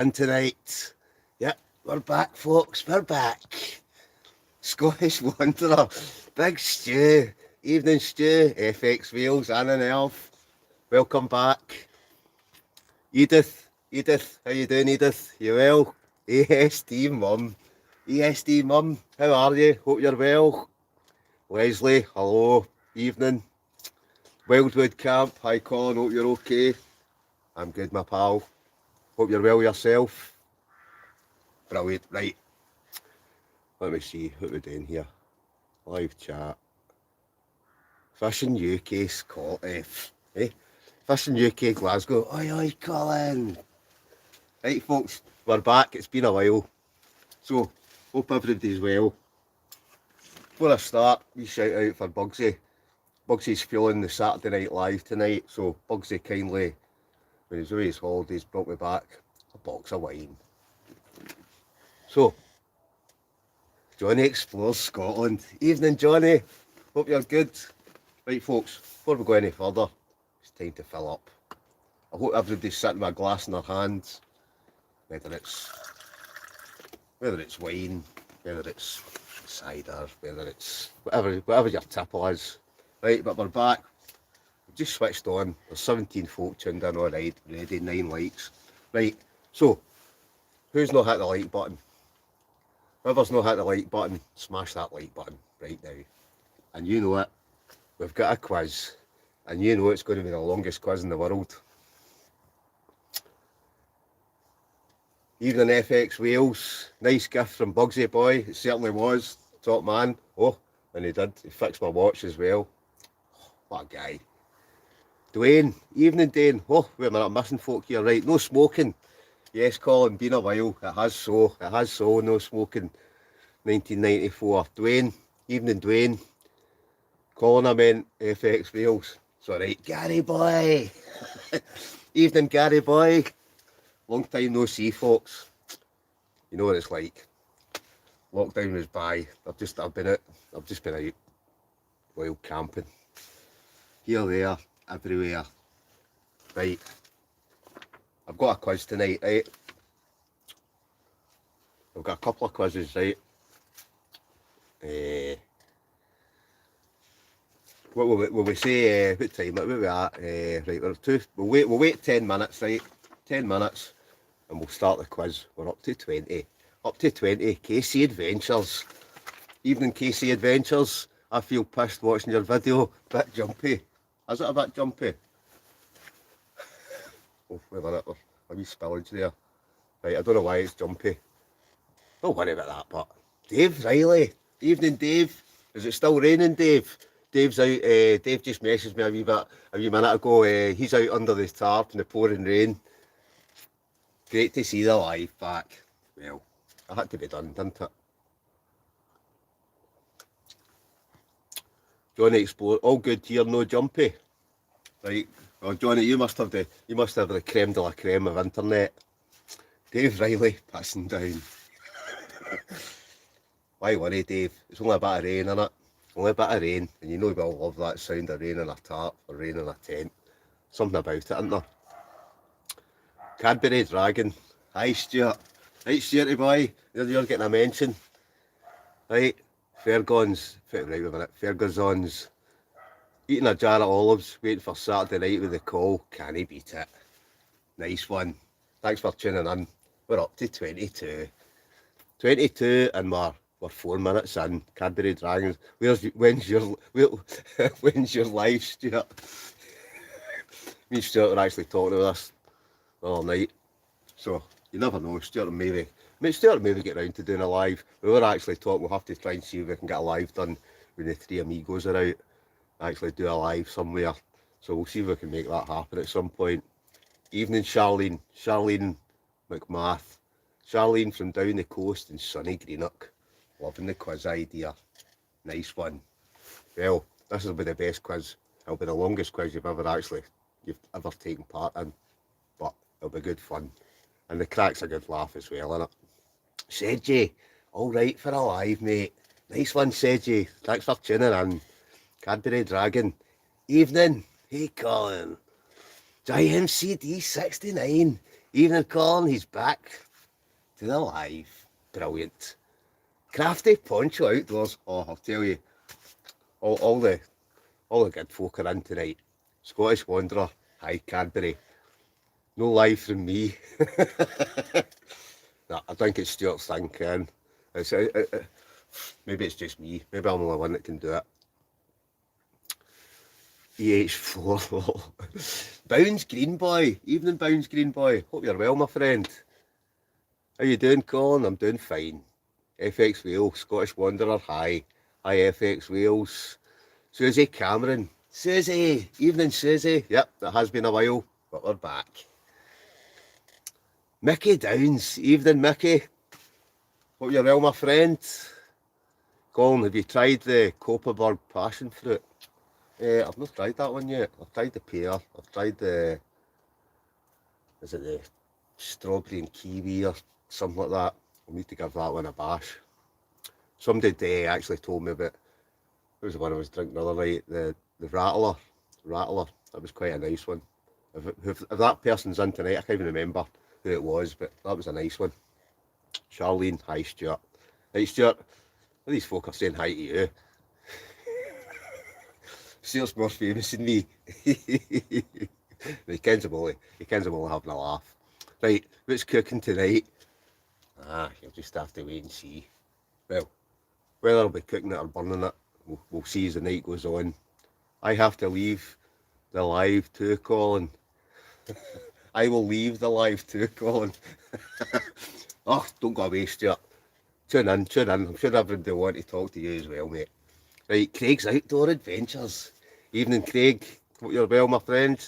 And tonight, yep, we're back, folks, we're back. Scottish Wanderer, Big Stew, Evening Stew, FX Wales, Anna and Elf. Welcome back. Edith, how you doing, Edith? You well? ASD Mum, ESD Mum, how are you? Hope you're well. Leslie, hello, evening. Wildwood Camp, hi Colin, hope you're okay. I'm good, my pal. Hope you're well yourself. Brilliant, right. Let me see what we're doing here. Live chat. Fishing UK Scotland. Fishing UK Glasgow. Oi, oi, Colin. Right, folks, we're back. It's been a while. So, hope everybody's well. Before I start, we shout out for Bugsy. Bugsy's feeling the Saturday Night Live tonight. So, Bugsy kindly, when he was away his holidays, brought me back a box of wine. So, Johnny explores Scotland. Evening, Johnny. Hope you're good. Right, folks, before we go any further, it's time to fill up. I hope everybody's sitting with a glass in their hands, whether it's wine, whether it's cider, whether it's whatever your tipple is. Right, but we're back. We've just switched on. There's 17 folk tuned in already, 9 likes. Right, so, who's not hit the like button? Whoever's not hit the like button, smash that like button right now. And you know it, we've got a quiz, and you know it's going to be the longest quiz in the world. Evening FX Wales, nice gift from Bugsy Boy, it certainly was, top man. Oh, and he fixed my watch as well. Oh, what a guy. Dwayne, evening Dane. Oh, wait a minute, I'm missing folk here, right, no smoking. Yes, Colin, been a while, it has so, no smoking. 1994, Dwayne, evening Dwayne. Colin, I meant FX Wales. So right, Gary boy. Evening Gary boy. Long time no see, folks. You know what it's like. Lockdown was by. I've just been out wild camping. Here, there, everywhere. Right. I've got a quiz tonight, right? I've got a couple of quizzes, right? What will we say? What time? What are we at? Right, we'll wait 10 minutes, right? 10 minutes, and we'll start the quiz. We're up to 20. Up to 20. Casey Adventures. Evening, Casey Adventures. I feel pissed watching your video. Bit jumpy. Is it a bit jumpy? Oh, wait a minute. There's a wee spillage there. Right, I don't know why it's jumpy. Don't worry about that, but Dave Riley. Evening, Dave. Is it still raining, Dave? Dave's out. Dave just messaged me a wee minute ago. He's out under the tarp in the pouring rain. Great to see the live back. Well, it had to be done, didn't it? Johnny Explore, all good here, no jumpy. Right. Well, Johnny, you must have the creme de la creme of internet. Dave Riley passing down. Why worry, Dave? It's only a bit of rain, innit? Only a bit of rain, and you know we all love that sound of rain in a tarp or rain in a tent. Something about it, isn't there? Cadbury Dragon. Hi, Stuart. Right, Stuarty boy, you're getting a mention. Right, Ferguson's eating a jar of olives, waiting for Saturday night with the call. Can he beat it? Nice one. Thanks for tuning in. We're up to 22. 22, and we're 4 minutes in. Cadbury Dragons. When's your live, Stuart? Me and Stuart were actually talking about this all night. So you never know. Stuart maybe get round to doing a live. We were actually talking. We'll have to try and see if we can get a live done when the three amigos are out. Actually do a live somewhere. So we'll see if we can make that happen at some point. Evening, Charlene McMath. Charlene from down the coast in sunny Greenock. Loving the quiz idea. Nice one. Well, this will be the best quiz. It'll be the longest quiz you've ever taken part in. But it'll be good fun. And the crack's a good laugh as well, innit? Sedgy, all right for a live, mate. Nice one, Sedgy. Thanks for tuning in. Cadbury Dragon. Evening. Hey, Colin. JMCD69. Evening Colin, he's back to the live. Brilliant. Crafty Poncho outdoors. Oh, I'll tell you, all the good folk are in tonight. Scottish Wanderer, hi Cadbury. No live from me. No, I think it's Stuart's thing, Ken. Maybe it's just me. Maybe I'm the only one that can do it. EH4. Bounds Green Boy. Evening, Bounds Green Boy. Hope you're well, my friend. How you doing, Colin? I'm doing fine. FX Wales, Scottish Wanderer, hi. Hi, FX Wales. Susie Cameron. Susie! Evening, Susie. Yep, it has been a while, but we're back. Mickey Downs. Evening, Mickey. Hope you're well, my friend. Colin, have you tried the Copperberg passion fruit? I've not tried that one yet. I've tried the pear. I've tried the... Is it the strawberry and kiwi or something like that? I need to give that one a bash. Somebody actually told me about... It was the one I was drinking the other night. The Rattler. That was quite a nice one. If that person's in tonight, I can't even remember who it was, but that was a nice one. Charlene, hi Stuart. Hey Stuart, these folk are saying hi to you. Stuart's more famous than me. He kens them all having a laugh. Right, what's cooking tonight? You'll just have to wait and see. Well, whether I'll be cooking it or burning it, we'll see as the night goes on. I have to leave the live too, Colin. I will leave the live too, Colin. Oh, don't go away, Stuart. Tune in. I'm sure everybody will want to talk to you as well, mate. Right, Craig's Outdoor Adventures. Evening, Craig. Hope you're well, my friend.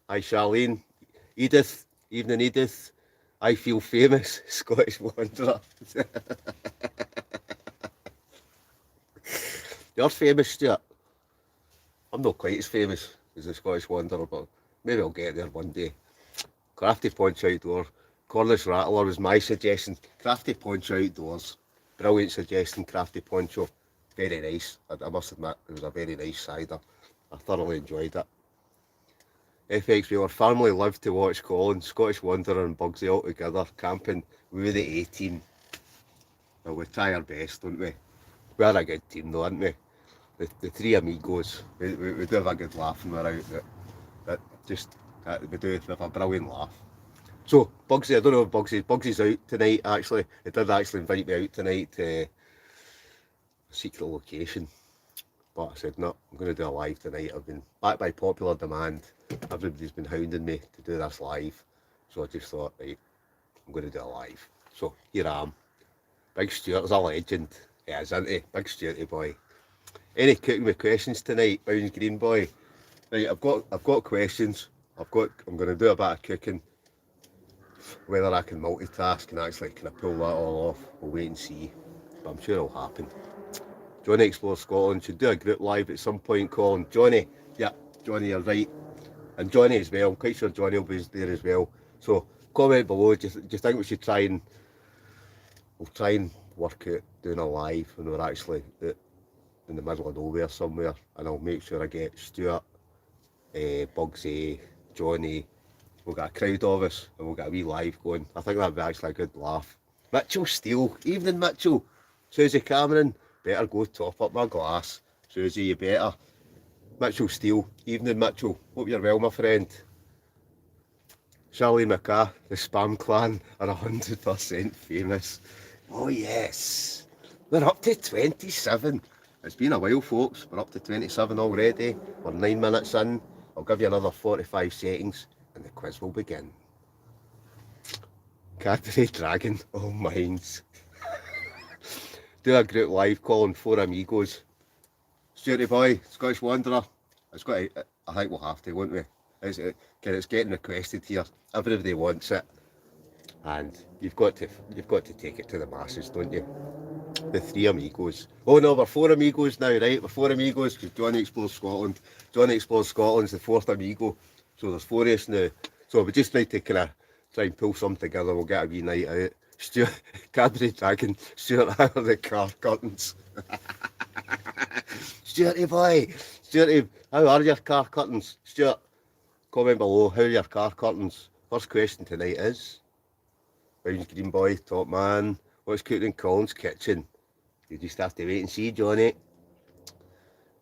Hi, Charlene. Edith. Evening, Edith. I feel famous. Scottish Wanderer. You're famous, Stuart. I'm not quite as famous as the Scottish Wanderer, but maybe I'll get there one day. Crafty Poncho Outdoor. Cornish Rattler was my suggestion. Crafty Poncho Outdoors. Brilliant suggestion, Crafty Poncho. Very nice. I must admit, it was a very nice cider. I thoroughly enjoyed it. FX, our family lived to watch Colin, Scottish Wanderer and Bugsy all together, camping with the A-team. Well, we try our best, don't we? We're a good team though, aren't we? The three amigos, we do have a good laugh when we're out, but we do have a brilliant laugh. So, Bugsy, I don't know if Bugsy's out tonight actually. He did actually invite me out tonight to a secret location. But I said, no, I'm going to do a live tonight. I've been back by popular demand. Everybody's been hounding me to do this live. So I just thought, right, I'm going to do a live. So here I am. Big Stuart's a legend. He is, isn't he? Big Stuarty boy. Any cooking with questions tonight, Bounds Green Boy? Right, I've got questions. I'm going to do a bit of cooking. Whether I can multitask and actually can I pull that all off, we'll wait and see. But I'm sure it'll happen. Johnny Explores Scotland should do a group live at some point, Colin. Johnny, yeah, Johnny, you're right. And Johnny as well, I'm quite sure Johnny will be there as well. So comment below, do you think we should try and work out doing a live when we're actually in the middle of nowhere somewhere, and I'll make sure I get Stuart, Bugsy, Johnny. We'll get a crowd of us and we'll get a wee live going. I think that'd be actually a good laugh. Mitchell Steele, evening Mitchell. Susie Cameron, better go top up my glass. Susie, you better. Mitchell Steele, evening Mitchell. Hope you're well, my friend. Charlie McCah, the Spam Clan are 100% famous. Oh yes, we're up to 27. It's been a while, folks. We're up to 27 already. We're 9 minutes in. I'll give you another 45 seconds and the quiz will begin. Cadbury Dragon, all minds. Do a group live calling 4 amigos. Stuarty boy, Scottish Wanderer. I think we'll have to, won't we? It's getting requested here. Everybody wants it, and you've got to take it to the masses, don't you? The 3 amigos. Oh no, we're 4 amigos now, right? We're 4 amigos because Johnny Explores Scotland. Johnny Explores Scotland's the 4th amigo, so there's 4 of us now. So we just need to kind of try and pull something together. We'll get a wee night out. Stuart, Cadbury Dragon, Stuart, how are the car curtains? Stuarty boy, Stuarty, how are your car curtains? Stuart, comment below, how are your car curtains? first question tonight is, Brown's Green Boy, top man, what's cooking in Colin's kitchen? You just have to wait and see, Johnny.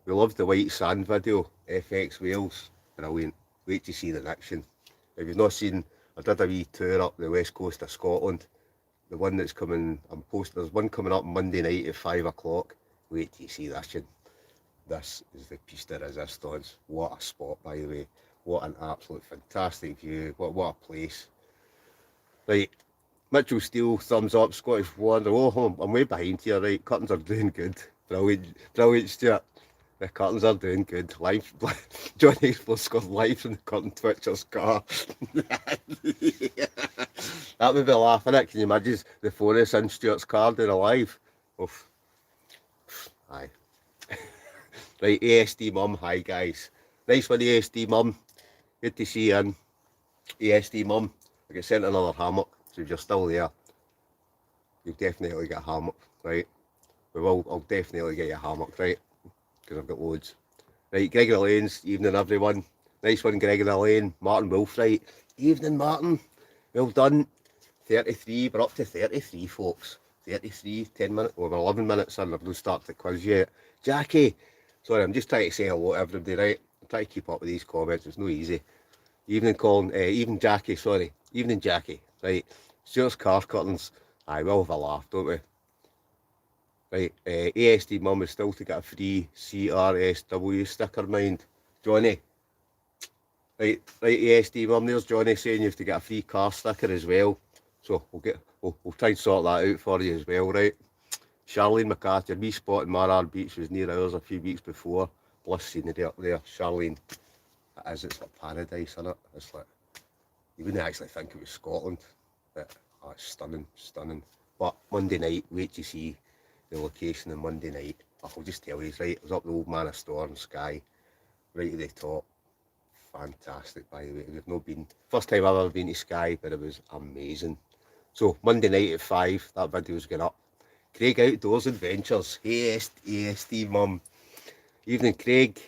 We loved the White Sand video, FX Wales, brilliant. Wait to see the next one. If you've not seen, I did a wee tour up the west coast of Scotland. The one that's coming, there's one coming up Monday night at 5 o'clock. Wait till you see this one. This is the piece de resistance. What a spot, by the way. What an absolute fantastic view. What a place. Right, Mitchell Steele, thumbs up. Scottish Wonder. Oh, I'm way behind here, right? Curtains are doing good. Brilliant, Stuart. The curtains are doing good. Live, Johnny scored live from the curtain twitcher's car. That would be laughing at. Can you imagine the phone is in Stuart's car doing a live? Oof. Aye. Right, ASD Mum, hi guys. Nice one, ASD Mum. Good to see you in. ASD Mum, I get sent another hammock, so if you're still there, you'll definitely get a hammock, right? I'll definitely get you a hammock, right? Because I've got loads. Right, Gregory Lane's, evening everyone. Nice one, Gregory Lane. Martin Wolf, right? Evening, Martin. Well done. 33, we're up to 33, folks. 33, 10 minutes, well, we're 11 minutes in, I've not started the quiz yet. Jackie, sorry, I'm just trying to say hello to everybody, right? I'm trying to keep up with these comments, it's no easy. Evening, Colin, even Jackie, sorry. Evening, Jackie, right? Stuart's car curtains, aye, we'll have a laugh, don't we? Right, ASD Mum is still to get a free CRSW sticker, mind. Johnny. Right, ASD Mum, there's Johnny saying you have to get a free car sticker as well. So we'll try and sort that out for you as well, right? Charlene McCarthy, me spot in Marrar Beach was near ours a few weeks before. Bliss scenery up there. Charlene, it's like paradise, isn't it? It's like, you wouldn't actually think it was Scotland. But it's stunning, stunning. But Monday night, wait to see the location on Monday night. I'll just tell you, right, I was up the Old Man of Storm, Skye, right at the top. Fantastic, by the way. We've not been, first time I've ever been to Skye, but it was amazing. So Monday night at 5, that video's going up. Craig Outdoors Adventures. Hey, ASD Mum. Evening, Craig.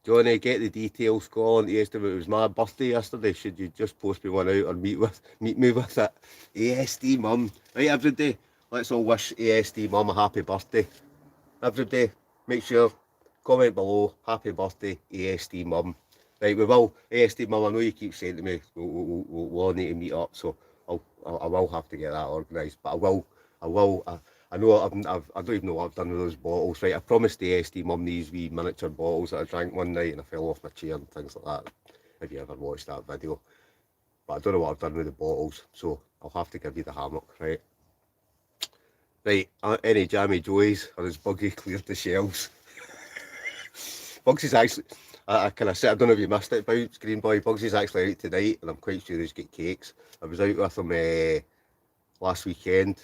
Johnny, get the details. Colin, it was my birthday yesterday. Should you just post me one out or meet me with it? ASD Mum. Right, everybody, let's all wish ASD Mum a happy birthday. Everybody, make sure, comment below, happy birthday, ASD Mum. Right, we will, ASD Mum, I know you keep saying to me, we'll all need to meet up, so I will have to get that organised, but I know I don't even know what I've done with those bottles, right? I promised the ASD Mum these wee miniature bottles that I drank one night and I fell off my chair and things like that, if you ever watched that video. But I don't know what I've done with the bottles, so I'll have to give you the hammock, right? Right, any Jammy Joeys or has Buggy cleared the shelves? Bugsy's actually, I kind of said, I don't know if you missed it about Green Boy, Bugsy's actually out tonight and I'm quite sure he's got cakes. I was out with him last weekend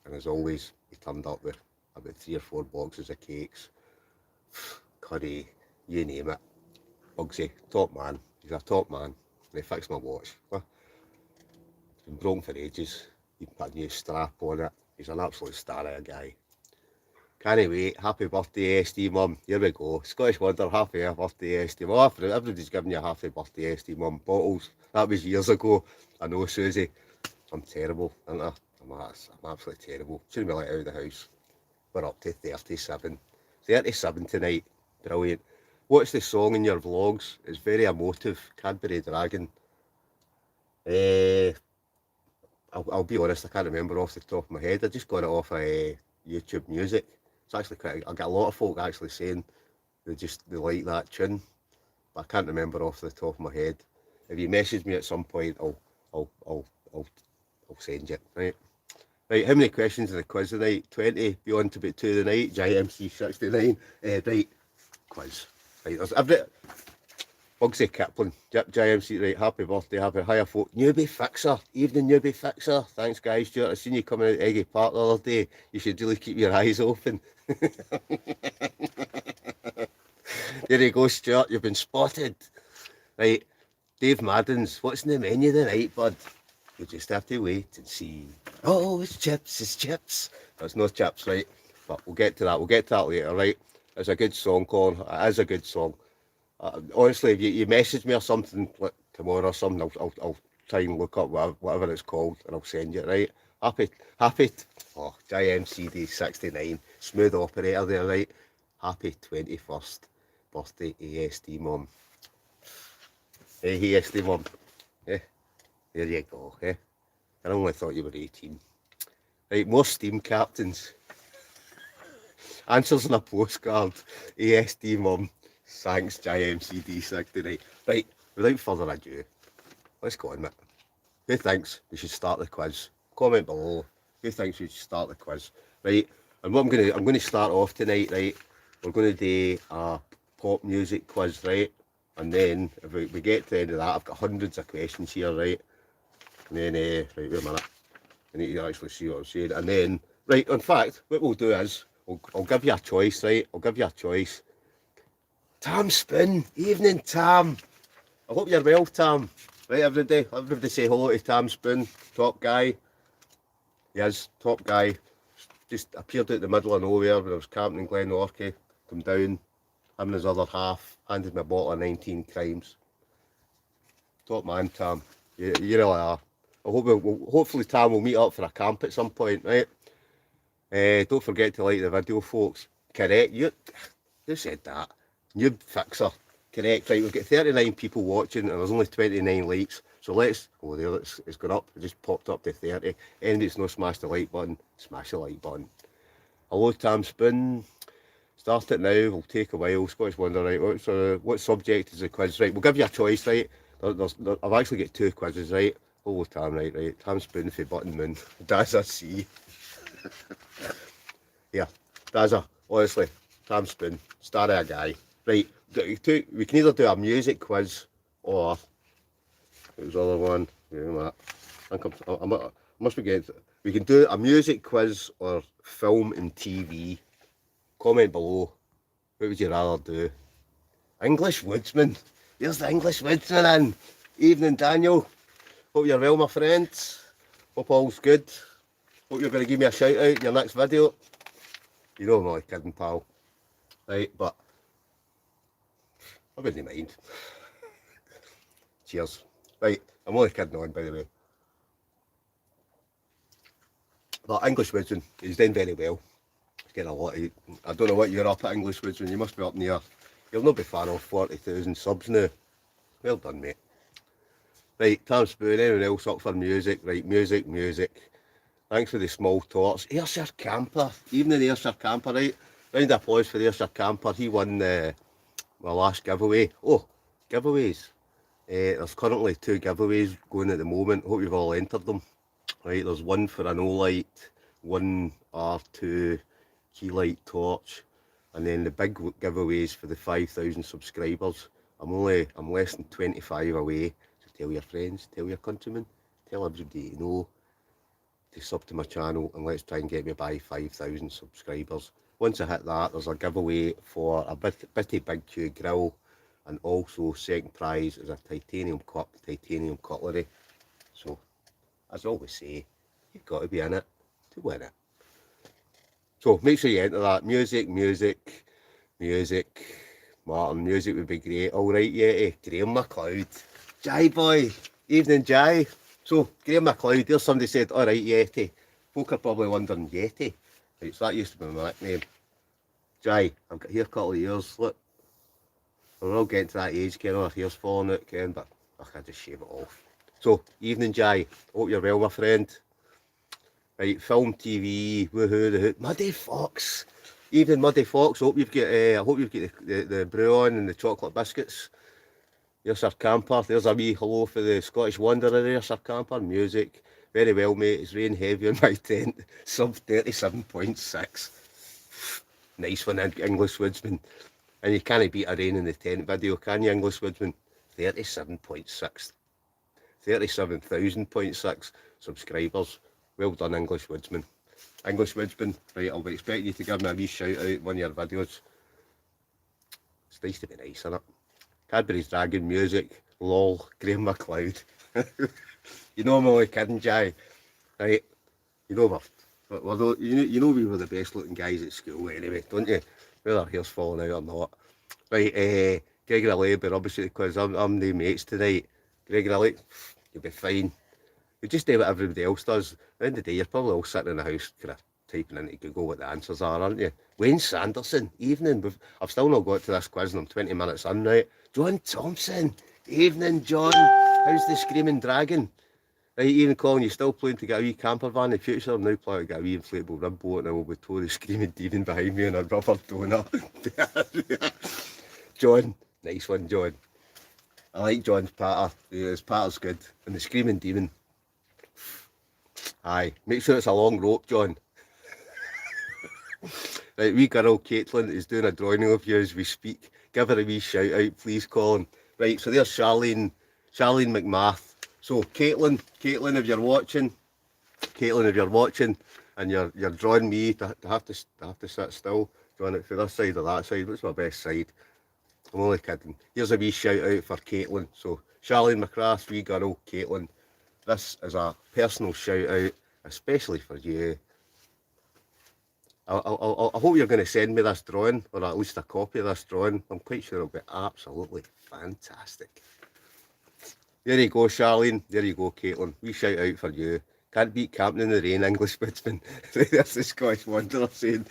and as always, he turned up with about 3 or 4 boxes of cakes, curry, you name it. Bugsy, top man, he's a top man. And he fixed my watch. It's been broken for ages, he put a new strap on it. He's an absolute star of a guy. Can't wait. Happy birthday, ASD Mum. Here we go. Scottish Wonder, happy birthday, ASD Mum. Everybody's giving you a happy birthday, ASD Mum. Bottles. That was years ago. I know, Susie. I'm terrible, aren't I? I'm absolutely terrible. Shouldn't be let out of the house. We're up to 37. 37 tonight. Brilliant. What's the song in your vlogs? It's very emotive. Cadbury Dragon. I'll be honest, I can't remember off the top of my head. I just got it off YouTube Music. It's actually quite, I get a lot of folk actually saying they like that tune, but I can't remember off the top of my head. If you message me at some point, I'll send you, right? Right, how many questions in the quiz tonight? 20, be on to about 2 tonight, JMC69. Right, quiz. Right, there's every, Bugsy Kipling, JMC, right, happy birthday, happy higher folk. Newbie Fixer, evening Newbie Fixer. Thanks guys, Stuart. I seen you coming out Eggy Park the other day. You should really keep your eyes open. There you go, Stuart, you've been spotted. Right, Dave Madden's, what's in the menu tonight, bud? You just have to wait and see. Oh, it's chips. That's no chips, right? But we'll get to that later, right? It's a good song, Colin. It is a good song. Honestly, if you message me or something like tomorrow or something, I'll try and look up whatever it's called, and I'll send you it, right? Oh, JMCD69, smooth operator there, right? Happy 21st birthday, ASD Mum. Hey, ASD Mum. Eh, there you go, eh? I only thought you were 18. Right, more steam captains. Answers in a postcard. ASD Mum. Thanks, JMCD69. Right, without further ado, let's go on with it. Who thinks we should start the quiz? Comment below. Who thinks we should start the quiz? Right, and what I'm going to start off tonight, right? We're going to do a pop music quiz, right? And then if we get to the end of that, I've got hundreds of questions here, right? And then, right, wait a minute. I need to actually see what I'm saying. And then, right, in fact, what we'll do is, I'll give you a choice, right? I'll give you a choice. Tam Spin, evening Tam. I hope you're well, Tam. Right, everybody say hello to Tam Spoon, top guy. He is, top guy. Just appeared out the middle of nowhere when I was camping in Glenorchy. Come down, him and his other half, handed me a bottle of 19 Crimes. Top man, Tam. You really are. Hopefully, Tam, will meet up for a camp at some point, right? Don't forget to like the video, folks. Correct, who said that? Noob fixer. Correct, right, we've got 39 people watching and there's only 29 likes. So let's, oh there, it's gone up, it just popped up to 30. Anybody that's not smashed the like button, smash the like button. Hello Tam Spoon, start it now, it'll take a while. Scottish Wonder, right, what subject is the quiz? Right, we'll give you a choice, right? I've actually got two quizzes, right? Hello Tam, right, Tam Spoon for Button Moon, Dazza C. Yeah, Dazza, honestly, Tam Spoon, star of a guy. Right, we can either do a music quiz or what was the other one? I must be getting. We can do a music quiz or film and TV. Comment below. What would you rather do? English Woodsman. Here's the English Woodsman in. Evening, Daniel. Hope you're well, my friends. Hope all's good. Hope you're going to give me a shout out in your next video. You know I'm only kidding, pal. Right, but I wouldn't mind. Cheers. Right, I'm only kidding on, by the way. But English Woodsman, he's doing very well. He's getting a lot of, I don't know what you're up at, English Woodsman. You must be up near, you'll not be far off 40,000 subs now. Well done, mate. Right, Tam Spoon, anyone else up for music? Right, music. Thanks for the small tots. Ayrshire Camper, evening Ayrshire Camper, right? Round of applause for the Ayrshire Camper. He won my last giveaway. Oh, giveaways. There's currently 2 giveaways going at the moment. Hope you've all entered them. Right, there's one for an Olight, one R2 key light torch, and then the big giveaways for the 5,000 subscribers. I'm less than 25 away. So tell your friends, tell your countrymen, tell everybody you know to sub to my channel, and let's try and get me by 5,000 subscribers. Once I hit that, there's a giveaway for a Bitty Big Q grill, and also second prize is a titanium cup, titanium cutlery. So, as I always say, you've got to be in it to win it. So make sure you enter that. Music. Martin, music would be great. Alright, Yeti. Graham MacLeod. Jai boy. Evening, Jai. So, Graham MacLeod, there's somebody said, alright, Yeti. Folk are probably wondering, Yeti? Right, so that used to be my nickname. Jai, I've got a haircut all the years, look. We're all getting to that age, Ken, our hair's falling out, Ken, but I just shave it off. So, evening, Jai. Hope you're well, my friend. Right, film, TV, woohoo, the hoot. Muddy Fox. Evening, Muddy Fox. I hope you've got the brew on and the chocolate biscuits. There's our camper. There's a wee hello for the Scottish Wanderer there, Sir Camper. Music. Very well, mate. It's raining heavy on my tent. Sub 37.6. Nice one, English Woodsman. And you can't beat a rain in the tent video, can you, English Woodsman? 37.6. 37,000.6 subscribers. Well done, English Woodsman. English Woodsman, right, I'll be expecting you to give me a wee shout out in one of your videos. It's nice to be nice, isn't it? Cadbury's Dragon, music, lol, Graham MacLeod. You know I'm only kidding, Jai. Right, you know you know we were the best looking guys at school anyway, don't you? Whether our hair's falling out or not. Right, Gregory Labour, obviously, because I'm the mates tonight. Gregory, you'll be fine. You just do what everybody else does. At the end of the day, you're probably all sitting in the house kind of typing into Google what the answers are, aren't you? Wayne Sanderson, evening. I've still not got to this quiz and I'm 20 minutes in, right? John Thompson, evening, John. How's the Screaming Dragon? Right, Ian Colin, you still planning to get a wee camper van in the future? I'm now planning to get a wee inflatable rib boat and I will be totally screaming demon behind me and a rubber donut. John, nice one, John. I like John's patter. His patter's good. And the Screaming Demon. Aye, make sure it's a long rope, John. Right, wee girl Caitlin is doing a drawing of you as we speak. Give her a wee shout out, please, Colin. Right, so there's Charlene McMath. So Caitlin, if you're watching, and you're drawing me to have to sit still, drawing it for this side or that side. What's my best side? I'm only kidding. Here's a wee shout out for Caitlin. So Charlene McMath, wee girl Caitlin. This is a personal shout out, especially for you. I hope you're going to send me this drawing, or at least a copy of this drawing. I'm quite sure it'll be absolutely fantastic. There you go, Charlene. There you go, Caitlin. We shout out for you. Can't beat camping in the rain, Englishman. That's the Scottish Wanderer saying.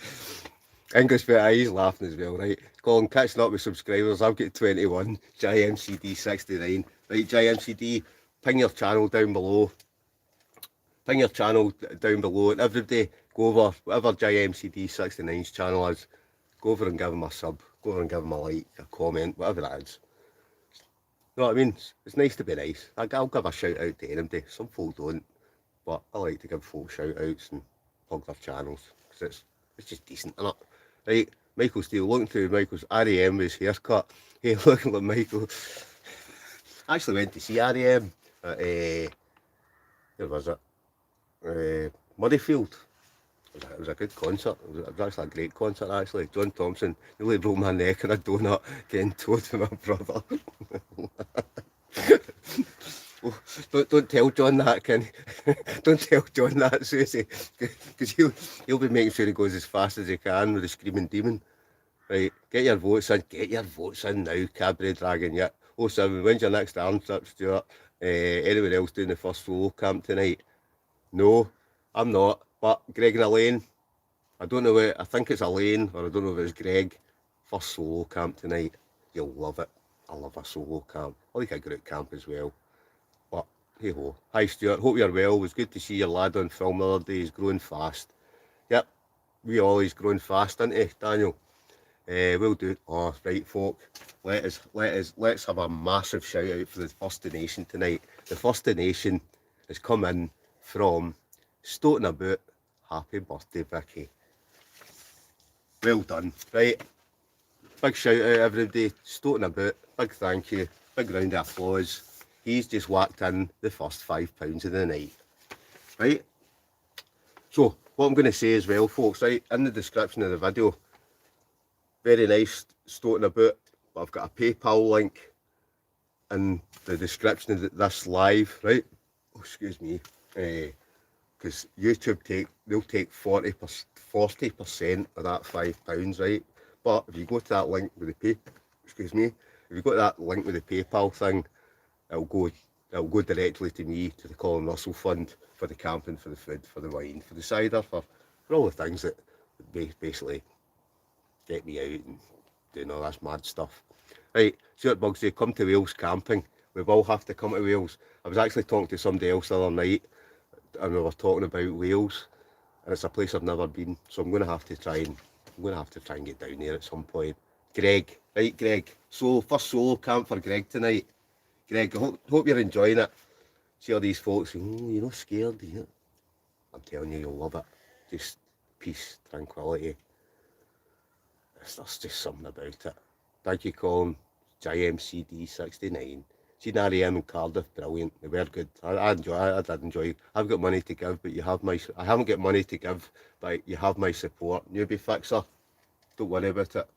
Englishman, he's laughing as well, right? Colin, catching up with subscribers. I've got 21. JMCD69. Right, JMCD, ping your channel down below. And everybody go over, whatever JMCD69's channel is, go over and give him a sub. Go over and give him a like, a comment, whatever that is. You know what I mean? It's nice to be nice. I'll give a shout out to anybody. Some folk don't, but I like to give folk shout outs and plug their channels because it's just decent, isn't it? Right, Michael Steele, looking through Michael's REM with his haircut. Hey, looking like Michael. I actually went to see REM at, where was it? Muddyfield. It was a good concert. It was actually a great concert, actually. John Thompson nearly broke my neck in a donut getting towed with my brother. Don't tell John that, Kenny. Don't tell John that, Susie, because he'll be making sure he goes as fast as he can with the Screaming Demon. Right, get your votes in now, Cabaret Dragon. Yeah. 07, when's your next arm trip, Stuart? Anyone else doing the first solo camp tonight? No, I'm not. But Greg and Elaine, I don't know I think it's Elaine, or I don't know if it's Greg. First solo camp tonight. You'll love it. I love a solo camp. I like a group camp as well. But hey ho. Hi Stuart, hope you're well. It was good to see your lad on film the other day. He's growing fast. Yep, we always growing fast, aren't he, Daniel? We'll do. Oh, right, folk. Let's have a massive shout out for the First Nation tonight. The First Nation has come in from Stoating About. Happy birthday, Vicky. Well done. Right. Big shout out, everybody. Stoating About. Big thank you. Big round of applause. He's just whacked in the first £5 of the night. Right. So, what I'm going to say as well, folks, right, in the description of the video, very nice Stoating About, but I've got a PayPal link in the description of this live, right? Oh, excuse me. Because YouTube they'll take 40% of that £5, right? But if you go to that link with the if you go to that link with the PayPal thing, it'll go directly to me, to the Colin Russell Fund, for the camping, for the food, for the wine, for the cider, for all the things that basically get me out and doing all this mad stuff. Right, Stuart Bugsy, come to Wales camping. We will have to come to Wales. I was actually talking to somebody else the other night, and we were talking about Wales, and it's a place I've never been, so I'm going to have to try and get down there at some point. Greg, right, Greg. So first solo camp for Greg tonight. Greg, I hope you're enjoying it. See all these folks saying, you're not scared, are you? I'm telling you, you'll love it. Just peace, tranquility. There's just something about it. Thank you, Colin. JMCD69. Seen REM in Cardiff, brilliant. They were good. I did enjoy. I've got money to give, but I haven't got money to give, but you have my support. Newbie fixer, don't worry about it.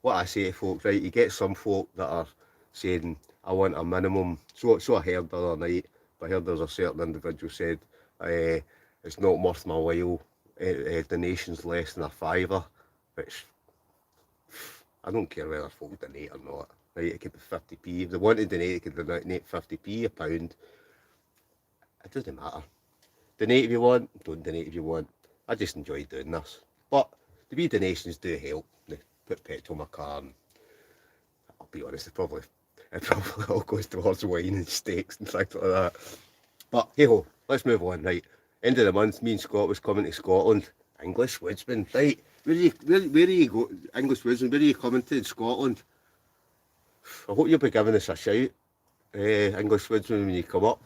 What I say to folks, right, you get some folk that are saying, I want a minimum. So I heard the other night, but I heard there's a certain individual said, it's not worth my while, donations less than a £5, which I don't care whether folk donate or not. Right, it could be 50p. If they want to donate, it could donate 50p, a pound. it doesn't matter. Donate if you want, don't donate if you want. I just enjoy doing this. But the wee donations do help. They put petrol in my car, and I'll be honest, it probably all goes towards wine and steaks and things like that. But hey ho, let's move on, right? End of the month, me and Scott was coming to Scotland. English woodsman, right? Where are you go? English woodsman, where are you coming to in Scotland? I hope you'll be giving us a shout, English woodsman, when you come up.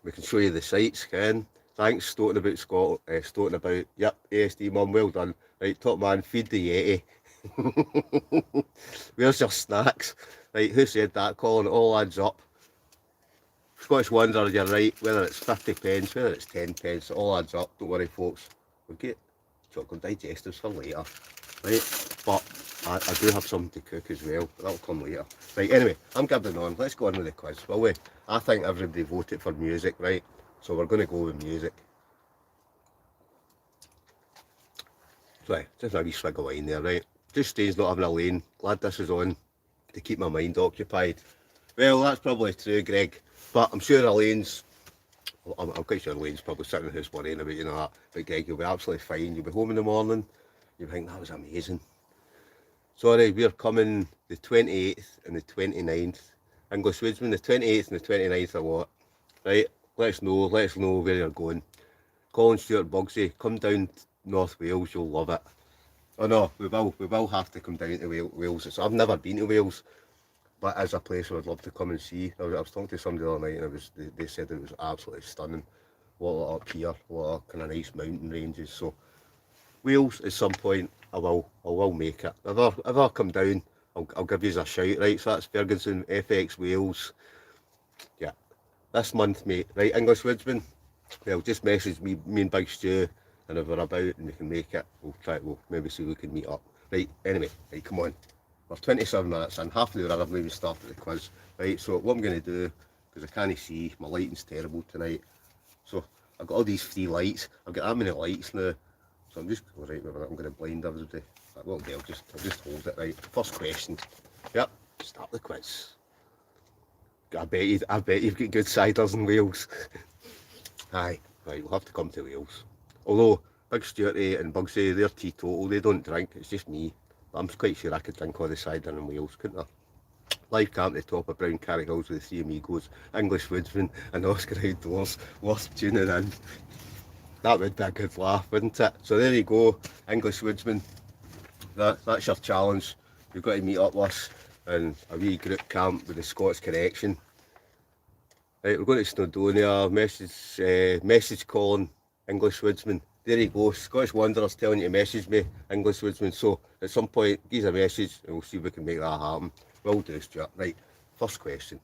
We can show you the sights, Ken. Thanks, stoating about Scotland, stoating about, yep, ASD mum, well done. Right, top man, feed the Yeti. Where's your snacks? Right, who said that, Colin? It all adds up. Scottish Wanderer, you're right, whether it's 50 pence, whether it's 10 pence, it all adds up, don't worry folks. We'll get chocolate digestives for later, right? But I do have something to cook as well, but that'll come later. Right, anyway, I'm gabbling on, let's go on with the quiz, will we? I think everybody voted for music, right? So we're going to go with music. Right, just a wee swig of wine there, right? Just strange not having a lane, glad this is on to keep my mind occupied. Well, that's probably true, Greg, but I'm sure Elaine's, I'm quite sure Elaine's probably sitting in the house worrying about, you know, that. But Greg, you'll be absolutely fine. You'll be home in the morning. You'll think, that was amazing. Sorry, we're coming the 28th and the 29th. English Woodsman, the 28th and the 29th are what? Right, let us know where you're going. Colin Stewart Bugsy, come down to North Wales, you'll love it. Oh no, we will have to come down to Wales. So I've never been to Wales. But as a place I would love to come and see. I was talking to somebody the other night and they said it was absolutely stunning. A lot up here, a lot of kind of nice mountain ranges. So Wales at some point I will make it. If I come down, I'll give you a shout, right? So that's Ferguson, FX Wales. Yeah. This month, mate. Right, English Woodsman. Well, just message me and Big Stu, and if we're about and we can make it, we'll maybe see if we can meet up. Right, anyway, right, come on. We're 27 minutes in, half an hour I haven't even started the quiz. Right, so what I'm going to do, because I can't see, my lighting's terrible tonight. So I've got all these free lights. I've got that many lights now. So I'm just, right, I'm going to blind everybody. Well, I'll just hold it, right. First question. Yep, start the quiz. I bet you've got good ciders in Wales. Aye, right, we'll have to come to Wales. Although, Big Stuarty and Bugsy, they're teetotal, they don't drink, it's just me. I'm quite sure I could drink all the cider in Wales, couldn't I? Live camp at the top of Brown Carry Hills with the three amigos, English Woodsman and Oscar Outdoors, worth tuning in. That would be a good laugh, wouldn't it? So there you go, English Woodsman. That's your challenge. You've got to meet up with us in a wee group camp with the Scots Connection. Right, we're going to Snowdonia, message Colin, English Woodsman. There you go, Scottish Wanderers telling you to message me, English Woodsman. So at some point, give us a message and we'll see if we can make that happen. Will do, Stuart. Right, first question.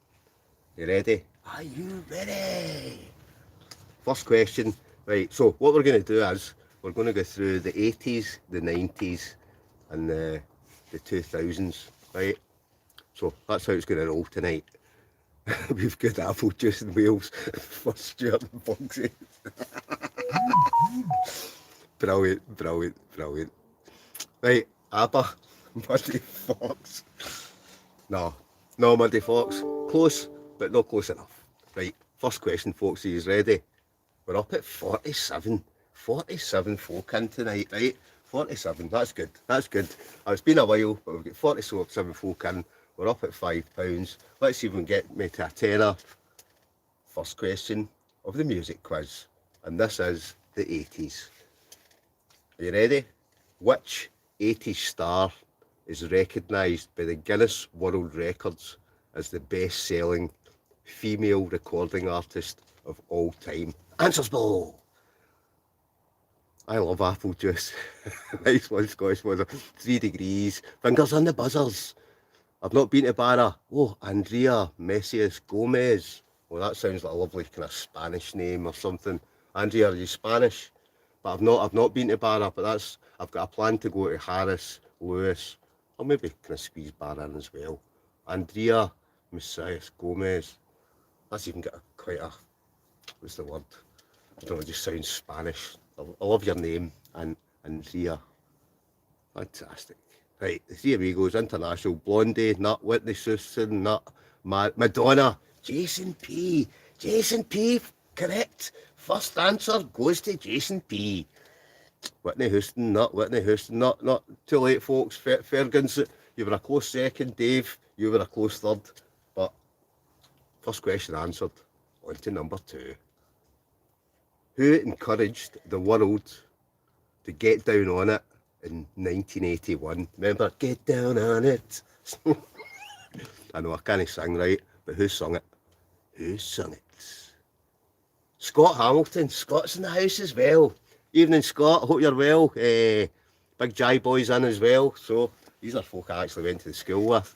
You ready? Are you ready? First question. Right, so what we're going to do is, we're going to go through the 80s, the 90s and the 2000s, right? So that's how it's going to roll tonight. We've got apple juice in Wales for Stuart and Bugsy. Brilliant. Right, ABBA, Muddy Fox. No, Muddy Fox. Close, but not close enough. Right, first question, folks, are you ready? We're up at 47 folk in tonight, right? 47, that's good. It's been a while, but we've got 47 folk in. We're up at £5. Let's see if we can get me to a tenner. First question of the music quiz, and this is the 80s. Are you ready? Which 80s star is recognised by the Guinness World Records as the best-selling female recording artist of all time? Answers below. I love apple juice. Nice one, Scottish Weather. 3 degrees. Fingers on the buzzers. I've not been to Barra. Oh, Andrea Messias Gomez. Well, that sounds like a lovely kind of Spanish name or something. Andrea, are you Spanish? But I've not been to Barra, but I've got a plan to go to Harris, Lewis. I'll maybe kind of squeeze Barra in as well. Andrea Messias Gomez. That's even got quite a, what's the word? I don't know, it just sounds Spanish. I love your name, and Andrea. Fantastic. Right, the three amigos, International, Blondie, Nut, Whitney Houston, Nut, Madonna, Jason P. Jason P. Correct. First answer goes to Jason P. Whitney Houston, not too late, folks. Fergus, you were a close second. Dave, you were a close third. But first question answered. On to number 2. Who encouraged the world to get down on it in 1981? Remember, get down on it. I know I can't sing right, but who sung it? Who sung it? Scott Hamilton. Scott's in the house as well. Evening, Scott. Hope you're well. Big Jai boy's in as well. So these are folk I actually went to the school with.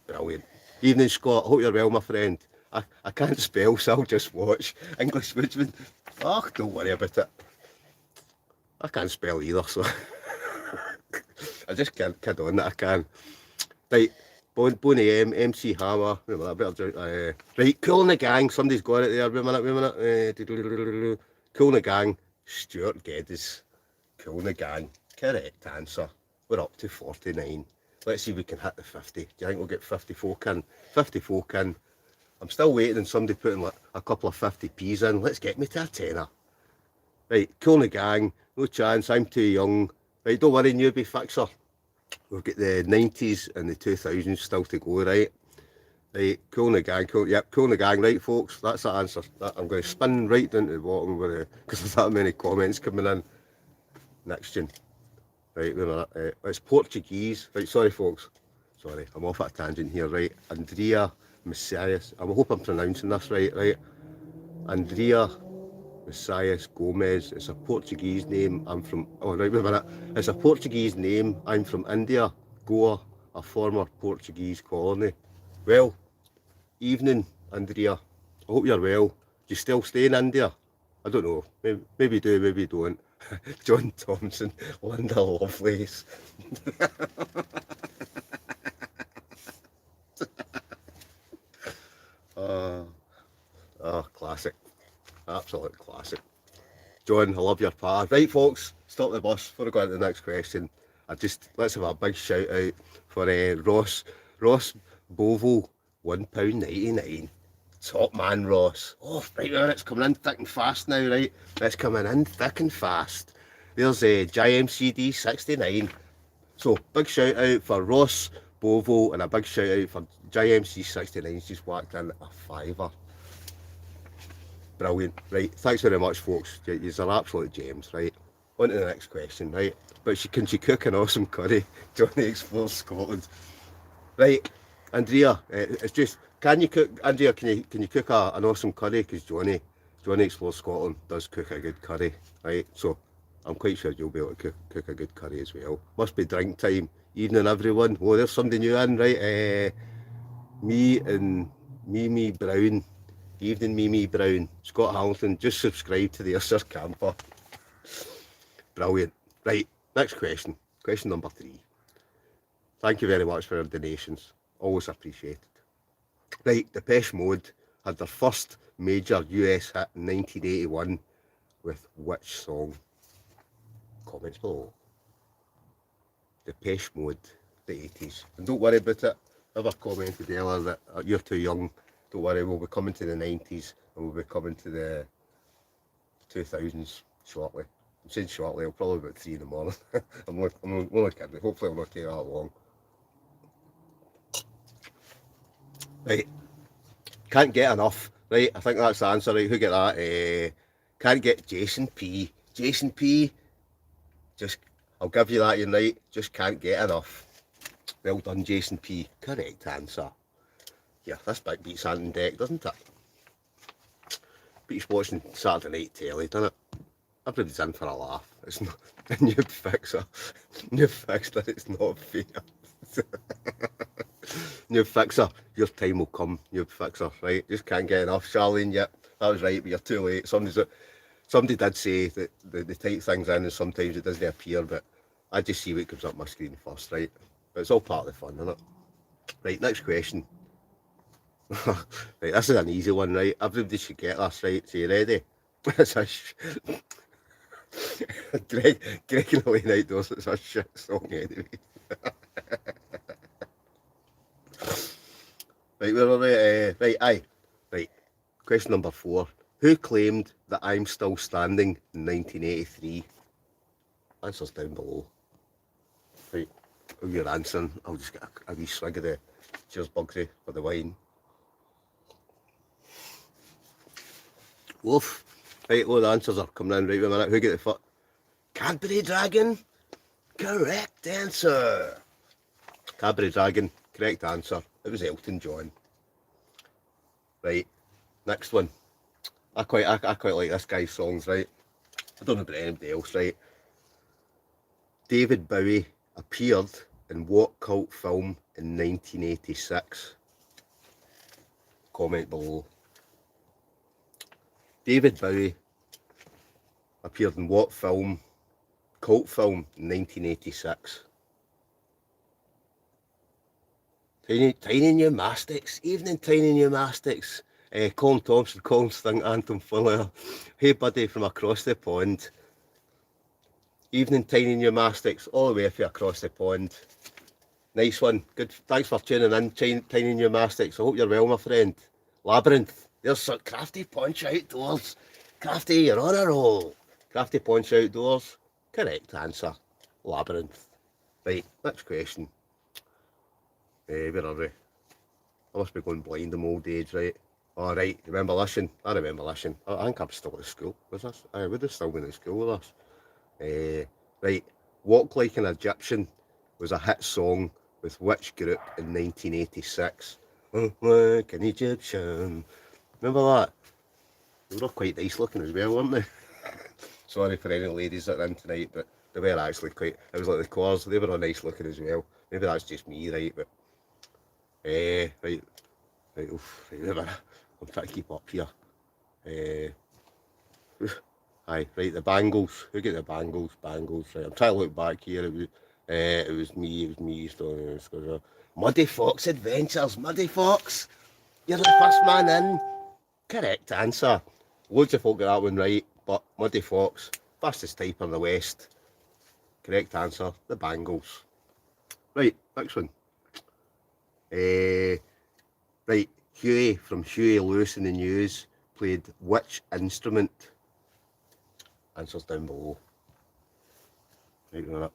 Brilliant. Evening, Scott. Hope you're well, my friend. I can't spell, so I'll just watch. English Woodsman. Oh, don't worry about it. I can't spell either, so I just can't kid on that I can. Right, Boney M, MC Hammer, right, Cool in the Gang, somebody's got it there, wait a minute, Cool in the Gang, Stuart Geddes, Cool in the Gang, correct answer. We're up to 49. Let's see if we can hit the 50. Do you think we'll get 50 folk in? 50 folk in. I'm still waiting on somebody putting like a couple of 50p's in. Let's get me to a tenner. Right, Cool in the Gang, no chance, I'm too young. Right, don't worry, newbie fixer. We've got the 90s and the 2000s still to go, right? Right, Cool in the Gang, Cool in the Gang, right, folks? That's the answer. I'm going to spin right down to the bottom because there's that many comments coming in. Next one. Right, it's Portuguese. Right, sorry, folks. Sorry, I'm off at a tangent here, right? Andrea Messias. I hope I'm pronouncing this right? Andrea Messias Gomez. It's a Portuguese name. I'm from. Oh, right, wait a minute. It's a Portuguese name. I'm from India. Goa, a former Portuguese colony. Well, evening, Andrea. I hope you're well. Do you still stay in India? I don't know. Maybe do, maybe don't. John Thompson, Linda Lovelace. Classic. Absolute classic. John, I love your part. Right, folks, stop the bus before I go on to the next question. Let's have a big shout out for Ross Bovo, £1.99. Top man, Ross. Oh, right there, it's coming in thick and fast now, right? It's coming in thick and fast. There's a JMCD 69. So, big shout out for Ross Bovo and a big shout out for JMC 69. He's just whacked in a fiver. Brilliant. Right, thanks very much, folks. You're absolute gems, right? On to the next question, right? But can she cook an awesome curry? Johnny Explores Scotland. Right, Andrea, it's just, can you cook, Andrea, can you cook an awesome curry? Because Johnny Explores Scotland does cook a good curry, right? So I'm quite sure you'll be able to cook a good curry as well. Must be drink time. Evening, everyone. Oh, there's somebody new in, right? Me and Mimi Brown. Evening, Mimi Brown. Scott Hamilton, just subscribe to the Sir Camper. Brilliant. Right, next question. Question number 3. Thank you very much for your donations. Always appreciated. Right, Depeche Mode had their first major US hit in 1981 with which song? Comments below. Depeche Mode, the 80s. And don't worry about it. Whoever commented earlier that you're too young, don't worry, we'll be coming to the 90s and we'll be coming to the 2000s shortly. I'm saying shortly, I'll probably about 3 in the morning. I'm only kidding. Hopefully it'll not take that long. Right, can't get enough. Right, I think that's the answer. Right, who get that? Can't get Jason P. Jason P. Just, I'll give you that. You're right. Just can't get enough. Well done, Jason P. Correct answer. Yeah, this bit beats Ant and Deck, doesn't it? Beats watching Saturday Night Telly, doesn't it? Everybody's in for a laugh. It's not a new fixer. New fixer, it's not fair. New fixer, your time will come, new fixer, right? Just can't get enough. Charlene, yep, that was right, but you're too late. Somebody did say that they type things in and sometimes it doesn't appear, but I just see what comes up my screen first, right? But it's all part of the fun, isn't it? Right, next question. Right, this is an easy one, right? Everybody should get this, right? So you ready? It's a Greg and the Late Outdoors, it's a shit song anyway. Right, where are we? Right, aye. Right. Question number 4. Who claimed that I'm Still Standing in 1983? Answers down below. Right, while you're answering, I'll just get a wee swig of the Cheers Bugsy for the wine. Woof. Right, all the answers are coming in right in a minute. Who get the fuck? Cadbury Dragon? Correct answer. Cadbury Dragon, correct answer. It was Elton John. Right, next one. I quite like this guy's songs, right? I don't know about anybody else, right? David Bowie appeared in what cult film in 1986? Comment below. David Bowie appeared in what film, cult film, in 1986? Tiny Pneumatics, evening Tiny Pneumatics. Colin Thompson, Colin Sting, Anton Fuller. Hey buddy from across the pond. Evening Tiny Pneumatics, all the way from across the pond. Nice one. Good. Thanks for tuning in, Tiny Pneumatics. I hope you're well, my friend. Labyrinth. There's some Crafty Punch Outdoors. Crafty, you're on a roll. Crafty Punch Outdoors. Correct answer. Labyrinth. Right, next question. Where are we? I must be going blind in old age, right? All right, remember listen. I remember listen. I think I'm still at school. Was this? I would have still been at school with us. Right, Walk Like an Egyptian was a hit song with which group in 1986? Like an Egyptian. Remember that? They were quite nice looking as well, weren't they? Sorry for any ladies that are in tonight, but they were actually quite, it was like the Claws, they were all nice looking as well. Maybe that's just me, right? But, right, oof, right, I'm trying to keep up here. Aye, right, the Bangles. Who get the Bangles? Bangles, right. I'm trying to look back here. It was me, so, Muddy Fox Adventures, Muddy Fox. You're the first man in. Correct answer. Loads of folk got that one right, but Muddy Fox, fastest typer in the West. Correct answer, the Bangles. Right, next one. Right, Huey from Huey Lewis in the News played which instrument? Answers down below. Right, a minute.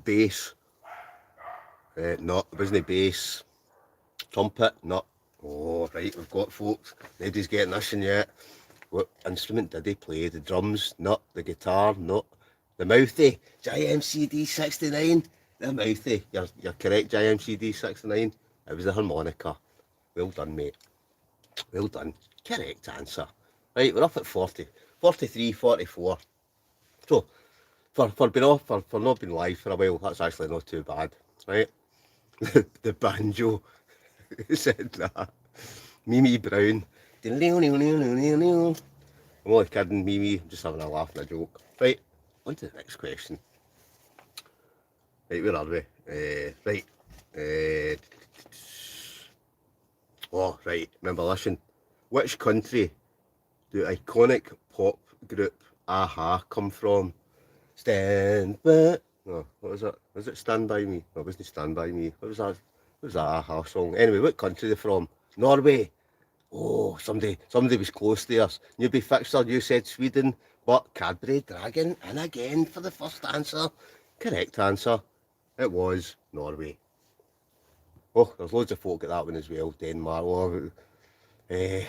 Bass. Not, it wasn't bass. Trumpet, not. Oh, right, we've got folks. Nobody's getting this in yet. What instrument did he play? The drums, not. The guitar, not. The mouthy, JMCD 69. The mouthy, you're correct, JMCD 69. It was the harmonica. Well done, mate. Well done. Correct answer. Right, we're up at 40. 43, 44. So, for being off, for not being live for a while, that's actually not too bad, right? The banjo. Who said that? Mimi Brown. I'm only kidding, Mimi. I'm just having a laugh and a joke. Right, on to the next question. Right, where are we? Right. Oh, right. Remember, listen. Which country do iconic pop group Aha come from? Stand by. No, what was it? Was it Stand By Me? No, it wasn't Stand By Me. What was that? What was that Aha song? Anyway, what country are they from? Norway. Oh, somebody was close there. Newbie Fixer, you said Sweden, but Cadbury Dragon, and again for the first answer. Correct answer. It was Norway. Oh, there's loads of folk at that one as well. Denmark,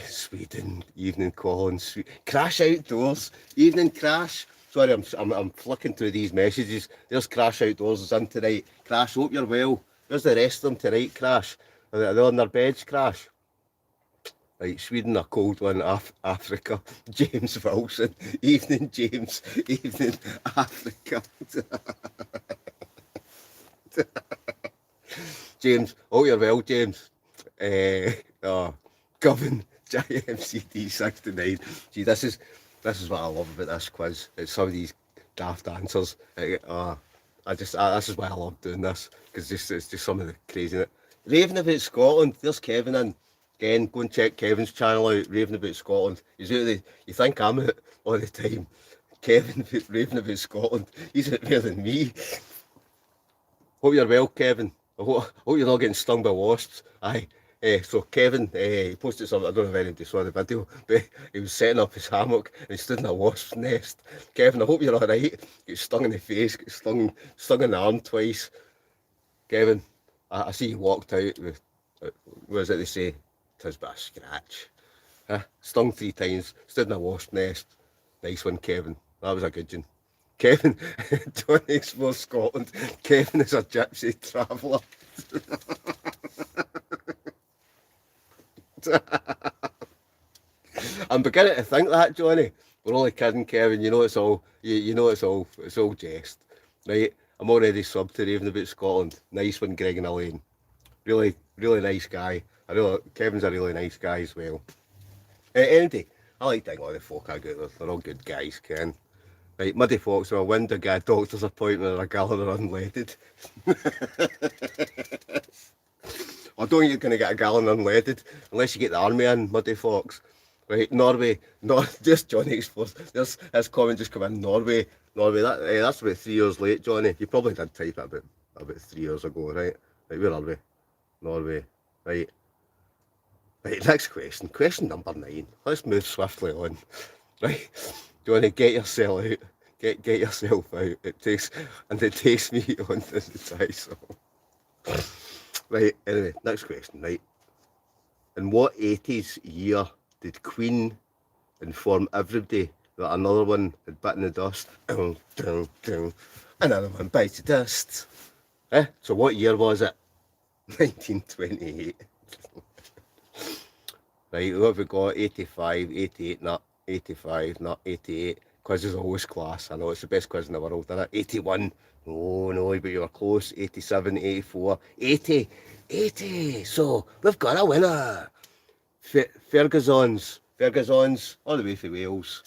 Sweden, Evening Collins, Crash Outdoors, Evening Crash. Sorry, I'm flicking through these messages. There's Crash Outdoors is in tonight. Crash, hope you're well. There's the rest of them tonight, Crash. Are they on their beds, Crash? Right, Sweden, a cold one. Africa, James Wilson. Evening, James. Evening, Africa. James, oh, you're well, James. Govan, JMCD 69. Gee, this is what I love about this quiz. It's some of these daft answers. This is why I love doing this, because it's just some of the crazy. Raving about Scotland. There's Kevin in. Again, go and check Kevin's channel out. Raving about Scotland. He's out there. You think I'm out all the time? Kevin raving about Scotland. He's out there than me. Hope you're well, Kevin. I hope you're not getting stung by wasps. Aye. So Kevin, he posted something, I don't know if anybody saw the video, but he was setting up his hammock and he stood in a wasp's nest. Kevin, I hope you're alright. Get stung in the face, get stung in the arm twice. Kevin, I see you walked out with, what is it they say? Tis but a scratch. Stung 3 times, stood in a wasp nest. Nice one, Kevin. That was a good one. Kevin, Johnny Explores Scotland. Kevin is a gypsy traveller. I'm beginning to think that, Johnny. We're only kidding, Kevin. You know it's all jest, right? I'm already subbed to raving about Scotland. Nice one, Greg and Elaine. Really, really nice guy. Kevin's a really nice guy as well. Anyway, I like to think all the folk I get. They're all good guys, Ken. Right, Muddy Fox, or a window guy, doctor's appointment, or a gallon of unleaded. I don't think you're going to get a gallon unleaded unless you get the army in, Muddy Fox. Right, Norway, just Johnny Explores. There's his comment just come in. Norway, that's about 3 years late, Johnny. You probably did type it about 3 years ago, right? Right, where are we? Norway, right. Right, next question. Question number 9. Let's move swiftly on. Right, Johnny, get yourself out. Get yourself out. It takes me on to the tie song. Right, anyway, next question, right. In what 80s year did Queen inform everybody that another one had bitten the dust? Another one bites the dust. So what year was it? 1928. Right, what have we got? 85, 88, not 85, not 88. Quiz is always class. I know it's the best quiz in the world, isn't it? 81. No, but you were close. 87, 84, 80. 80. So we've got a winner. Ferguson's all the way from Wales.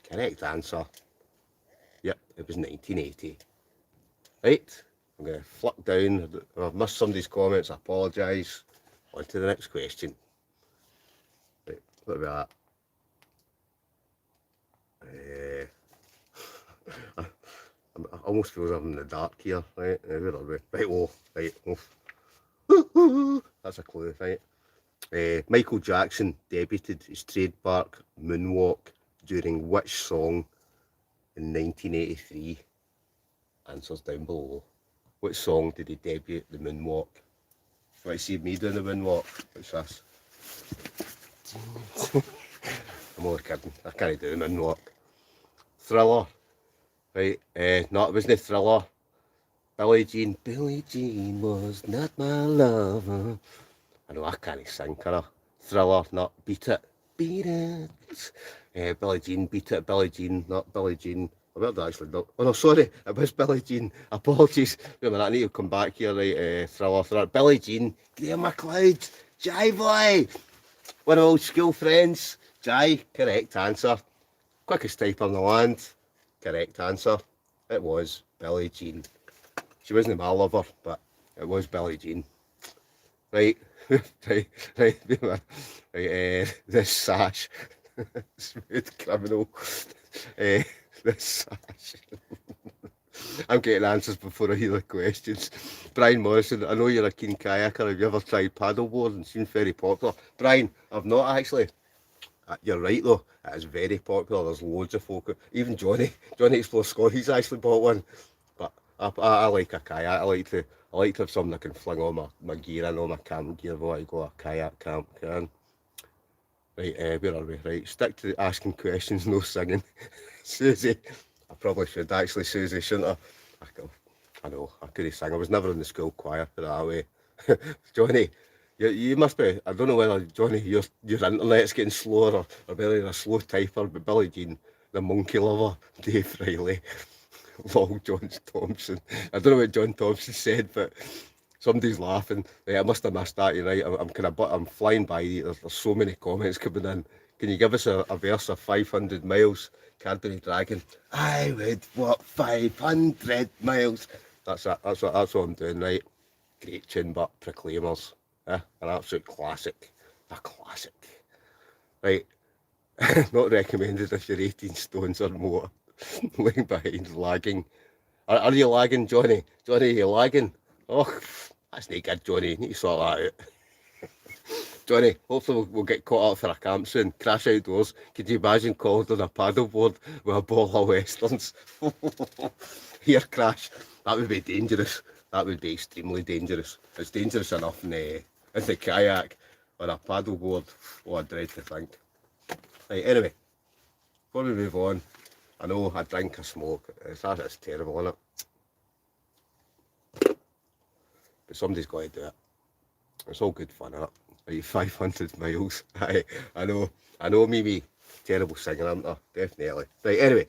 Correct answer. Yep, it was 1980. Right, I'm going to flick down. If I've missed somebody's comments, I apologise. On to the next question. Right, what about that? I almost feel as I'm in the dark here. Right, where are we? Right, oh. That's a clue, right? Michael Jackson debuted his trademark moonwalk during which song in 1983? Answers down below. Which song did he debut the moonwalk? You want to see me doing the moonwalk? What's this? I'm only kidding. I can't do the moonwalk. Thriller. Right, no, it wasn't Thriller. Billie Jean. Billie Jean was not my lover. I know I can't sing, can I? Thriller, not Beat It. Beat It. Billie Jean, Beat It. Billie Jean, not Billie Jean. I better actually not. Oh no, sorry, it was Billie Jean. Apologies. Wait a minute, I need to come back here, right? Thriller. Billie Jean, Graham McLeod, Jai boy. One of my old school friends. Jai, correct answer. Quickest typer in the land. Correct answer. It was Billie Jean. She wasn't my lover, but it was Billie Jean. Right. right, this sash, smooth criminal, this sash. I'm getting answers before I hear the questions. Brian Morrison, I know you're a keen kayaker. Have you ever tried paddleboarding? Seems very popular. Brian, I've not actually. You're right though, it is very popular. There's loads of folk. Even Johnny Explores Scott, he's actually bought one. But I like a kayak. I like to have something I can fling all my gear in, all my camping gear before I go a kayak camp. Can. Right, where are we? Right, stick to asking questions, no singing. Susie, I probably should actually, Susie, shouldn't I? I know, I couldn't sing. I was never in the school choir, put it that way. Johnny, you must be, I don't know whether, Johnny, your internet's getting slower or whether you're a slow typer, but Billie Jean, the monkey lover, Dave Riley. Long John Thompson. I don't know what John Thompson said, but somebody's laughing. I must have missed that. You're right. I'm flying by. There's so many comments coming in. Can you give us a verse of 500 miles? Cadbury Dragon. I would walk 500 miles. That's what I'm doing, right? Great chin butt Proclaimers. An absolute classic. A classic. Right. Not recommended if you're 18 stones or more. Laying behind, lagging. Are you lagging, Johnny? Johnny, are you lagging? Oh, That's not good, Johnny. You need to sort that out. Johnny, hopefully we'll get caught up for a camp soon. Crash outdoors. Could you imagine called on a paddleboard with a ball of westerns? Here, Crash. That would be dangerous. That would be extremely dangerous. It's dangerous enough in the kayak. On a paddleboard. Oh, I dread to think. Right, anyway, before we move on, I know I drink, I smoke. It's terrible, isn't it? But somebody's got to do it. It's all good fun, innit? Right, 500 miles. I know me, terrible singer, am I? Definitely. Right, anyway,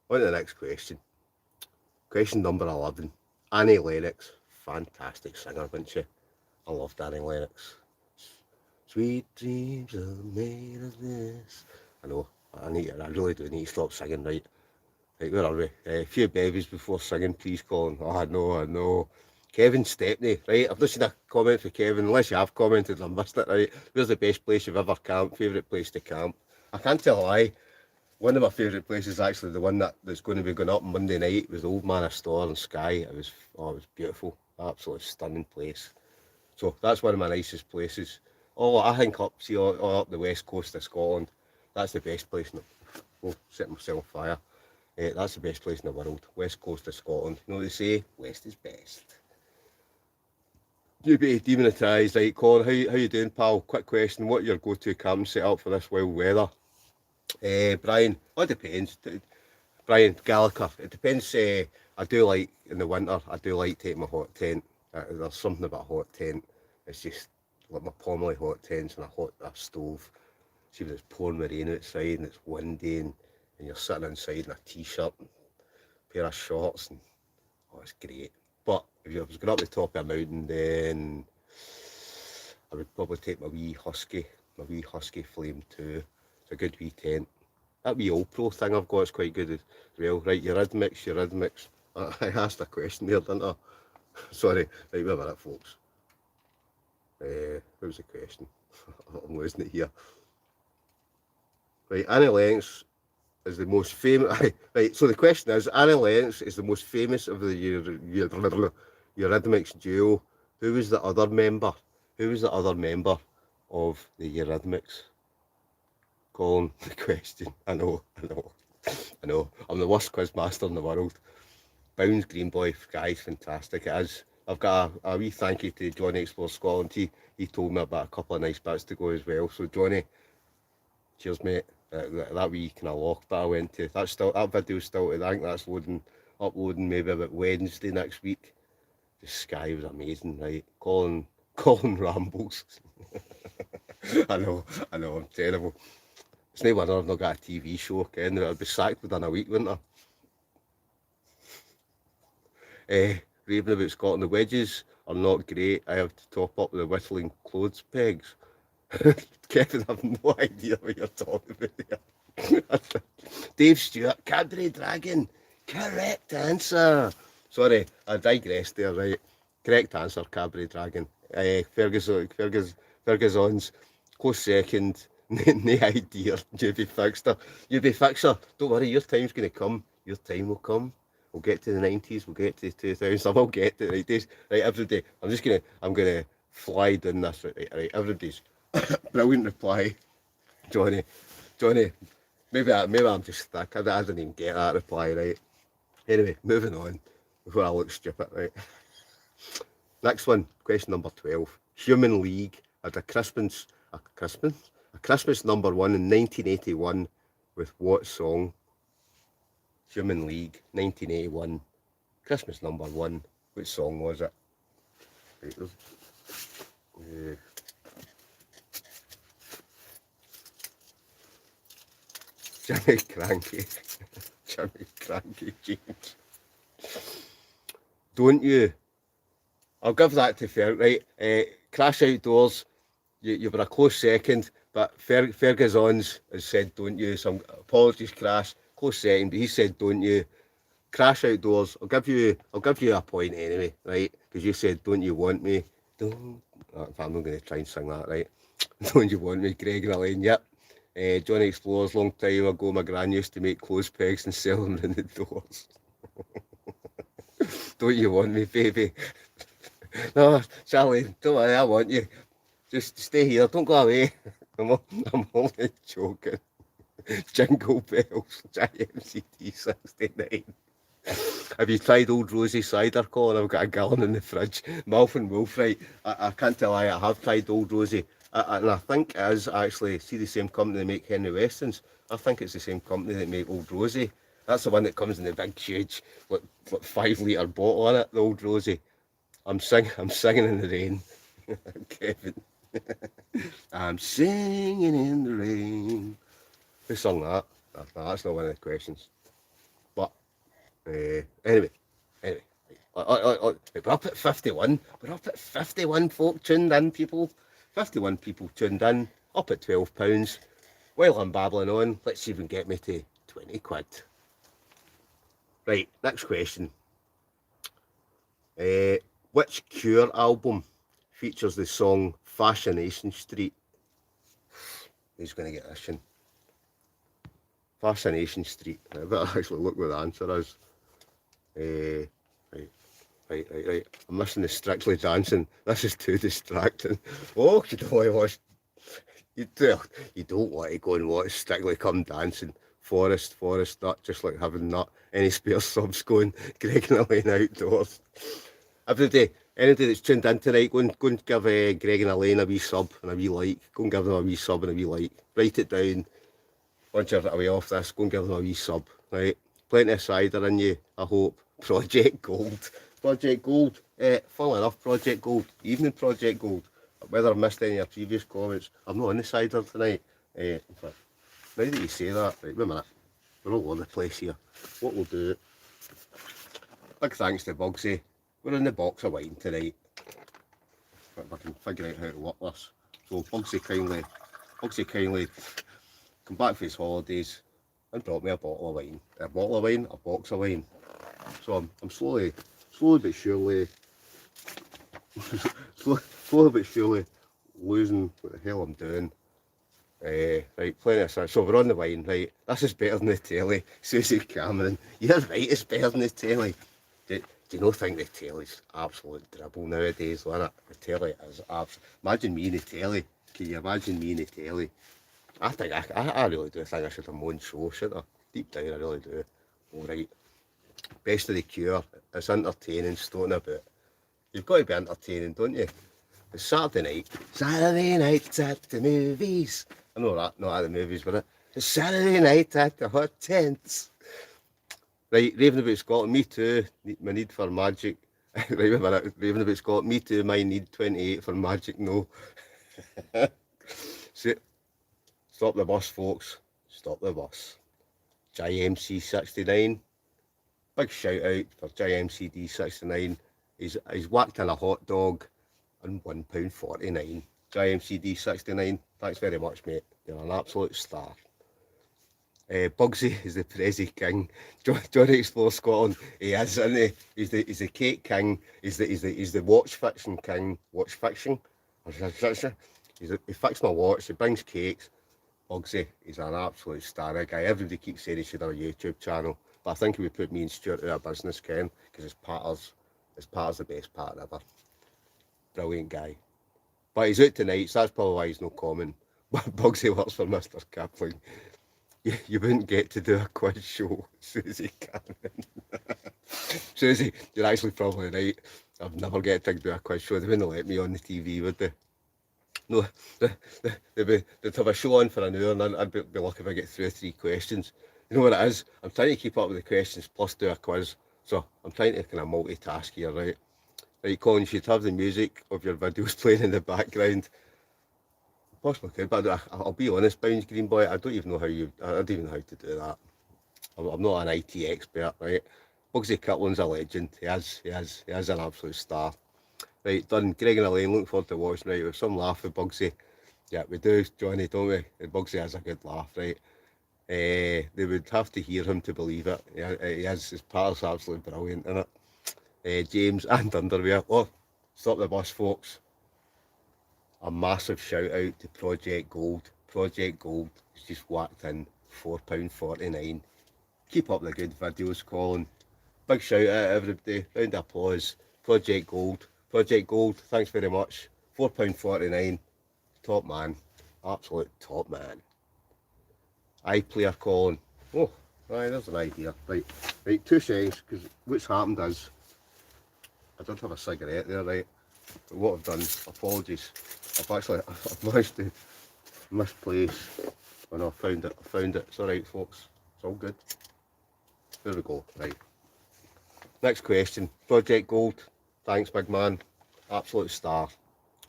on to the next question. Question number 11. Annie Lennox, fantastic singer, wasn't she? I loved Annie Lennox. Sweet dreams are made of this. I know, I really do need to stop singing, right? Right, where are we? A few babies before singing, please, Colin. Oh, I know. Kevin Stepney, right? I've not seen a comment for Kevin, unless you have commented and I missed it, right? Where's the best place you've ever camped? Favourite place to camp? I can't tell a lie. One of my favourite places is actually the one that's going to be going up Monday night. It was the Old Manor Store in Skye. It was beautiful. Absolutely stunning place. So that's one of my nicest places. Oh, I think up up the west coast of Scotland. That's the best place. Set myself on fire. That's the best place in the world. West coast of Scotland. You know what they say? West is best. You be demonetised, right, Colin? How you doing, pal? Quick question: what your go-to camping setup for this wild weather? Brian, it depends. Brian Gallagher, it depends. I do like in the winter. I do like taking my hot tent. There's something about a hot tent. It's just like my Pomley hot tents and a stove. See, when it's pouring the rain outside and it's windy and you're sitting inside in a t-shirt, and a pair of shorts, and it's great. But if I was going up the top of a mountain, then I would probably take my wee Husky Flame 2. It's a good wee tent. That wee All-Pro thing I've got is quite good as well. Right, your rhythmics. I asked a question there, didn't I? Sorry, right, wait a minute, folks. What was the question? I'm losing it here. Right, Annie Lennox is the most famous. Right, so the question is, Annie Lennox is the most famous of the Eurythmics duo. Who was the other member? Who was the other member of the Eurythmics? Colin, the question. I know. I'm the worst quiz master in the world. Bounds Green Boy, guys, fantastic it is. I've got a wee thank you to Johnny Explores Scotland. He told me about a couple of nice bits to go as well. So Johnny, cheers mate. That wee kind of lock that I went to. That video's still. I think that's uploading maybe about Wednesday next week. The sky was amazing, right? Colin rambles. I know, I'm terrible. It's no wonder I've not got a TV show again. I'd be sacked within a week, wouldn't I? Raving about Scotland. The wedges are not great. I have to top up with the whistling clothes pegs. Kevin, I have no idea what you're talking about there. Dave Stewart, Cadbury Dragon. Correct answer. Sorry, I digressed there, right? Correct answer, Cadbury Dragon. Ferguson's close second. No idea. You'll be fixer. Don't worry, your time's going to come. Your time will come. We'll get to the 90s. We'll get to 2000s. I will get to the 90s. Right, everybody. I'm gonna fly down this. Right. Everybody's brilliant reply, Johnny. Maybe I'm just thick. I didn't even get that reply. Right. Anyway, moving on before I look stupid. Right. Next one. Question number 12. Human League had a Christmas number 1 in 1981 with what song? Human League, 1981, Christmas number 1. Which song was it? Right, Jimmy Cranky. James. Don't you? I'll give that to Fer, right? Crash Outdoors, you were a close second, but Ferguson's has said don't you, so apologies, Crash. Close second, but he said don't you. Crash Outdoors, I'll give you a point anyway, right? Because you said don't you want me? I'm not going to try and sing that, right? Don't you want me, Greg and Elaine? Yep. Johnny Explores, long time ago, my gran used to make clothes pegs and sell them in the doors. Don't you want me, baby? No, Charlie, don't worry, I want you. Just stay here, don't go away. I'm only joking. Jingle bells, JMCD 69. Have you tried Old Rosie cider, Colin? I've got a gallon in the fridge. Malf and Wolf, right? I can't tell I have tried Old Rosie. And I think it is actually, see the same company that make Henry Westons? I think it's the same company that make Old Rosie. That's the one that comes in the big, huge, like 5 litre bottle in it, the Old Rosie. I'm singing in the rain. Kevin. I'm singing in the rain. Who sung that? No, that's not one of the questions. But anyway, we're up at 51. We're up at 51 folk tuned in, people. 51 people tuned in, up at £12. While I'm babbling on, let's see if we can get me to 20 quid. Right, next question. Which Cure album features the song Fascination Street? Who's going to get this one? Fascination Street. I better actually look what the answer is. Right. I'm missing the Strictly Dancing. This is too distracting. Oh, you don't want to watch. You don't want to go and watch Strictly Come Dancing. Forest, that just like having not any spare subs going. Greg and Elaine outdoors. Everybody, anybody that's tuned in tonight, go and give Greg and Elaine a wee sub and a wee like. Go and give them a wee sub and a wee like. Write it down. Once you're away off this, go and give them a wee sub. Right? Plenty of cider in you, I hope. Project Gold. Project Gold. Funnily enough, Project Gold. Evening Project Gold. Whether I missed any of your previous comments, I'm not on the cider tonight. In fact, now that you say that, right, wait a minute. We're all over the place here. What we'll do, big thanks to Bugsy. We're in the box of wine tonight. If I can figure out how to work this. So Bugsy kindly come back for his holidays and brought me a bottle of wine. A box of wine. So I'm slowly but surely, slowly but surely losing what the hell I'm doing. Right, plenty of stuff. So we're on the wine, right? This is better than the telly. Susie Cameron, you're right, it's better than the telly. Do you not think the telly's absolute dribble nowadays, isn't it? The telly is absolute. Imagine me in the telly. Can you imagine me in the telly? I think I really do think I should have my own show, shouldn't I? Deep down, I really do. All right. Best of the Cure. It's entertaining, stoning about. You've got to be entertaining, don't you? It's Saturday night at the movies. I know that, not at the movies, but it's Saturday night at the hot tents. Right, raving about Scotland, me too. My need for magic. Right, wait a minute. Raving about Scotland, me too. My need 28 for magic, no. See, stop the bus, folks. Stop the bus. JMC 69. Big shout out for JMCD 69. He's whacked in a hot dog and £1.49. JMCD 69. Thanks very much, mate. You're an absolute star. Bugsy is the Prezi King. Johnny Explore Scotland. He is, isn't he? He's the cake king. He's the watch fiction king. Watch fiction. He fixed my watch. He brings cakes. Bugsy, he's an absolute star guy. Everybody keeps saying he should have a YouTube channel, but I think he would put me and Stuart out of business, Ken, because his patter's the best pattern ever. Brilliant guy. But he's out tonight, so that's probably why he's no comment. But Bugsy works for Mr. Kipling. You wouldn't get to do a quiz show, Susie Cameron. Susie, you're actually probably right. I'd never get to do a quiz show. They wouldn't let me on the TV, would they? No, they'd have a show on for an hour and I'd be lucky if I get 2 or 3 questions. You know what it is? I'm trying to keep up with the questions plus do a quiz. So I'm trying to kind of multitask here, right? Right, Colin, you should have the music of your videos playing in the background. Possibly could, but I'll be honest, Bounds Green Boy, I don't even know how to do that. I'm not an IT expert, right? Bugsy Kipling's a legend. He is an absolute star. Right, done. Greg and Elaine, looking forward to watching, right? With some laugh with Bugsy. Yeah, we do, Johnny, don't we? Bugsy has a good laugh, right? They would have to hear him to believe it. His part's absolutely brilliant, isn't it? James and Underwear. Oh, stop the bus, folks. A massive shout out to Project Gold. Project Gold has just whacked in £4.49. Keep up the good videos, Colin. Big shout out to everybody. Round of applause. Project Gold. Project Gold, thanks very much. £4.49. Top man. Absolute top man. iPlayer calling. Oh, right, there's an idea. Right, 2 seconds, because what's happened is, I don't have a cigarette there, right? But what I've done, apologies, I've managed to misplace, oh no, I found it, it's alright folks, it's all good. There we go, right. Next question, Project Gold, thanks big man, absolute star.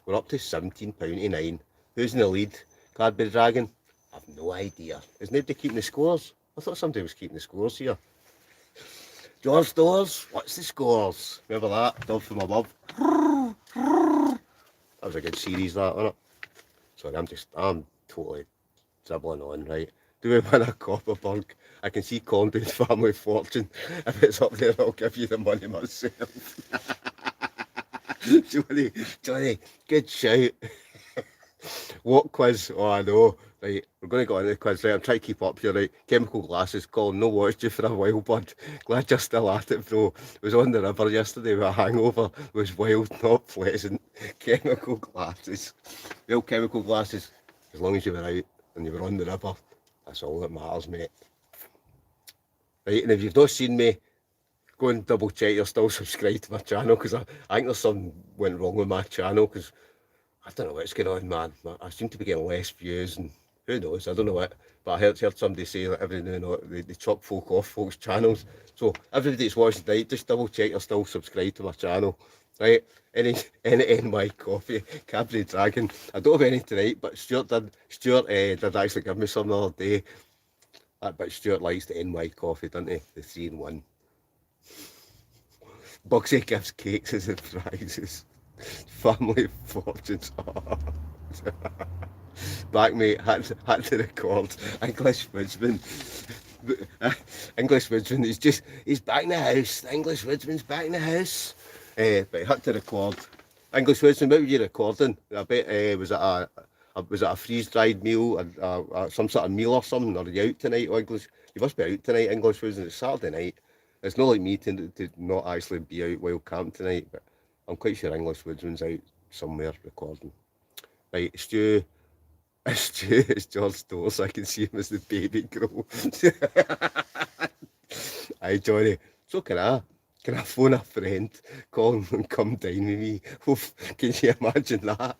We're up to £17.89. Who's in the lead? Cadbury Dragon? I've no idea. Is nobody keeping the scores? I thought somebody was keeping the scores here. George Doors, what's the scores? Remember that? Dove from above. That was a good series, that, wasn't it? Sorry, I'm totally dribbling on, right? Do we win a Copperberg? I can see Condon's Family Fortune. If it's up there, I'll give you the money myself. Johnny, good shout. What quiz? Oh, I know. Right, we're going to go into the quiz. Right, I'm trying to keep up here. Right, chemical glasses. Colin, no watched you for a while, bud. Glad you're still at it, bro. Was on the river yesterday with a hangover. It was wild, not pleasant. Chemical glasses. Well, chemical glasses. As long as you were out and you were on the river, that's all that matters, mate. Right, and if you've not seen me, go and double check you're still subscribed to my channel, because I think there's something went wrong with my channel, because I don't know what's going on, man. I seem to be getting less views, and who knows, I don't know what. But I heard somebody say that every now and then they chop folk off folks' channels. So everybody that's watching tonight, just double check you're still subscribed to my channel. Right? Any NY coffee, Cadbury Dragon. I don't have any tonight, but Stuart did actually give me some the other day. But Stuart likes the NY coffee, doesn't he? The 3-in-1. Bugsy gives cakes as the prizes. Family fortunes. Back mate, had to record. English Woodsman. English Woodsman he's back in the house. The English Woodsman's back in the house. But he had to record. English Woodsman, what were you recording? I bet was it a freeze-dried meal, some sort of meal or something? Or are you out tonight, English? You must be out tonight, English Woodsman. It's Saturday night. It's not like me to not actually be out while camping tonight, but I'm quite sure English Woodsman's out somewhere recording. Right, Stu, it's George Doors. I can see him as the baby grow. Aye, Johnny. So can I. Can I phone a friend, call him and come dine with me? Oof, can you imagine that?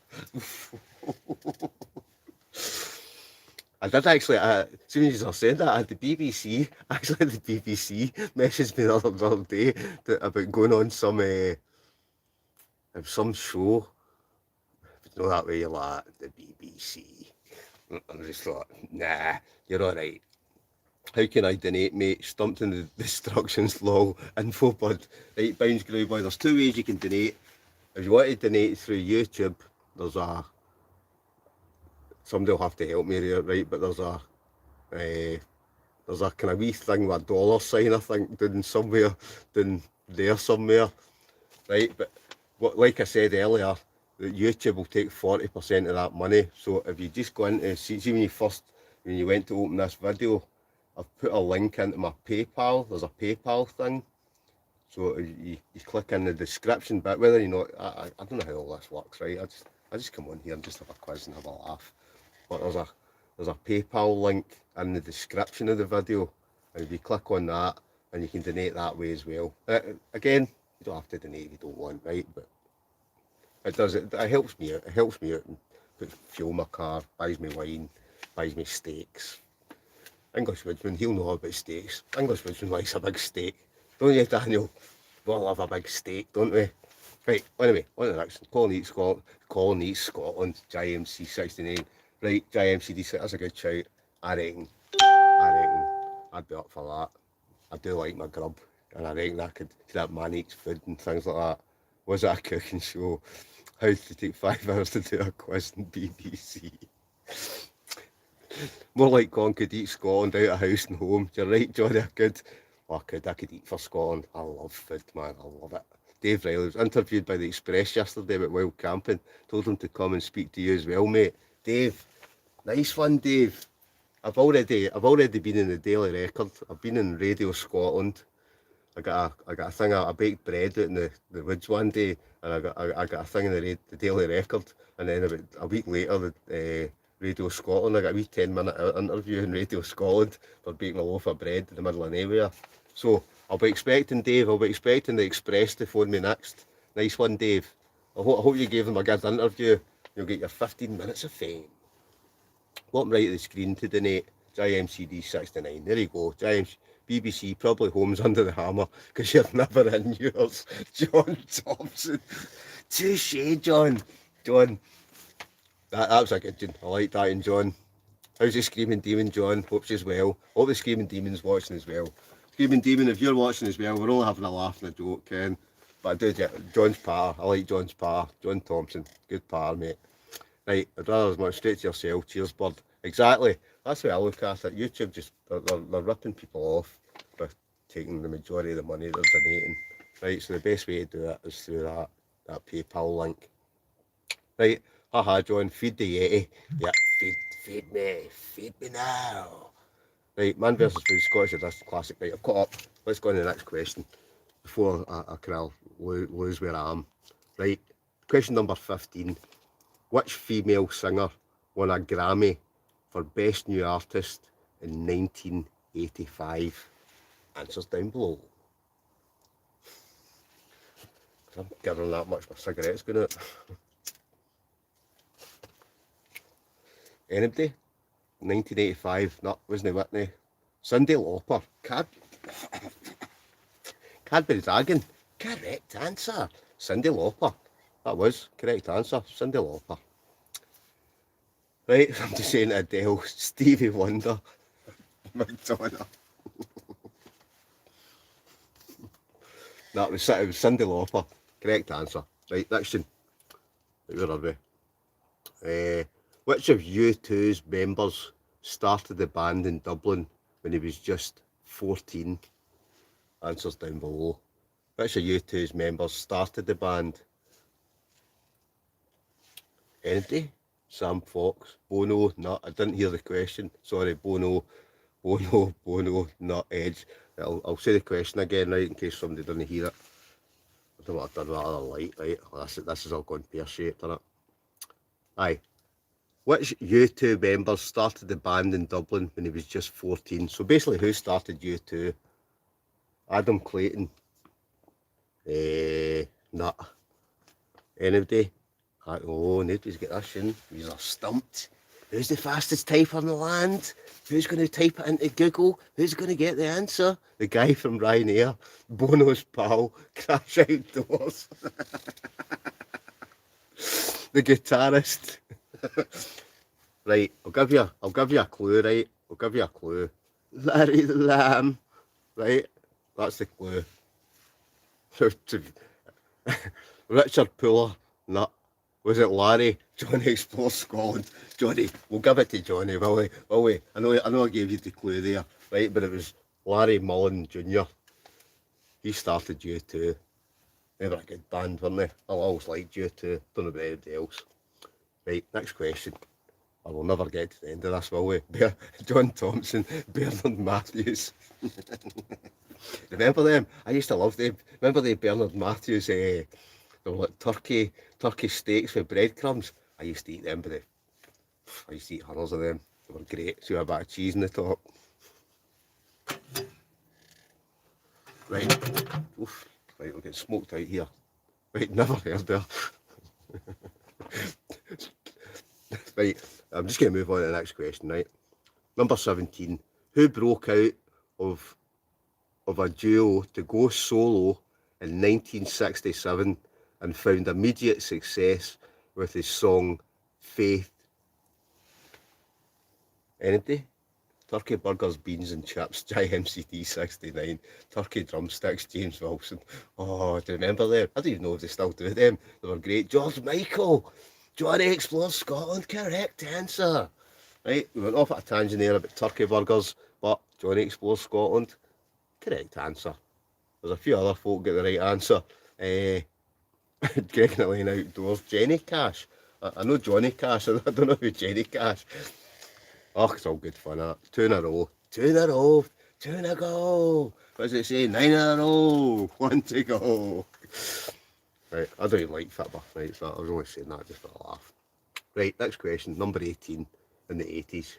I did actually, as soon as I said that, I had the BBC, actually the BBC messaged me the other day about going on some show. But no, that way you're like, the BBC. I just thought, nah, you're alright. How can I donate, mate? Stumped in the instructions, lol, info bud. Right, Bounce Grow Boy, there's 2 ways you can donate. If you want to donate through YouTube, somebody will have to help me here, right? But there's a kind of wee thing with a dollar sign, I think, down there somewhere, right? But like I said earlier, that YouTube will take 40% of that money. So if you just go into, see when you went to open this video, I've put a link into my PayPal. There's a PayPal thing. So you click in the description bit, whether you know, I don't know how all this works, right? I just come on here and just have a quiz and have a laugh. But there's a PayPal link in the description of the video, and if you click on that, and you can donate that way as well. Again, you don't have to donate if you don't want, right? But it helps me out. It helps me out and puts fuel in my car, buys me wine, buys me steaks. English Woodsman, he'll know about steaks. English Woodsman likes a big steak. Don't you, Daniel? We all love a big steak, don't we? Right, anyway, on to the next one. Colin Eats Scotland, JMC 69. Right, JMC, that's a good shout. I reckon I'd be up for that. I do like my grub, and I reckon that man eats food and things like that. Was it a cooking show? How to take 5 hours to do a quiz in BBC? More like Colin could eat Scotland out of house and home. You're right, Johnny, I could. Oh, I could eat for Scotland. I love food, man, I love it. Dave Riley was interviewed by The Express yesterday about wild camping. Told him to come and speak to you as well, mate. Dave, nice one, Dave. I've already been in the Daily Record. I've been in Radio Scotland. I got a thing, I baked bread out in the woods one day, and I got a thing in the Daily Record, and then about a week later, the Radio Scotland, I got a wee 10-minute interview in Radio Scotland for baking a loaf of bread in the middle of nowhere. So I'll be expecting Dave, I'll be expecting the Express to phone me next. Nice one, Dave. I hope you gave them a good interview. You'll get your 15 minutes of fame. What right at the screen to donate? JMCD69. There you go. BBC, probably Homes Under the Hammer, because you're never in yours. John Thompson. Touche, John. John. That was a good one. I like that, and John. How's the Screaming Demon, John? Hope she's well. Hope the Screaming Demon's watching as well. Screaming Demon, if you're watching as well, we're all having a laugh and a joke, Ken. But I do get John's pa. I like John's pa. John Thompson. Good pa, mate. Right, I'd rather as much straight to yourself. Cheers, bud. Exactly. That's the way I look at it. YouTube just, they're ripping people off by taking the majority of the money they're donating. Right, so the best way to do it is through that PayPal link. Right, haha, John, feed the Yeti. Yeah, feed me now. Right, Man vs Food, Scottish Edition Classic. Right, I've caught up. Let's go on to the next question before I kind of lose where I am. Right, question number 15. Which female singer won a Grammy for Best New Artist in 1985? Answers down below. I'm gathering that much my cigarette's going out. Anybody? 1985. No, wasn't Whitney. Cyndi Lauper. Cadbury Dragon. Correct answer. Cyndi Lauper. That was correct answer. Cyndi Lauper. Right, I'm just saying Adele. Stevie Wonder. Madonna. No, it was Cyndi Lauper. Correct answer. Right, next one. Where are we? Which of U2's members started the band in Dublin when he was just 14? Answers down below. Which of U2's members started the band? Anybody? Sam Fox. Bono? No, I didn't hear the question. Sorry, Bono, not Edge. I'll say the question again, right, in case somebody didn't hear it. I don't know what I've done with that other light, right? This is all gone pear-shaped, isn't it? Aye. Which U2 members started the band in Dublin when he was just 14? So basically, who started U2? Adam Clayton. Nah. Anybody? Oh, nobody's got this in. These are stumped. Who's the fastest typer in the land? Who's going to type it into Google? Who's going to get the answer? The guy from Ryanair, Bono's pal, Crash Outdoors. The guitarist. Right, I'll give you a clue, right? I'll give you a clue. Larry the Lamb. Right? That's the clue. Richard Puller. No. Was it Larry? Johnny Explores Scotland. Johnny, we'll give it to Johnny, will we? Will we? I know I gave you the clue there, right? But it was Larry Mullen Jr. He started U2. They were a good band, weren't they? I always liked U2. Don't know about anybody else. Right, next question. I will never get to the end of this, will we? John Thompson, Bernard Matthews. Remember them? I used to love them. Remember the Bernard Matthews, they were like turkey steaks with breadcrumbs. I used to eat them, but I used to eat hundreds of them. They were great. So a bit of cheese on the top. Right. Oof. Right, we're getting smoked out here. Right, never heard there. Right, I'm just going to move on to the next question, right? Number 17. Who broke out of a duo to go solo in 1967 and found immediate success with his song Faith? Anybody? Turkey burgers, beans and chips, JMCD 69. Turkey drumsticks, James Wilson. Oh, do you remember them? I don't even know if they still do them. They were great. George Michael. Johnny Explores Scotland. Correct answer. Right, we went off at a tangent there about turkey burgers, but Johnny Explores Scotland. Correct answer. There's a few other folk get the right answer. Greg and Elaine Outdoors. Jenny Cash. I know Johnny Cash. I don't know who Jenny Cash. Oh, it's all good fun, that. 2 in a row. 2 in a row. 2 in a go. What does it say? 9 in a row. 1 to go. Right, I don't even like football, right, so I was only saying that just for a laugh. Right, next question, number 18, in the 80s.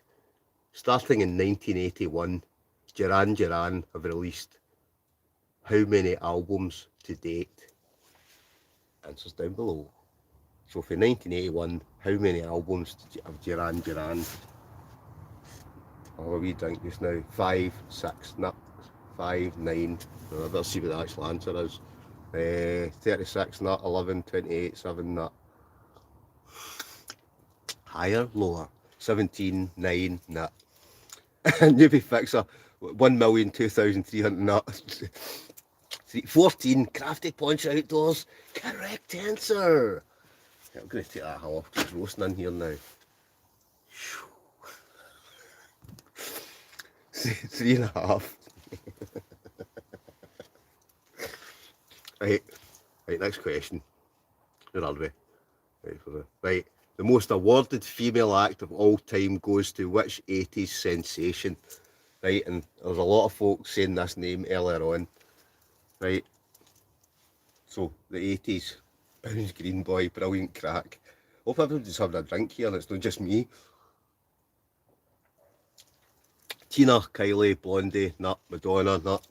Starting in 1981, Duran Duran have released how many albums to date? Answers down below. So for 1981, how many albums have Duran Duran? I'll have a wee drink just now. 5, 6, no, 5, 9. I better see what the actual answer is. 36, nut, 11, 28, 7, nut. Higher, lower. 17, 9, nut. Newbie fixer, 1,002,300 nut. 14, Crafty Punch Outdoors. Correct answer. Yeah, I'm going to take that off, it's roasting in here now. 3.5. Right, right, next question. Where are we? Right, the most awarded female act of all time goes to which 80s sensation? Right, and there's a lot of folks saying this name earlier on. Right, so the 80s, Bounce Green Boy, brilliant crack. Hope everybody's having a drink here and it's not just me. Tina, Kylie, Blondie, nut, Madonna, nut.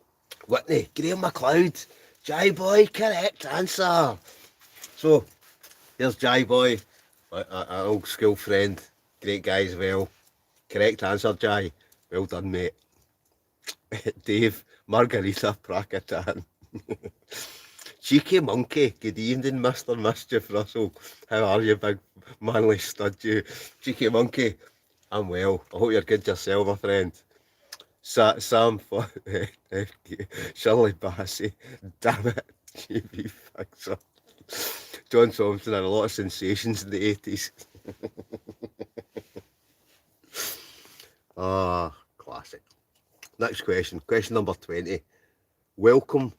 Whitney, Graham McLeod, Jai Boy, correct answer. So, here's Jai Boy, an old school friend, great guy as well. Correct answer, Jai. Well done, mate. Dave, Margarita Prakatan. Cheeky Monkey, good evening, Mr. Mischief Russell. How are you, big manly stud, you? Cheeky Monkey, I'm well. I hope you're good yourself, my friend. Sam, Shirley Bassey, damn it, GB Fixer. John Thompson had a lot of sensations in the 80s. Ah, classic. Next question, question number 20. Welcome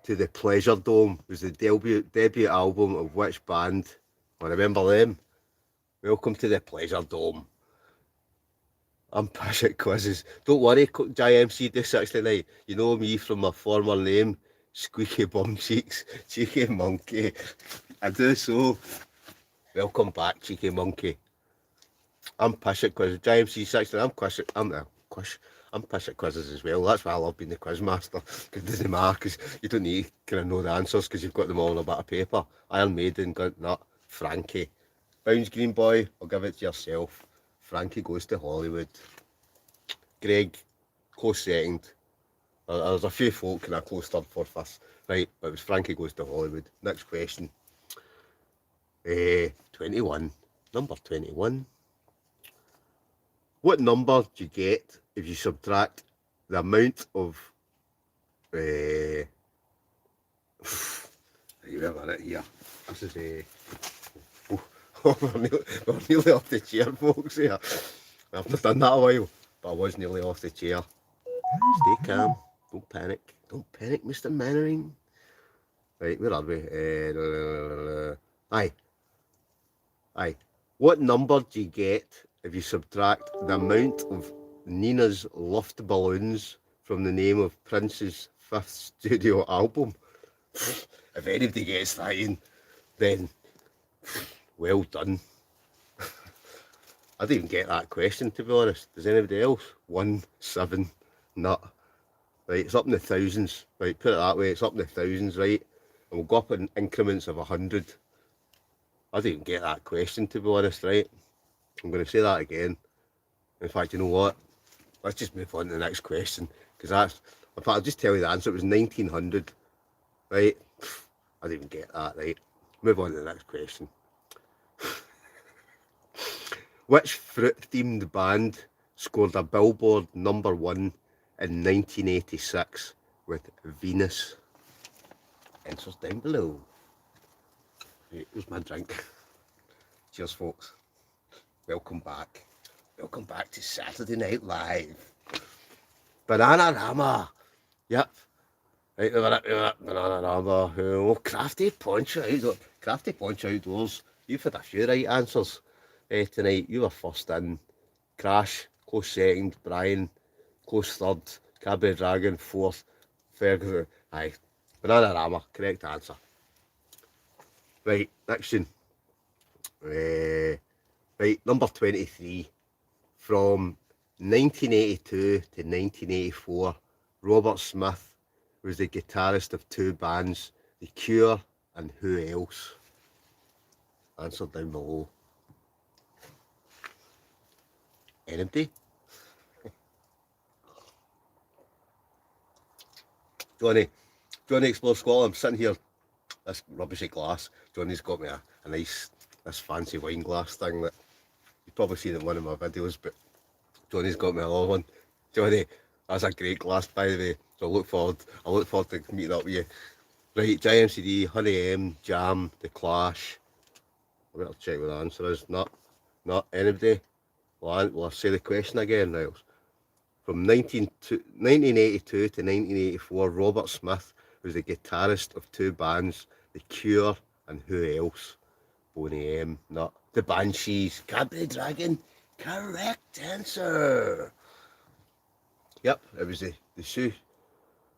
to the Pleasure Dome was the debut album of which band? I remember them. Welcome to the Pleasure Dome. I'm pish at quizzes. Don't worry, JMC 69. You know me from my former name, Squeaky Bum Cheeks, Cheeky Monkey. I do so. Welcome back, Cheeky Monkey. I'm pish at quizzes. JMC 69. I'm pish at quizzes as well. That's why I love being the quiz master. Because it doesn't matter, because you don't need to kind of know the answers because you've got them all on a bit of paper. Iron Maiden, got nut, Frankie. Bounce Green Boy, I'll give it to yourself. Frankie Goes to Hollywood. Greg, close second. There's a few folk in a close third, fourth, fifth. Right, but it was Frankie Goes to Hollywood. Next question. 21. Number 21. What number do you get if you subtract the amount of... Wait a minute here. This is... we're nearly off the chair, folks, here. I've not done that a while, but I was nearly off the chair. Stay calm. Don't panic. Don't panic, Mr. Mannering. Right, where are we? Aye. What number do you get if you subtract the amount of Nina's Luft balloons from the name of Prince's 5th studio album? If anybody gets that in, then well done. I didn't even get that question, to be honest. Does anybody else? 1, 7, nut. Right, it's up in the thousands. Right, put it that way, it's up in the thousands, right? And we'll go up in increments of 100. I didn't even get that question, to be honest, right? I'm going to say that again. In fact, you know what? Let's just move on to the next question. Because that's... In fact, I'll just tell you the answer. It was 1900. Right? I didn't even get that, right? Move on to the next question. Which fruit-themed band scored a Billboard #1 in 1986 with Venus? Answers down below. Right, here's my drink. Cheers, folks. Welcome back. Welcome back to Saturday Night Live. Bananarama. Yep. Right, Bananarama. Oh, Crafty Punch Outdoors. Crafty Punch Outdoors. You've had a few right answers tonight. You were first in. Crash, close second. Brian, close third. Cadbury Dragon, fourth. Ferguson. Aye. Bananarama. Correct answer. Right, next one. Right, number 23. From 1982 to 1984, Robert Smith was the guitarist of two bands, The Cure and who else? Answer down below. Anybody? Johnny Explore Scotland. I'm sitting here, this rubbishy glass. Johnny's got me a nice, this fancy wine glass thing that you've probably seen in one of my videos, but Johnny's got me another one. Johnny, that's a great glass, by the way. So I look forward to meeting up with you. Right, JMCD, Honey M, Jam, The Clash. I better check what the answer is. Not anybody. Well, I say the question again, Niles. From 1982 to 1984, Robert Smith was the guitarist of two bands, The Cure and who else? Boney M, not The Banshees. Cadbury Dragon, correct answer. Yep, it was the shoe.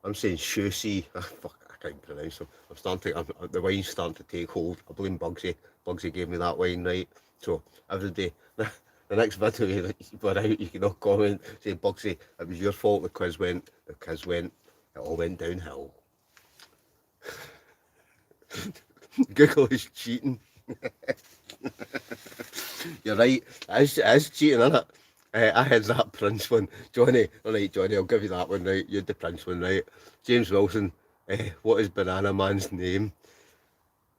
I'm saying Shusey. Fuck, I can't pronounce them. The wine's starting to take hold. I blame Bugsy. Bugsy gave me that wine, right? So every day, the next video you put out, you can all comment, say, Bugsy, it was your fault the quiz went, it all went downhill. Google is cheating. You're right, it is cheating, isn't it? I had that Prince one. Johnny, alright Johnny, I'll give you that one, right? You had the Prince one, right? James Wilson, what is Banana Man's name?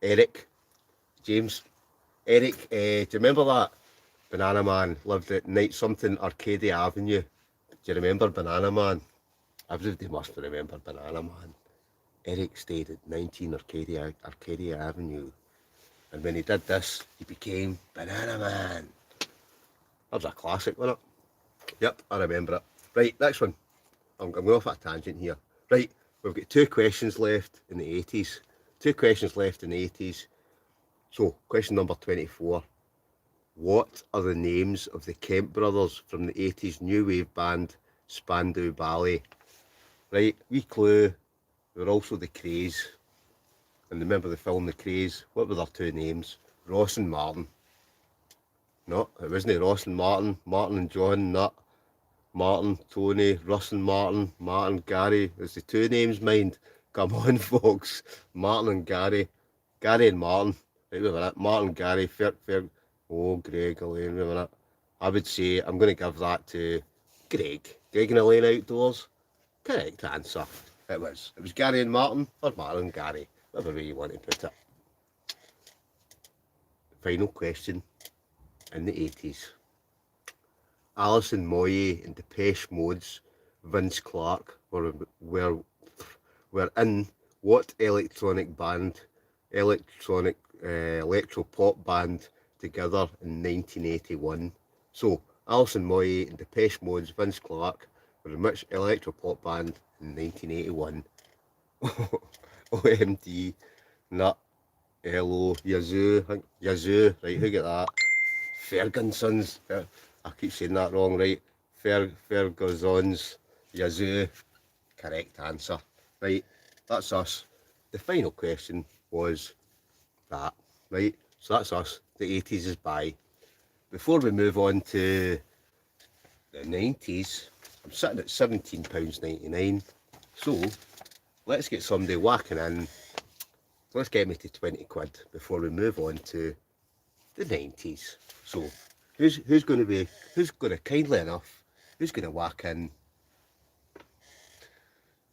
Eric. James. Eric, do you remember that? Banana Man lived at Night something Arcadia Avenue. Do you remember Banana Man? Everybody must remember Banana Man. Eric stayed at 19 Arcadia Avenue. And when he did this, he became Banana Man. That was a classic, wasn't it? Yep, I remember it. Right, next one. I'm going off at a tangent here. Right, we've got two questions left in the 80s. So, question number 24. What are the names of the Kemp brothers from the 80s new wave band Spandau Ballet? Right, wee clue. They were also the Craze. And remember the film The Craze? What were their two names? Ross and Martin. No, it wasn't Ross and Martin. Martin and John, not Martin, Tony, Russ and Martin, Gary. There's the two names, mind. Come on, folks. Martin and Gary. Gary and Martin. Right, wait a minute. Martin, Gary, fair. Oh, Greg, Elaine, wait a minute. I would say I'm going to give that to Greg. Greg and Elaine Outdoors. Correct answer. It was. It was Gary and Martin, or Martin and Gary. Whatever way you want to put it. Final question. In the 80s. Alison Moyet and Depeche Mode's Vince Clarke were in what electro pop band together in 1981? So, Alison Moyet and Depeche Mode's Vince Clarke were in which electro pop band in 1981? OMD, nut, hello, Yazoo, right, who get that? Ferguson's, I keep saying that wrong, right? Ferguson's, Yazoo, correct answer. Right, that's us. The final question was that, right? So that's us. The 80s is by. Before we move on to the 90s, I'm sitting at £17.99. So let's get somebody whacking in. Let's get me to 20 quid before we move on to the 90s. So who's going to kindly enough, who's going to whack in?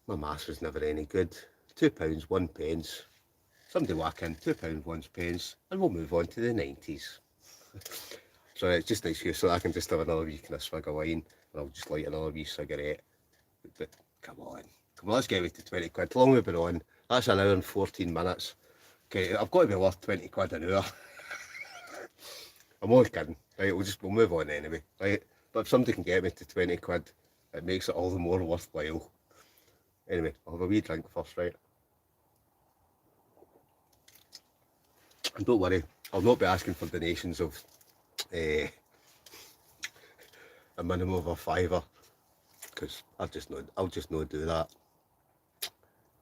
My maths was never any good. £2, 1 pence. Somebody whack in £2, 1 pence, and we'll move on to the 90s. So it's just an excuse so I can just have another wee kind of swig of wine, and I'll just light another wee cigarette. But come on, let's get me to 20 quid. How long we've been on? That's an hour and 14 minutes. Okay, I've got to be worth 20 quid an hour. I'm only kidding, right? We'll move on anyway, right? But if somebody can get me to 20 quid, it makes it all the more worthwhile. Anyway, I'll have a wee drink first, right? And don't worry, I'll not be asking for donations of a minimum of a £5, because I'll just not do that.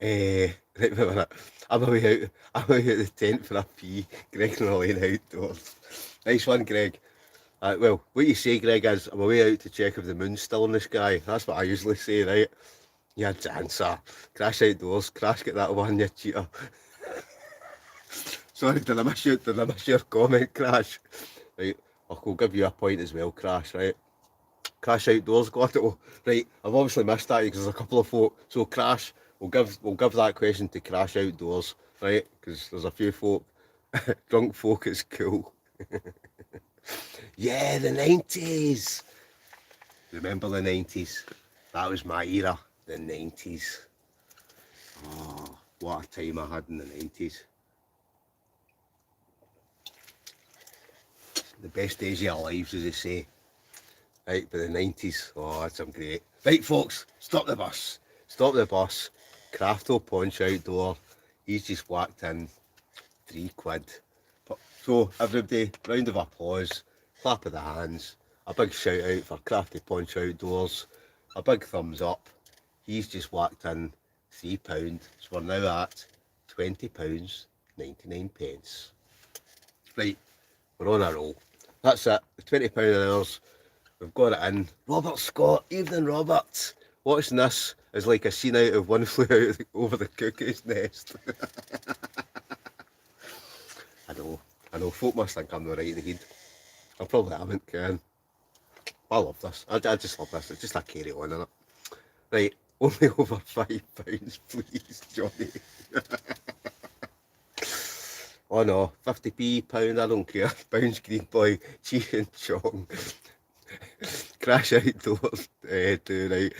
Right, wait a minute. I'm away out the tent for a pee. Greg and Elaine outdoors. Nice one, Greg. Well, what you say, Greg, is I'm away out to check if the moon's still in the sky. That's what I usually say, right? Yeah, dancer. Crash outdoors. Crash, get that one, you cheater. Sorry, did I miss your comment, Crash? Right, I'll give you a point as well, Crash, right? Crash outdoors, got it. Oh, right, I've obviously missed that because there's a couple of folk. So Crash, we'll give that question to Crash outdoors, right? Because there's a few folk, drunk folk at school. Yeah, the 90s. Remember the 90s? That was my era, the 90s. Oh, what a time I had in the 90s. The best days of your lives, as they say. Right, but the 90s, oh, that's some great. Right, folks, stop the bus. Stop the bus. Crafto Punch outdoor. He's just whacked in £3. So, everybody, round of applause, clap of the hands, a big shout out for Crafty Punch Outdoors, a big thumbs up. He's just whacked in £3. So we're now at £20.99. Right, we're on a roll. That's it, the £20 an hour's. We've got it in. Robert Scott, evening Robert. Watching this is like a scene out of One Flew Out Over the Cuckoo's Nest. I know, folk must think I'm not right in the head. I probably haven't, Ken. I love this. I just love this. It's just a carry on, innit? Right, only over £5, please, Johnny. Oh no, 50p, pound, I don't care. Bounce Green Boy, Cheech and Chong. Crash outdoors, do right.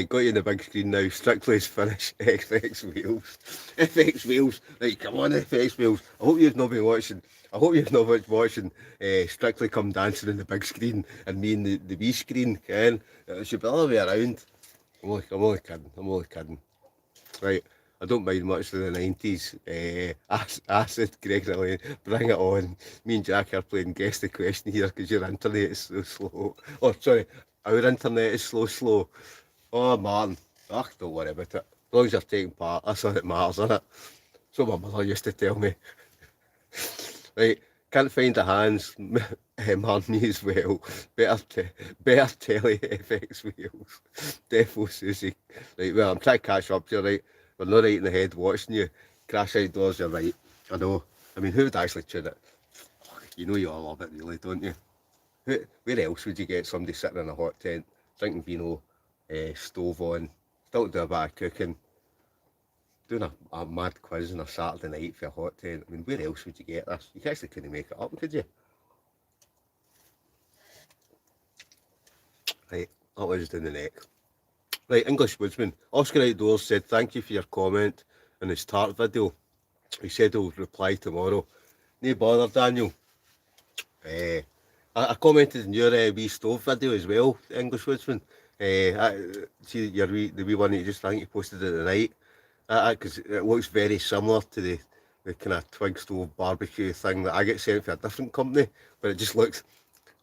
Got you in the big screen now. Strictly's finish. FX Wheels. FX Wheels. Right, come on, FX Wheels. I hope you've not been watching. I hope you've not been watching Strictly Come Dancing in the big screen and me in the wee screen, Ken. It should be all the way around. I'm only kidding. I'm only kidding. Right. I don't mind much of the 90s. Acid, Greg and Elaine, bring it on. Me and Jack are playing guess the question here because your internet is so slow. Oh, sorry, our internet is slow. Oh, man. Ach, don't worry about it. As long as you're taking part, that's all that matters, isn't it? So my mother used to tell me. Right, can't find the hands. Man, me as well. Better telly FX Wheels. Defo Susie. Right, well, I'm trying to catch up to you, right? We're not right in the head watching you. Crash outdoors, you're right. I know. I mean, who would actually tune it? You know you all love it, really, don't you? Where else would you get somebody sitting in a hot tent, drinking vino, stove on, still do a bit of cooking, doing a mad quiz on a Saturday night for a hot tent? I mean, where else would you get this? You actually couldn't make it up, could you? Right, that was down the neck. Right, English Woodsman. Oscar Outdoors said thank you for your comment on his tart video. He said he'll reply tomorrow. No bother, Daniel. I commented on your wee stove video as well, English Woodsman. See the wee one that you just think you posted it tonight. Because it looks very similar to the kind of twig stove barbecue thing that I get sent for a different company, but it just looks.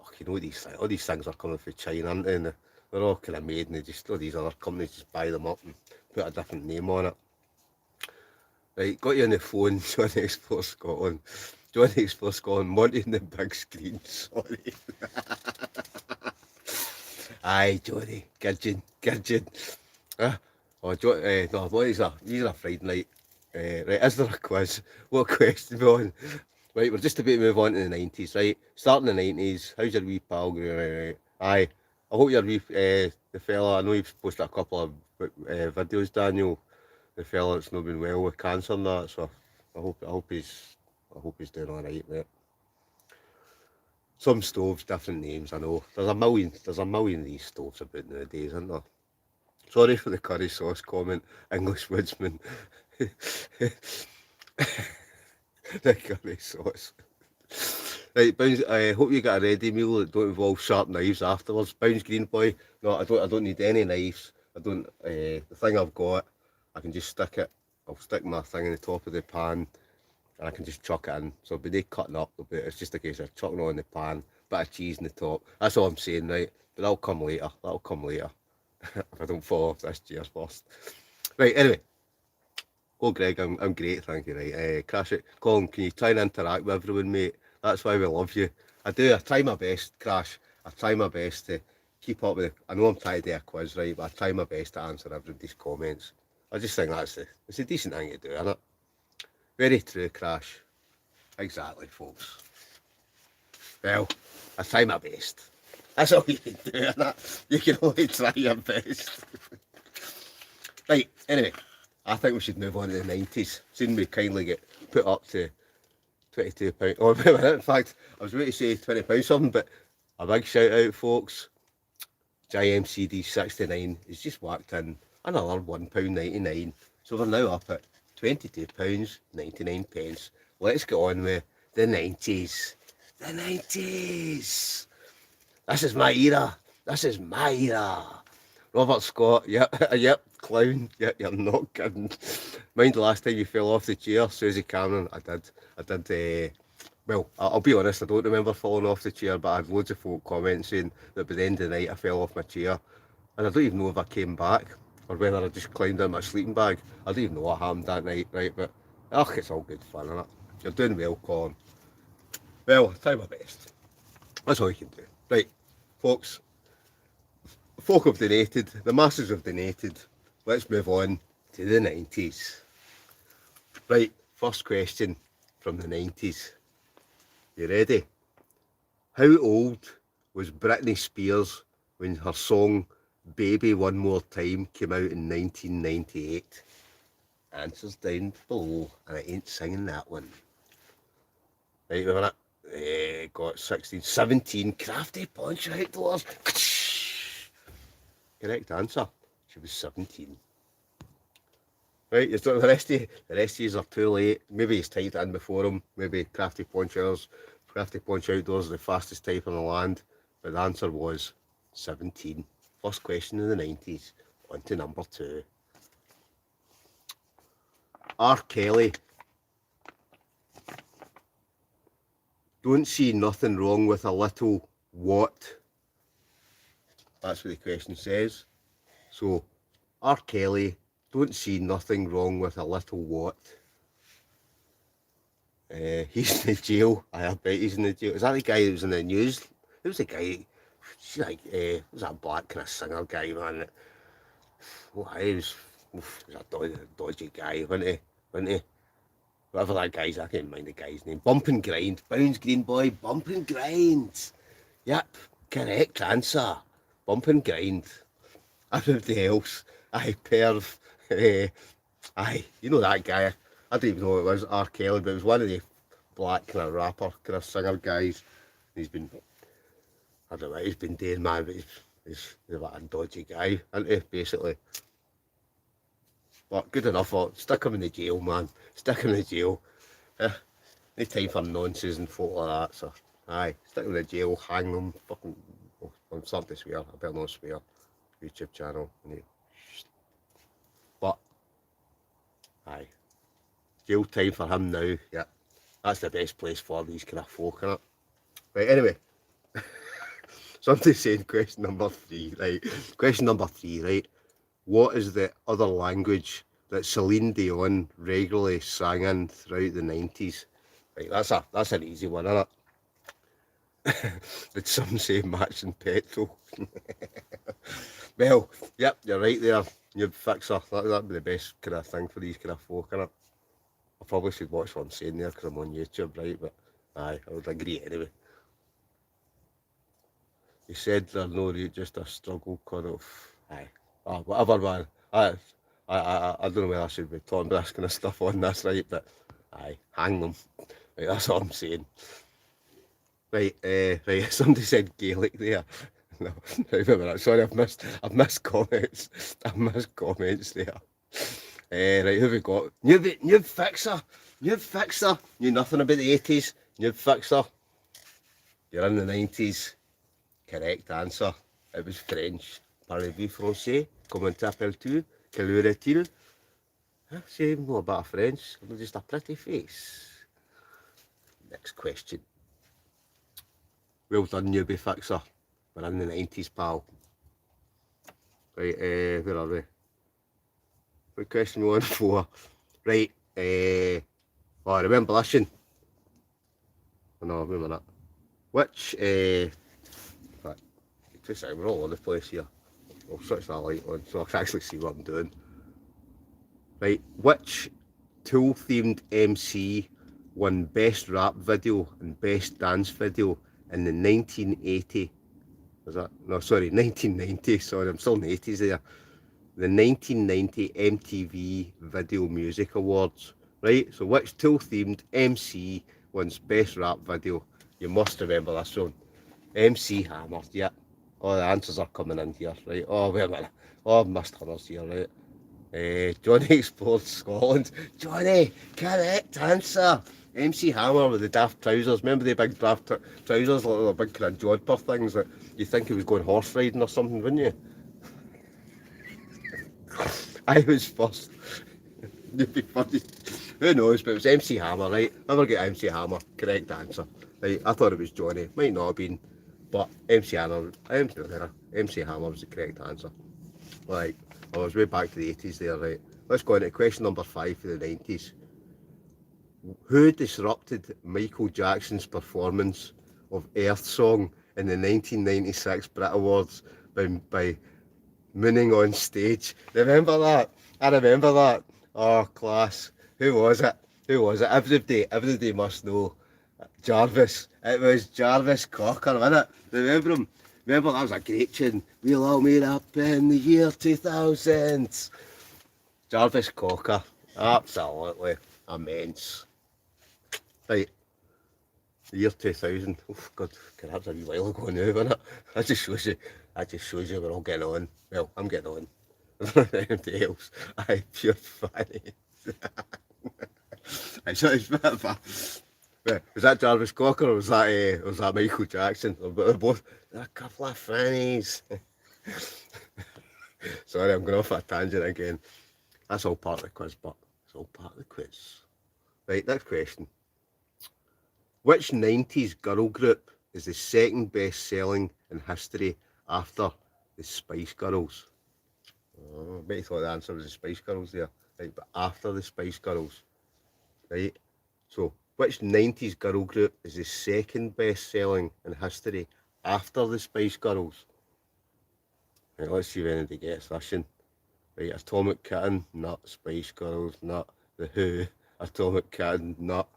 Oh, you know all these things are coming from China, aren't they? And they're all kind of made, and all these other companies just buy them up and put a different name on it. Right, got you on the phone, Johnny Explore Scotland. Johnny Explore Scotland, wanting the big screen, sorry. Aye, Johnny, gidgin. Oh, no, what is that? These are a Friday night. Right, is there a quiz? What question we on? Right, we're just about to move on to the 90s, right? Starting the 90s, how's your wee pal going? Right. Aye, I hope your wee, the fella, I know you've posted a couple of videos, Daniel, the fella that's not been well with cancer and that, so I hope he's doing alright, mate. Some stoves, different names, I know. There's a million of these stoves about nowadays, isn't there? Sorry for the curry sauce comment, English Woodsman. The curry sauce. Right, Bounce, I hope you get a ready meal that don't involve sharp knives afterwards. Bounce Green Boy, no, I don't need any knives. I don't, the thing I've got, I can just I'll stick my thing in the top of the pan and I can just chuck it in. So it'll be cutting up, it's just a case of chucking it on the pan, bit of cheese in the top. That's all I'm saying, right? But that'll come later. If I don't fall off this chair first. Right, anyway. Oh, Greg, I'm great, thank you, right. Crash it. Colin, can you try and interact with everyone, mate? That's why we love you. I do, I try my best, Crash. I try my best to keep up with it. I know I'm trying to do a quiz, right, but I try my best to answer everybody's comments. I just think it's a decent thing to do, isn't it? Very true, Crash. Exactly, folks. Well, I try my best. That's all you can do, innit? You can only try your best. Right, anyway, I think we should move on to the 90s. Seeing we kindly get put up to £22. Oh, wait a minute, in fact, I was about to say £20 something, but a big shout out, folks. JMCD69 has just whacked in another £1.99. So we're now up at £22.99. Let's get on with the 90s. The 90s! This is my era. This is my era. Robert Scott, yep, yep, clown, yep, you're not kidding. Mind the last time you fell off the chair, Susie Cameron? I did, well, I'll be honest, I don't remember falling off the chair, but I had loads of folk comments saying that by the end of the night I fell off my chair. And I don't even know if I came back, or whether I just climbed in my sleeping bag. I don't even know what happened that night, right, but, it's all good fun, innit? You're doing well, Colin. Well, I'll try my best. That's all you can do. Right, folks, folk have donated, the masses have donated. Let's move on to the 90s. Right, first question from the 90s. You ready? How old was Britney Spears when her song Baby One More Time came out in 1998? Answers down below, and I ain't singing that one. Right, wait a minute. Got 16, 17. Crafty punch outdoors. Correct answer. She was 17. Right, the rest of you are too late. Maybe he's typed in before him. Maybe Crafty Punch Outdoors is the fastest type in the land. But the answer was 17. First question in the 90s. On to number 2. R. Kelly. Don't see nothing wrong with a little what? That's what the question says. So, R. Kelly, don't see nothing wrong with a little what? He's in the jail. I bet he's in the jail. Is that the guy that was in the news? Who was the guy? Was that black kind of singer guy, man? Oh, he was a dodgy guy, wasn't he? Wasn't he? Whatever that guy's, I can't mind the guy's name. Bump and Grind. Bounds Green Boy, Bump and Grind. Yep, correct answer. Bump and Grind. Everybody else, Perv. You know that guy. I don't even know who it was, R. Kelly, but it was one of the black kind of rapper, kind of singer guys. He's been, I don't know what he's been doing, man, but he's like a dodgy guy, isn't he, basically. But good enough, stick him in the jail, man. Stick him in the jail. No time for nonsense and folk like that, so stick him in the jail, hang them, fucking, I'm starting to swear, I better not swear. YouTube channel, but jail time for him now. Yeah, that's the best place for these kind of folk, innit? Right, anyway, somebody said question number 3, right? Question number 3, right? What is the other language that Celine Dion regularly sang in throughout the 90s? Right, that's an easy one, isn't it? Did some say matching petrol? Well, yep, you're right there. You'd fixer. That'd be the best kind of thing for these kind of folk, innit? I probably should watch what I'm saying there because I'm on YouTube, right? But I would agree anyway. He said they're no just a struggle cut off. Whatever, man. I don't know whether I should be talking about this kind of stuff on this, right? But hang them. Right, that's all I'm saying. Right, right. Somebody said Gaelic there. No, right, wait a minute. Sorry, I've missed comments. I've missed comments there. Right, who have we got? Noob Fixer. Noob Fixer. Knew nothing about the 80s. Noob Fixer. You're in the 90s. Correct answer. It was French. Parlez-vous français? Comment t'appelles-tu? Quelle heure est-il? Say no about a French. I'm just a pretty face. Next question. Well done, Newbie Fixer. We're in the 90s, pal. Right, where are we? What question we on for? Right, I remember this one. Oh, no, wait a minute. Which, right, just a second, we're all over the place here. I'll switch that light on so I can actually see what I'm doing. Right, which Tool-themed MC won Best Rap Video and Best Dance Video in the 1980? Was that? No, sorry, 1990. Sorry, I'm still in the 80s there. The 1990 MTV Video Music Awards. Right, so which Tool-themed MC wins Best Rap Video? You must remember this one. MC Hammer, yeah. Oh, the answers are coming in here, right? Oh, wait a minute. Oh, I've missed others here, right? Johnny Explores Scotland. Johnny, correct answer. MC Hammer with the daft trousers. Remember the big daft trousers, like the big kind of jodhpur things that you think he was going horse riding or something, wouldn't you? I was first. You'd be funny. Who knows, but it was MC Hammer, right? Never get MC Hammer. Correct answer. Right, I thought it was Johnny. Might not have been, but MC Hammer was the correct answer. Right, I was way back to the 80s there, right? Let's go on to question number 5 for the 90s. Who disrupted Michael Jackson's performance of Earth Song in the 1996 Brit Awards by mooning on stage? Remember that? I remember that. Oh, class. Who was it? Who was it? Everybody must know. Jarvis. It was Jarvis Cocker, wasn't it? Remember him? Remember that was a great tune. We'll all meet up in the year 2000. Jarvis Cocker. Absolutely immense. Right. The year 2000. Oh, God, that was a wee while ago now, wasn't it? That just shows you we're all getting on. Well, I'm getting on. Anybody else? Aye, pure funny. It's a bit of a... Was that Jarvis Cocker or was that Michael Jackson? They're both a couple of fannies. Sorry, I'm going off a tangent again. That's all part of the quiz, but it's all part of the quiz. Right, next question. Which 90s girl group is the second best selling in history after the Spice Girls? Oh, I bet you thought the answer was the Spice Girls there. Right, but after the Spice Girls. Right, so which 90s girl group is the second best selling in history after the Spice Girls? Right, let's see if anybody gets this one. Right, Atomic Kitten, not Spice Girls, not The Who. Atomic Kitten, not.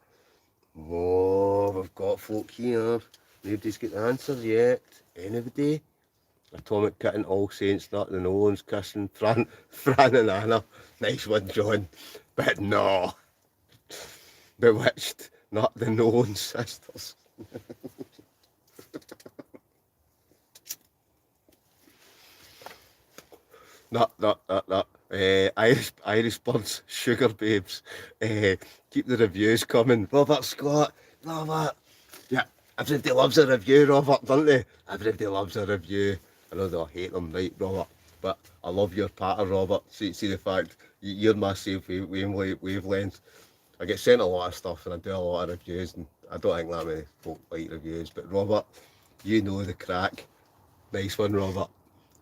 Oh, we've got folk here. Nobody's got the answers yet. Anybody? Atomic Kitten, All Saints, not The Nolans, Kissing, Fran and Anna. Nice one, John. But no. Bewitched, not The Nolan Sisters. No. Irish Birds, Sugar Babes. Keep the reviews coming. Robert Scott, Robert. Yeah, everybody loves a review, Robert, don't they? Everybody loves a review. I know they'll hate them, right, Robert? But I love your patter, Robert. See the fact you're my safe wavelength. I get sent a lot of stuff and I do a lot of reviews and I don't think that many folk like reviews. But Robert, you know the crack. Nice one, Robert.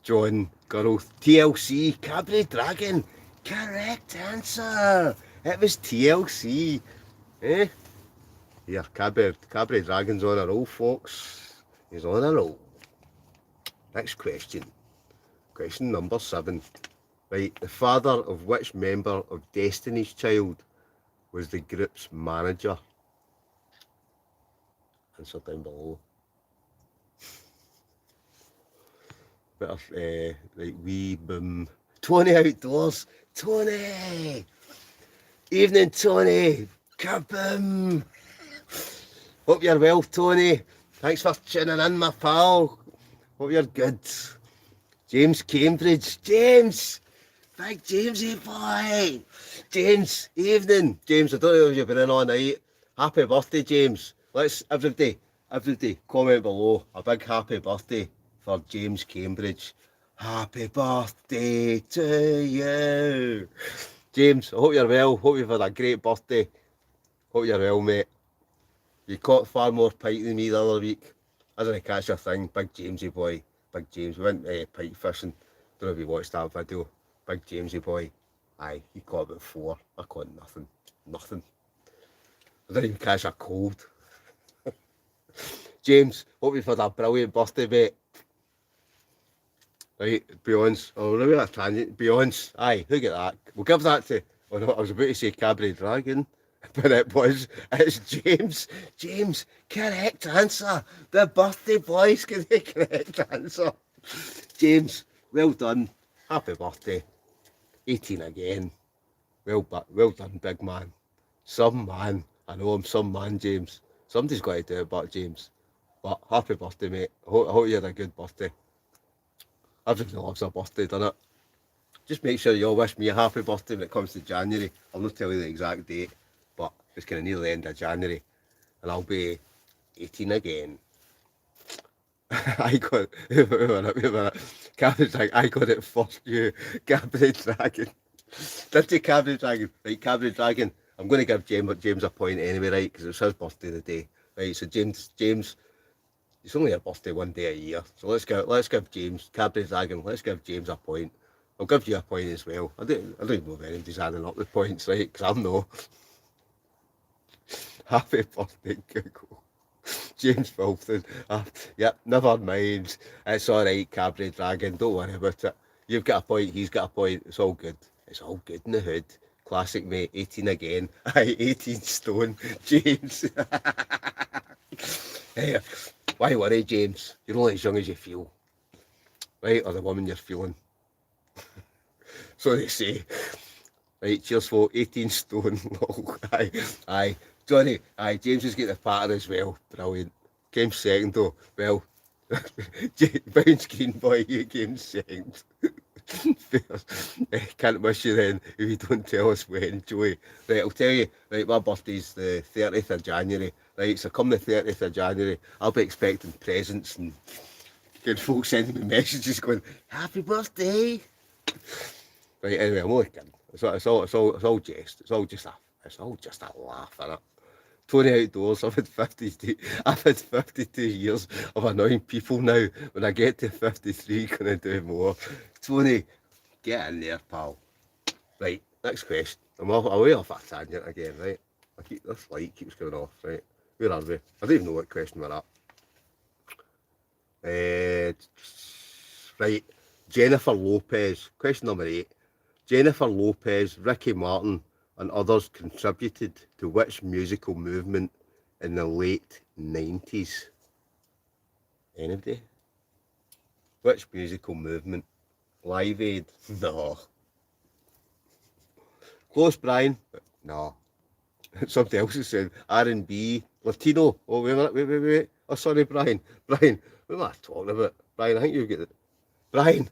John, girl, TLC, Cabaret Dragon. Correct answer. It was TLC. Eh? Yeah, Cabaret Dragon's on a roll, folks. He's on a roll. Next question. Question number 7. Right, the father of which member of Destiny's Child was the group's manager? Answer down below. Better, like wee boom. Tony Outdoors. Tony! Evening, Tony. Kaboom! Hope you're well, Tony. Thanks for tuning in, my pal. Hope you're good. James Cambridge. James! Big Jamesy boy! James, evening. James, I don't know if you've been in all night. Happy birthday, James. Let's, everybody, comment below a big happy birthday for James Cambridge. Happy birthday to you. James, I hope you're well. Hope you've had a great birthday. Hope you're well, mate. You caught far more pike than me the other week. I didn't catch a thing. Big Jamesy boy. Big James. We went pike fishing. Don't know if you watched that video. Big Jamesy boy. Aye, he caught about 4. I caught nothing. Nothing. I didn't even catch a cold. James, hope you've had a brilliant birthday, mate. Right, be honest. Oh, maybe that tangent. Be honest. Aye, who get that? We'll give that to. Oh no, I was about to say Cabaret Dragon, but it's James. James, correct answer. The birthday boys get the correct answer. James, well done. Happy birthday. 18 again. Well done, big man. Some man. I know I'm some man, James. Somebody's got to do it, but James. But happy birthday, mate. I hope you had a good birthday. Everybody loves a birthday, doesn't it? Just make sure you all wish me a happy birthday when it comes to January. I'll not tell you the exact date, but it's kind of near the end of January, and I'll be 18 again. I got Cabaret Dragon. I got it first. You Cabaret Dragon. Did you Cabaret Dragon? Right, Cabaret Dragon. I'm going to give James a point anyway, right? Because it's his birthday today, right? So James, it's only a birthday one day a year. So let's give James Cabaret Dragon. Let's give James a point. I'll give you a point as well. I don't even know if anybody's adding up the points, right? Because I'm no. Happy birthday, Google. James Wilson. Yep, never mind. It's alright, Cabaret Dragon. Don't worry about it. You've got a point, he's got a point. It's all good. It's all good in the hood. Classic, mate. 18 again. Aye, 18 stone. James. Hey, why worry, James? You're only as young as you feel. Right? Or the woman you're feeling. So they say. Right, cheers for 18 stone. Aye. Johnny, aye, James has got the pattern as well. Brilliant. Came second though. Well, bounce green boy, you came second. Can't miss you then if you don't tell us when, Joey. Right, I'll tell you, right, my birthday's the 30th of January. Right, so come the 30th of January, I'll be expecting presents and good folks sending me messages going, happy birthday. Right, anyway, I'm only kidding. It's all jest. It's all just a laugh, innit? Tony Outdoors, I've had 52 years of annoying people now. When I get to 53, can I do more? Tony, get in there, pal. Right, next question. I'm away off a tangent again, right? This light keeps going off, right? Where are we? I don't even know what question we're at. Right, Jennifer Lopez. Question number 8. Jennifer Lopez, Ricky Martin, and others contributed to which musical movement in the late 90s? Anybody? Which musical movement? Live Aid? No. Close, Brian? No. Somebody else has said R&B, Latino. Oh, wait. Oh, sorry, Brian. Brian, what am I talking about? Brian, I think you've got it. Brian.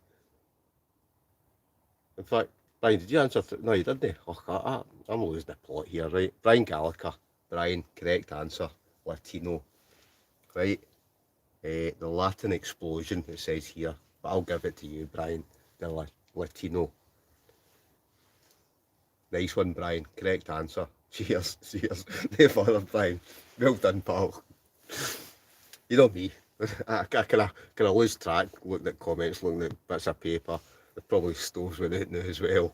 In fact, Brian, did you answer? No, you didn't. Oh, I'm losing the plot here, right? Brian Gallagher. Brian, correct answer. Latino. Right? The Latin explosion, it says here. But I'll give it to you, Brian. The Latino. Nice one, Brian. Correct answer. Cheers. No further, Brian. Well done, pal. You know me. I kind of lose track looking at comments, looking at bits of paper. There probably stoves with it now as well.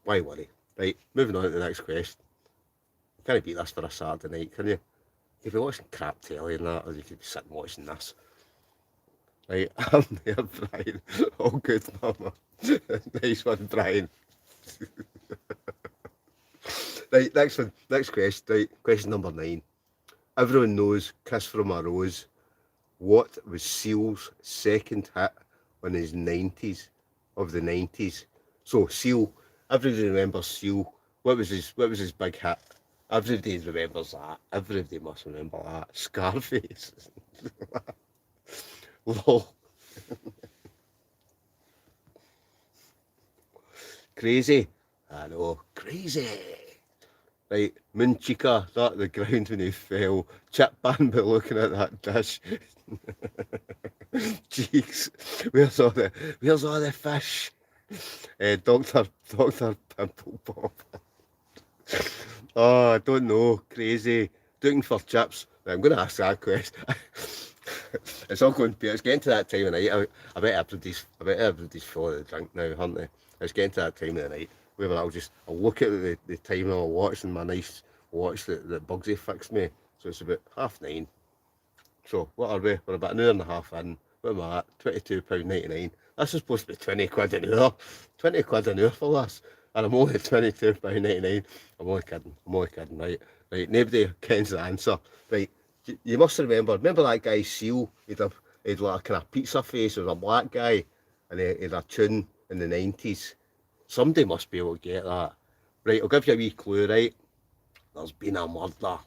Why worry? Right, moving on to the next question. You can't beat this for a Saturday night, can you? You could be watching crap telly and that, or you could be sitting watching this. Right, I'm there, Brian. All good, mama. Nice one, Brian. Right, next question. Right, question number 9. Everyone knows Kiss from a Rose. What was Seal's second hit on his 90s, of the 90s? So Seal, everybody remembers Seal. What was his big hit? Everybody remembers that. Everybody must remember that. Scarface. Lol. Crazy. I know. Crazy. Right, Munchika, that the ground when he fell. Chip Bambi looking at that dish. Cheeks. Where's all the fish? Doctor Pimple Pop. Oh, I don't know. Crazy. Looking for chips. Right, I'm going to ask that question. It's all going to be. It's getting to that time of night. I bet everybody's full of the drink now, aren't they? It's getting to that time of the night. where I'll look at the time and I'll watch and my nice watch that Bugsy fixed me. So it's about 9:30. So what are we? We're about an hour and a half in. What am I at? £22.99. This is supposed to be 20 quid an hour. 20 quid an hour for this. And I'm only £22.99. I'm only kidding. I'm only kidding, right? Right, nobody kens the answer. Right, you must remember that guy Seal? He'd like a kind of pizza face. He was a black guy. And he had a tune in the 90s. Somebody must be able to get that. Right, I'll give you a wee clue, right? There's been a murder.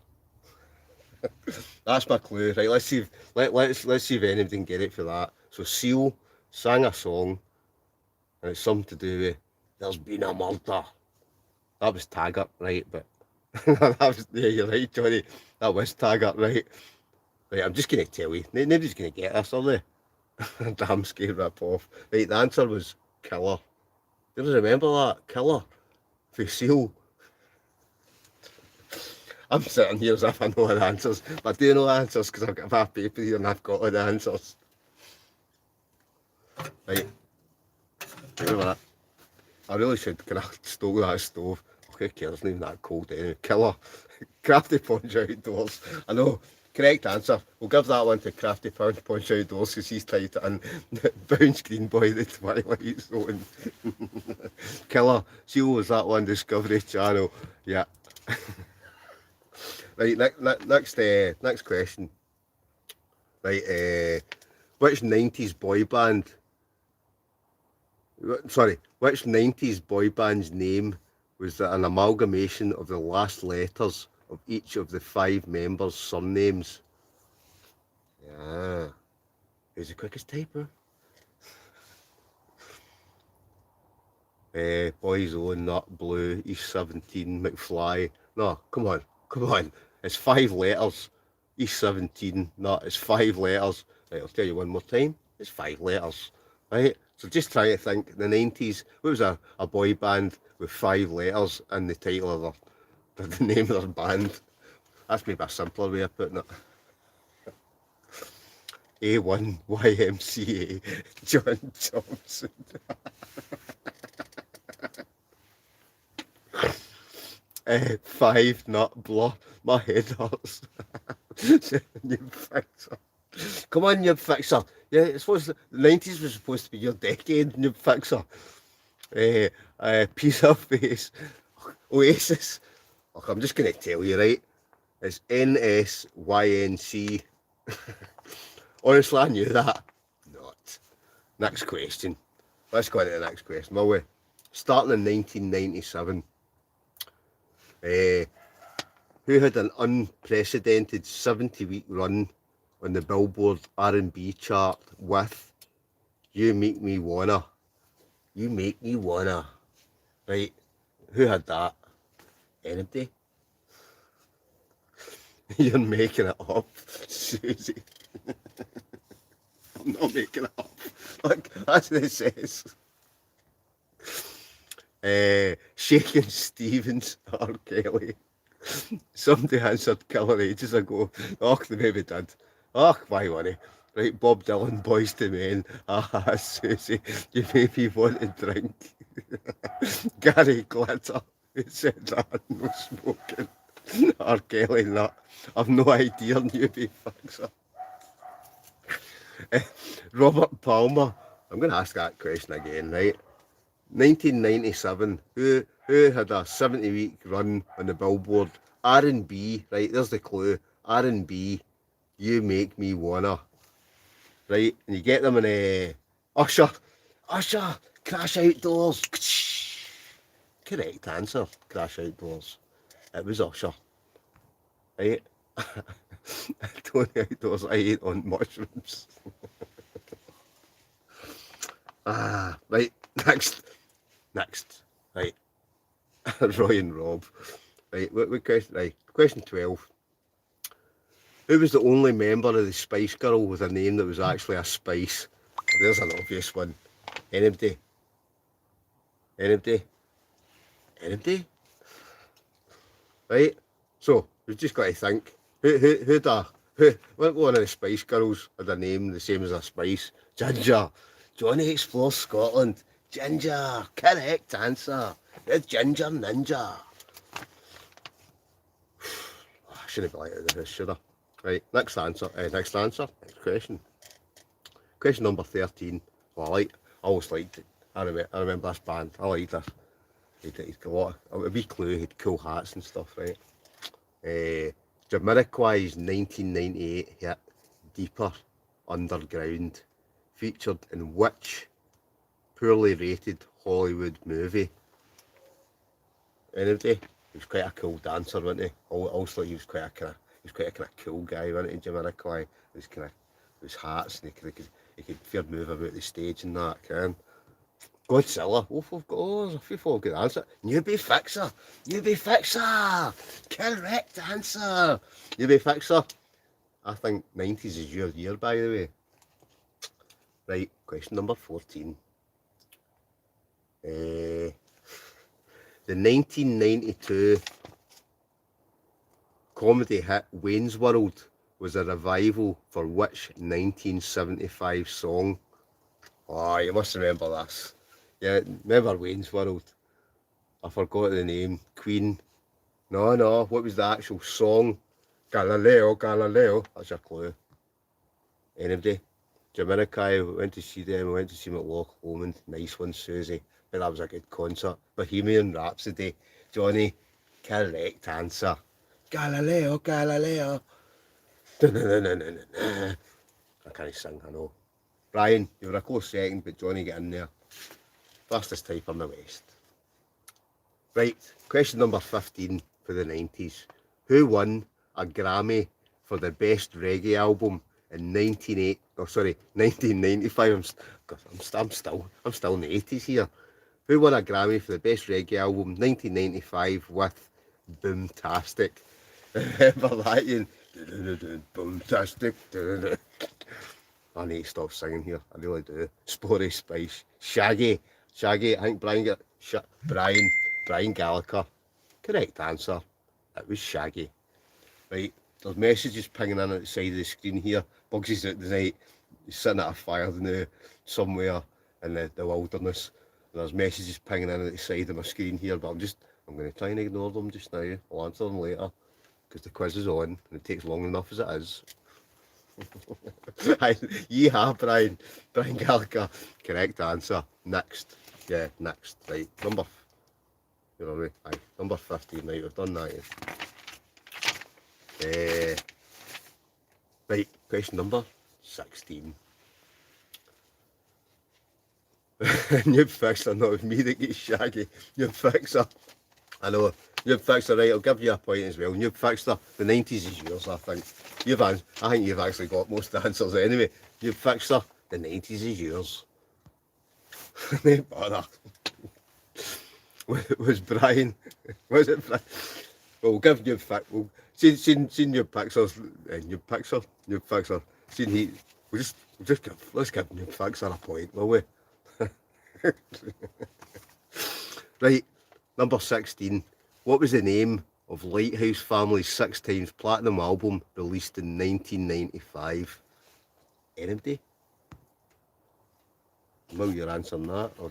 That's my clue. Right, let's see if anybody can get it for that. So Seal sang a song and it's something to do with there's been a murder. That was Taggart, right? But yeah, you're right, Johnny. That was Taggart, right? Right, I'm just gonna tell you. Nobody's gonna get this, are they? Damn scared rip off. Right, the answer was Killer. Do you remember that? Killer for Seal. I'm sitting here as if I know the answers, but I do know the answers because I've got my paper here and I've got all the answers. Right, remember that? I really should kind of stoke that stove. Who cares? It's not even that cold anyway. Killer. Crafty Punch Outdoors. I know. Correct answer. We'll give that one to Crafty Punch Outdoors because he's tied it in. Bounce Green Boy, the Twilight Zone. Killer. Seal was that one, Discovery Channel. Yeah. Right, next question. Right, which 90s boy band, which 90s boy band's name was an amalgamation of the last letters of each of the 5 members' surnames? Yeah. Who's the quickest typer? Boys Own, Nut, Blue, East 17, McFly. No, come on. It's 5 letters. East 17, Nut, it's 5 letters. Right, I'll tell you one more time. It's 5 letters. Right? So just try to think, the 90s, what was a boy band with 5 letters in the title of the name of their band? That's maybe a simpler way of putting it. A1 YMCA, John Thompson. 5 Nut Blur, my head hurts. Noob Fixer. Come on, Noob Fixer. Yeah, it's supposed to, the 90s was supposed to be your decade, Noob Fixer. Pizza Face, Oasis. Look, I'm just going to tell you, right? It's NSYNC. Honestly, I knew that. Not. Next question. Let's go on to the next question, will we? Starting in 1997. Who had an unprecedented 70-week run on the Billboard R&B chart with You Make Me Wanna. You Make Me Wanna. Right, who had that? Anybody? You're making it up, Susie. I'm not making it up. Look, that's what it says. Shakin' Stevens, R. Kelly. Somebody answered Killer ages ago. Oh, they maybe did. Oh, why worry? Right, Bob Dylan, Boys to Men. Ah, Susie, you made me want to drink. Gary Glitter, who said that? No smoking. R. Kelly, Nut. I've no idea, newbie fixer. Robert Palmer. I'm going to ask that question again, right? 1997, who had a 70-week run on the Billboard R&B, right, there's the clue, R&B, You Make Me Wanna, right, and you get them in Usher, Crash Outdoors. Correct answer, Crash Outdoors. It was Usher, right? Tony Outdoors, I ate on mushrooms. Right, next, right, Roy and Rob, right, what question, right, question 12. Who was the only member of the Spice Girl with a name that was actually a spice? There's an obvious one. Anybody? Right, so we've just got to think, what one of the Spice Girls had a name the same as a spice? Ginger. Johnny Explores Scotland. Ginger. Correct answer. The Ginger Ninja. I shouldn't be like this, should I? Right, next answer. Next question. Question number 13. Well, I always liked it. I remember this band. I liked this. He'd got a lot of, a wee clue, he'd cool hats and stuff, right? Jamiroquai's 1998 hit, Deeper Underground, featured in which poorly rated Hollywood movie? Anybody? He was quite a cool dancer, wasn't he? Also, he was quite a kind of cool guy, wasn't he, Jamiroquai? His kind of his hats, and he could fair move about the stage and that, can. Godzilla. Oh, there's a few good answer. Newbie Fixer. Newbie Fixer. Correct answer. Newbie Fixer. I think 90s is your year, by the way. Right, question number 14. The 1992 comedy hit Wayne's World was a revival for which 1975 song? Oh, you must remember this. Yeah, remember Wayne's World? I forgot the name. Queen. No, what was the actual song? Galileo. That's your clue. Anybody? Jamiroquai, went to see them, we went to see McLaughlin. Nice one, Susie. But that was a good concert. Bohemian Rhapsody. Johnny, correct answer. Galileo. I can't sing, I know. Brian, you were a close second, but Johnny got in there. Fastest typer in the West. Right, question number 15 for the 90s. Who won a Grammy for the best reggae album in 1995? I'm still in the 80s here. Who won a Grammy for the best reggae album 1995 with Boomtastic? Remember that, Ian? Boomtastic. I need to stop singing here. I really do. Sporty Spice. Shaggy. I think Brian Gallagher. Correct answer. It was Shaggy. Right. There's messages pinging in at the side of the screen here. Bugsy's out the night. He's sitting at a fire somewhere in the wilderness. And there's messages pinging in at the side of my screen here, but I'm going to try and ignore them just now. I'll answer them later because the quiz is on and it takes long enough as it is. Yeehaw, Brian Gallagher. Correct answer. Next. Right, number 15. Right, we've done that. Right, question number 16. Noob Fixer, no, it's me that gets Shaggy. Noob Fixer. I know. Noob Fixer, right, I'll give you a point as well. Noob Fixer, the 90s is yours, I think. I think you've actually got most of the answers anyway. Noob Fixer, the 90s is yours. No bother. Was Brian? Was it Brian? Well, we'll give Noob Fixer. Well, seen Noob Fixer's Noob Fixer. Seen he. Let's give Noob Fixer a point, will we? Right, number 16. What was the name of Lighthouse Family's 6 times platinum album released in 1995? Anybody? While you're answering that, I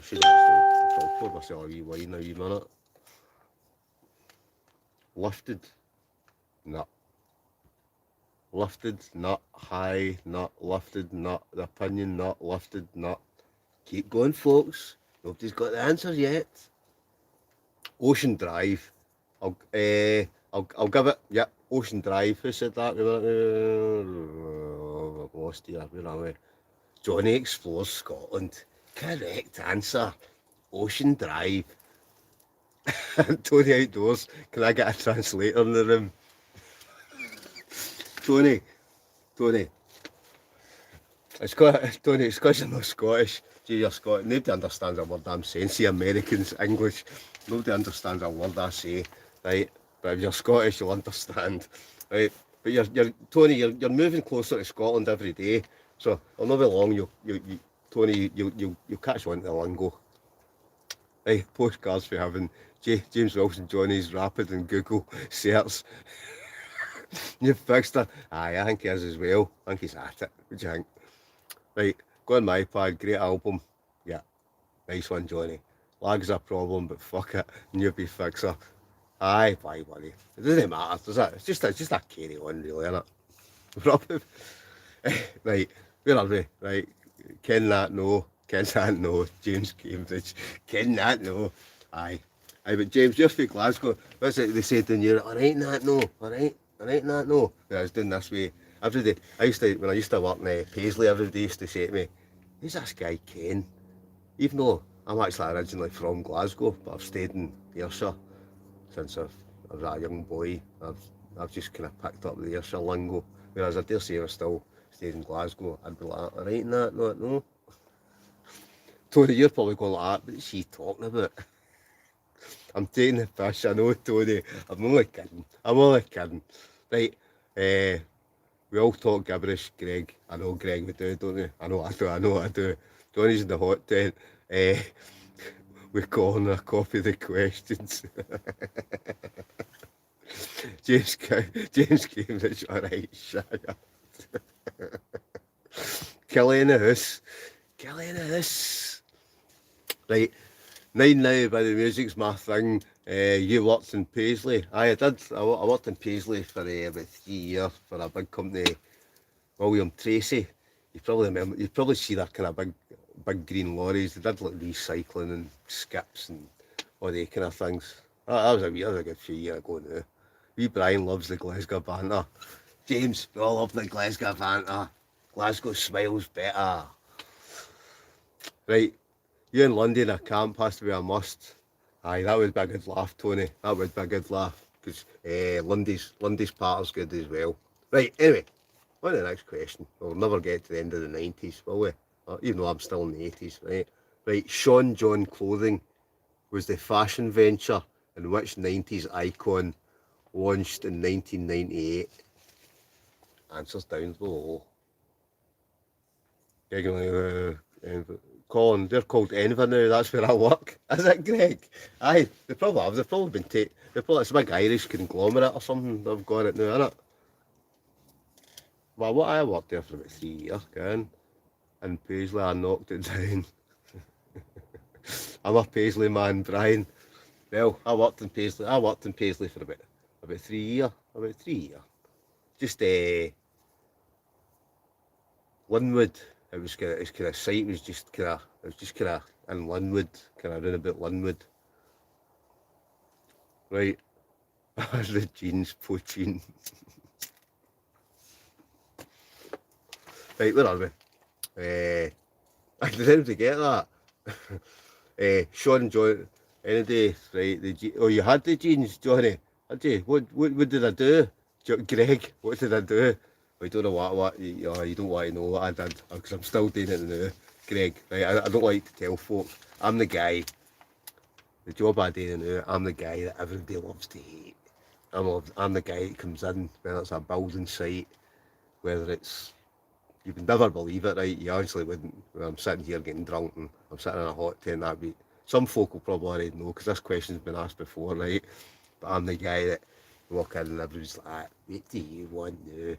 should actually pour myself a wee wine in a wee minute. Lifted, nut. Lifted, nut. High, nut. Lifted, nut. The opinion, nut. Lifted, nut. Keep going, folks. Nobody's got the answers yet. Ocean Drive. I'll give it. Yep, Ocean Drive. Who said that? I've lost here. Where am I? Johnny Explores Scotland. Correct answer. Ocean Drive. Tony Outdoors. Can I get a translator in the room? Tony. It's because you're not Scottish. Gee, you're Scottish. Nobody understands a word I'm saying. See, Americans, English. Nobody understands a word I say, right? But if you're Scottish, you'll understand, right? But Tony, you're moving closer to Scotland every day. So it'll not be long. Tony, you'll catch on to the lingo. Hey, postcards for having James Wilson, Johnny's rapid and Google search. You've fixed it. Aye, I think he is as well. I think he's at it. What do you think? Right, go on my iPad. Great album. Nice one, Johnny. Lag's a problem, but fuck it, newbie fixer. Aye, bye, buddy. It doesn't matter, does it? It's just a carry on, really, innit? Probably. Right, where are we? Right, ken that no, ken that no, James Cambridge, ken that no. Aye. Aye, but James, you're from Glasgow. What's it they said in you? Alright, that no, alright, that no. Yeah, I was doing this way every day. When I used to work in Paisley, everybody used to say to me, who's this guy Ken? Even though I'm actually originally from Glasgow, but I've stayed in Ayrshire since I was a young boy. I've just kind of picked up the Ayrshire lingo. Whereas I dare say if I still stayed in Glasgow, I'd be like, alright, that, no. Tony, you're probably going like that, but what's she talking about? I'm taking the piss, I know, Tony. I'm only kidding. Right, we all talk gibberish, Greg. I know, Greg, we do, don't we? I know I do. Tony's in the hot tent. We're calling a copy of the questions. James Cambridge, alright, shut up. Kelly in the house. Right, 9 now by the music's my thing. You worked in Paisley. Aye, I did. I worked in Paisley for about 3 years for a big company, William Tracy. You probably see that kind of big green lorries. They did like recycling and skips and all the kind of things. That was a good few years ago now. Wee Brian loves the Glasgow banter. James, we all love the Glasgow banter. Glasgow smiles better. Right, you in London, a camp has to be a must. Aye, that would be a good laugh, Tony. That would be a good laugh. Because Lundy's part is good as well. Right, anyway, on to the next question. We'll never get to the end of the 90s, will we? Even though I'm still in the 80s, right? Right, Sean John Clothing was the fashion venture in which 90s icon launched in 1998? Answers down below. Colin, they're called Enver now, that's where I work. Is it, Greg? Aye, they probably have. They've probably been it's a big Irish conglomerate or something. They've got it now, innit? Well, I worked there for about 3 years, again. In Paisley, I knocked it down. I'm a Paisley man, Brian. Well, I worked in Paisley for about 3 years. About 3 years. Just Linwood. It was kind of site was just kind of in Linwood, kind of round about Linwood. Right. The jeans poaching. Right, where are we? I did anybody get that? Sean John any day, right? You had the jeans, Johnny. Had you? What did I do? Greg, what did I do? I don't know what you don't want to know what I did, because I'm still doing it now. Greg, right, I don't like to tell folk. I'm the guy, the job I do now, I'm the guy that everybody loves to hate. I'm the guy that comes in, whether it's a building site, whether it's, you would never believe it, right? You actually wouldn't. When I'm sitting here getting drunk and I'm sitting in a hot tent, that week. Some folk will probably already know, because this question's been asked before, right? But I'm the guy that walk in and everybody's like, what do you want now?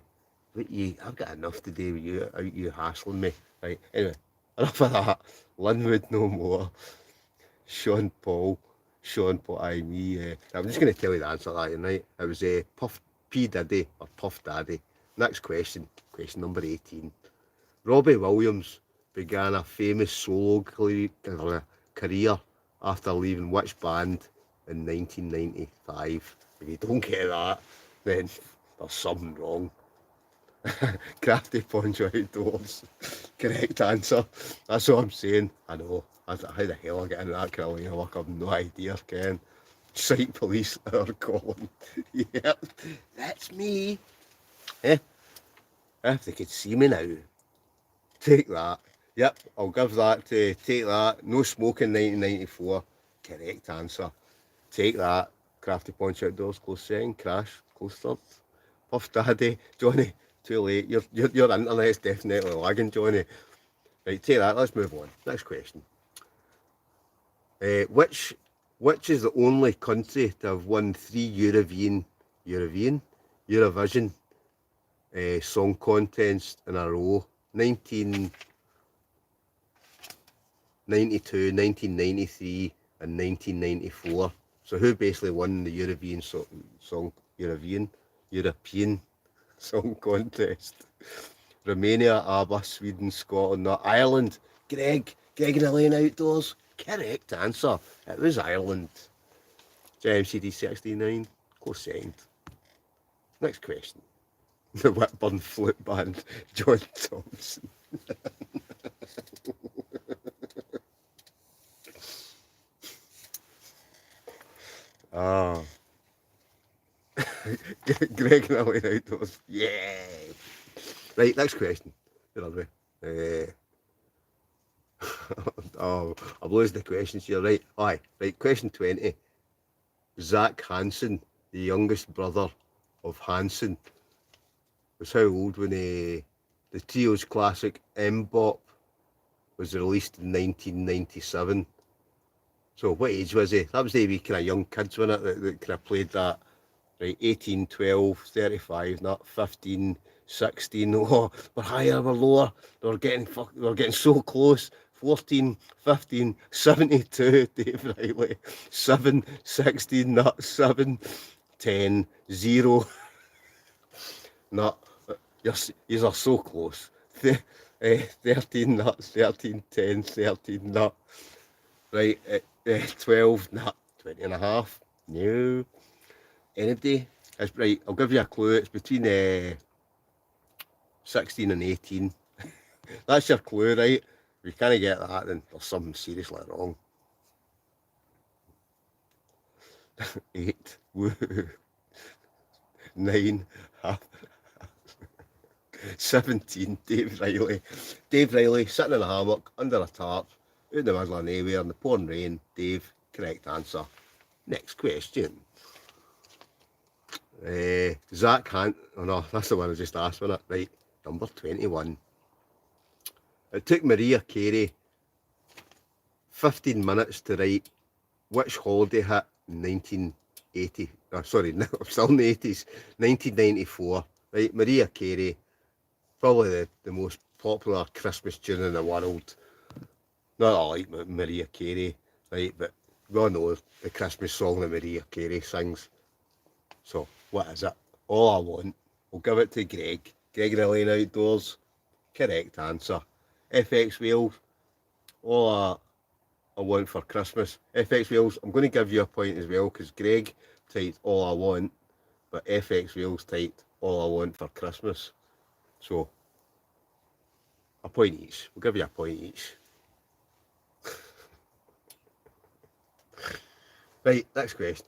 I've got enough to do with you hassling me. Right, anyway, enough of that. Linwood no more. Sean Paul, me. I'm just going to tell you the answer to that, right? It was Puff P Diddy, or Puff Daddy. Next question number 18. Robbie Williams began a famous solo career after leaving which band in 1995? If you don't get that, then there's something wrong. Crafty Poncho Outdoors. Correct answer. That's what I'm saying. I know. How the hell I get into that kind of line of work? I've no idea, Ken. Site police are calling. Yep, that's me. If they could see me now. Take that. Yep, I'll give that to take that. No smoking 1994. Correct answer. Take that. Crafty Poncho Outdoors, close second. Crash, close third. Puff Daddy, Johnny, too late. Your internet's definitely lagging, Johnny. Right, take that. Let's move on. Next question. Which is the only country to have won 3 Eurovision song contests in a row? 19 92, 1993 and 1994. So who basically won the European Song Contest? Romania, ABBA, Sweden, Scotland, not Ireland. Greg and Elaine Outdoors. Correct answer. It was Ireland. JMCD 69, close second. Next question. The Whitburn Flute Band, John Thompson. Ah. Greg and Elaine Outdoors. Yeah. Right, next question. Where are we? Oh, I'm losing the questions here. Right, aye. Right, question 20. Zach Hansen, the youngest brother of Hansen, was how old when the trio's classic M-Bop was released in 1997. So what age was he? That was the wee kind of young kids, wasn't it, that kind of played that. Right, 18, 12, 35, not 15, 16. Oh, we're higher, we're lower. We're getting so close. 14, 15, 72, Dave Riley. 7, 16, not 7, 10, 0. Not, you are so close. 13 nuts, 13, 10, 13 nut. Right, 12 nut, 20 and a half. No. Anybody? It's right, I'll give you a clue. It's between 16 and 18. That's your clue, right? If you can't get that, then there's something seriously wrong. 8. Woo. 9. 17. Dave Riley. Dave Riley sitting in a hammock under a tarp, out in the middle of nowhere in the pouring rain. Dave, correct answer. Next question. Zach Hunt. Oh no, that's the one I just asked, wasn't it? Right, number 21. It took Mariah Carey 15 minutes to write which holiday hit in 1980. Oh, sorry, no, I'm still in the 80s. 1994. Right, Mariah Carey, probably the most popular Christmas tune in the world. Not that I like Mariah Carey, right, but we all know the Christmas song that Mariah Carey sings. So, what is it? All I Want. We'll give it to Greg. Greg and Elaine Outdoors. Correct answer. FX Wales. All I Want for Christmas. FX Wales, I'm going to give you a point as well because Greg typed All I Want, but FX Wales typed All I Want for Christmas. So, a point each. We'll give you a point each. Right, next question.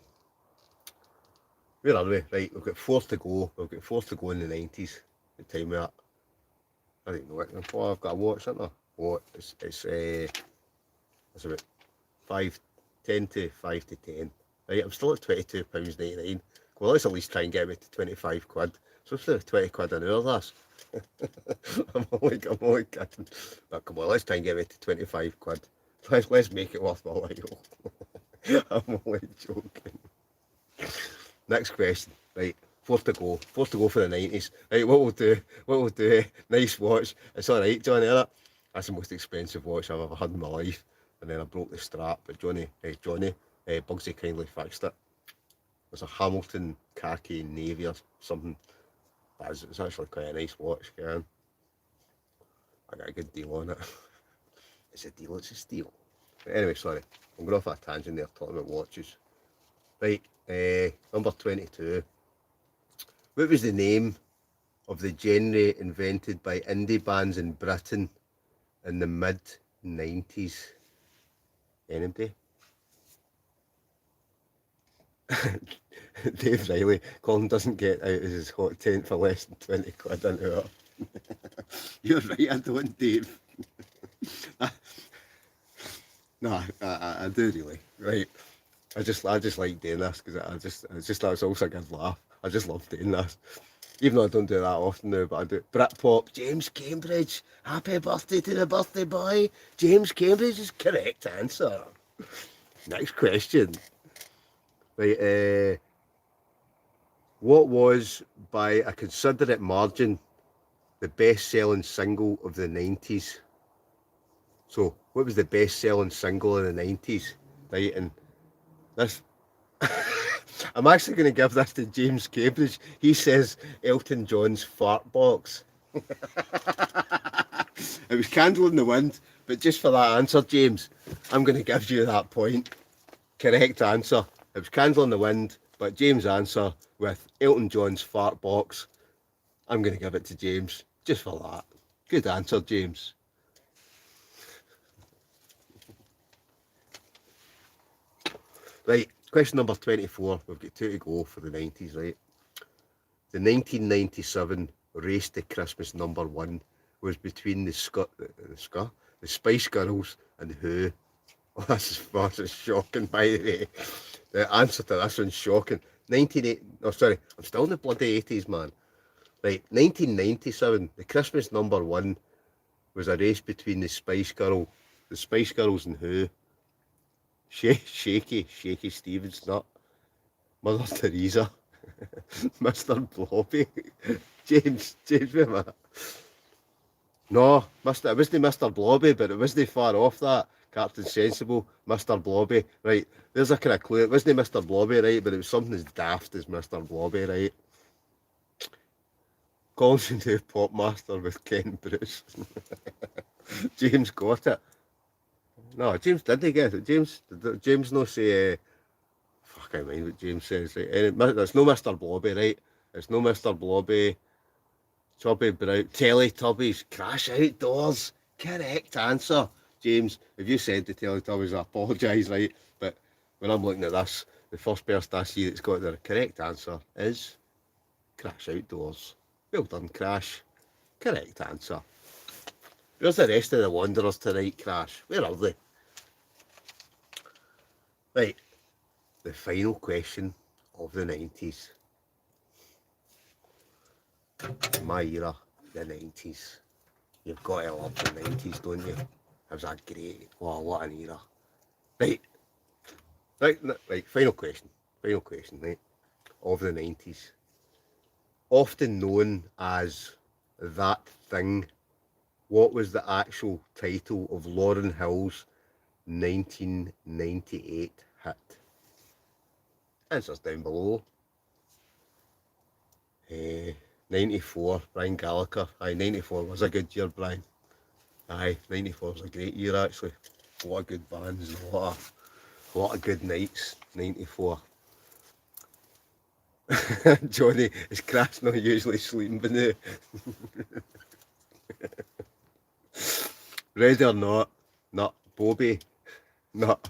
Where are we? Right, we've got 4 to go. We've got 4 to go in the 90s. The time we're at. I don't know it. Oh, I've got a watch, isn't I? Oh, it's about 5, 10 to 5 to 10. Right, I'm still at £22.99. Well, let's at least try and get me to 25 quid. So it's 20 quid an hour, that's. I'm only kidding. But come on, let's try and get me to 25 quid. Let's make it worth my while. I'm only joking. Next question. Right, 4 to go. 4 to go for the 90s. Right, what we'll do, nice watch. It's alright, Johnny, isn't it? That's the most expensive watch I've ever had in my life. And then I broke the strap, but Johnny, Bugsy kindly fixed it. It's a Hamilton khaki navy or something. But it's actually quite a nice watch, again. I got a good deal on it. It's a deal, it's a steal. But anyway, sorry, I'm going off a tangent there talking about watches. Right, number 22. What was the name of the genre invented by indie bands in Britain in the mid-90s? Anybody? Dave Riley, Colin doesn't get out of his hot tent for less than 20 quid an hour. You're right, I don't, Dave. No, I do really. Right. I just like doing this because it's just that's also a good laugh. I just love doing this. Even though I don't do that often now, but I do. Britpop, James Cambridge. Happy birthday to the birthday boy. James Cambridge is correct answer. Next question. Right, what was, by a considerate margin, the best-selling single of the 90s? So, what was the best-selling single in the 90s? Right, and this, I'm actually going to give this to James Cambridge. He says Elton John's Fart Box. It was Candle in the Wind, but just for that answer, James, I'm going to give you that point. Correct answer. It was Candle in the Wind, but James' answer with Elton John's Fart Box. I'm going to give it to James, just for that. Good answer, James. Right, question number 24. We've got 2 to go for the 90s, right? The 1997 race to Christmas #1 was between the Spice Girls and who? Oh, this is shocking, by the way. The answer to this one's shocking. 1980, oh sorry, I'm still in the bloody 80s, man. Right, 1997, the Christmas #1 was a race between the Spice Girls and who? Shaky Stevens, not Mother Teresa, Mr. Blobby, James, wait a minute. No, it wasn't Mr. Blobby, but it wasn't far off that. Captain Sensible, Mr. Blobby, right? There's a kind of clue. It wasn't Mr. Blobby, right? But it was something as daft as Mr. Blobby, right? Calls into Popmaster with Ken Bruce. James got it. No, James didn't get it. James no say. Fuck, I mind what James says. Right? It's no Mr. Blobby, right? It's no Mr. Blobby. Chubby Brown, Teletubbies, Crash Outdoors. Correct answer. James, if you said the Teletubbies, I apologise, right? But when I'm looking at this, the first person I see that's got the correct answer is Crash Outdoors. Well done, Crash. Correct answer. Where's the rest of the Wanderers tonight, Crash? Where are they? Right, the final question of the 90s. My era, the 90s. You've got to love the 90s, don't you? It was a great, oh, what an era. Right, final question, right, of the 90s. Often known as That Thing, what was the actual title of Lauryn Hill's 1998 hit? Answers down below. 94, Brian Gallagher. Aye, 94 was a good year, Brian. Aye, 94 was a great year, actually. A lot of good bands and a lot of good nights, 94. Johnny, is Crash not usually sleeping beneath? Ready or not Bobby, not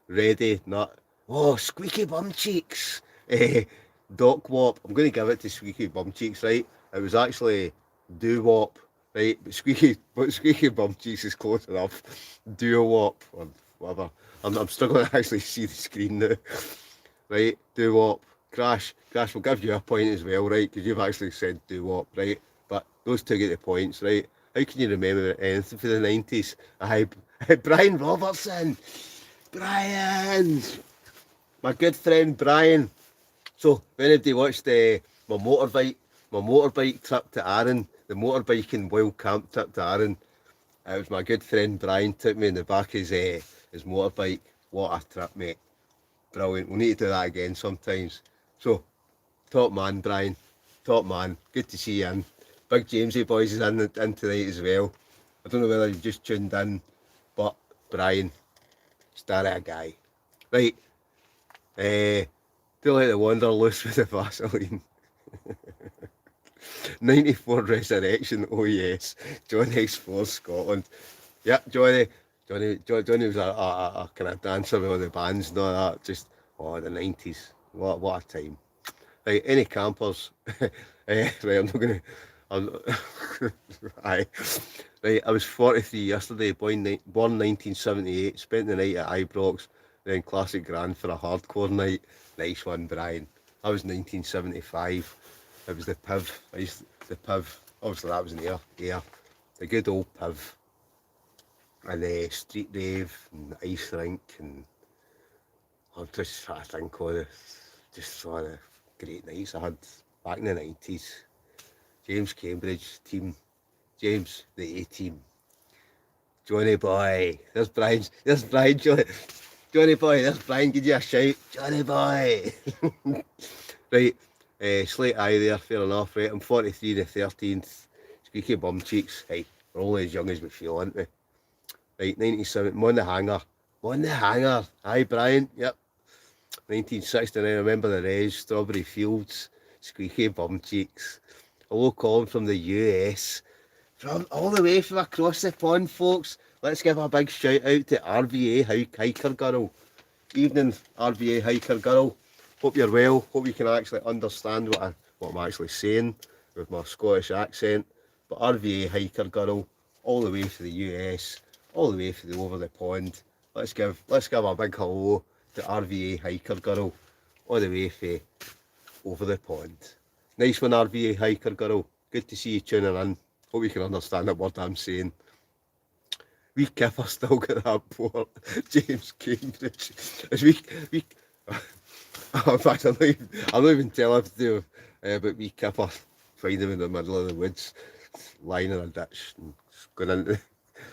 ready, not, oh, Squeaky Bum Cheeks. Doc Wop, I'm going to give it to Squeaky Bum Cheeks, right? It was actually Doo Wop, right? But Squeaky Bum Cheeks is close enough. Doo Wop, or whatever. I'm struggling to actually see the screen now. Right, Doo Wop. Crash, we'll give you a point as well, right? Because you've actually said Doo Wop, right? But those two get the points, right? How can you remember anything for the 90s? Brian Robertson! Brian! My good friend Brian. So, if anybody watched my motorbike trip to Arran, the motorbiking wild camp trip to Arran, it was my good friend Brian took me in the back of his motorbike. What a trip, mate. Brilliant. We'll need to do that again sometimes. So, top man, Brian. Top man. Good to see you in. Big Jamesy boys is in tonight as well. I don't know whether you've just tuned in, but Brian, star of a guy. Right. Do like the Wanderlust with the Vaseline. 94 Resurrection, oh yes. Johnny explores Scotland. Yep, Johnny was a kind of dancer with all the bands and all that. Just, oh, the 90s. What a time. Right, any campers? Right, I'm not going to... Aye. Right, I was 43 yesterday, born 1978, spent the night at Ibrox, then Classic Grand for a hardcore night. Nice one, Brian. I was 1975. It was the PIV. The PIV. Obviously, that was in the air. The good old PIV. And street rave and ice rink, and I'm just trying to think of just all the great nights I had back in the 90s. James Cambridge team, James the A team, Johnny boy. There's Brian, Johnny boy, there's Brian, give you a shout. Johnny boy. Right, Slate eye there, fair enough, right, I'm 43 the 13th. Squeaky bum cheeks, hey, we're only as young as we feel, aren't we? Right, 97, I'm on the hanger. I'm on the hanger. Aye, Brian, yep. 1969, remember the Res, Strawberry Fields, Squeaky bum cheeks. Hello, Colin from the US. From all the way from across the pond, folks. Let's give a big shout out to RVA Hiker Girl. Evening, RVA Hiker Girl. Hope you're well. Hope you can actually understand what I'm actually saying with my Scottish accent. But RVA Hiker Girl, all the way from the US, all the way from over the pond. Let's give a big hello to RVA Hiker Girl, all the way from over the pond. Nice one, RVA Hiker Girl. Good to see you tuning in. Hope you can understand the word I'm saying. We Kipper still got that poor James Cambridge. As we in fact, I'm not even telling to do, but we Kipper find him in the middle of the woods, lying in a ditch and going into,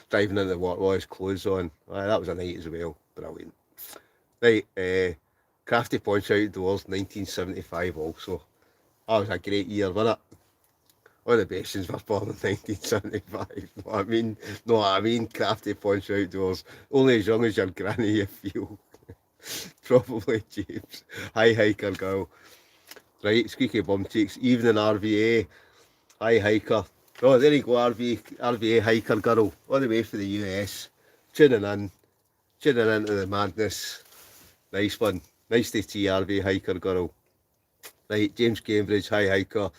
driving into work with his clothes on. That was a night as well. Brilliant. Right, Crafty Punch Outdoors, 1975 also. That was a great year, wasn't it? All the Bestians were born in 1975. Know what I mean? Crafty Punch Outdoors. Only as young as your granny you feel. Probably James. Hi Hiker Girl. Right, Squeaky Bum Cheeks. Evening RVA. Hi Hiker. Oh, there you go, RVA Hiker Girl. All the way from the US. Tuning into the madness. Nice one. Nice to see RVA Hiker Girl. Right, James Cambridge. Hi Hiker.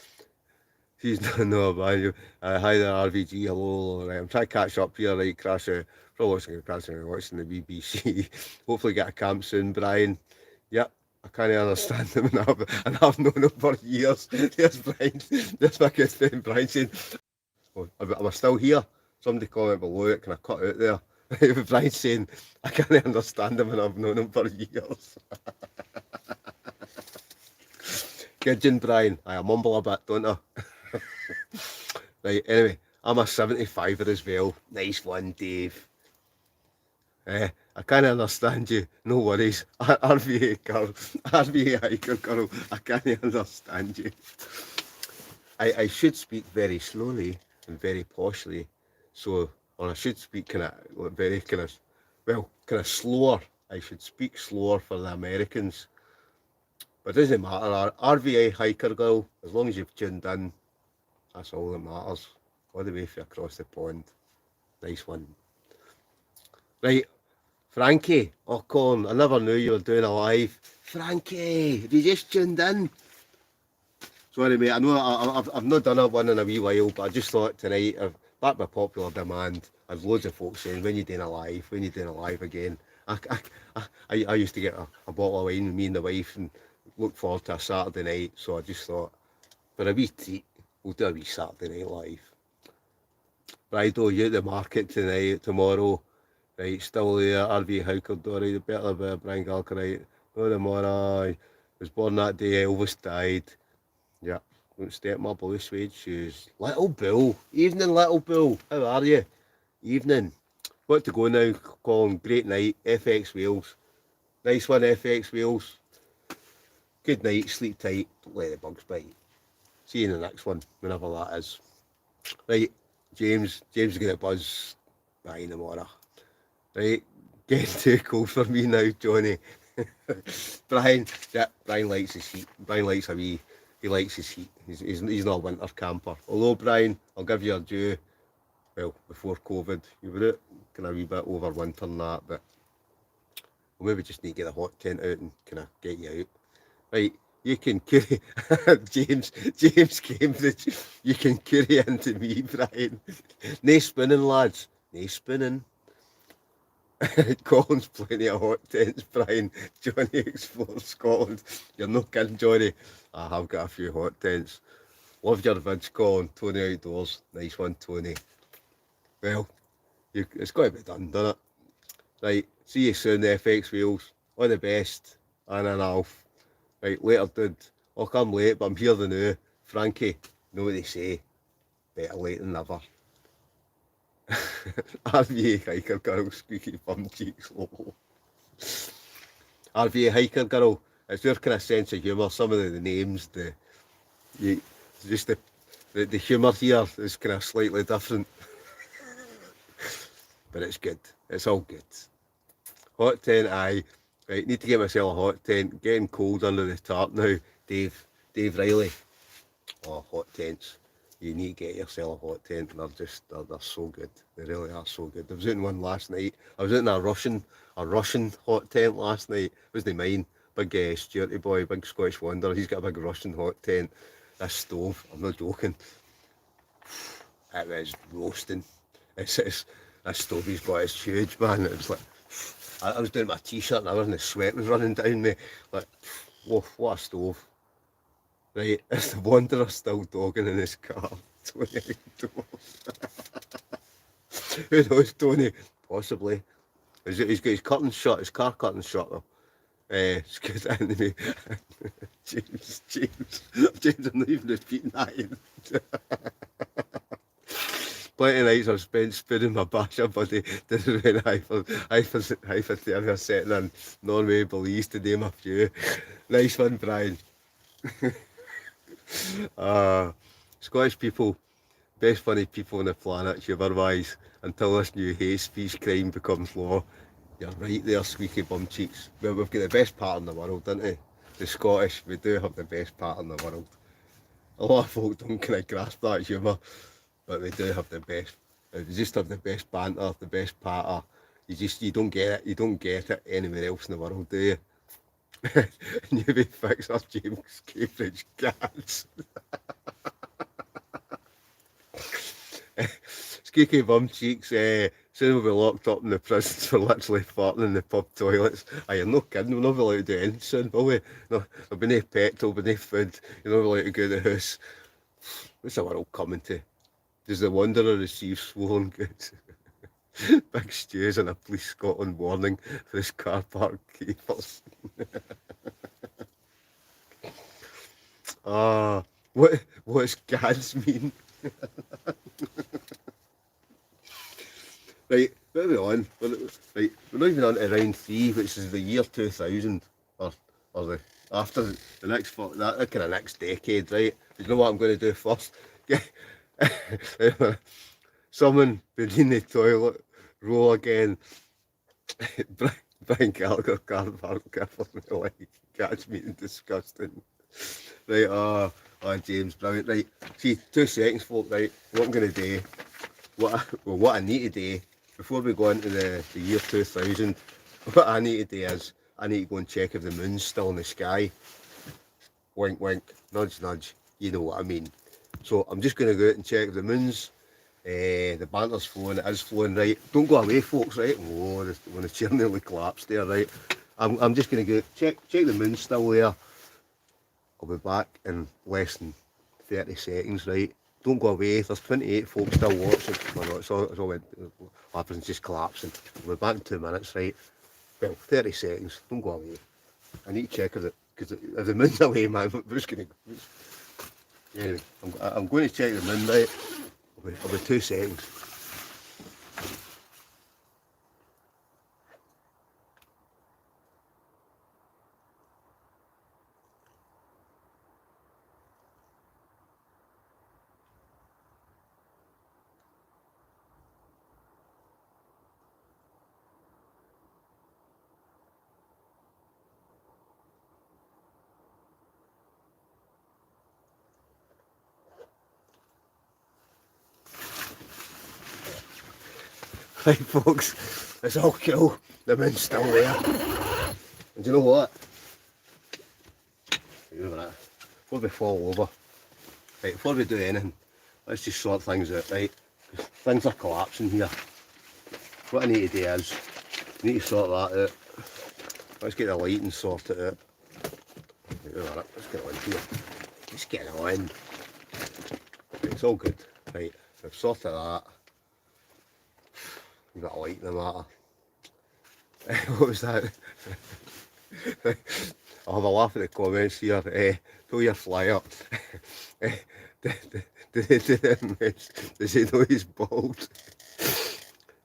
She's not know about you. Hi there, RVG. Hello. Right, I'm trying to catch up here. Right, Crasher. Probably watching the BBC. Hopefully get a camp soon, Brian. Yep, I can't understand him, and I've known him for years. There's Brian. There's my good friend Brian saying, "Oh, am I still here?" Somebody comment below it. Can I cut out there? Brian saying, "I can't understand him, and I've known him for years." Gidgeon, Brian. I mumble a bit, don't I? Right, anyway, I'm a 75er as well. Nice one, Dave. I can't understand you. No worries. RVA girl, RVA hiker girl, I can't understand you. I should speak very slowly and very poshly. So, or I should speak kind of slower. I should speak slower for the Americans. But it doesn't matter. RVA hiker girl, as long as you've tuned in, that's all that matters. All the way from across the pond. Nice one. Right, Frankie. Oh, Colin, I never knew you were doing a live. Frankie, have you just tuned in? Sorry, mate. I know I've not done one in a wee while, but I just thought tonight, back by popular demand, I've loads of folks saying, when you doing a live again? I used to get a bottle of wine with me and the wife and look forward to a Saturday night, so I just thought, for a wee treat, we'll do a wee Saturday night live. Rido, you at the market tonight, tomorrow. Right, still there. RV Hiker Dory, the better bit, Brian Galker, right? No, tomorrow. Was born that day, Elvis died. Yeah, don't step my blue suede shoes. Little Bill. Evening, Little Bill. How are you? Evening. Got to go now, Colin. Great night. FX Wales. Nice one, FX Wales. Good night, sleep tight. Don't let the bugs bite. See you in the next one, whenever that is. Right, James is going to buzz by in the morning. Right, getting too cold for me now, Johnny. Brian likes his heat. Brian likes he likes his heat. He's not a winter camper. Although, Brian, I'll give you a due. Well, before COVID, you were out kind of a wee bit over winter and that, but we'll maybe just need to get a hot tent out and kind of get you out. Right, you can carry James Cambridge. You can carry into me, Brian. No spinning, lads. No spinning. Colin's plenty of hot tents, Brian. Johnny explores Scotland. You're not kidding, Johnny. I have got a few hot tents. Love your vids, Colin. Tony Outdoors. Nice one, Tony. Well, it's got to be done, doesn't it? Right, see you soon, FX Wales. All the best. Anna and Alf. Right, later, dude. I'll come late, but I'm here the now. Frankie, know what they say. Better late than never. RVA hiker girl, squeaky bum cheeks, lol. RVA hiker girl, it's your kind of sense of humour. Some of the names, you, just the humour here is kind of slightly different, but it's good. It's all good. Hot tent, aye. Right, need to get myself a hot tent. Getting cold under the tarp now. Dave Riley. Oh, hot tents. You need to get yourself a hot tent. They're so good. They really are so good. I was out in one last night. I was out in a Russian hot tent last night. It wasn't mine. Big Stuarty boy, big Scottish wonder. He's got a big Russian hot tent. This stove, I'm not joking. It was roasting. This stove he's got is huge, man. It was like, I was doing my t-shirt and the sweat was running down me. Like, whoa, what a stove. Right, is the Wanderer still dogging in his car? Tony Who knows, Tony? Possibly. He's got his curtains shut, his car curtains shut though. It's good enemy. James, I'm not even repeating that. Plenty of nights I've spent spooning my basher buddy to when hypothermia setting in. Norway, Belize, to name a few. Nice one, Brian. Scottish people, best funny people on the planet, humour-wise, until this new hate speech crime becomes law. You're right there, squeaky bum cheeks. Well, we've got the best part in the world, don't we? The Scottish, we do have the best part in the world. A lot of folk don't kind of grasp that humour, but we do have the best. We just have the best banter, the best patter. You don't get it anywhere else in the world, do you? Newbie fixer James Cambridge Cats. Squeaky bum cheeks, soon we'll be locked up in the prisons for literally farting in the pub toilets. You're no kidding, we'll not be allowed to do anything soon, will we? No, there'll be no petrol, there'll be no food, you're not allowed to go to the house. What's the world coming to? Does the Wanderer receive swollen goods? Big stews and a Police Scotland warning for his car park keepers. What's gads mean? Right, where are we on? Right, we're not even on to round 3, which is the year 2000, or after the next, that kind of next decade, right? You know what I'm going to do first? Someone been in the toilet, roll again. Brian Gallagher, car park keepers, me like, catch me disgusting. Right, James, brilliant. Right, see, 2 seconds, folk, right, what I'm going to do, what I need to do, before we go into the year 2000, what I need to do is, I need to go and check if the moon's still in the sky. Wink, wink, nudge, nudge, you know what I mean. So I'm just going to go out and check if the moon's, the banter's flowing, it is flowing, right. Don't go away, folks, right. Oh, when the chair nearly collapsed there, right. I'm just going to go check the moon's still there. I'll be back in less than 30 seconds, right? Don't go away, there's 28 folks still watching. Oh no, it's all happens, just collapsing. I'll be back in 2 minutes, right? Well, 30 seconds, don't go away. I need to check because if the moon's away, man, we're just going to... Anyway, I'm going to check the moon, right? I'll be 2 seconds. Right, folks, it's all cool. The moon's still there. And do you know what? Wait a minute. Before we fall over, right, before we do anything, let's just sort things out, right? Things are collapsing here. What I need to do is, I need to sort that out. Let's get the light and sort it out. Wait a minute, let's get on here. Let's get on. Right, it's all good. Right, I've sorted that. You've got a light in the matter. What was that? I'll have a laugh at the comments here. Pull your fly up. Does he know he's bald?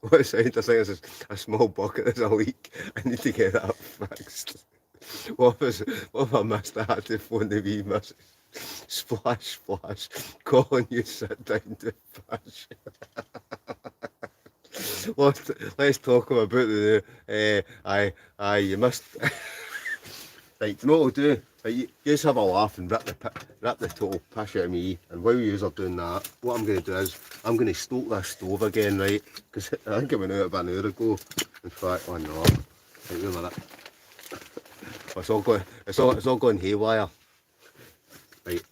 What it sounds, I think it's a small bucket, there's a leak. I need to get that fixed. What if I missed that? I had to phone the wee miss. Splash, splash. Colin, you sit down to fish. Let's talk about the, you missed. Right, you know what we'll do? Right, you just have a laugh and rip the total piss out of me. And while you are doing that, what I'm going to do is I'm going to stoke this stove again, right? Because I think it went out about an hour ago. In fact, oh no. Right, wait a minute. It's all going haywire. Right,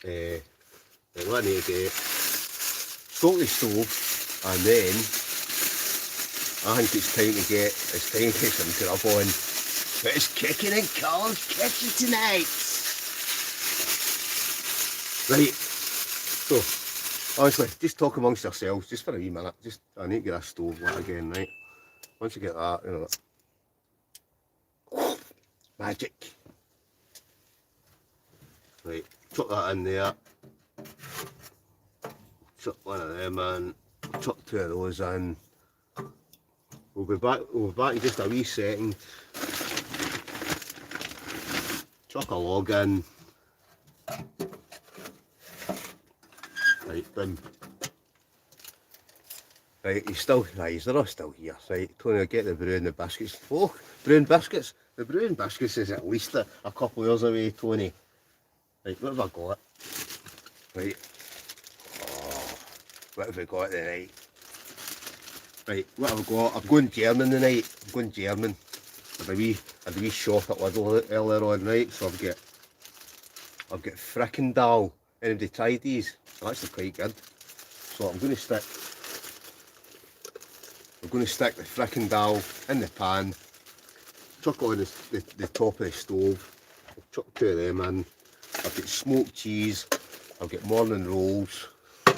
right, what I need to do, stoke the stove, and then I think it's time to get some grub on. But it's kicking in Colin's kitchen tonight. Right, so honestly, just talk amongst yourselves, just for a wee minute. I need to get a stove lit again, right? Once you get that, you know, magic. Right, chuck that in there. Chuck one of them in. Chuck two of those in. We'll be back in just a wee second. Chuck a log in. Right, done. Right, they're all still here. Right, Tony, get the brew and the biscuits. Oh, brew and biscuits. The brew and biscuits is at least a couple of hours away, Tony. Right, what have I got? Right. Oh, what have we got tonight? Right, what have I got? I'm going German tonight. I'm going German. I had a wee shop at Lidl earlier on, right? So I've got Frickendal. Anybody tried these? They're actually quite good. So I'm going to stick the Frickendal in the pan. Chuck it on the top of the stove. Chuck two of them in. I've got smoked cheese. I've got morning rolls. I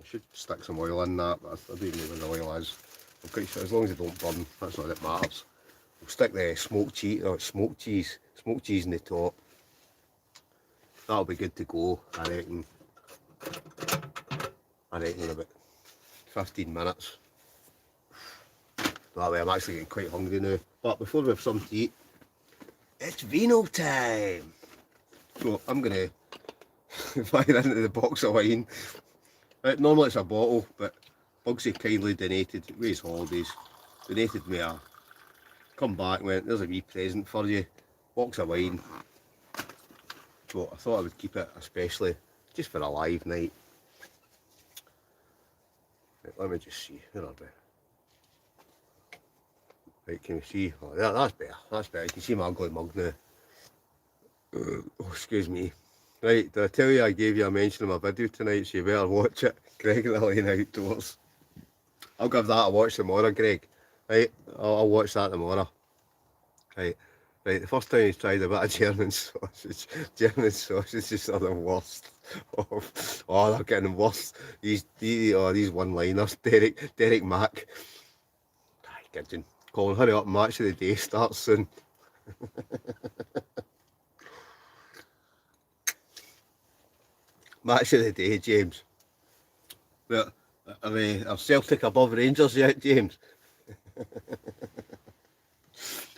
should stick some oil in that, but I don't even know where the oil is. I'm quite sure, as long as it don't burn, that's all that matters. We'll stick the smoked cheese in the top. That'll be good to go, I reckon in about 15 minutes. That way I'm actually getting quite hungry now. But before we have something to eat, it's vino time! So I'm going to fire into the box of wine. Normally it's a bottle, but Bugsy kindly donated, with his holidays, donated me a, come back and went, there's a wee present for you, box of wine. So I thought I would keep it especially just for a live night. Right, let me just see, where are we? Right, can you see? Oh, yeah, that's better. You can see my ugly mug now. Oh, excuse me. Right, did I tell you I gave you a mention of my video tonight, so you better watch it. Greg and the Lane Outdoors. I'll give that a watch tomorrow, Greg. Right, I'll watch that tomorrow. Right, the first time he's tried a bit of German sausages are the worst. Oh, they're getting worse. These one-liners. Derek Mack. Kidding. Colin, hurry up, match of the day starts soon. Match of the day, James. But are Celtic above Rangers yet, James?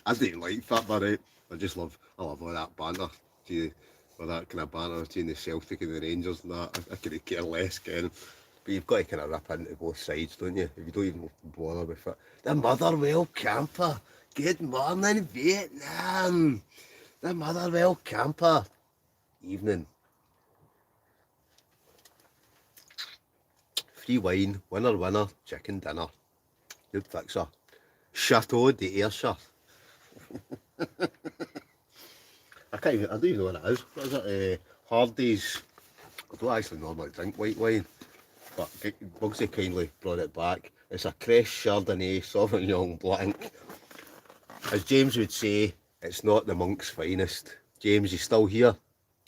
I don't like that, but right. I love all that banter. All that kind of banter between the Celtic and the Rangers and that. I could care less, Ken. But you've got to kind of rip into both sides, don't you? If you don't even bother with it. The Motherwell camper. Good morning, Vietnam. The Motherwell camper. Evening. Free wine, winner, chicken dinner. Good fixer. Chateau d'Ayrshire. I don't even know what it is. What is it? Hardy's. I don't actually normally drink white wine, but Bugsy kindly brought it back. It's a Crest Chardonnay Sauvignon Blanc. As James would say, it's not the monk's finest. James, you still here?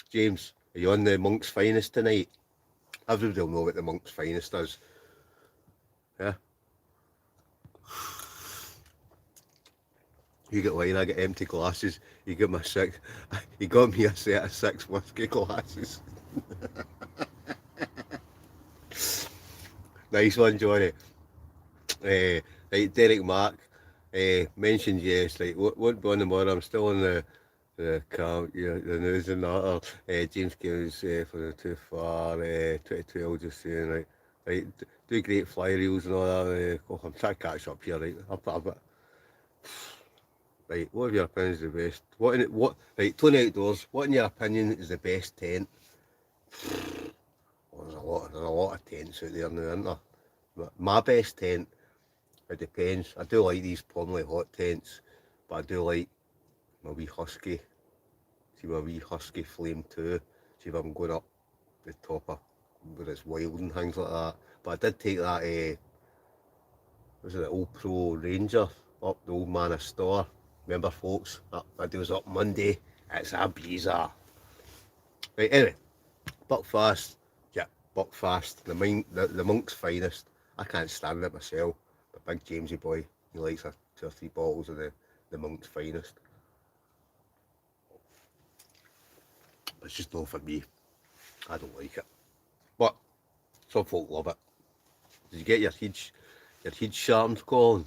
James, are you on the monk's finest tonight? Everybody will know what the monk's finest is. Yeah. You get wine, I get empty glasses. You got me a set of 6 whiskey glasses. Nice one, Johnny. Right, Derek Mark mentioned yes, right, won't be on tomorrow, I'm still on the camp, yeah, the news and that. James Gills for the too far, 2012 just saying, right, do great fly reels and all that. I'm trying to catch up here, right? Right, what of your opinion is the best? Right, Tony Outdoors, what in your opinion is the best tent? Well, there's a lot of tents out there now, isn't there? But my best tent, it depends. I do like these Pomley hot tents, but I do like my wee Husky. See my wee Husky Flame 2. See if I'm going up the top of where it's wild and things like that. But I did take that, was it the Old Pro Ranger up the Old Manor Store? Remember, folks, that video's up Monday. It's a breezer. Right, anyway, Buckfast. Yeah, Buckfast. The monk's finest. I can't stand it myself. But big Jamesy boy, he likes 2 or 3 bottles of the monk's finest. It's just not for me. I don't like it. But some folk love it. Did you get your head sharpened, Colin?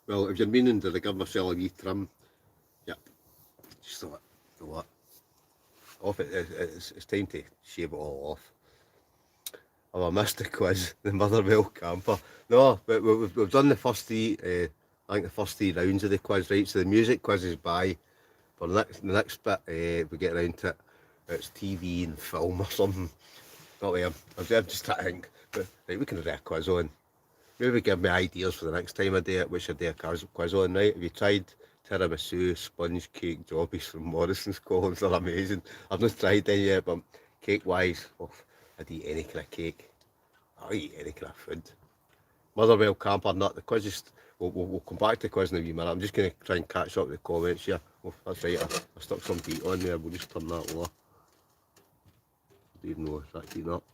Well, if you're meaning to give myself a wee trim, yep, just do it. Off it. It's time to shave it all off. Oh, I missed the quiz, the Motherwell camper. No, but we've done the first 3, I think the first 3 rounds of the quiz, right? So the music quiz is by. For the next bit, we get around to it, it's TV and film or something. Not there. I'm just trying to think. But right, we can do a quiz on. Maybe give me ideas for the next time I do it, which I do a quiz on, right? Have you tried tiramisu, sponge cake, jobbies from Morrison's, Collins? They're amazing. I've not tried them yet, but cake-wise, I'd eat any kind of cake. I'll eat any kind of food. Motherwell camper nut. The quiz is... We'll come back to the quiz in a wee minute. I'm just going to try and catch up with the comments here. Oh, that's right, I stuck some heat on there. We'll just turn that lower. I don't even know if that's heating up.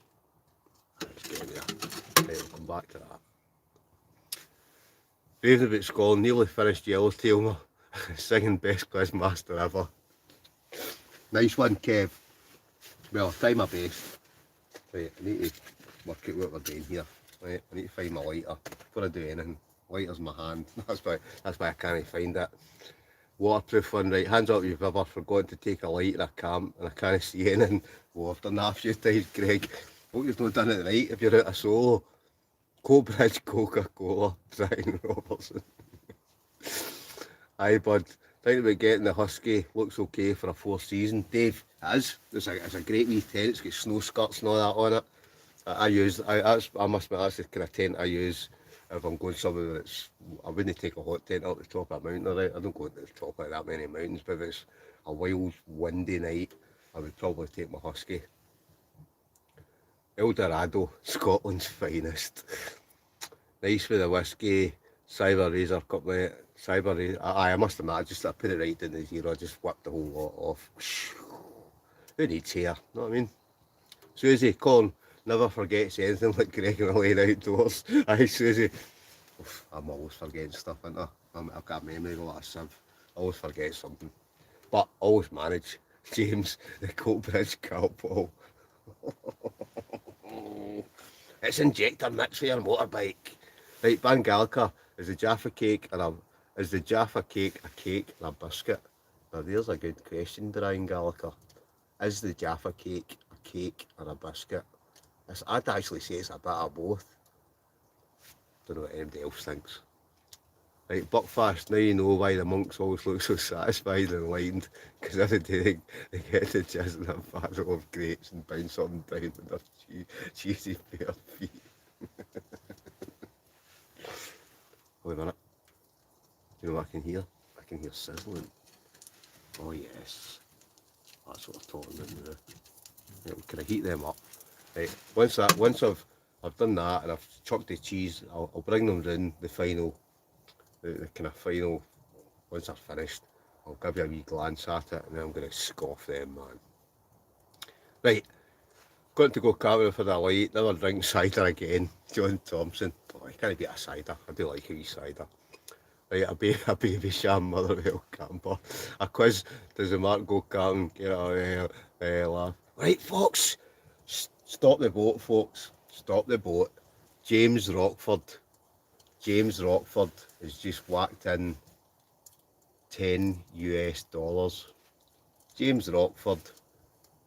Let's get in there. Right, we'll come back to that. Raving about Scotland, nearly finished Yellowtail, singing best quiz master ever. Nice one, Kev. Well, I'll try my best. Right, I need to work out what we're doing here. Right, I need to find my lighter before I do anything. Lighter's in my hand. That's why I can't find it. Waterproof one, right? Hands up if you've ever forgotten to take a lighter at a camp and I can't see anything. Well, I've done that a few times, Greg. Hope you've not done it right if you're out of solo. Coatbridge, Coca-Cola, Brian Robertson. Aye, bud. Thinking about getting the Husky. Looks okay for a 4th season. Dave, it is. It's a great wee tent. It's got snow skirts and all that on it. I must admit, that's the kind of tent I use if I'm going somewhere that's... I wouldn't take a hot tent up the top of a mountain, right? I don't go to the top of that many mountains, but if it's a wild, windy night, I would probably take my Husky. Eldorado, Scotland's finest. Nice with the whiskey, Cyber Razor Cup, mate. I must admit, I put it right in the zero, I just whipped the whole lot off. Who needs hair, know what I mean? Susie, Colin, never forgets anything like Greg and Elaine outdoors. Aye, Susie. Oof, I'm always forgetting stuff, ain't I? I've got a memory like a sieve. I always forget something. But always manage. James, the Coatbridge Calpol. It's injector mix for your motorbike. Right, Bangalica, is the Jaffa cake a cake or a biscuit? Now there's a good question, Brian Gallagher. Is the Jaffa cake a cake or a biscuit? I'd actually say it's a bit of both. Don't know what anybody else thinks. Right, Buckfast, now you know why the monks always look so satisfied and enlightened, because every day they get to jizz in a barrel of grapes and bounce them down with their cheesy bare feet. Wait a minute. You know what I can hear? I can hear sizzling. Oh yes. That's what I'm talking about now. Right, can I heat them up? Right, once I've done that and I've chucked the cheese, I'll bring them round the final, the kind of final, once they're finished, I'll give you a wee glance at it and then I'm going to scoff them, man. Right, got to go camping for the light, never drink cider again. John Thompson. Oh, I can't beat a cider, I do like a wee cider. Right, a baby sham Motherwell camper. A quiz, does the Mark go camping? Get a laugh. Right, folks, stop the boat, folks. Stop the boat. James Rockford. James Rockford has just whacked in $10 US. James Rockford.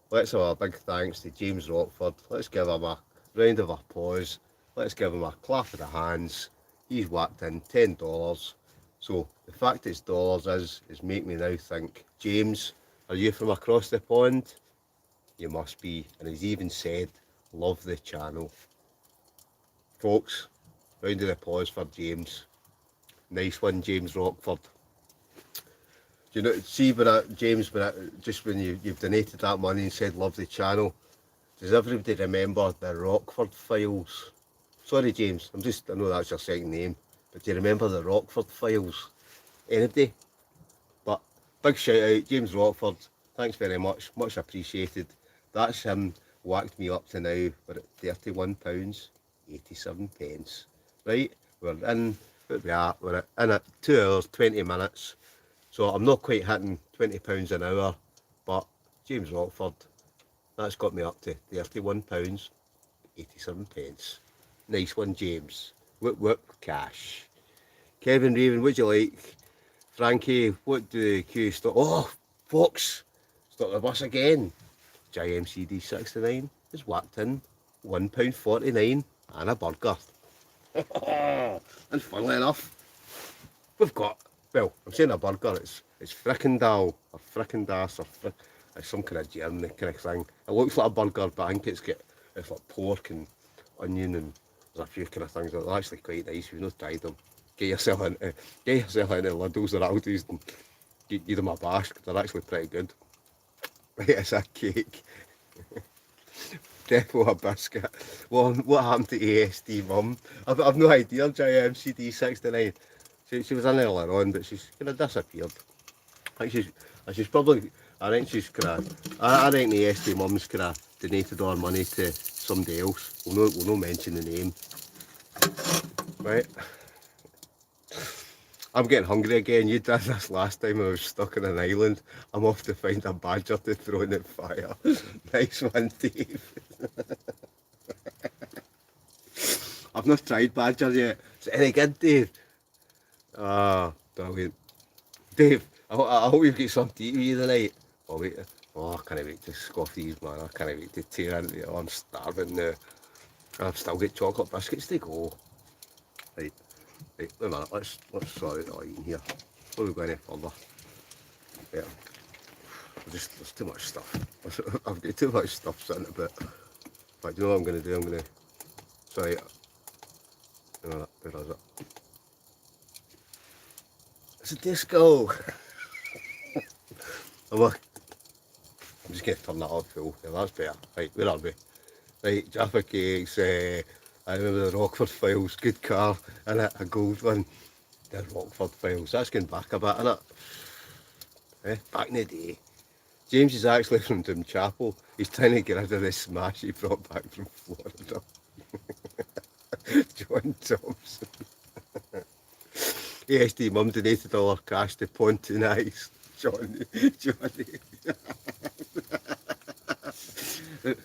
Let's have a big thanks to James Rockford. Let's give him a round of applause. Let's give him a clap of the hands. He's whacked in $10. So the fact it's dollars is make me now think, James, are you from across the pond? You must be. And he's even said, love the channel. Folks, round of applause for James. Nice one, James Rockford. Do you know, see James, just when you've donated that money and said love the channel, does everybody remember the Rockford Files? Sorry James, I know that's your second name, but do you remember the Rockford Files? Anybody? But big shout out, James Rockford, thanks very much, much appreciated. That's him whacked me up to now, we're at £31.87. Right, we're in, we're in at 2 hours, 20 minutes. So I'm not quite hitting £20 an hour, but James Rockford, that's got me up to £31.87. Nice one, James. Whoop whoop, cash. Kevin Raven, what'd you like? Frankie, what do the queue stop? Oh, folks, stop the bus again. JMCD69 is whacked in £1.49 and a burger. And funnily enough, we've got, well, I'm saying a burger, it's Frickendal, or Frickendas, or it's some kind of German kind of thing. It looks like a burger, but I think it's like pork and onion, and there's a few kind of things. They're actually quite nice. If you've not tried them, get yourself into Lidl's or Aldi's and give them a bash. They're actually pretty good. Right, it's a cake. Defo a biscuit. What happened to ASD Mum? I've no idea, JMCD69. She was in earlier on, but she's kind of disappeared. I think she's probably, I think she's kind of, I think the ASD Mum's kind of donated all her money to somebody else. We'll not mention the name. Right. I'm getting hungry again. You did this last time I was stuck on an island. I'm off to find a badger to throw in the fire. Nice one, Dave. I've not tried badger yet. Is it any good, Dave? Ah, brilliant. Dave, I hope you've got something to eat with you tonight. Oh, wait. Oh, I can't wait to scoff these, man. I can't wait to tear into it. Oh, I'm starving now. I've still got chocolate biscuits to go. Right, wait a minute. Let's sort out all in here. Before we go any further. Yeah. There's too much stuff. I've got too much stuff sitting about. But you know what I'm going to do? I'm going to... Sorry. Where is it? It's a disco! I'm just going to turn that off full. Yeah, that's better. Right, where are we? Right, Jaffa Cakes, I remember the Rockford Files, good car, and a gold one. The Rockford Files, that's going back a bit, isn't it? Back in the day. James is actually from Drumchapel. He's trying to get rid of this smash he brought back from Florida. John Thompson. ASD Mum donated all her cash to Pontoon Ice. Johnny.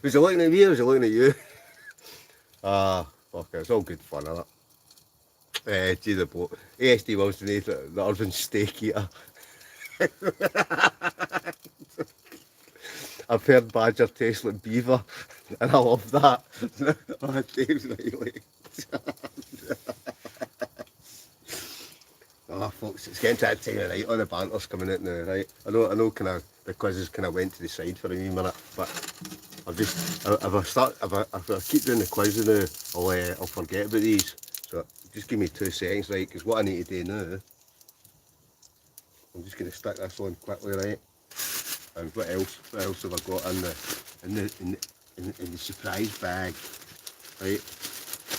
Was he looking at me or was he looking at you? Ah, fuck it, it's all good fun, isn't it? Gee, the boat. ASD Mum's donated the Urban Steak Eater. I've heard badger tastes like beaver, and I love that. Oh, Dave's right late. Oh, folks, it's getting to that time of night. All the banter's coming out now, right? I know, kind of the quizzes kind of went to the side for a wee minute, but if I keep doing the quiz now, I'll forget about these. So just give me 2 seconds, right? Because what I need to do now, I'm just going to stick this on quickly, right? And what else have I got in the surprise bag? Right,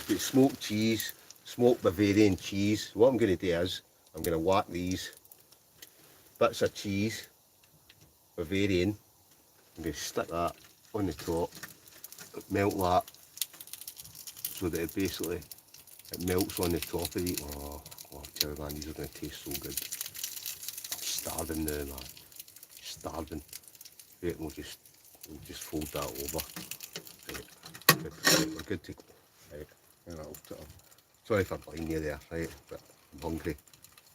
got smoked cheese, smoked Bavarian cheese. What I'm going to do is I'm going to whack these bits of cheese, Bavarian. I'm going to stick that on the top, melt that so that it melts on the top of it. Oh, I tell you, man, these are going to taste so good. I'm starving now, man. Starving. Right, we'll just fold that over. Right, we're good to go. Right. You know, sorry for blinding you there, right? But I'm hungry.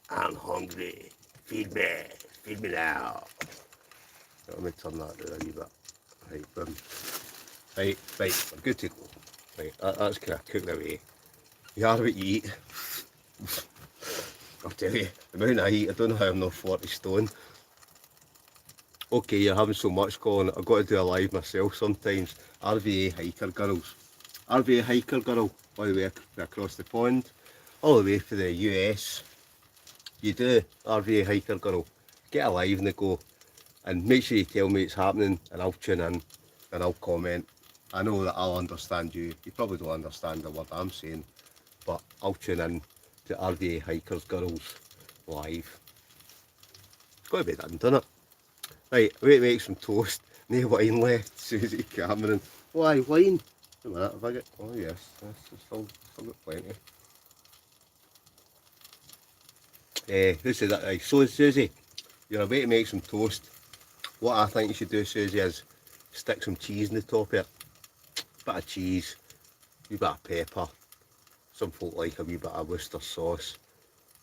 I'm hungry. Feed me. Feed me now. Let me turn that down a wee bit. Right, boom. Right, I'm good to go. Right, that's kind of cooked away. You are what you eat. I'll tell you, the amount I eat, I don't know how I'm not 40 stone. Okay, you're having so much going, I've got to do a live myself sometimes. RVA hiker girls. RVA hiker girl, all the way across the pond, all the way to the US. You do, RVA hiker girl. Get a live and go, and make sure you tell me it's happening, and I'll tune in, and I'll comment. I know that I'll understand you. You probably don't understand the word I'm saying, but I'll tune in to RVA Hikers Girls live. It's got to be done, doesn't it? Right, wait to make some toast. No wine left, Susie Cameron. Why, wine? Wait a minute, have I got... Oh yes, still got plenty. Who said that? Right, so Susie, you're about to make some toast. What I think you should do, Susie, is stick some cheese in the top of it. Bit of cheese, a wee bit of pepper. Some folk like a wee bit of Worcester sauce.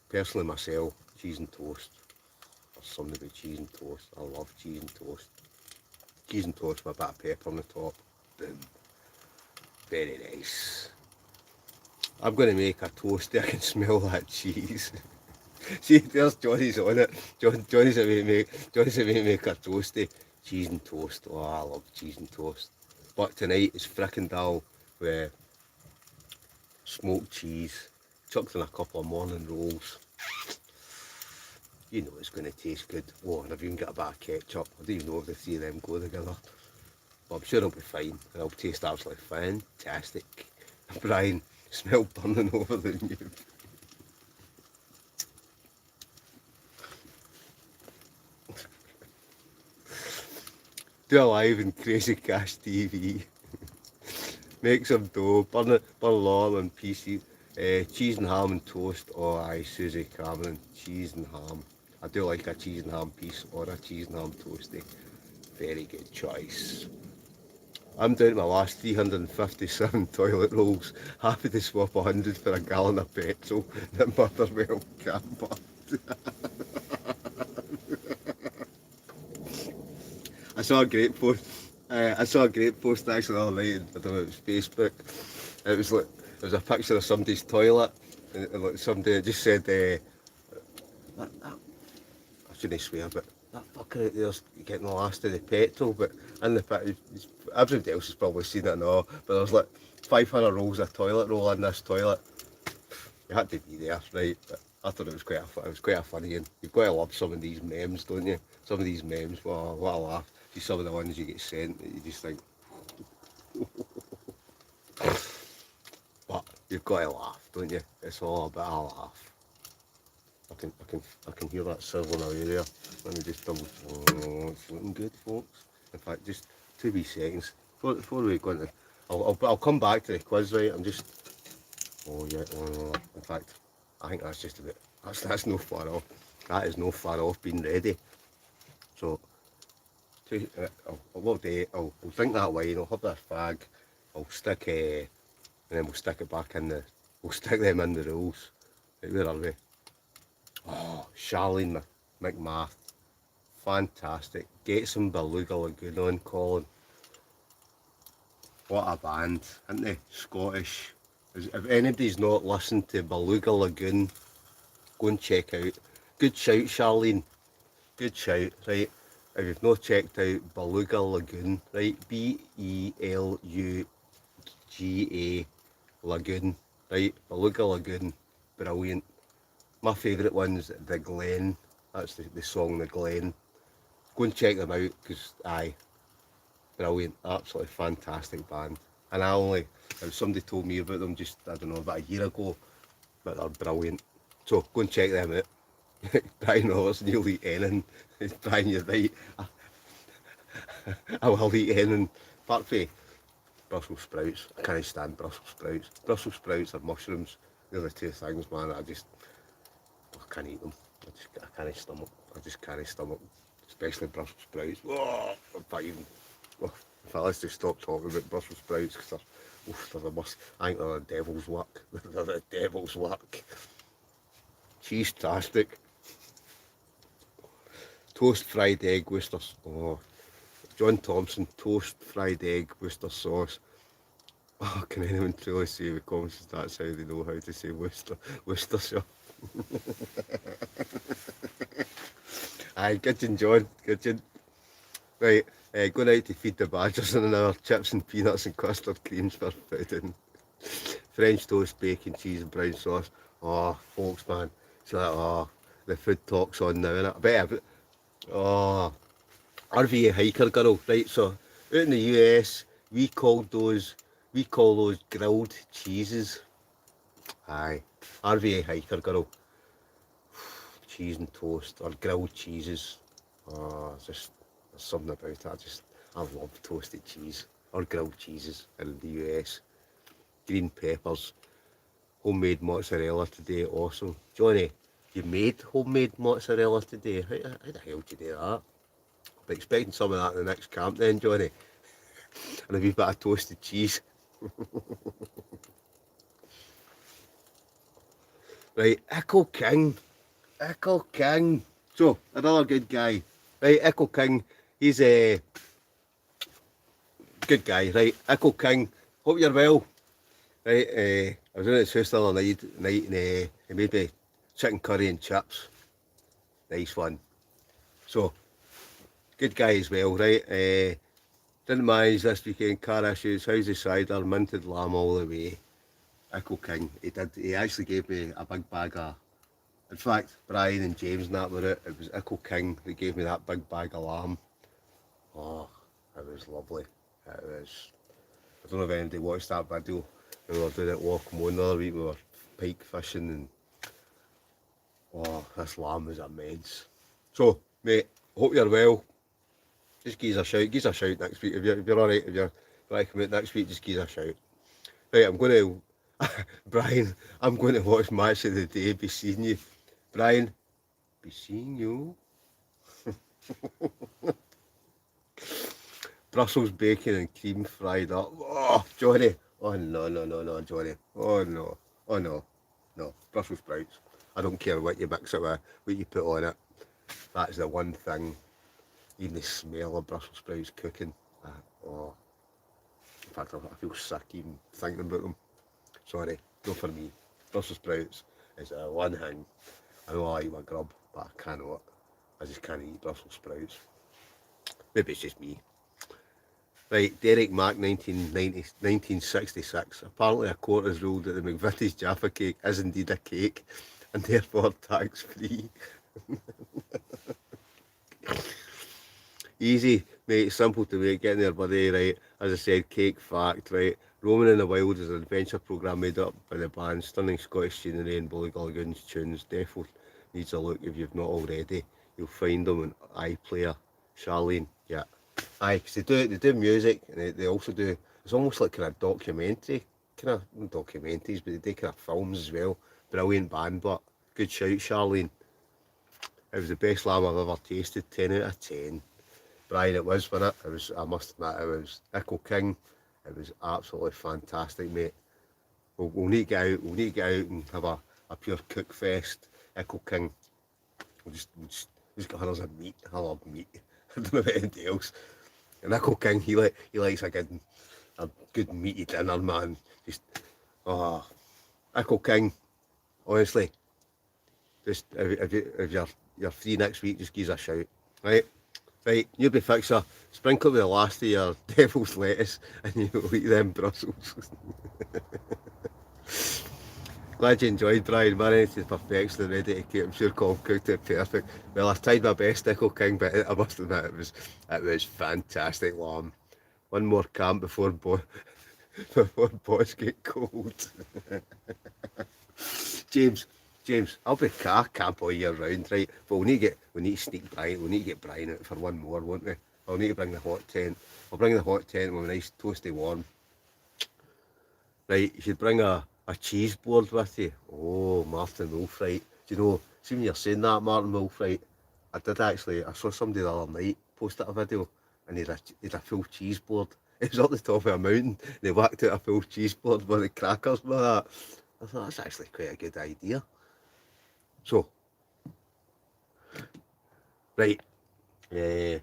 Personally myself, cheese and toast. Or something about cheese and toast. I love cheese and toast. Cheese and toast with a bit of pepper on the top. Boom. Very nice. I'm going to make a toasty. I can smell that cheese. See, there's Johnny's on it. Johnny's about to make a toasty. Cheese and toast. Oh, I love cheese and toast. But tonight it's frickin' dull with smoked cheese, chucked in a couple of morning rolls. You know it's going to taste good. Oh, and I've even got a bit of ketchup. I don't even know if the three of them go together. But I'm sure it'll be fine, and it'll taste absolutely fantastic. Brian, smell burning over the new. Do a live in Crazy Cash TV. Make some dough, burn it all on PC. Cheese and ham and toast. Oh aye, Susie Cameron, cheese and ham. I do like a cheese and ham piece or a cheese and ham toasty. Very good choice. I'm down to my last 357 toilet rolls. Happy to swap 100 for a gallon of petrol that Motherwell camper. I saw a great post. I saw a great post actually the other night. I don't know, it was Facebook. It was like it was a picture of somebody's toilet, and like somebody just said, I shouldn't swear, but that fucker out there's getting the last of the petrol. But in the pit, everybody else has probably seen it and all. But there's like 500 rolls of toilet roll in this toilet. You had to be there, right? But I thought it was quite a funny, and you've got to love some of these memes, don't you? Some of these memes, wow, what a laugh. See some of the ones you get sent that you just think, but you've got to laugh, don't you? It's all about a laugh. I can hear that sizzling away there. Let me just double. Oh, it's looking good, folks. In fact, just 2 wee seconds before we go into. I'll come back to the quiz, right? I'm just. Oh yeah. Oh, in fact, I think that's just a bit. That's no far off. That is no far off being ready. So, I'll drink that wine. I'll have this fag. I'll stick and then we'll stick it back in the. We'll stick them in the rolls. Right, where are we? Oh, Charlene McMath. Fantastic. Get some Beluga Lagoon on, Colin. What a band, aren't they? Scottish. If anybody's not listened to Beluga Lagoon, go and check out. Good shout, Charlene. Good shout, right? If you've not checked out Beluga Lagoon, right? BELUGA Lagoon, right? Beluga Lagoon. Brilliant. My favourite one's The Glen. That's the song The Glen. Go and check them out because, aye, brilliant. Absolutely fantastic band. And somebody told me about them just, I don't know, about a year ago, but they're brilliant. So go and check them out. Brian Robertson, you'll eat anything. Brian, you're right. I will eat anything. Apart from Brussels sprouts. I can't stand Brussels sprouts. Brussels sprouts or mushrooms. They're the two things, man, I can't eat them. I can't stomach. I just can't stomach, especially Brussels sprouts. Oh, let's just stop talking about Brussels sprouts because they're Oof, they're the worst. I think they're the devil's work. They're the devil's work. Cheese-tastic. Toast fried egg Worcester. Oh, John Thompson, toast fried egg Worcester sauce. Oh, can anyone truly say with confidence that's how they know how to say Worcestershire? Aye, kitchen John, kitchen. Right, going out to feed the badgers in an hour, chips and peanuts and custard creams for pudding. French toast, bacon, cheese and brown sauce. Oh, folks, man. So that, oh, the food talk's on now, innit? Oh, RVA hiker girl, right, so out in the US, we call those grilled cheeses. Aye, RVA hiker girl, cheese and toast, or grilled cheeses. Oh, just, there's something about it, I love toasted cheese, or grilled cheeses in the US. Green peppers, homemade mozzarella today, awesome. Johnny, you made homemade mozzarella today, how the hell did you do that? Be expecting some of that in the next camp then, Johnny. And a wee bit of toasted cheese. Right, Echo King. Echo King. So, another good guy. Right, Echo King, he's a good guy, right? Echo King, hope you're well. Right, I was in his house the other night and he made me chicken curry and chips. Nice one. So, good guy as well, right? Didn't manage this weekend, car issues, how's the cider, minted lamb all the way. Echo King, he actually gave me a big bag of, in fact, Brian and James and that were it was Echo King that gave me that big bag of lamb. Oh, it was lovely. It was, I don't know if anybody watched that video. We were doing it Loch Moon the other week, we were pike fishing and, oh, this lamb was immense. So, mate, hope you're well. Just give us a shout next week. If you're alright, if you're right to come out next week, just give us a shout. Right, I'm going to, Brian, I'm going to watch Match of the Day, be seeing you. Brian, be seeing you. Brussels bacon and cream fried up. Oh, Johnny. Oh, no, Johnny. Oh, no. Oh, no. No, Brussels sprouts. I don't care what you mix it with, what you put on it. That's the one thing. Even the smell of Brussels sprouts cooking. Oh. In fact, I feel sick even thinking about them. Sorry, not for me. Brussels sprouts is one thing. I know I eat my grub, but I cannot. I just can't eat Brussels sprouts. Maybe it's just me. Right, Derek Mack, 1966. Apparently a court has ruled that the McVitie's Jaffa cake is indeed a cake, and therefore tax-free. Easy, mate, simple to make, getting there, buddy, right? As I said, cake fact, right? Roaming in the Wild is an adventure programme made up by the band, stunning Scottish scenery and Bullygulligan's tunes. Defo needs a look if you've not already. You'll find them on iPlayer. Charlene, yeah. Aye, because they do music, and they also do, it's almost like kind of documentary, kind of, not documentaries, but they do kind of films as well. Brilliant band, but good shout, Charlene. It was the best lamb I've ever tasted, 10 out of 10. Brian, it was, wasn't it? It was, I must admit, it was Echo King. It was absolutely fantastic, mate. We'll need to get out. We'll need to get out and have a pure cook fest. Echo King. We'll just get hundreds of meat. I love meat. I don't know about anything else. And Echo King, he likes a good meaty dinner, man. Just, oh, Echo King. Honestly, just if you're free next week, just give us a shout, right? Right, newbie fixer, sprinkle with the last of your devil's lettuce and you'll eat them Brussels. Glad you enjoyed, Brian. Marinated to perfection and ready to keep. I'm sure Colm cooked it perfect. Well, I tried my best, Echo King, but I must admit it was fantastic lamb. One more camp before boys get cold. James, I'll be car camp all year round, right? But we need to sneak Brian. We need to get Brian out for one more, won't we? I'll need to bring the hot tent. I'll bring the hot tent with a nice toasty warm. Right, you should bring a cheese board with you. Oh, Martin Wolf, right? Do you know, see when you're saying that, Martin Wolf, right? I saw somebody the other night posted a video and he had a full cheese board It was up the top of a mountain. They whacked out a full cheese board with the crackers and all that. I thought that's actually quite a good idea. So, right, aye.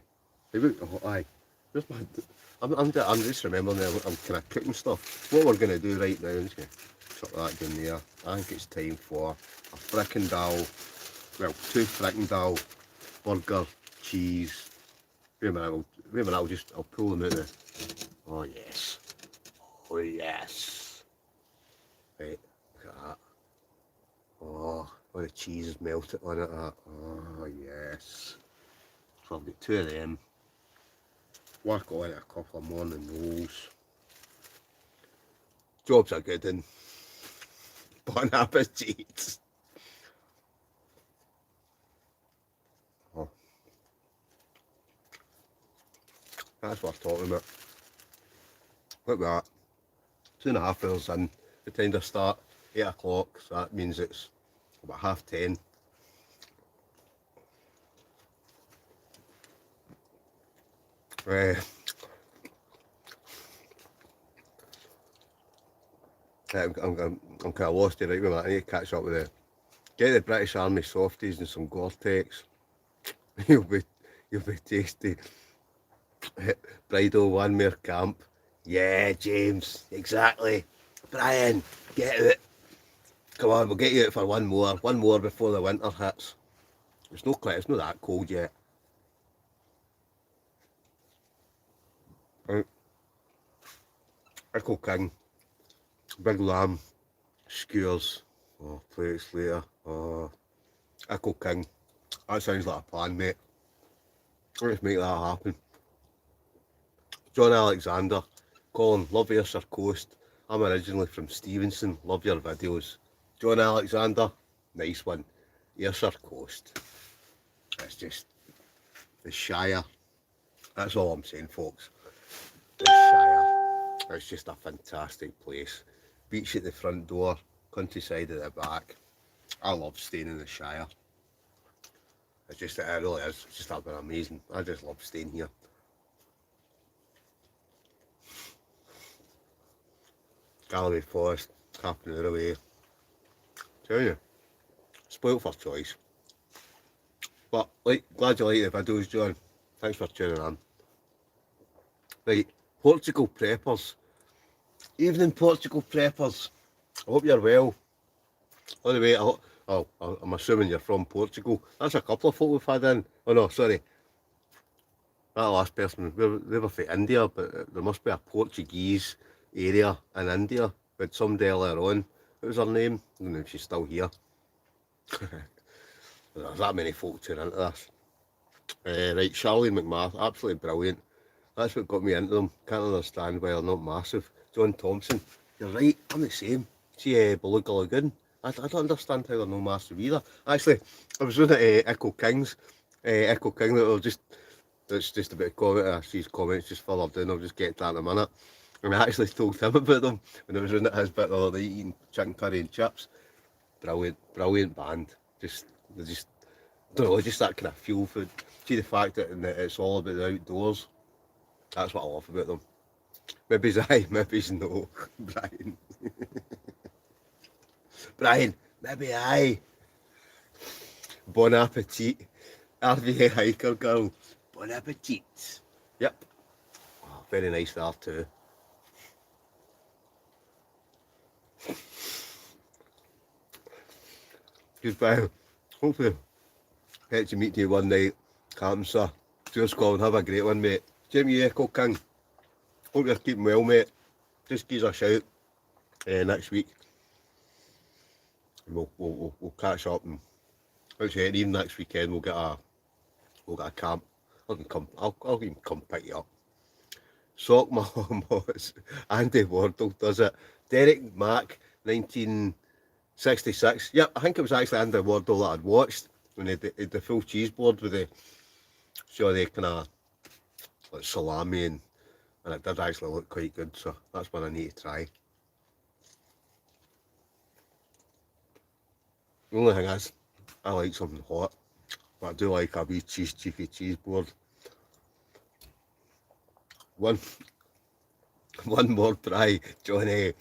Where's my? I'm just remembering now. I'm kind of cooking stuff. What we're gonna do right now is gonna chuck that down there. I think it's time for a fricandel. Well, 2 fricandel, burger, cheese. Wait a minute, I'll pull them out there. Oh yes. Oh yes. Right, look at that. Oh, all the cheese is melted on it. Oh yes. So I've got 2 of them. Work on it a couple of morning rolls. Job's a good one. Bon appetit. Oh, that's what I'm talking about. Look at that. 2.5 hours in. The time to start, 8 o'clock, so that means it's about 10:30. I'm kind of lost here right with that. I need to catch up with it. Get the British Army softies and some Gore-Tex. you'll be tasty. Bridal one more camp. Yeah, James, exactly. Brian, get out. Come on, we'll get you out for one more before the winter hits. It's not that cold yet. Right. Echo King, big lamb, skewers, plates later. Echo King, that sounds like a plan, mate. Let's make that happen. John Alexander, Colin, love Ayrshire Coast. I'm originally from Stevenson, love your videos. John Alexander, nice one. Ayrshire Coast. It's just the Shire. That's all I'm saying, folks. The Shire. It's just a fantastic place. Beach at the front door, countryside at the back. I love staying in the Shire. It really is. It's just been amazing. I just love staying here. Galloway Forest, half an hour away. Tell you, spoilt for choice. But glad you like the videos, John. Thanks for tuning in. Right, Portugal preppers. Evening, Portugal preppers. I hope you're well. By the way, I'm assuming you're from Portugal. That's a couple of folk we've had in. Oh no, sorry. That last person, they were from India, but there must be a Portuguese area in India. With somebody earlier on. What was her name? I don't know if she's still here. There's that many folk tuning into this. Right, Charlene McMath, absolutely brilliant. That's what got me into them. Can't understand why they're not massive. John Thompson, you're right, I'm the same. See Beluga Lagoon. I don't understand how they're not massive either. Actually, I was looking at Echo King's. Echo King, it's just a bit of comment. I see his comments just further down. I'll just get to that in a minute. And I actually told him about them when I was in at his bit the other night eating chicken curry and chips. Brilliant band. They just, don't know, just that kind of feel food. See the fact that it's all about the outdoors. That's what I love about them. Maybe aye, maybe no, Brian. Brian, maybe aye. Bon appetit. RVA hiker girl. Bon appetit. Yep. Oh, very nice there too. Goodbye. Hopefully get to meet you one night. Camsa. Cheers, Colin. Have a great one, mate. Jamie Echo King. Hope you're keeping well, mate. Just give us a shout next week. And we'll catch up, and actually even next weekend we'll get a camp. I'll even come pick you up. Sock Mahomes, Andy Wardle does it. Derek Mack, 1966. Yep, I think it was actually Andy Wardle that I'd watched when he did the full cheese board with the kind of like salami, and it did actually look quite good, so that's one I need to try. The only thing is, I like something hot, but I do like a wee cheeky cheese board. One One more try, Johnny.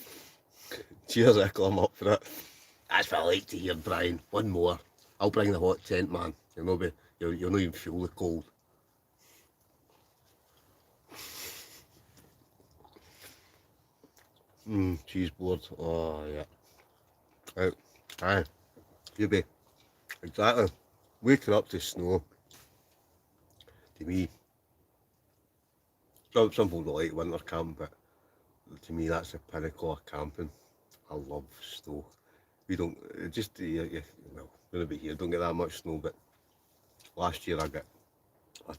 Cheers, I'm up for it. That's what I like to hear, Brian. One more. I'll bring the hot tent, man. You'll not even feel the cold. Cheese board. Oh, yeah. Right. Aye. You be. Exactly. Waking up to snow. To me, some people don't like winter camp, but to me that's the pinnacle of camping. I love snow. We don't, just, well, we're going to be here, don't get that much snow, but last year I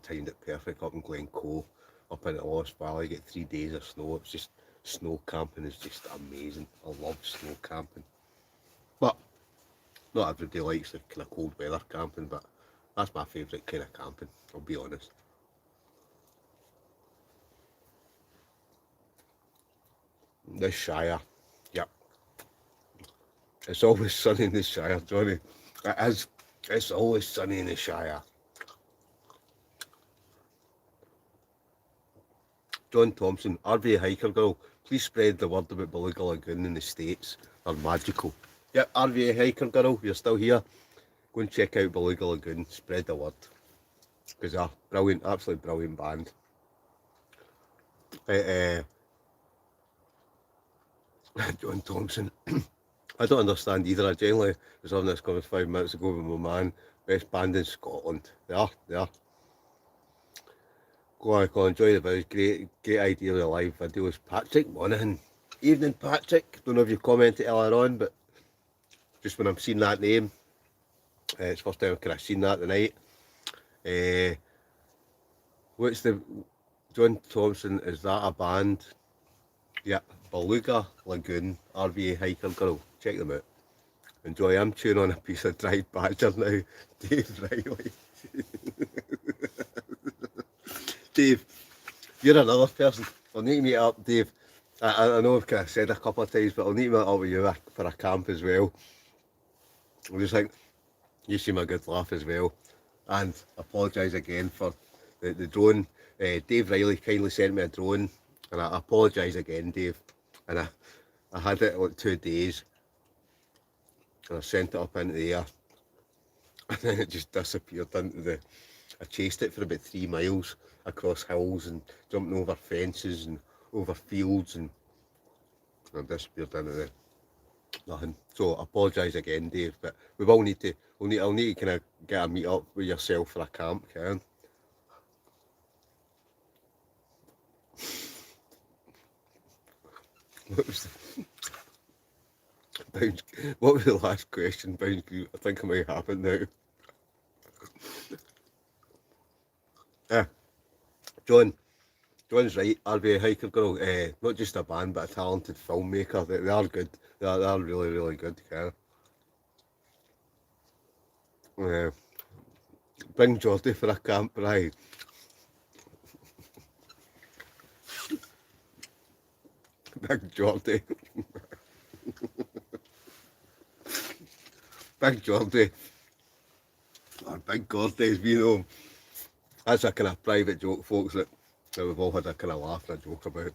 timed it perfect up in Glencoe, up in the Lost Valley, get 3 days of snow. It's just, snow camping is just amazing. I love snow camping. But not everybody likes the kind of cold weather camping, but that's my favourite kind of camping, I'll be honest. The Shire, yep. It's always sunny in the Shire, Johnny. It is. It's always sunny in the Shire. John Thompson, RV Hiker Girl, please spread the word about Beluga Lagoon in the States. They're magical. Yep, RV Hiker Girl, you're still here. Go and check out Beluga Lagoon, spread the word. Because they're brilliant, absolutely brilliant band. John Thompson. I don't understand either. I generally was having this conversation 5 minutes ago with my man. Best band in Scotland. They are. Go on, enjoy the videos. Great idea of the live videos. Patrick Monaghan. Evening, Patrick. Don't know if you commented earlier on, but just when I'm seeing that name, it's the first time I've kind of seen that tonight. What's the John Thompson? Is that a band? Yeah, Beluga Lagoon RVA Hiker Girl. Check them out. Enjoy. I'm chewing on a piece of dried badger now. Dave Riley. Dave, you're another person. I'll need to meet up, Dave. I know I've kind of said a couple of times, but I'll need to meet up with you for a camp as well. I just think you seem a good laugh as well. And apologise again for the drone. Dave Riley kindly sent me a drone, and I apologise again, Dave. And I had it like 2 days, and I sent it up into the air, and then it just disappeared into the. I chased it for about 3 miles across hills and jumping over fences and over fields, and I disappeared into the nothing. So I apologise again, Dave, but we will need to. I'll need to kind of get a meet up with yourself for a camp, Karen. What was the last question, Bounce? I think I might have it now. Yeah, John's right. RV Hiker Girl, not just a band, but a talented filmmaker. They are good. They are really, really good. Bring Geordie for a camp ride. Big Geordie. Big Geordie. Or Big Geordie, as we know. That's a kind of private joke, folks, that we've all had a kind of laugh and a joke about.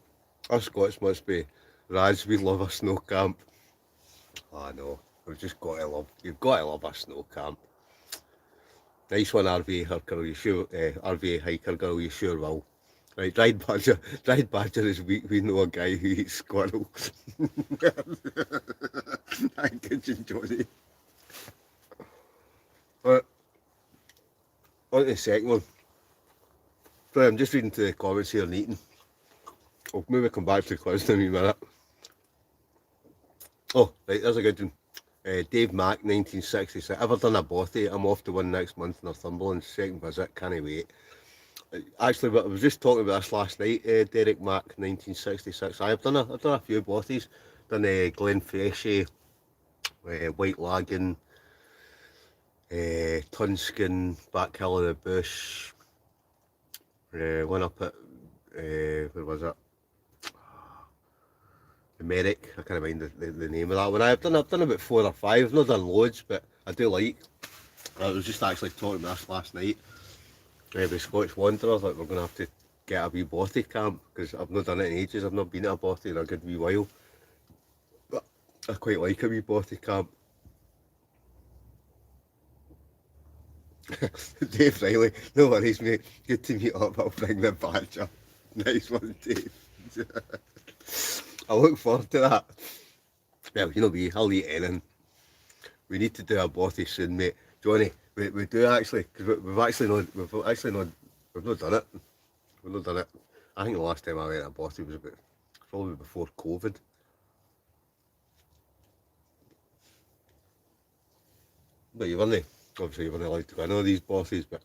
Us Scots must be Raz, we love a snow camp. I know, you've got to love a snow camp. Nice one, RV Hiker Girl, you sure, RV Hiker Girl, you sure will. Right, dried badger is weak, we know a guy who eats squirrels. Thank you, Johnny. Right, on to the second one. Right, I'm just reading to the comments here and eating. I'll maybe come back to the quiz in a minute. Oh, right, there's a good one. Dave Mack, 1966. Ever done a bothy? I'm off to one next month in Northumberland. Second visit, can't wait. Actually, I was just talking about this last night. Derek Mack, 1966. I've done a few bothies. Done Glenfreshy, White Lagoon, Tunskin, Back Hill of the Bush. One up at where was it? Merrick. I can't mind the name of that one. I've done about 4 or 5. I've not done loads, but I do like. I was just actually talking about this last night. The Scottish Wanderers, like we're going to have to get a wee bothy camp, because I've not done it in ages. I've not been at a bothy in a good wee while. But I quite like a wee bothy camp. Dave Riley, no worries, mate. Good to meet up. I'll bring the badger. Nice one, Dave. I look forward to that. Well, you know me, I'll eat anything. We need to do a bothy soon, mate. Johnny, we do actually, because we've actually not done it. We've not done it. I think the last time I went to a bothy was probably before COVID. But obviously you weren't allowed to go into these bothies, but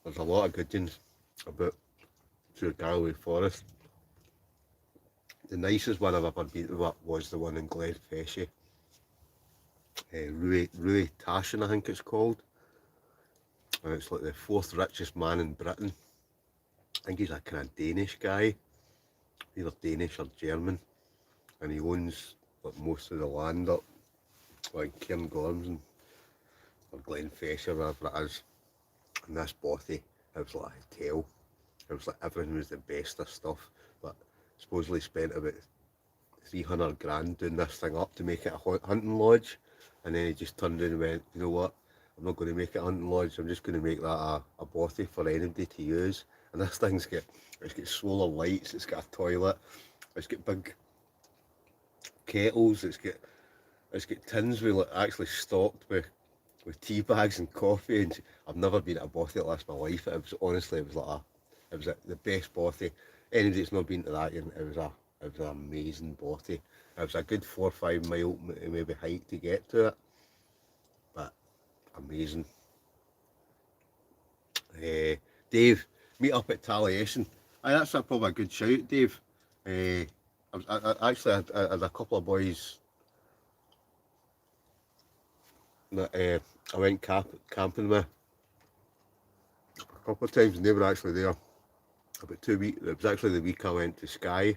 there's a lot of good ones about through Galloway Forest. The nicest one I've ever been to was the one in Glenfeshie. Rui Tashin, I think it's called. And it's like the 4th richest man in Britain. I think he's a kind of Danish guy, either Danish or German, and he owns like most of the land up like Cairngorms or Glenfeshie or whatever it is. And this bothy, it was like a hotel. It was like everything was the best of stuff, but supposedly spent about 300 grand doing this thing up to make it a hunting lodge, and then he just turned around and went, you know what, I'm not going to make it a hunting lodge, I'm just going to make that a bothy for anybody to use. And this thing's got solar lights, it's got a toilet, it's got big kettles, it's got tins with like actually stocked with tea bags and coffee. And I've never been at a bothy like this in my life. It was honestly, it was the best bothy. Anybody that's not been to that, it was an amazing bothy. It was a good 4 or 5 mile maybe hike to get to it, but amazing. Dave, meet up at Taliesin. That's probably a good shout, Dave. I actually had a couple of boys that I went camping with a couple of times, and they were actually there about 2 weeks. It was actually the week I went to Skye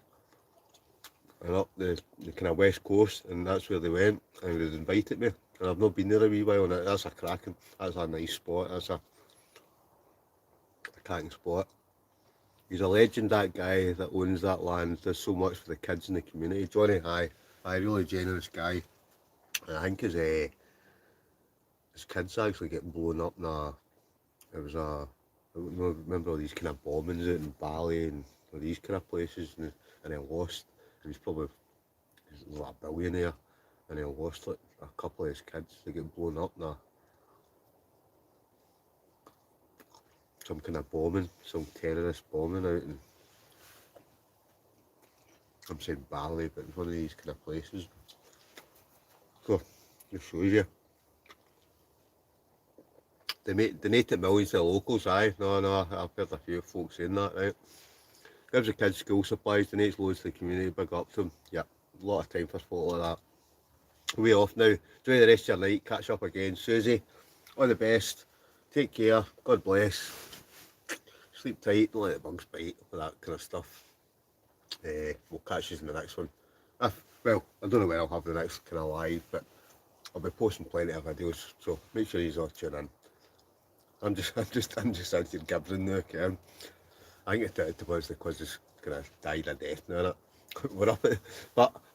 and up the kind of west coast, and that's where they went, and they'd invited me, and I've not been there a wee while, and that's a nice spot. That's a cracking spot. He's a legend, that guy that owns that land, does so much for the kids in the community. Johnny, really generous guy. And I think his kids actually get blown up I remember all these kind of bombings out in Bali and all these kind of places, and then lost. He's like a billionaire, and then lost like a couple of his kids. They get blown up now. Some kind of bombing, some terrorist bombing out in, I'm saying Bali, but it's one of these kind of places. So, just shows you. They donate it millions to the locals, aye. No, I've heard a few folks saying that, right? Gives the kids school supplies, donates loads to the community, big up to them. Yeah, a lot of time for folk like that. Way off now. Enjoy the rest of your night, catch up again. Susie, all the best. Take care, God bless. Sleep tight, don't let the bugs bite, all that kind of stuff. We'll catch you in the next one. Well, I don't know when I'll have the next kind of live, but I'll be posting plenty of videos, so make sure you all tune in. I'm just into gibbering now, Karen. I think it was the quiz is kind of died a death now, innit?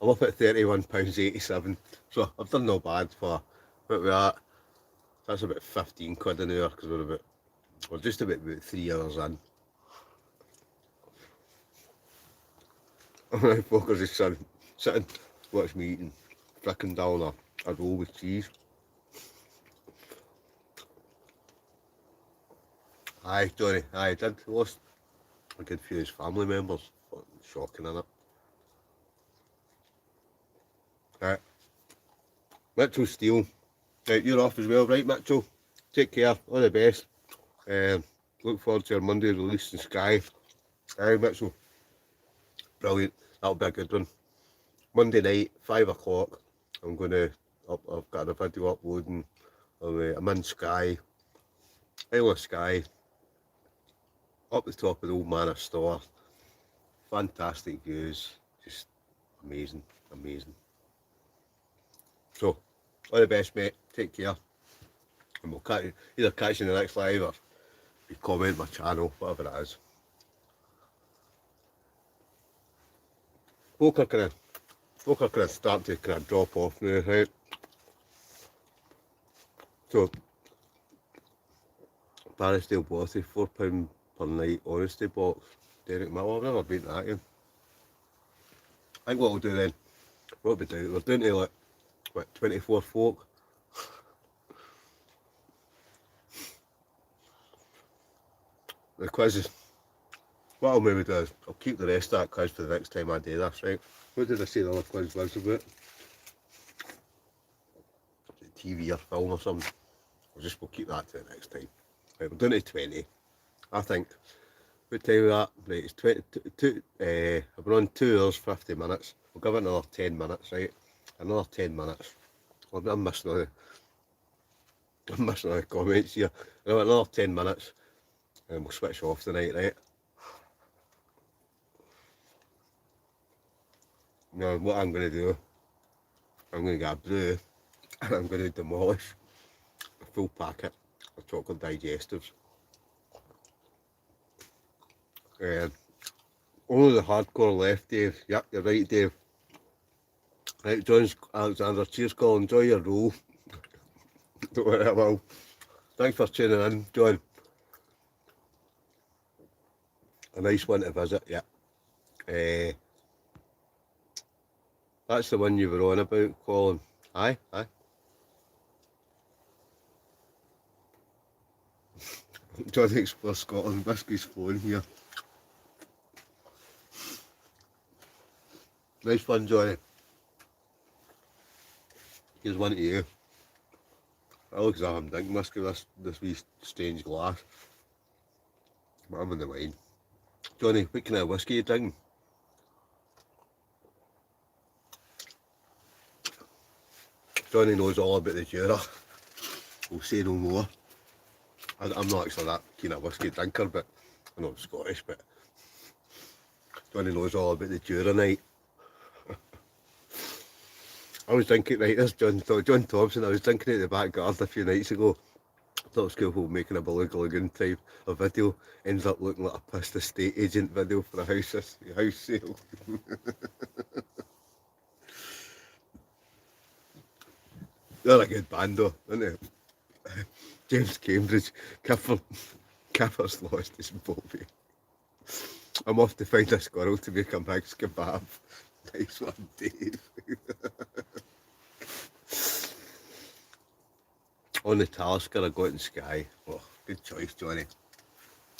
I'm up at £31.87, so I've done no bad for what we're at. That's about 15 quid an hour, because we're just about 3 hours in. My folk are just sitting, watch me eating frickin' down a roll with cheese. Aye, Johnny, I did lost a good few of his family members. Shocking, innit? Right. Mitchell Steele. Right, you're off as well, right, Mitchell? Take care, all the best. Look forward to your Monday release in Sky. Aye, Mitchell. Brilliant. That'll be a good one. Monday night, 5 o'clock. I've got a video uploading. I'm in Sky. Isle of Skye. Up the top of the Old Manor Store. Fantastic views. Just amazing. So, all the best, mate. Take care. And we'll either catch you in the next live or you comment my channel, whatever it is. folk are kind of starting to kind of drop off now, right? So, Parisdale Bothy, £4 per night honesty box. Derek Miller, I've never been to that again. I think what we'll do then, what we do, we're doing to like, what, 24 folk. The quizzes. What I'll maybe do is, I'll keep the rest of that quiz for the next time I do this, right? What did I say the other quiz was about? TV or film or something. We'll keep that to the next time. Right, we're doing it 20. I think. What time is that? Right, it's 22. I've been on 2 hours 50 minutes. We'll give it another 10 minutes, right? Another 10 minutes. I'm missing all the comments here. Another 10 minutes and we'll switch off tonight, right? Now, what I'm going to do, I'm going to get a brew and I'm going to demolish a full packet of chocolate digestives. Only the hardcore left, Dave. Yep, you're right, Dave. Right, John's Alexander, cheers, Colin. Enjoy your roll. Don't worry, I will. Thanks for tuning in, John. A nice one to visit, yeah. That's the one you were on about, Colin. Aye. John Explore Scotland, whiskey's flowing here. Nice one, Johnny. Here's one to you. That looks like I'm drinking whiskey, this wee strange glass. But I'm in the wine. Johnny, what kind of whiskey are you drinking? Johnny knows all about the Jura. We'll say no more. I'm not actually that kind of whiskey drinker, but I know I'm Scottish, but Johnny knows all about the Jura night. I was drinking, right, this John Thompson, I was drinking at the back garden a few nights ago. Thought it was cool making a Beluga Lagoon type of video. Ends up looking like a pissed estate agent video for a house sale. They're a good band though, aren't they? James Cambridge, Kipper's lost his Bobby. I'm off to find a squirrel to make a mixed kebab. Nice one, Dave. On the Talisker I got in Skye. Oh, good choice, Johnny.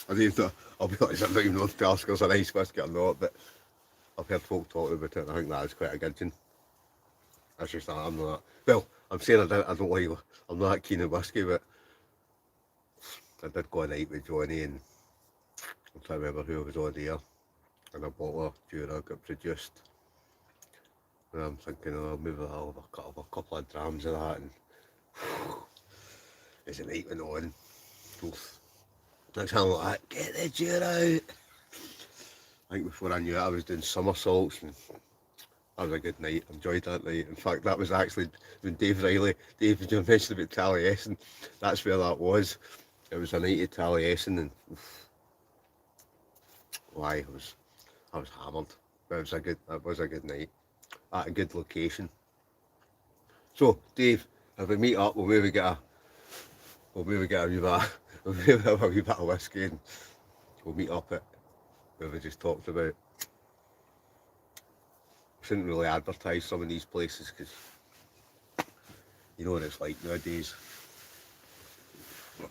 I don't even know, I'll be honest, I don't even know if Talisker's a nice whiskey or not, but I've heard folk talking about it and I think that is quite a good one. That's just that, I'm not, well, I'm saying I don't like, I'm not that keen on whiskey, but I did go a night with Johnny and I'm trying to remember who was on there, and a bottle of Jura got produced. And I'm thinking, oh, maybe I'll have a couple of drams of that, and as the night went on, next time I'm like, get the Jura out. I think before I knew it, I was doing somersaults, and that was a good night. I enjoyed that night. In fact, that was actually when Dave, you mentioned about Taliesin, that's where that was. It was a night at Taliesin, and I was hammered. But that was a good night at a good location. So, Dave, if we meet up, we'll maybe get a wee bit, we'll maybe have a wee bit of whiskey, and we'll meet up at where we just talked about. Shouldn't really advertise some of these places because you know what it's like nowadays.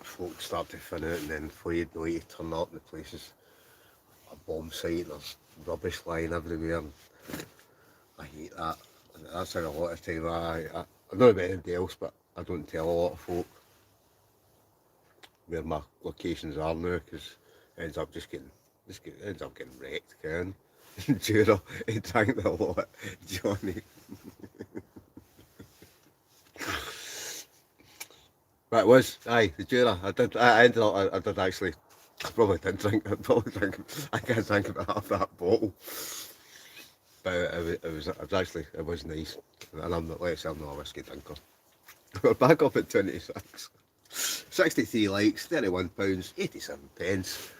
Folks start to fin out and then before you know it, turn up and the place is a bomb site and there's rubbish lying everywhere, and I hate that. And that's how a lot of time I don't know about anybody else, but I don't tell a lot of folk where my locations are now because it ends up getting wrecked, Ken. Jura, he drank a lot, Johnny. But it was, aye, the Jura. I ended up, I did actually, I probably did drink, I can't drink about half that bottle. But it was nice. And I'm not, like I say, I'm not a whiskey drinker. We're back up at 26. 63 likes, £31, 87 pence.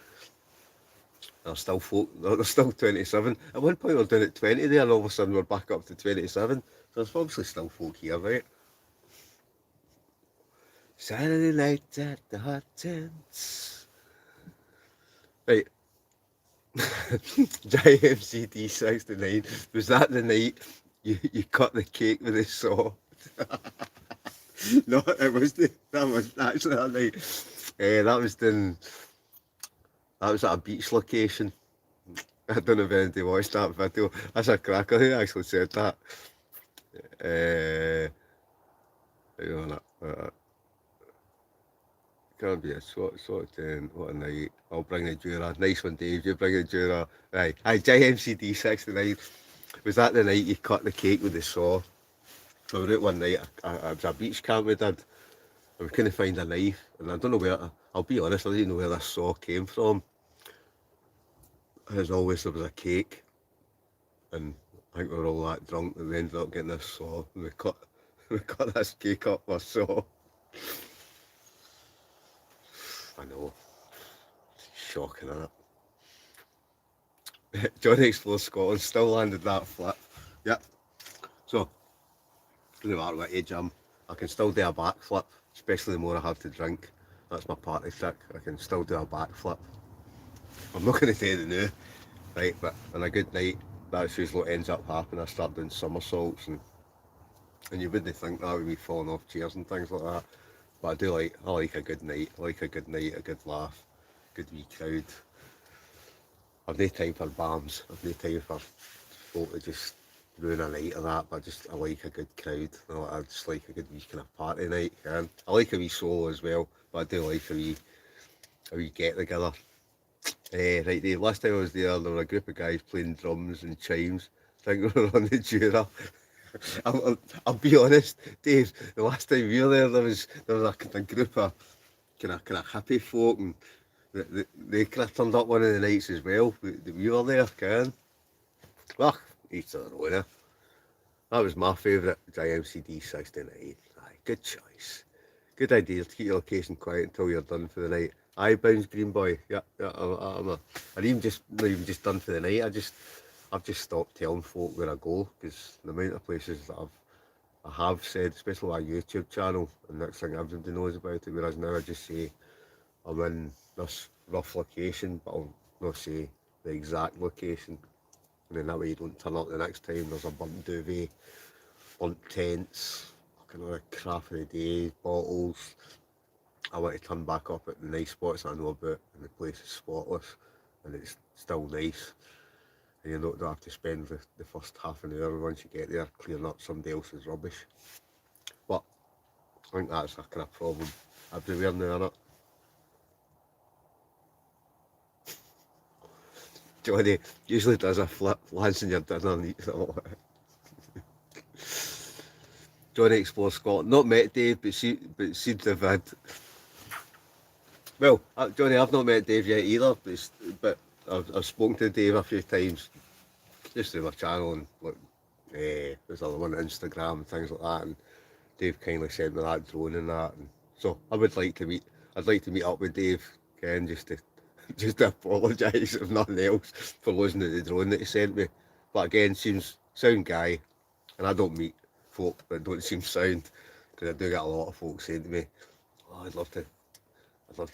There's still folk, there's still 27. At one point we were down at 20 there, and all of a sudden we're back up to 27. So there's obviously still folk here, right? Saturday night at the Hot Tents. Right. JMCD 69. Was that the night you cut the cake with a saw? No, it was that was actually that night. That was at a beach location. I don't know if anybody watched that video. That's a cracker who actually said that. Hang on, can't be a sort of 10. What a night. I'll bring the Jura. Nice one, Dave. You bring the Jura. Right. Hi, JMCD 69. Was that the night you cut the cake with the saw? So we were out one night. It was a beach camp we did. And we couldn't find a knife. And I don't know where, I'll be honest, I didn't know where this saw came from. As always, there was a cake. And I think we were all that drunk and we ended up getting this saw. And we cut this cake up with a saw. I know. Shocking, isn't it? Johnny Explores Scotland still landed that flip. Yep. So, no matter what age I'm, I can still do a backflip, especially the more I have to drink. That's my party trick. I can still do a backflip. I'm not going to tell you the new, right? But on a good night, that's usually what ends up happening. I start doing somersaults and you wouldn't think that with me falling off chairs and things like that. But I like a good night. I like a good night, a good laugh, good wee crowd. I've no time for bams. I've no time for folk to just ruin a night of that. But I like a good crowd. I just like a good wee kind of party night. And I like a wee solo as well. But I do like a wee get together. Right there. Last time I was there were a group of guys playing drums and chimes. I think we were on the Jura. I'll be honest, Dave. The last time we were there was a group of kind of hippie folk, and they kind of turned up one of the nights as well. We were there, can. Well, each to their own. That was my favourite, JMCD 69. Aye, good choice. Good idea to keep your location quiet until you're done for the night. Aye, Bounce Green Boy. Yeah, I'm not even just done for the night. I've just stopped telling folk where I go because the amount of places that I have said, especially my YouTube channel, and next thing everybody knows about it. Whereas now I just say I'm in this rough location, but I'll not say the exact location. And then that way you don't turn up the next time there's a burnt duvet, burnt tents, fucking other crap of the day, bottles. I want to turn back up at the nice spots I know about, and the place is spotless, and it's still nice. And you don't have to spend the first half an hour once you get there clearing up somebody else's rubbish. But I think that's a kind of problem everywhere now, isn't it? Johnny usually does a flip, lands in your dinner and eats it all. Johnny Explores Scotland. Not met Dave, but seen the vid. Well, Johnny, I've not met Dave yet either, but I've spoken to Dave a few times, just through my channel and look, there's other one on Instagram and things like that, and Dave kindly sent me that drone and that, and so I'd like to meet up with Dave, Ken, just to apologise if nothing else for losing the drone that he sent me. But again, seems sound guy, and I don't meet folk that don't seem sound, because I do get a lot of folk saying to me, oh, I'd love to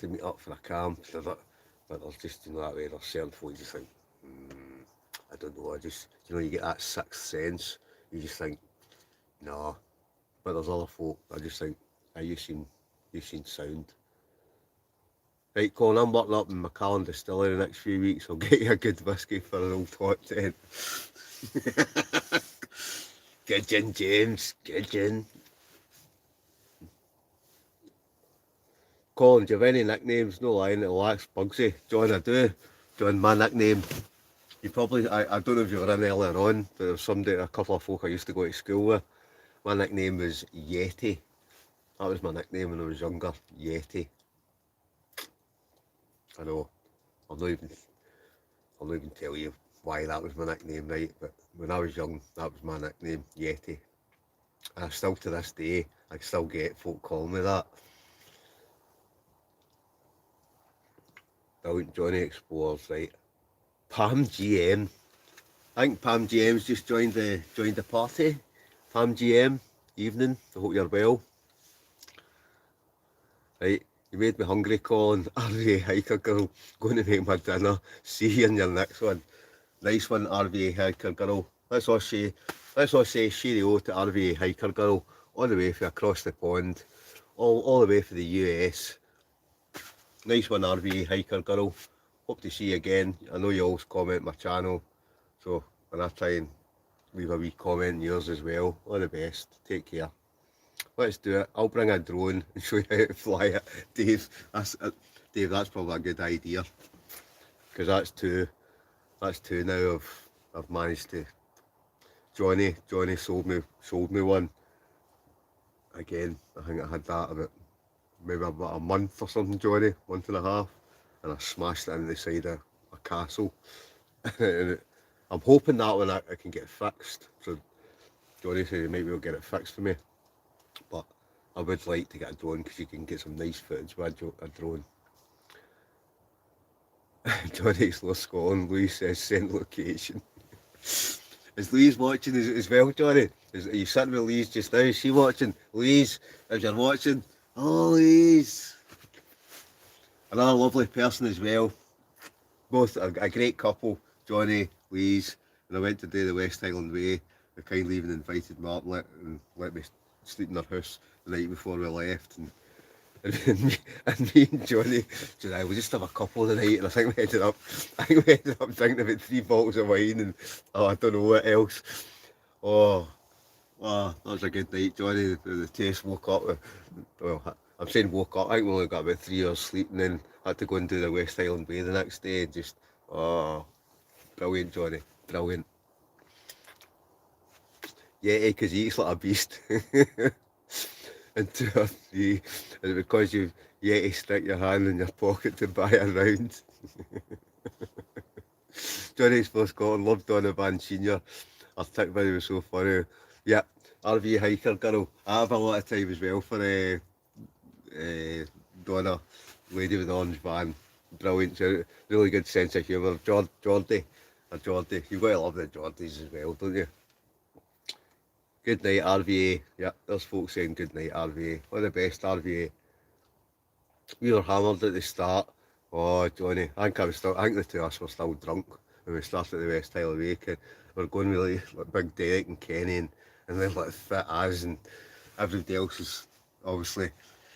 meet up for a camp, but there's just, that way, there's certain folk you just think, I don't know, you get that sixth sense, you just think, nah. But there's other folk, I just think, you seem sound. Right, Colin, I'm working up in my Macallan Distillery the next few weeks. I'll get you a good whiskey for an old hot tent. Good gin, James, good gin. Colin, do you have any nicknames? No lying, it'll ask Bugsy. John, I do. John, my nickname, you probably, I don't know if you were in earlier on, but there's a couple of folk I used to go to school with. My nickname was Yeti. That was my nickname when I was younger, Yeti. I know, I'll not even tell you why that was my nickname, right? But when I was young, that was my nickname, Yeti. And still to this day, I still get folk calling me that. Brilliant, Johnny Explores, right? Pam GM. I think Pam GM's just joined the party. Pam GM, evening. I hope you're well. Right, you made me hungry, Colin. RVA hiker girl, going to make my dinner. See you in your next one. Nice one, RVA hiker girl. Let's all say cheerio to RVA hiker girl, all the way from across the pond, all the way from the US. Nice one, RVA hiker girl. Hope to see you again. I know you always comment my channel, so when I try and leave a wee comment in yours as well. All the best. Take care. Let's do it. I'll bring a drone and show you how to fly it, Dave. Dave, that's probably a good idea, because that's two. That's two now. I've managed to. Johnny sold me one. Again, I think I had that about a month or something, Johnny, month and a half, and I smashed it in the side of a castle. And I'm hoping that one I can get fixed. So Johnny said he might be able to get it fixed for me, but I would like to get a drone because you can get some nice footage with a drone. Johnny's Lost Scotland. Louise says send location. Is Louise watching as well, Johnny? Are you sitting with Louise just now? Is she watching? Louise, if you're watching, oh Louise. Another lovely person as well. Both a great couple, Johnny, Louise. And I went to do the West Highland Way. They kindly even invited me up and let me sleep in their house the night before we left. And me and Johnny said, we'll just have a couple of the night, and I think we ended up drinking about 3 bottles of wine and I don't know what else. Oh, that was a good night, Johnny. The taste woke up. Well, I'm saying woke up. I think we only got about 3 hours sleep, and then had to go and do the West Highland Way the next day. And just brilliant, Johnny, brilliant. Yeah, because he eats like a beast. And 2 or 3, and because you've yet to stick your hand in your pocket to buy a round. Johnny's for Scotland, loved Donovan Senior. Our tick video was so funny. Yeah, RV hiker girl. I have a lot of time as well for Donna, lady with the orange van. Brilliant, really good sense of humour. Geordie. You've got to love the Geordies as well, don't you? Good night, RVA. Yeah, there's folks saying good night, RVA. All the best, RVA. We were hammered at the start. Oh, Johnny, I think the two of us were still drunk when we started the West Highland Way. We were going with like Big Derek and Kenny and then like Fit As, and everybody else is obviously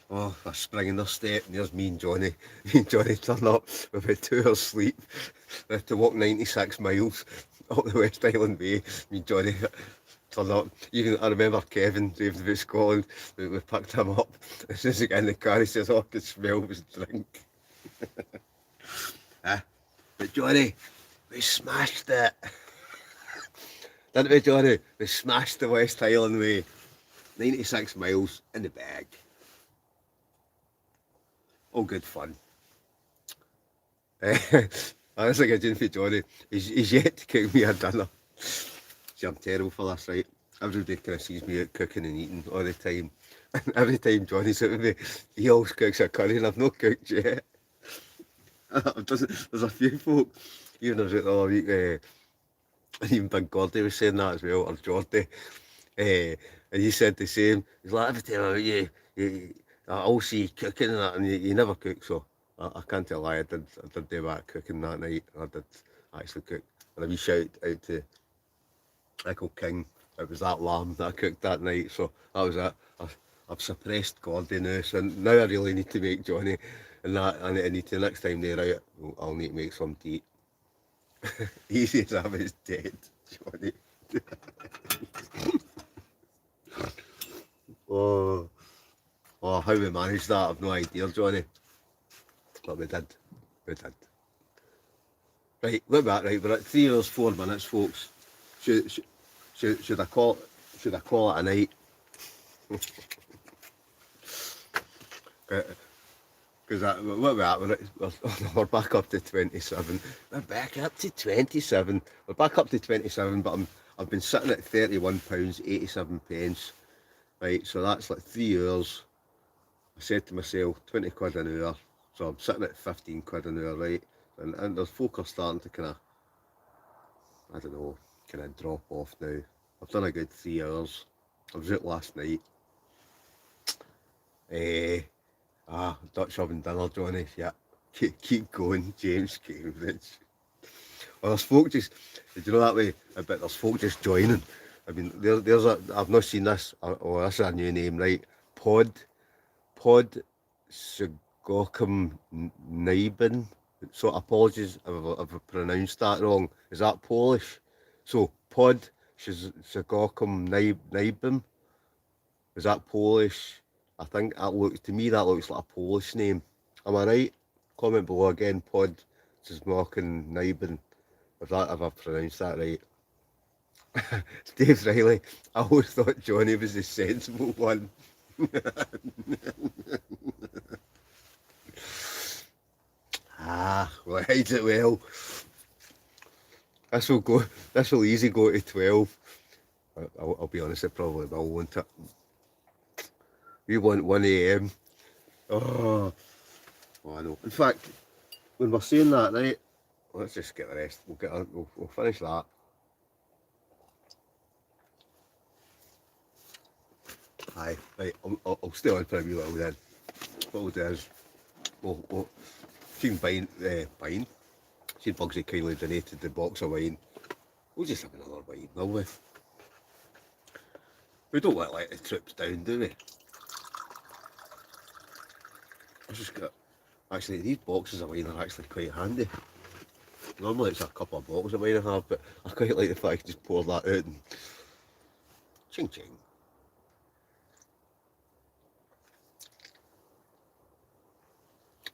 they're springing their step, and there's me and Johnny. Me and Johnny turn up with about 2 hours sleep. We had to walk 96 miles up the West Highland Way. Me and Johnny turn up. Even I remember Kevin raving about Scotland. We picked him up. As soon as he got in the car, he says, I could smell his drink. But Johnny, we smashed it. Didn't we, Johnny? We smashed the West Highland Way. 96 miles in the bag. All good fun. That's like a gin for Johnny. He's yet to cook me a dinner. See, I'm terrible for this, right? Everybody kind of sees me out cooking and eating all the time. And every time Johnny's out with me, he always cooks a curry and I've not cooked yet. There's a few folk, even I was out the other week, and even Big Gordy was saying that as well, or Geordie. And he said the same. He's like, every time I I'll see you cooking and that, and you never cook, so I can't tell lie. I did do that cooking that night. I did actually cook. And a wee shout out to Michael King. It was that lamb that I cooked that night, so that was it. I've suppressed Gordy now, so now I really need to make Johnny, and that I need to, next time they're out, I'll need to make some to eat. Easy as I was dead, Johnny. Oh, how we managed that, I've no idea, Johnny. But we did. Right, look back, right, we're at 3 hours 4 minutes, folks. Should I call it a night? Because we're back up to 27. We're back up to 27. We're back up to 27, but I've been sitting at £31.87. Right, so that's like 3 hours. I said to myself, 20 quid an hour. So I'm sitting at 15 quid an hour, right? And the folk are starting to kind of I don't know, kind of drop off now. I've done a good 3 hours. I was out last night. Dutch oven dinner, Johnny. Yeah, keep going, James Cambridge. Well, there's folk just, did you know that way? I bet there's folk just joining. I mean, there's a, I've not seen this. Oh, this is a new name, right? Pod Sigocum Nibin. So apologies if I pronounced that wrong. Is that Polish? So Pod Sigocum Nibin. Is that Polish? I think that looks, to me that looks like a Polish name. Am I right? Comment below again. Pod Sigocum Nibin. If I pronounced that right. Dave Riley, I always thought Johnny was the sensible one. Well, hides it well. This will easy go to 12. I'll be honest, it probably will, won't it? We want 1 AM. Oh, I know. In fact, when we're saying that, right, let's just get the rest. We'll finish that. Aye, right, I'll stay on for a wee little then. What we'll do is, we'll seen Bine. Seen Bugsy kindly donated the box of wine. We'll just have another wine, will we? We don't want to let the troops down, do we? I just got, actually these boxes of wine are actually quite handy. Normally it's a couple of bottles of wine I have, but I quite like the fact I can just pour that out and ching ching.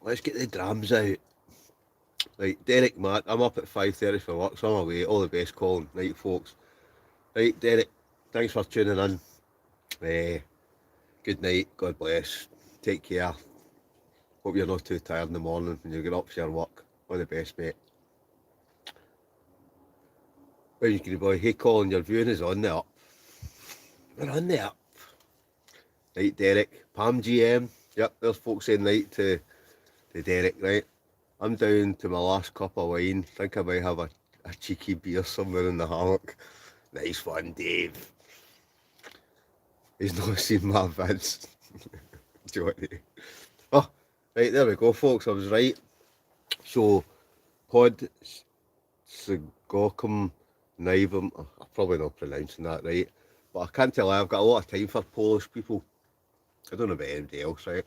Let's get the drams out. Right, Derek, Matt, I'm up at 5:30 for work, so I'm away. All the best, Colin. Night, folks. Right, Derek, thanks for tuning in. Good night, God bless. Take care. Hope you're not too tired in the morning when you get up for your work. All the best, mate. Where's your boy? Hey, Colin, your viewing is on the up. We're on the up. Right, Derek. Pam GM. Yep, there's folks saying night to Derek, right? I'm down to my last cup of wine. Think I might have a cheeky beer somewhere in the hammock. Nice one, Dave. He's not seen my vids. Johnny. Oh, right, there we go, folks. I was right. So, Pod Sigocum Nibum. I'm probably not pronouncing that right, but I can't tell you, I've got a lot of time for Polish people. I don't know about anybody else, right?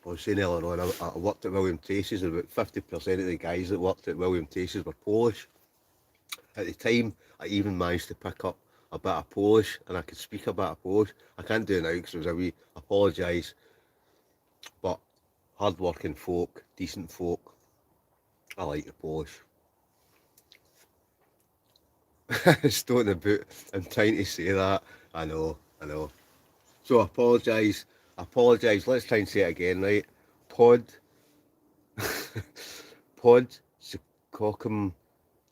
I was saying earlier on, I worked at William Tracy's, and about 50% of the guys that worked at William Tracy's were Polish. At the time, I even managed to pick up a bit of Polish, and I could speak a bit of Polish. I can't do it now because it was a wee, apologise, but hard-working folk, decent folk, I like the Polish. Stone the boot, I'm trying to say that, I know. So apologise, let's try and say it again, right? Pod Sikocum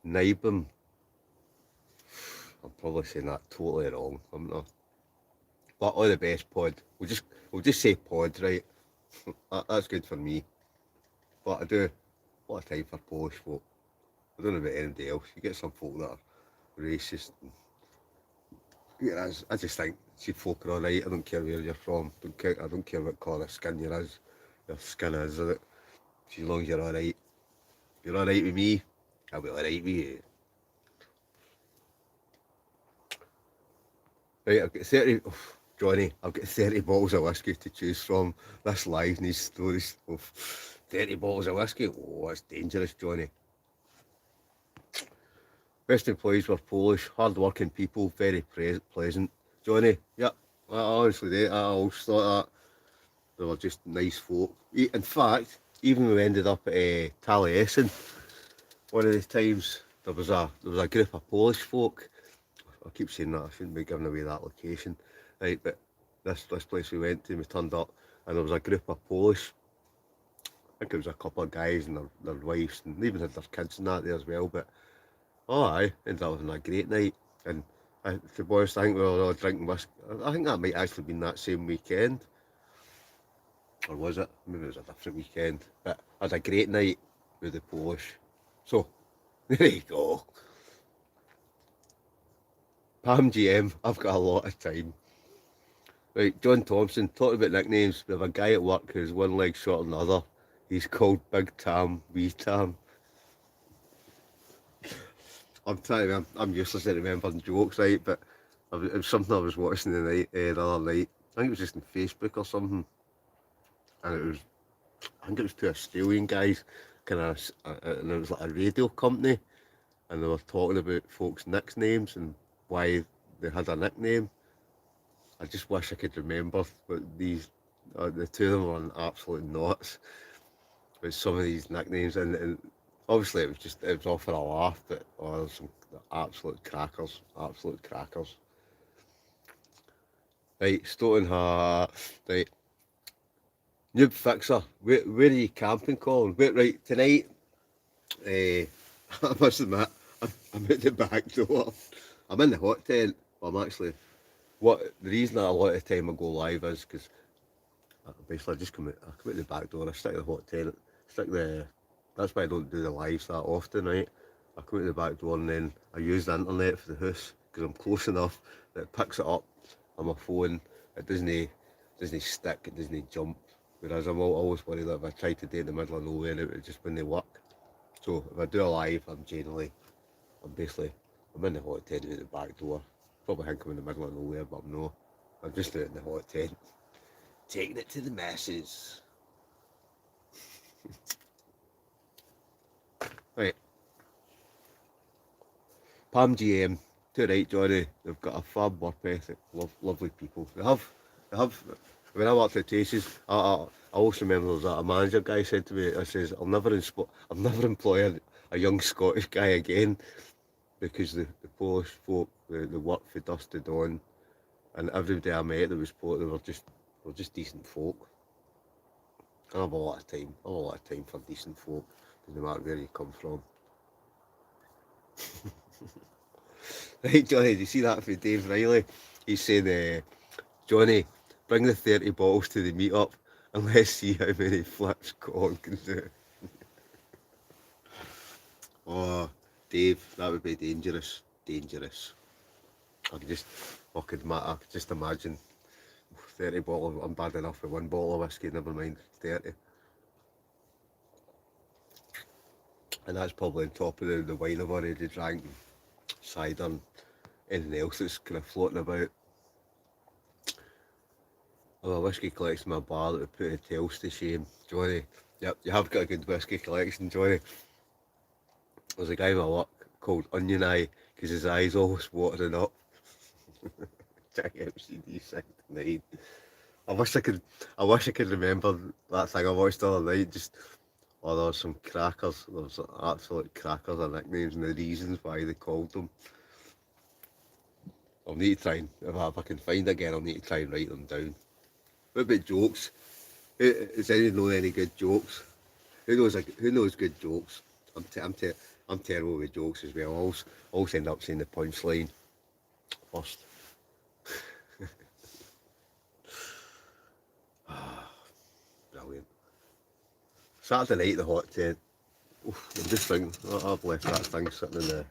Nibum. I'm probably saying that totally wrong, I'm not. But all the best, Pod. We'll just say Pod, right? That's good for me. But I do a lot of time for Polish folk. I don't know about anybody else. You get some folk that are racist. I just think folk are alright. I don't care where you're from. I don't care what colour of skin your skin is. As long as you're alright. If you're alright with me, I'll be alright with you. Right, I've got 30. Oh, Johnny, I've got 30 bottles of whiskey to choose from. This live news stories. 30 bottles of whiskey? Oh, that's dangerous, Johnny. Best employees were Polish, hard-working people, very pleasant. Johnny, yep, I honestly did. I always thought that they were just nice folk. In fact, even when we ended up at Taliesin, one of the times there was a group of Polish folk. I keep saying that, I shouldn't be giving away that location, right? But this place we went to, we turned up, and there was a group of Polish. I think it was a couple of guys and their wives, and even had their kids and that there as well. But oh, aye, ended up having a great night. And to be honest, I think we were all drinking whiskey. I think that might actually been that same weekend. Or was it? Maybe it was a different weekend. But I had a great night with the Polish. So, there you go. Pam GM, I've got a lot of time. Right, John Thompson, talking about nicknames, we have a guy at work who's one leg shorter than the other. He's called Big Tam, Wee Tam. I'm useless at remembering jokes, right? But it was something I was watching the other night. I think it was just on Facebook or something. And I think it was two Australian guys, and it was like a radio company, and they were talking about folks' nicknames and why they had a nickname. I just wish I could remember, but the two of them were on absolute knots with some of these nicknames, and obviously it was all for a laugh, but there's some absolute crackers, absolute crackers. Right, Stoughton Heart, right, Noob Fixer, where are you camping, Colin? Right, tonight, I must admit, I'm at the back door. I'm in the hot tent. Well, I'm actually, the reason that a lot of the time I go live is because basically I come out the back door, I stick the hot tent, that's why I don't do the lives that often, right? I come out the back door and then I use the internet for the house because I'm close enough that it picks it up on my phone. It doesn't stick, it doesn't jump. Whereas I'm always worried that if I try to do it in the middle of nowhere, it just wouldn't work. So if I do a live, I'm in the hot tent at the back door. Probably think I'm in the middle of nowhere, but no. I'm just out in the hot tent. Taking it to the masses. Right. Pam GM, too right, Johnny. They've got a fab work ethic. Lovely people. They have. When I worked at Tracy's, I also remember there was a manager guy said to me, I says, I'll never employ a young Scottish guy again because the Polish folk, they work for dusk to dawn, and everybody I met that was Polish, they were just decent folk. I have a lot of time. I have a lot of time for decent folk, no matter where you come from. Right, Johnny, did you see that from Dave Riley? He's saying, Johnny, bring the 30 bottles to the meet-up and let's see how many flips Colin can do. Oh, Dave, that would be dangerous. Dangerous. I could just imagine 30 bottles. I'm bad enough with one bottle of whiskey, never mind 30. And that's probably on top of the wine I've already drank, cider and anything else that's kind of floating about. Oh, a whiskey collection in my bar that would put the tails to shame. Johnny, yep, you have got a good whiskey collection, Johnny. There's a guy in my work called Onion Eye because his eye's always watering up. Jack MCD 69. I wish I could remember that thing I watched the other night. There was some crackers. There was absolute crackers of nicknames and the reasons why they called them. I'll need to try and, if I can find it again, I'll need to try and write them down. What about jokes? Does anyone know any good jokes? Who knows good jokes? I'm terrible with jokes as well. I always end up saying the punchline first. Brilliant. Saturday night, the hot tent. Oof, I'm just thinking, I've left that thing sitting in there.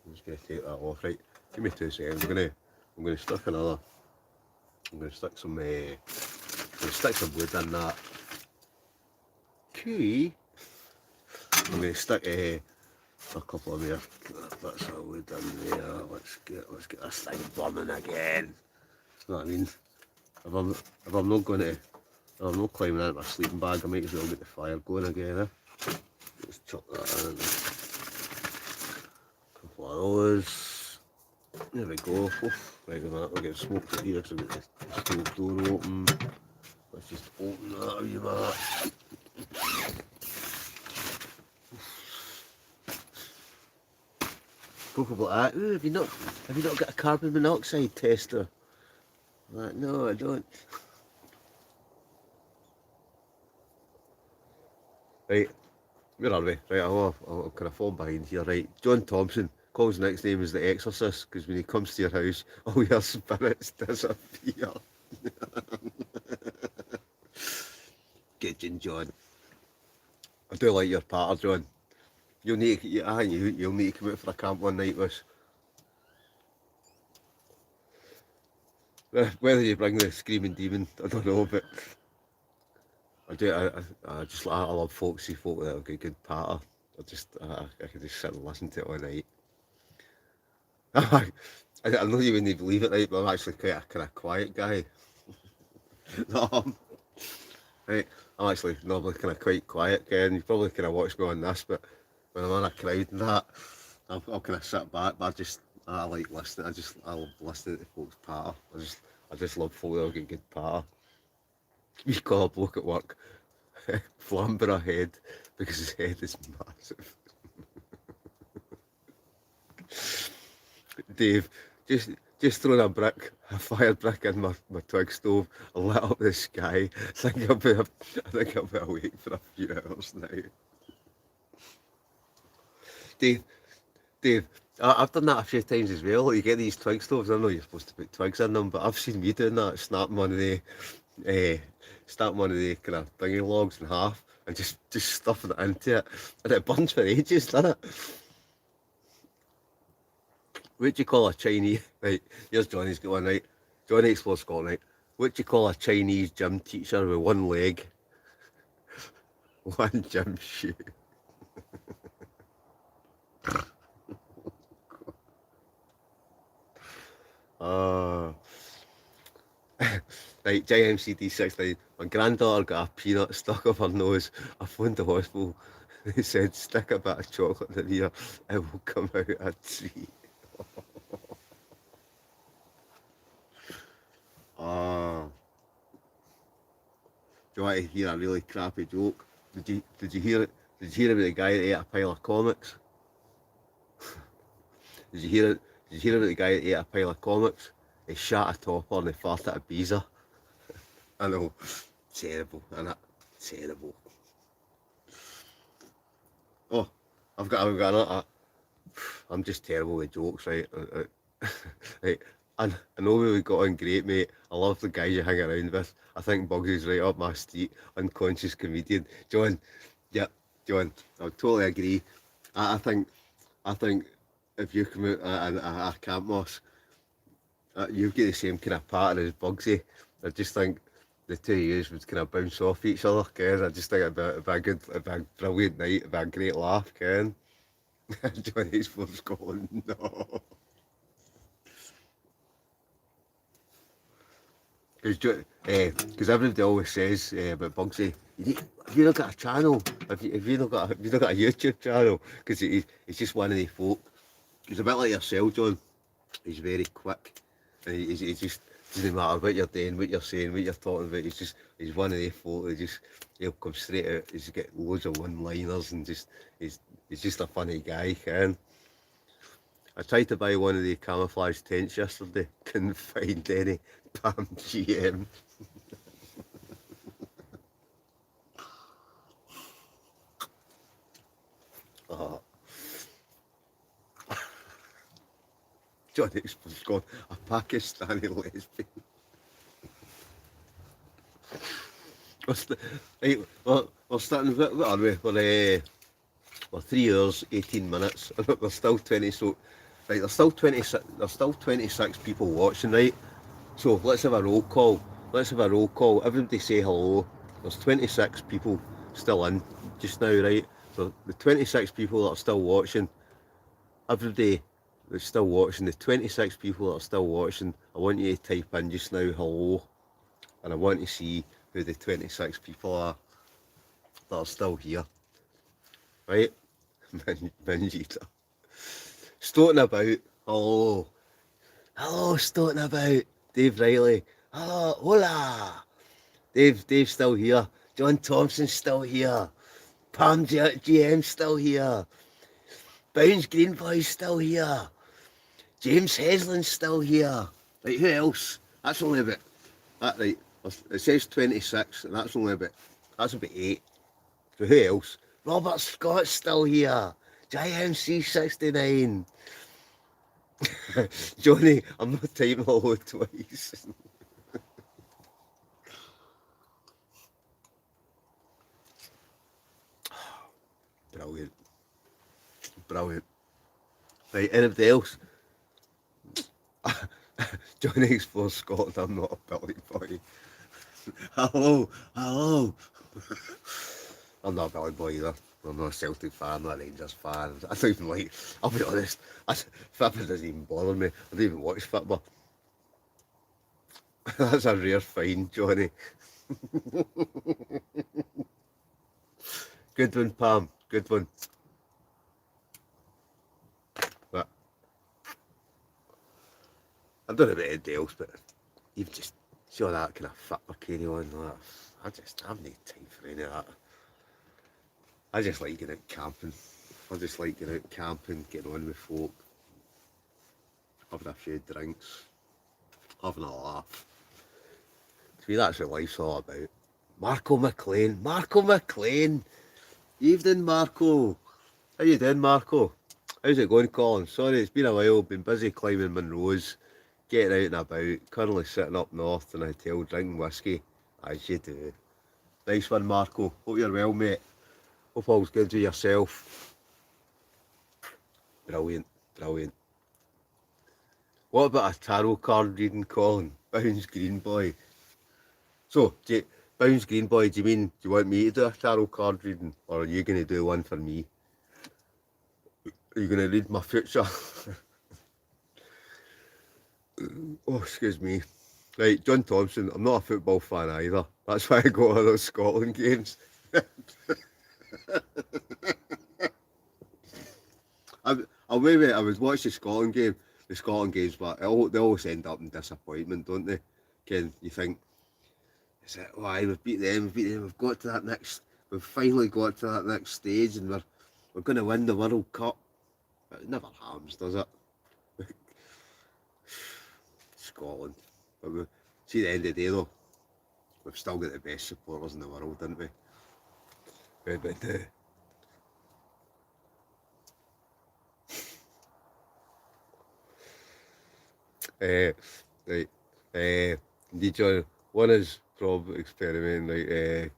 I'm just going to take that off, right? Give me 2 seconds. I'm going to stick another. I'm going to stick some. Stick some wood in that. Key. I'm going to stick a couple of more bits of wood in there. Let's get this thing burning again. You know what I mean? If I'm not climbing out of my sleeping bag, I might as well get the fire going again. Let's chuck that in. A couple of those. There we go. Oof. Right, we'll get smoke from here because I've got the stove door open. Let's just open that a wee bit. Spoke about that. Ooh, have you not got a carbon monoxide tester? Like, no, I don't. Right, where are we? Right, I'm kind of falling behind here. Right, John Thompson. Cole's next name is The Exorcist because when he comes to your house, all your spirits disappear. Good, John. I do like your patter, John. You'll need to, I think you'll need to come out for a camp one night with us. Whether you bring the screaming demon, I don't know, but I do. I love folksy folk that have got good patter. I could just sit and listen to it all night. I know you wouldn't believe it, right? But I'm actually quite a kind of quiet guy. No, right. I'm actually normally kind of quite quiet guy, and you probably kind of watch me on this, but when I'm in a crowd and that, I'll kind of sit back. But I like listening. I love listening to folks patter. I just love folk that'll get good patter. We call a bloke at work Flamborough Head because his head is massive. Dave, just throwing a fire brick in my twig stove, I lit up the sky. I think I'll be awake for a few hours now. Dave, Dave, I've done that a few times as well. You get these twig stoves. I know you're supposed to put twigs in them, but I've seen me doing that, uh, snapping one of the kind of thingy logs in half and just stuffing it into it, and it burns for ages, doesn't it? What do you call a Chinese? Right, here's Johnny's got one, right? Johnny Explores Scotland, right? What do you call a Chinese gym teacher with one leg, one gym shoe? Uh, right, JMCD69. My granddaughter got a peanut stuck up her nose. I phoned the hospital. They said, stick a bit of chocolate in here, it will come out a tree. Ah, do you want to hear a really crappy joke? Did you hear it? Did you hear about the guy that ate a pile of comics? Did you hear it? Did you hear about the guy that ate a pile of comics? He shot a topper and he farted a beezer. I know, terrible, innit? Terrible. Oh, I've got another. I'm just terrible with jokes, right? Right. I know we got on great, mate. I love the guys you hang around with. I think Bugsy's right up my street. Unconscious comedian. John, yep, John, I would totally agree. I, I think I think if you come out a camp moss, you get the same kind of pattern as Bugsy. I just think the two of you would kind of bounce off each other, Ken. I just think it'd be it'd be a brilliant night, it'd be a great laugh, Ken. Johnny's for Scotland, no. Because everybody always says about Bugsy, have you not got a channel? Have you not got a YouTube channel? Because he's just one of the folk. He's a bit like yourself, John. He's very quick. And he just doesn't matter what you're doing, what you're saying, what you're talking about. He's one of the folk that he'll come straight out. He's got loads of one-liners and he's just a funny guy, Ken. I tried to buy one of the camouflage tents yesterday, couldn't find any. Pam GM. Oh, Johnny's gone a Pakistani lesbian. Right, we're starting. What are we? We're 3 hours, 18 minutes, and there's still 20. So, right, there's still 26. There's still 26 people watching, right? So let's have a roll call. Let's have a roll call. Everybody say hello. There's 26 people still in just now, right? So the 26 people that are still watching, everybody that's still watching, the 26 people that are still watching, I want you to type in just now hello, and I want to see who the 26 people are that are still here, right? Minjita. Stoating about, hello. Hello, Stoating about. Dave Riley. Hello, hola. Dave's still here. John Thompson's still here. Pam GM's still here. Bounce Greenboy's still here. James Heslin's still here. Right, who else? That's only about that right. It says 26, and that's about 8. So who else? Robert Scott's still here. JMC69. Johnny, I'm not typing hello twice. Brilliant. Brilliant. Right, anybody else? Johnny explores Scotland. I'm not a Billy boy. Hello, hello. I'm not a Billy boy either. I'm not a Celtic fan, I'm not a Rangers fan. I don't even like, I'll be honest, football doesn't even bother me. I don't even watch football. That's a rare find, Johnny. Good one, Pam. Good one. But I don't know about anything else, but you've just see all that kind of football carry on. Like, I've no time for any of that. I just like getting out camping. I just like getting out camping, getting on with folk, having a few drinks, having a laugh. To me, that's what life's all about. Marco McLean. Marco McLean. Evening, Marco. How you doing, Marco? How's it going, Colin? Sorry, it's been a while. Been busy climbing Monroes, getting out and about. Currently sitting up north in a hotel drinking whiskey, as you do. Nice one, Marco. Hope you're well, mate. Hope all's good with yourself. Brilliant, brilliant. What about a tarot card reading, Colin? Bounds Green Boy. So, Bounds Green Boy, do you want me to do a tarot card reading? Or are you going to do one for me? Are you going to read my future? Oh, excuse me. Right, John Thompson, I'm not a football fan either. That's why I go to those Scotland games. I would watch the Scotland games, but they always end up in disappointment, don't they? You think, is it, why we've beat them, we've finally got to that next stage and we're going to win the World Cup. But it never happens, does it? Scotland. But see, at the end of the day though, we've still got the best supporters in the world, didn't we? But right, John, one is probably experimenting, like,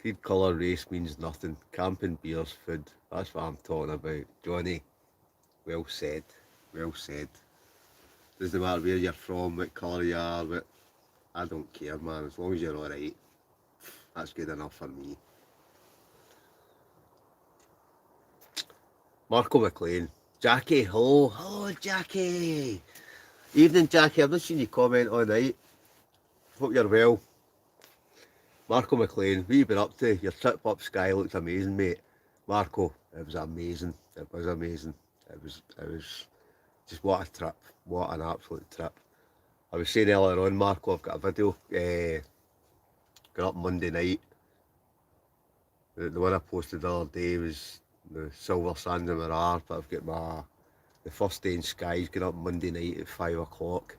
creed, colour, race means nothing. Camping, beers, food, that's what I'm talking about. Johnny, well said, well said. Doesn't matter where you're from, what colour you are, but I don't care, man, as long as you're alright, that's good enough for me. Marco McLean. Jackie, hello Jackie. Evening, Jackie, I've not seen you comment all night. Hope you're well. Marco McLean, what you been up to? Your trip up Skye looks amazing, mate. Marco, it was amazing. It was amazing. It was just what a trip. What an absolute trip. I was saying earlier on, Marco, I've got a video got up Monday night. The one I posted the other day was the Silver Sands and Mirror, but I've got the first day in Skye's going up Monday night at 5 o'clock.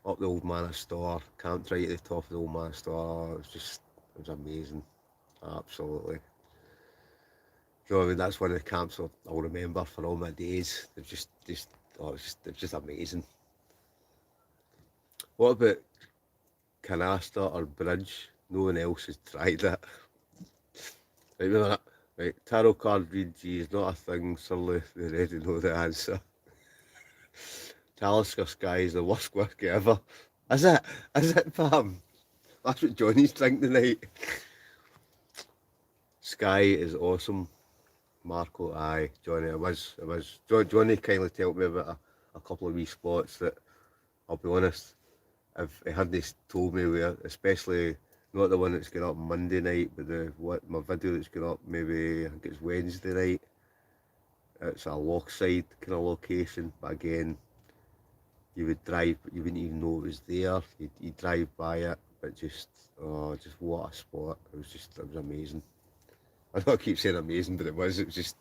Up the Old Manor Store, camped right at the top of the Old Manor Store. It was amazing, absolutely. You know what I mean? That's one of the camps I'll remember for all my days. They're it's just amazing. What about Canister or Bridge? No one else has tried it. Right, remember that? Right, tarot card reading is not a thing, surely they already know the answer. Talisker Sky is the worst whiskey ever. Is it? Is it, Pam? That's what Johnny's drinking tonight. Sky is awesome. Marco, aye. Johnny, it was. Johnny kindly told me about a couple of wee spots that, I'll be honest, if he hadn't told me where, especially not the one that's going up Monday night, but my video that's going up maybe, I think it's Wednesday night. It's a lochside kind of location, but again, you would drive, but you wouldn't even know it was there. You'd drive by it, but just what a spot. It was amazing. I know I keep saying amazing, but it was just,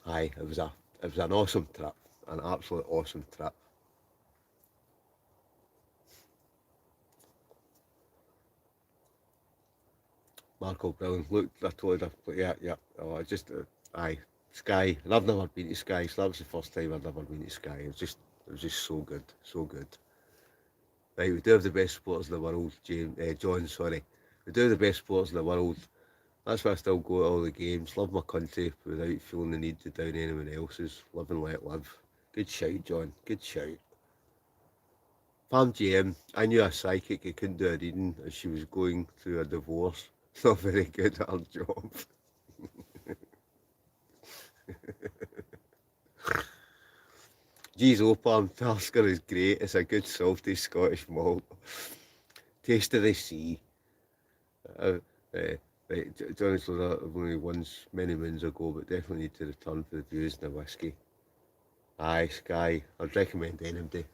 aye, it was an awesome trip, an absolute awesome trip. Marco, brilliant. Look, I told you, yeah. Oh, aye, Skye. And I've never been to Skye, so that was the first time I'd ever been to Skye. It was just so good, so good. Right, we do have the best supporters in the world, John, sorry. We do have the best supporters in the world. That's why I still go to all the games. Love my country without feeling the need to down anyone else's. Live and let live. Good shout, John. Good shout. Pam GM, I knew a psychic who couldn't do a reading as she was going through a divorce. Not very good at her job. Geez, oh Pam, Tasker is great. It's a good salty Scottish malt. Taste of the sea. Uh, right, Johnny Slaughter only once many moons ago, but definitely need to return for the views and the whiskey. Aye, Sky. I'd recommend anybody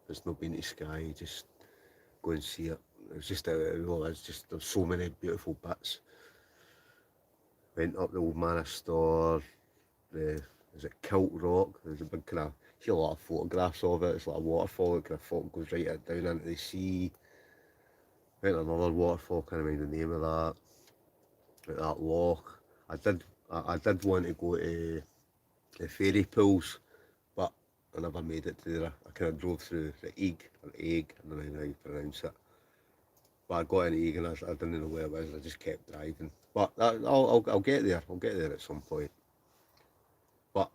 that's not been to Sky, just go and see it. It was just there's so many beautiful bits. Went up the old manor store, the is it Kilt Rock? There's a big kind of see a lot of photographs of it. It's like a waterfall that kind of goes right down into the sea. Went to another waterfall, can't remember the name of that. At that loch. I did want to go to the fairy pools, but I never made it to there. I kind of drove through the Eag, or Egg, I don't know how you pronounce it. But I got into Eag and I didn't know where it was, I just kept driving. But I'll get there, I'll get there at some point. But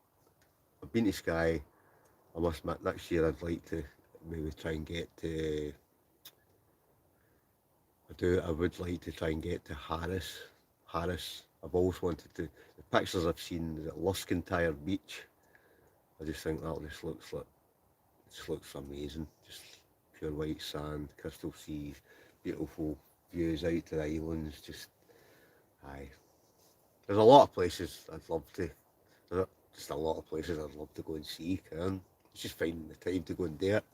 I've been to Skye, I must admit, next year I'd like to maybe try and get to, I would like to try and get to Harris. I've always wanted to, the pictures I've seen is at Luskintyre Beach. I just think that just looks amazing. Just pure white sand, crystal seas, beautiful views out to the islands. Just, aye. There's a lot of places I'd love to, just a lot of places I'd love to go and see, Karen. It's just finding the time to go and do it.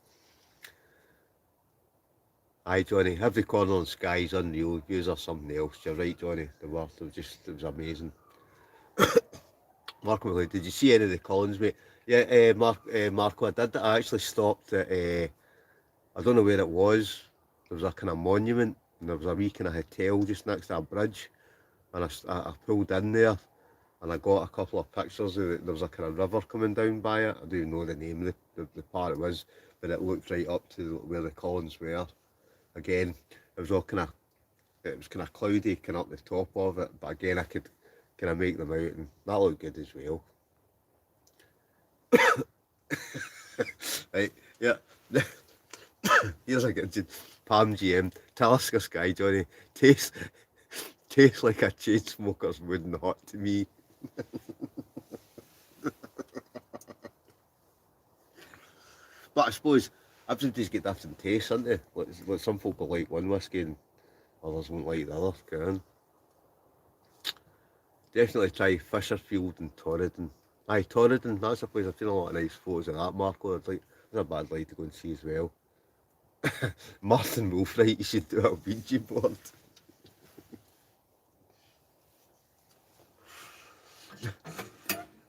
Aye, Johnny, every corner on Sky's unreal. Views are something else. You're right, Johnny. It was amazing. Marco McLeod, did you see any of the Collins, mate? Yeah, Marco, I did. I actually stopped at, I don't know where it was. There was a kind of monument, and there was a wee kind of hotel just next to a bridge. And I pulled in there, and I got a couple of pictures of it. There was a kind of river coming down by it. I don't even know the name of the part it was, but it looked right up to where the Collins were. Again, it was kind of cloudy, kind of up the top of it, but again, I could kind of make them out, and that looked good as well. Right, yeah. Here's a good Palm GM. Talisker Sky, Johnny. Tastes like a chain smoker's wooden hot to me. But I suppose everybody's got different tastes, aren't they? Like some folk will like one whiskey and others won't like the other, can. Definitely try Fisherfield and Torridon. Aye, Torridon, that's a place I've seen a lot of nice photos of that, Marco. That's a bad light to go and see as well. Martin Wolfright, you should do a Ouija board.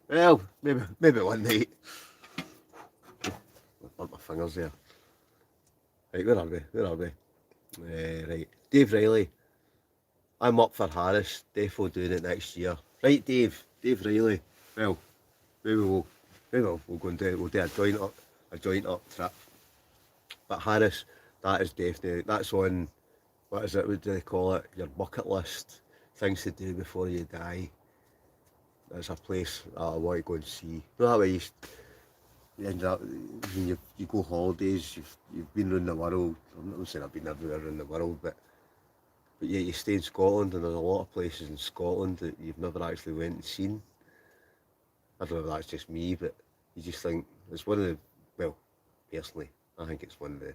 Well, maybe one night. I've burnt my fingers there. Right, where are we? Right, Dave Riley. I'm up for Harris, defo doing it next year. Right, Dave Riley. Well, maybe we'll go and we'll do a joint up trip. But Harris, that is definitely, that's on, what is it, what do they call it? Your bucket list, things to do before you die. That's a place that I want to go and see. No, that way you end up, when you go holidays, you've been around the world. I'm not saying I've been everywhere around the world, but yeah, you stay in Scotland, and there's a lot of places in Scotland that you've never actually went and seen. I don't know if that's just me, but you just think it's one of the, well, personally, I think it's one of the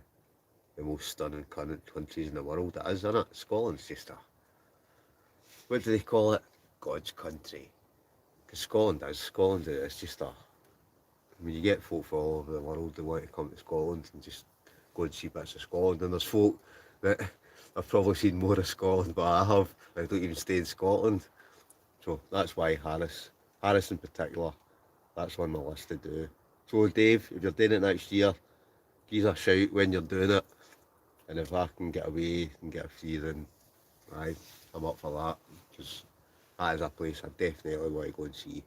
most stunning countries in the world. It is, isn't it? Scotland's just a, what do they call it? God's country. Because Scotland is just a, I mean, you get folk from all over the world that want to come to Scotland and just go and see bits of Scotland, and there's folk that I've probably seen more of Scotland, but I have, I don't even stay in Scotland. So that's why Harris in particular, that's on my list to do. So Dave, if you're doing it next year, give us a shout when you're doing it, and if I can get away and get a free, then aye, I'm up for that, because that is a place I definitely want to go and see.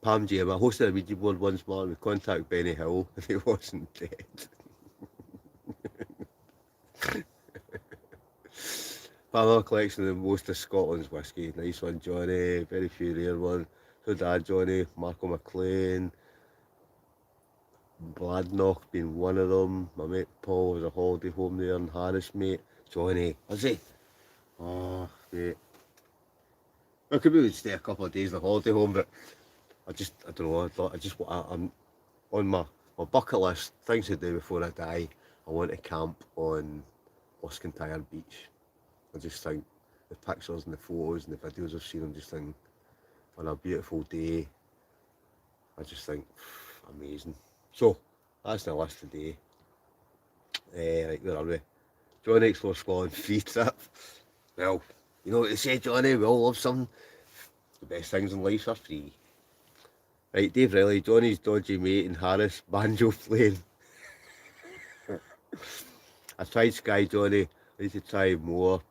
Pam Jam, I hosted a Ouija board once, man, we contacted Benny Hill and he wasn't dead. Another collection of most of Scotland's whisky. Nice one, Johnny. Very few rare one. So dad, Johnny. Marco McLean. Bladnoch being one of them. My mate Paul was a holiday home there in Harris, mate. Johnny, was he? Oh, mate. I could maybe stay a couple of days in the holiday home, but I don't know. I'm on my bucket list. Things to do before I die. I want to camp on Oskintyre Beach. I just think the pictures and the photos and the videos I've seen, I'm just thinking on a beautiful day. I just think amazing. So that's the list today. Right, where are we? Johnny Explore Scotland free trip. Well, you know what they say, Johnny, we all love something. The best things in life are free. Right, Dave Riley, Johnny's dodgy mate in Harris, banjo playing. I tried Sky, Johnny. I need to try more.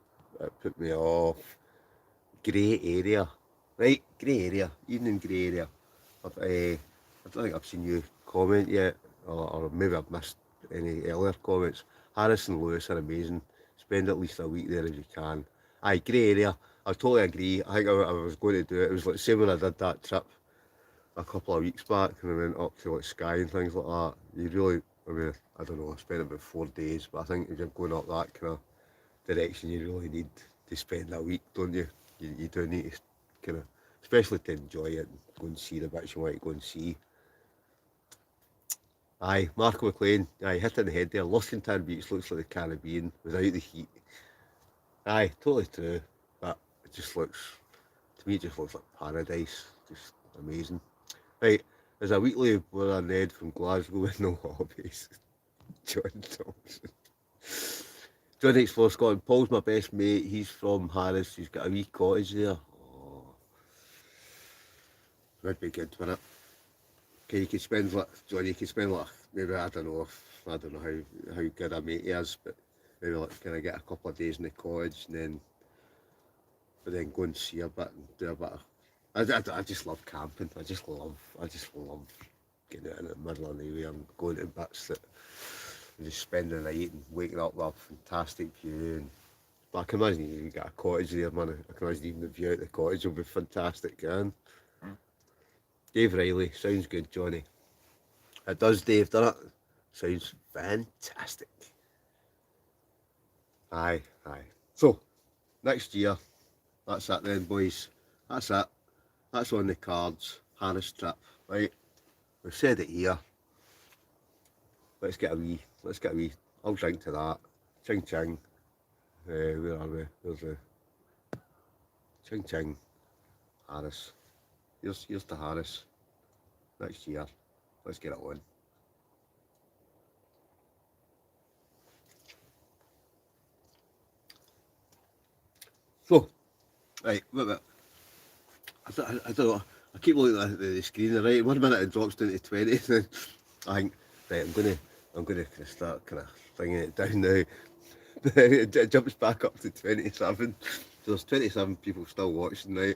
It put me off. Grey area. Right, grey area. Evening grey area. I don't think I've seen you comment yet, or maybe I've missed any earlier comments. Harris and Lewis are amazing. Spend at least a week there if you can. Aye, grey area. I totally agree. I think I was going to do it. It was like same when I did that trip a couple of weeks back and I went up to like Skye and things like that. You really, I mean, I don't know, I spent about 4 days, but I think if you're going up that kind of direction, you really need to spend a week, don't you? You do need to kind of, especially to enjoy it and go and see the bits you want to go and see. Aye, Marco McLean, aye, hit it in the head there. Luskintown Beach looks like the Caribbean without the heat. Aye, totally true, but it just looks, to me, it just looks like paradise. Just amazing. Right, there's a weekly with a Ned from Glasgow with no hobbies. John Thompson. John Explore Scotland. Paul's my best mate. He's from Harris. He's got a wee cottage there. Oh, would be good, wouldn't it? Okay, you could spend like John. You could spend like maybe I don't know how good a mate he is, but maybe like can I get a couple of days in the cottage and then go and see a bit and do a bit of. I just love camping. I just love getting out in the middle of nowhere and going to bits that and just spending the night and waking up with a fantastic view. And but I can imagine you got a cottage there, man. I can imagine even the view out the cottage will be fantastic, man. Dave Riley, sounds good, Johnny. It does, Dave, doesn't it? Sounds fantastic. Aye. So, next year, that's it then, boys. That's it. That's on the cards. Harris trip, right? We've said it here. Let's get a wee. I'll drink to that. Ching ching. Where are we? There's the ching ching. Harris. Here's to Harris. Next year. Let's get it on. So, right, wait a minute. I don't know. I keep looking at the screen. Right, 1 minute it drops down to 20. Then I think, right, I'm gonna start kind of bringing it down now. It jumps back up to 27. So there's 27 people still watching now.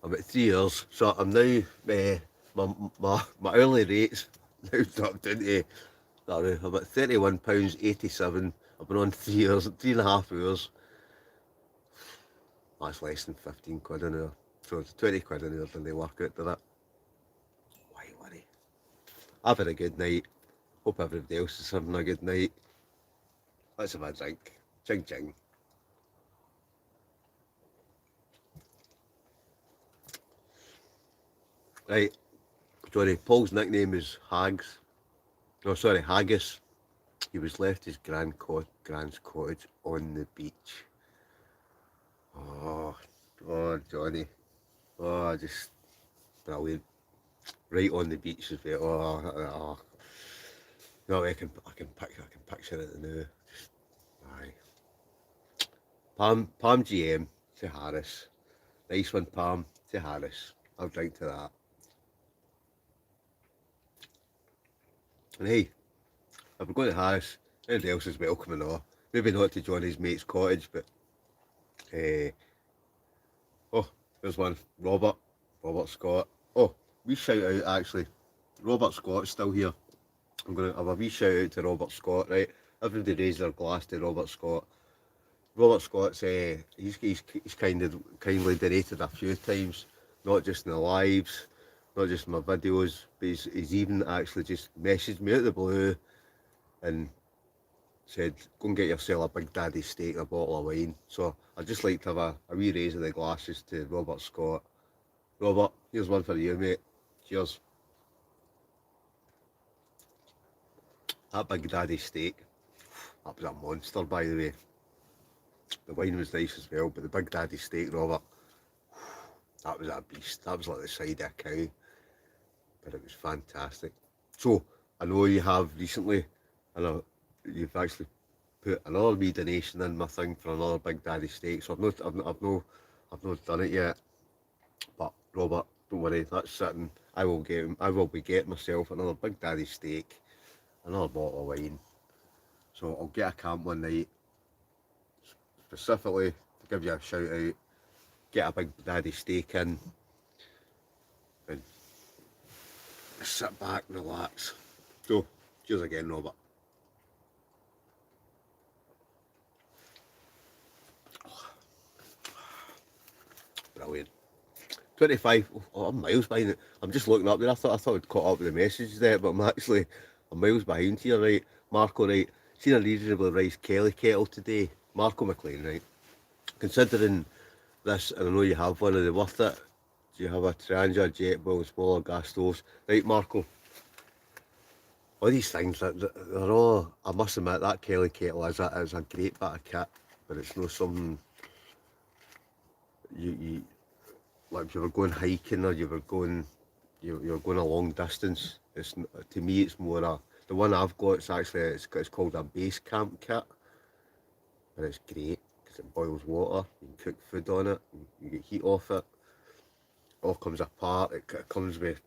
I'm at 3 years, so I'm now my hourly rates now dropped down to I'm at £31.87. I've been on 3 years, 3.5 hours. That's less than 15 quid an hour. So it's 20 quid an hour when they work out, did it? Why worry? I've had a good night. Hope everybody else is having a good night. Let's have a drink. Ching ching. Right, Johnny, Paul's nickname is Hags. Oh, sorry, Haggis. He was left his grand's cottage on the beach. Oh, Johnny. Oh, just brilliant. Right on the beach as well. Oh. No, I can picture it now. Just, aye. Palm GM to Harris. Nice one, Palm to Harris. I'll drink to that. And hey, if we're going to Harris, anybody else is welcome and all. Maybe not to Johnny's mate's cottage, but oh, there's one. Robert Scott. Oh, wee shout out actually. Robert Scott's still here. I'm gonna have a wee shout out to Robert Scott, right? everybody raise their glass to Robert Scott. Robert Scott's he's kindly donated a few times, not just in the lives, not just in my videos, but he's even actually just messaged me out of the blue and said, go and get yourself a Big Daddy steak and a bottle of wine. So I'd just like to have a wee raise of the glasses to Robert Scott. Robert, here's one for you, mate. Cheers. That Big Daddy steak, that was a monster, by the way. The wine was nice as well, but the Big Daddy steak, Robert, that was a beast. That was like the side of a cow, but it was fantastic. So I know you have recently, and you've actually put another wee donation in my thing for another Big Daddy steak. So I've not done it yet. But Robert, don't worry, that's sitting. I will be getting myself another Big Daddy steak, another bottle of wine. So I'll get a camp one night, specifically to give you a shout out. Get a Big Daddy steak in, and sit back and relax. So, cheers again, Robert. Brilliant. 25. Oh, I'm miles behind it. I'm just looking up there. I thought I'd caught up with the messages there, but I'm miles behind here, right? Marco, right? Seen a reasonably rice Kelly kettle today. Marco McLean, right? Considering this, and I know you have one, are they worth it? Do you have a Trangia, jet boil, smaller gas stoves? Right, Marco? All these things, they're all, I must admit, that Kelly kettle is a great bit of kit, but it's not something you like if you were going hiking or you're going a long distance. It's, to me, it's more the one I've got. It's called a base camp kit, but it's great because it boils water. You can cook food on it. You get heat off it. All comes apart. It comes with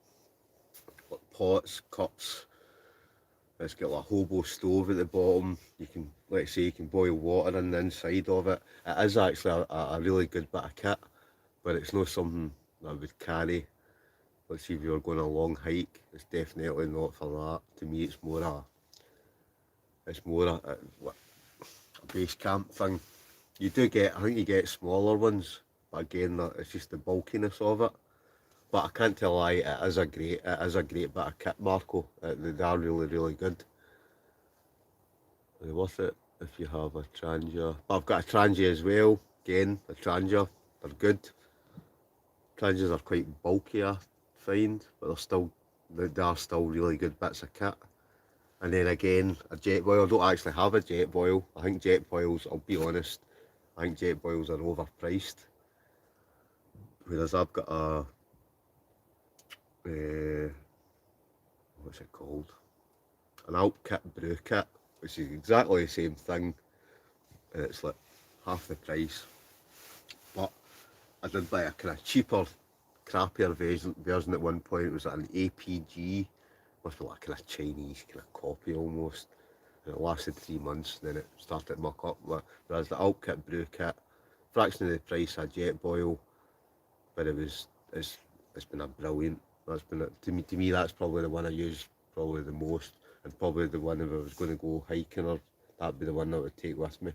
like pots, cups. It's got like a hobo stove at the bottom. You can, let's say, you can boil water in the inside of it. It is actually a really good bit of kit, but it's not something that I would carry. Let's see, if you're going a long hike, it's definitely not for that. To me, it's more a base camp thing. I think you get smaller ones, but again, it's just the bulkiness of it. But I can't tell a lie, it is a great bit of kit, Marco. They are really, really good. They're worth it if you have a Trangia. But I've got a Trangia as well. Again, a Trangia. They're good. Transias are quite bulky, I find, but they are still really good bits of kit. And then again, a jet boil. I don't actually have a jet boil. I think jet boils, I'll be honest, I think jet boils are overpriced. Whereas I've got what's it called? An Alp kit brew kit, which is exactly the same thing, and it's like half the price. But I did buy a kind of cheaper, crappier version at one point. It was like an APG, must be like a kind of Chinese kind of copy almost. And it lasted 3 months, and then it started to muck up. Whereas the Alp kit brew kit, fraction of the price of jet boil, but it's been a brilliant. To me that's probably the one I use probably the most, and probably the one if I was going to go hiking, or that'd be the one I would take with me.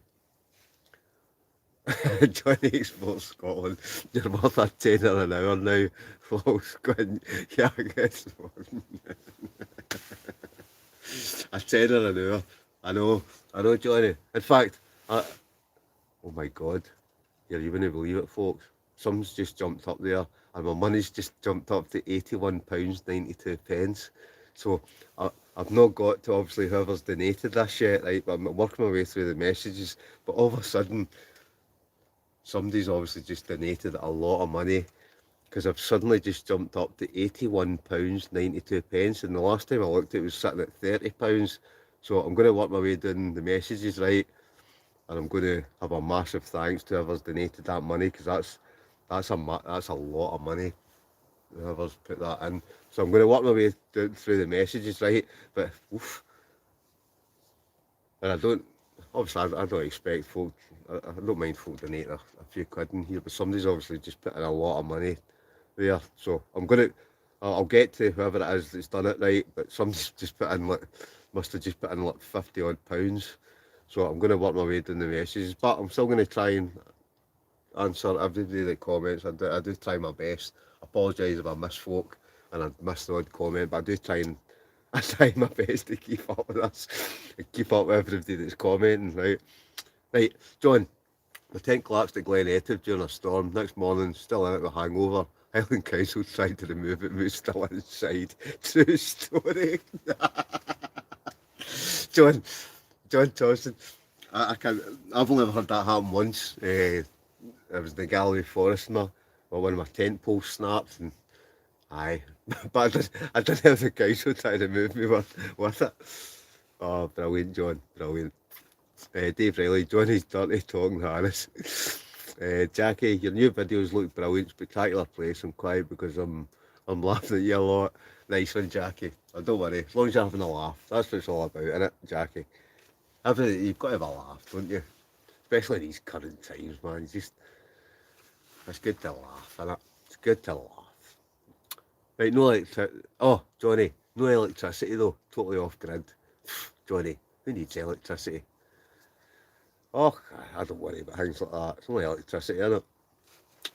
Johnny Exports Scotland, you're worth a tenner an hour now, folks. Yeah, I guess a tenner an hour. I know, Johnny. In fact, oh my God, you wouldn't believe it, folks. Something's just jumped up there, and my money's just jumped up to £81.92. So I've not got to obviously whoever's donated this yet, right? But I'm working my way through the messages. But all of a sudden, somebody's obviously just donated a lot of money, because I've suddenly just jumped up to £81.92, and the last time I looked it was sitting at £30. So I'm going to work my way down the messages, right, and I'm going to have a massive thanks to whoever's donated that money, because that's a lot of money, whoever's put that in. So I'm going to work my way through the messages, right, but oof, and I don't expect folk, I don't mind folk donating a few quid in here, but somebody's obviously just put in a lot of money there. So I'll get to whoever it is that's done it, right, but somebody's just must have just put in like 50 odd pounds. So I'm going to work my way down the messages, but I'm still going to try and answer everybody that comments. I do try my best. I apologise if I miss folk and I miss the odd comment, but I do try and I try my best to keep up with this, and keep up with everybody that's commenting, right? Right, John, my tent collapsed at Glen Etive during a storm. Next morning, still in it with a hangover. Highland Council tried to remove it, but it was still inside. True story. John, John Thompson. I can't, I've only ever heard that happen once. It was the Galloway Forest and where one of my tent poles snapped, and aye. But I didn't have the council trying to move me with it. Oh, brilliant, John, brilliant. Dave Riley, Johnny's dirty talking Harris. Jackie, your new videos look brilliant, spectacular place. I'm quiet because I'm laughing at you a lot. Nice one, Jackie. Oh, don't worry, as long as you're having a laugh, that's what it's all about, innit, Jackie? You've got to have a laugh, don't you? Especially in these current times, man. It's good to laugh, innit? It's good to laugh. Right, no electricity. Oh, Johnny, no electricity though. Totally off grid. Johnny, who needs electricity? Oh, I don't worry about things like that. It's only electricity, innit?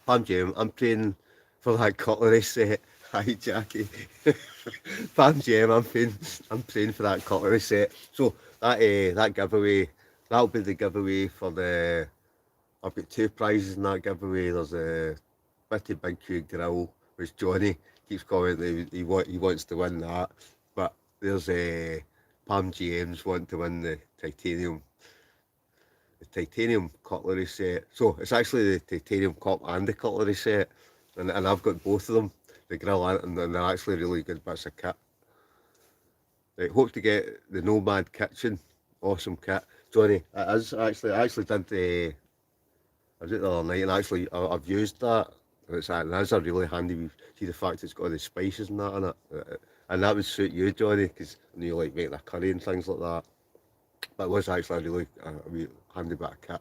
Pam Jim, I'm praying for that cutlery set. Hi, Jackie. Pam Jim, I'm praying for that cutlery set. So that giveaway, that'll be the giveaway for the. I've got two prizes in that giveaway. There's a Bitty Big Q grill, which Johnny keeps commenting he wants to win that. But there's a Pam James wanting to win the titanium cutlery set. So it's actually the titanium cup and the cutlery set, and I've got both of them, the grill and they're actually really good bits of kit. Right, hope to get the Nomad Kitchen, awesome kit. Johnny, I actually did the. I was it the other night and actually I've used that. It is a really handy. See the fact it's got the spices and that in it, and that would suit you, Johnny, because you like making a curry and things like that. But it was actually a really handy bit of kit.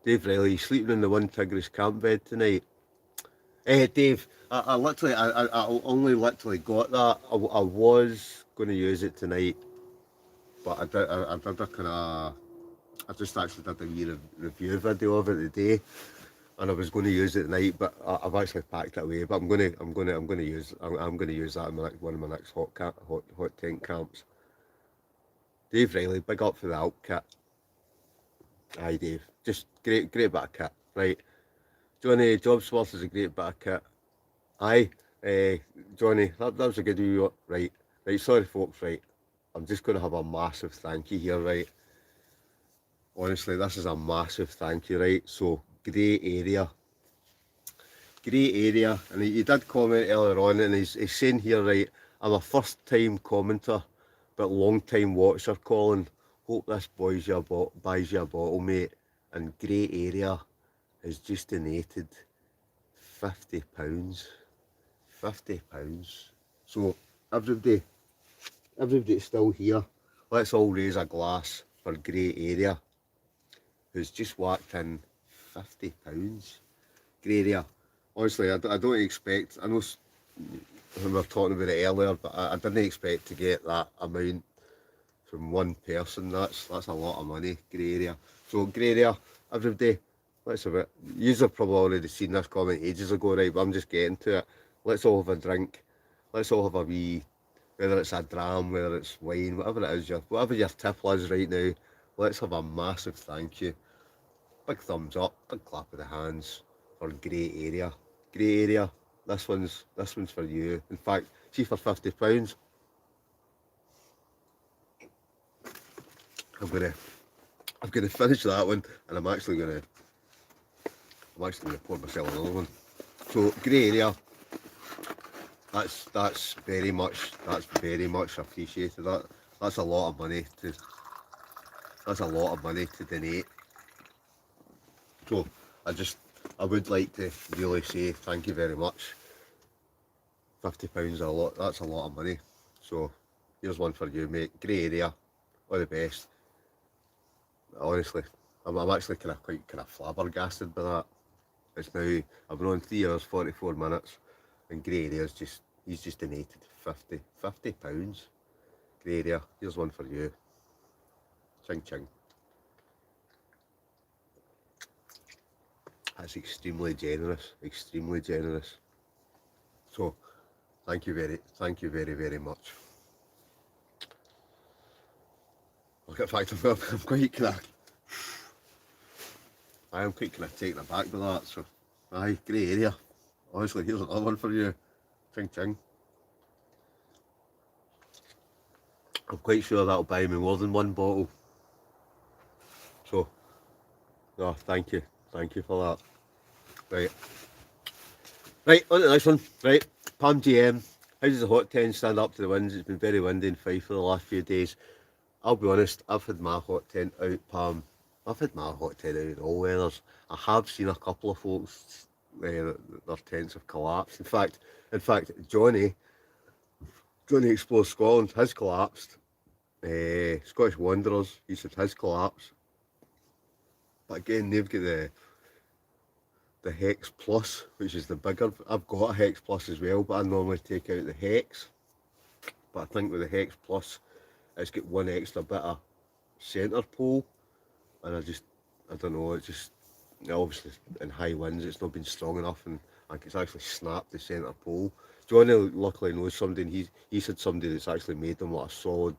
Dave Riley, sleeping in the one Tigris camp bed tonight. Dave, I literally, I only literally got that. I was going to use it tonight, but I did a kind of, I just actually did a wee review video of it today, and I was going to use it tonight, but I've actually packed it away. But I'm going to use that in one of my next hot tent camps. Dave Riley, big up for the Alp kit. Aye, Dave, just great bit of kit, right? Johnny, Jobsworth is a great bit of kit. Aye, Johnny, that was a good wee right. Right, sorry folks, right. I'm just going to have a massive thank you here, right? Honestly, this is a massive thank you, right? So, great area, and he did comment earlier on, and he's saying here, right, I'm a first time commenter, but long time watcher, Colin. Hope this buys you a bottle, mate. And great area has just donated £50. £50. So everybody that's still here, let's all raise a glass for Grey Area, who's just whacked in £50. Grey Area, honestly, I don't expect, I know we were talking about it earlier, but I didn't expect to get that amount from one person. That's a lot of money, Grey Area. So Grey Area, everybody, let's have it. You've probably already seen this comment ages ago, right? But I'm just getting to it. Let's all have a drink. Let's all have a wee, whether it's a dram, whether it's wine, whatever it is, whatever your tipple is right now. Let's have a massive thank you. Big thumbs up, big clap of the hands for Grey Area. Grey Area, this one's for you. In fact, see for £50, I'm gonna finish that one, and I'm actually gonna pour myself another one. So Grey Area, that's very much appreciated. That's a lot of money to donate. So I would like to really say thank you very much. £50 is a lot. That's a lot of money. So here's one for you, mate. Grey Area, all the best. Honestly, I'm actually quite flabbergasted by that. It's now, I've been on 3 hours 44 minutes, and Grey Area's he's just donated £50. Grey Area, here's one for you. Ching ching. That's extremely generous, extremely generous. So, thank you very, very much. I'll get back to I'm quite kind of, I am quite kind of taken aback by that. So, aye, great area. Honestly, here's another one for you. Ching ching. I'm quite sure that'll buy me more than one bottle. So, no, thank you for that. Right. Right, on to the next one. Right, Pam GM. How does the hot tent stand up to the winds? It's been very windy in Fife for the last few days. I'll be honest, I've had my hot tent out, Pam. I've had my hot tent out in all weathers. I have seen a couple of folks, their tents have collapsed. In fact, Johnny Explores Scotland has collapsed. Scottish Wanderers, he said his collapsed. But again, they've got the Hex Plus, which is the bigger. I've got a Hex Plus as well, but I normally take out the Hex. But I think with the Hex Plus, it's got one extra bit of centre pole, and I don't know, it's just, obviously in high winds it's not been strong enough, and I think it's actually snapped the centre pole. Johnny luckily knows somebody, and he said somebody that's actually made them like a solid,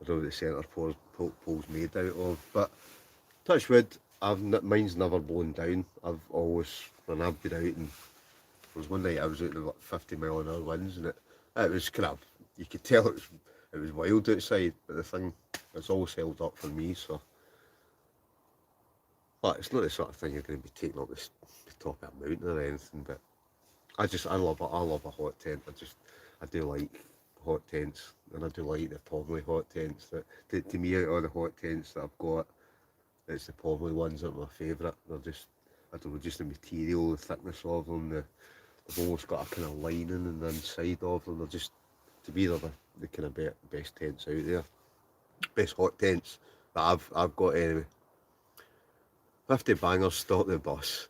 I don't know what the centre pole's made out of, but touch wood, mine's never blown down. I've always, when I've been out, and there was one night I was out in 50 mile an hour winds, and it was kind of, you could tell it was wild outside, but the thing, it's always held up for me, so. But it's not the sort of thing you're going to be taking up the top of a mountain or anything, but I love a hot tent. I do like hot tents, and I do like the Pomley hot tents. That to me, out of all the hot tents that I've got, it's the Pomley ones that are my favourite. They're just, I don't know, just the material, the thickness of them, they've almost got a kind of lining in the inside of them. They're just, to me, they're the kind of best tents out there. Best hot tents that I've got anyway. 50 bangers, stop the bus.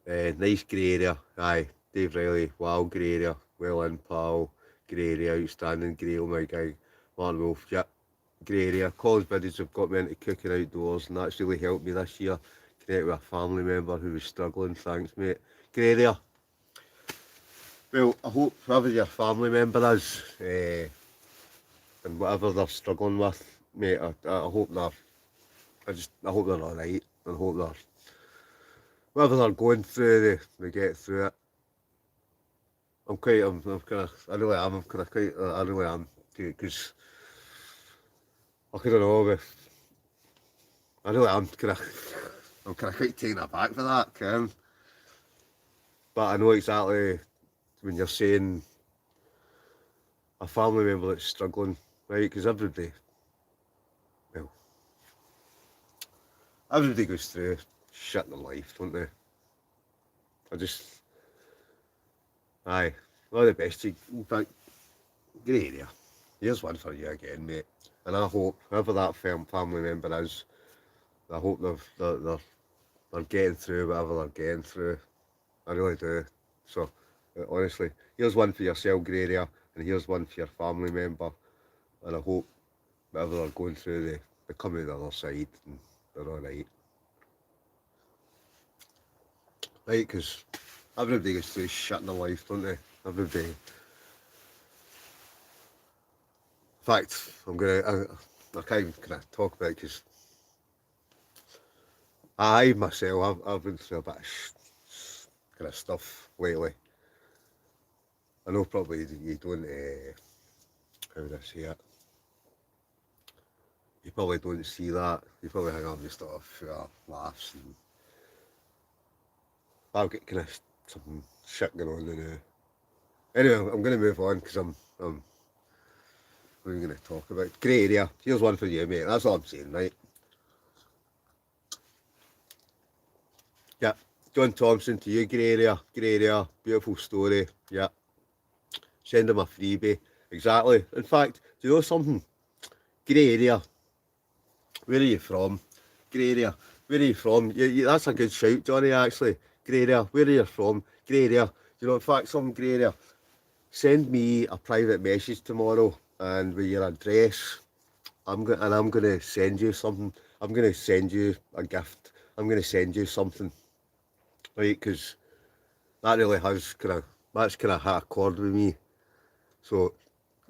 Nice grey area, aye. Dave Riley, wild grey area, well in pal, grey area, outstanding grey, oh my guy, Martin Wolf, yep. Grey area, college buddies have got me into cooking outdoors, and that's really helped me this year. Connect with a family member who was struggling, thanks mate. Grey area. Well, I hope whoever your family member is, and whatever they're struggling with, mate, I hope I hope they're alright. I hope whatever they're going through, they get through it. I'm kind of, I really am, because I don't know, I really am I'm kind of quite taken aback for that, but I know exactly when you're saying a family member that's struggling, right, because everybody goes through shit in their life, don't they? Aye, all the best. In fact, great area. Here's one for you again, mate. And I hope, whoever that family member is, I hope they're getting through whatever they're getting through. I really do. So, honestly, here's one for yourself, grey area, and here's one for your family member. And I hope whatever they're going through, they come out the other side and they're alright. Right, because everybody goes through shit in their life, don't they? Everybody. In fact, I can't even kind of talk about it because I myself, I've been through a bit of kind of stuff lately. I know probably you don't, how would I say it? You probably don't see that. You probably hang on with stuff, laughs, and I've got kind of some shit going on now. Anyway, I'm going to move on because I'm what are we going to talk about? Grey area. Here's one for you, mate. That's all I'm saying, right? Yeah. John Thompson to you, grey area. Grey area. Beautiful story. Yeah. Send him a freebie. Exactly. In fact, do you know something? Grey area. Where are you from? Grey area. Where are you from? That's a good shout, Johnny, actually. Grey area. Where are you from? Grey area. Do you know, in fact, some grey area. Send me a private message tomorrow and with your address I'm gonna send you something. I'm gonna send you a gift. I'm gonna send you something, right? Because that really has that's kind of hit a chord with me. So,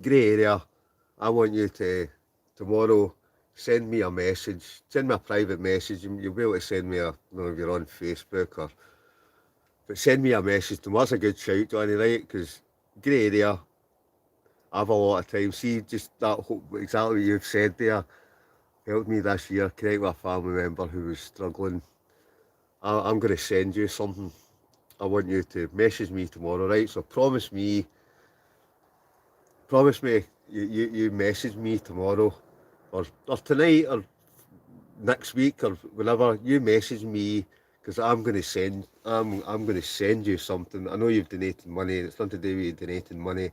grey area. I want you to tomorrow send me a message. Send me a private message. You'll be able to send me a, if you're on Facebook or, but send me a message. Tomorrow. That's a good shout, Johnny, right? Because grey area. I have a lot of time. See, just that exactly what you've said there helped me this year. Connect with a family member who was struggling. I'm going to send you something. I want you to message me tomorrow, right? So promise me, you message me tomorrow, or tonight, or next week, or whenever. You message me because I'm going to send you something. I know you've donated money. It's nothing to do with you donating money,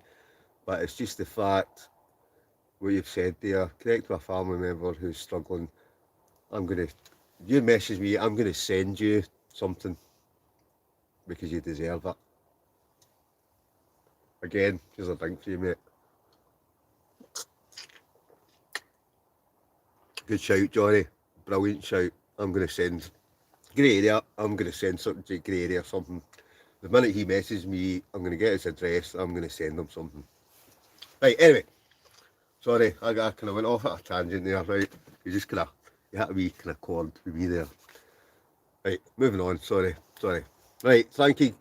but it's just the fact what you've said there. Connect with a family member who's struggling. I'm gonna, you message me. I'm gonna send you something because you deserve it. Again, here's a drink for you, mate. Good shout, Johnny. Brilliant shout. I'm gonna send grey area. I'm gonna send something to grey area. Something. The minute he messages me, I'm gonna get his address. I'm gonna send him something. Right. Anyway, sorry, I kind of went off at a tangent there. Right. You had a wee kind of chord with me there. Right, moving on. Sorry. Right, thank you,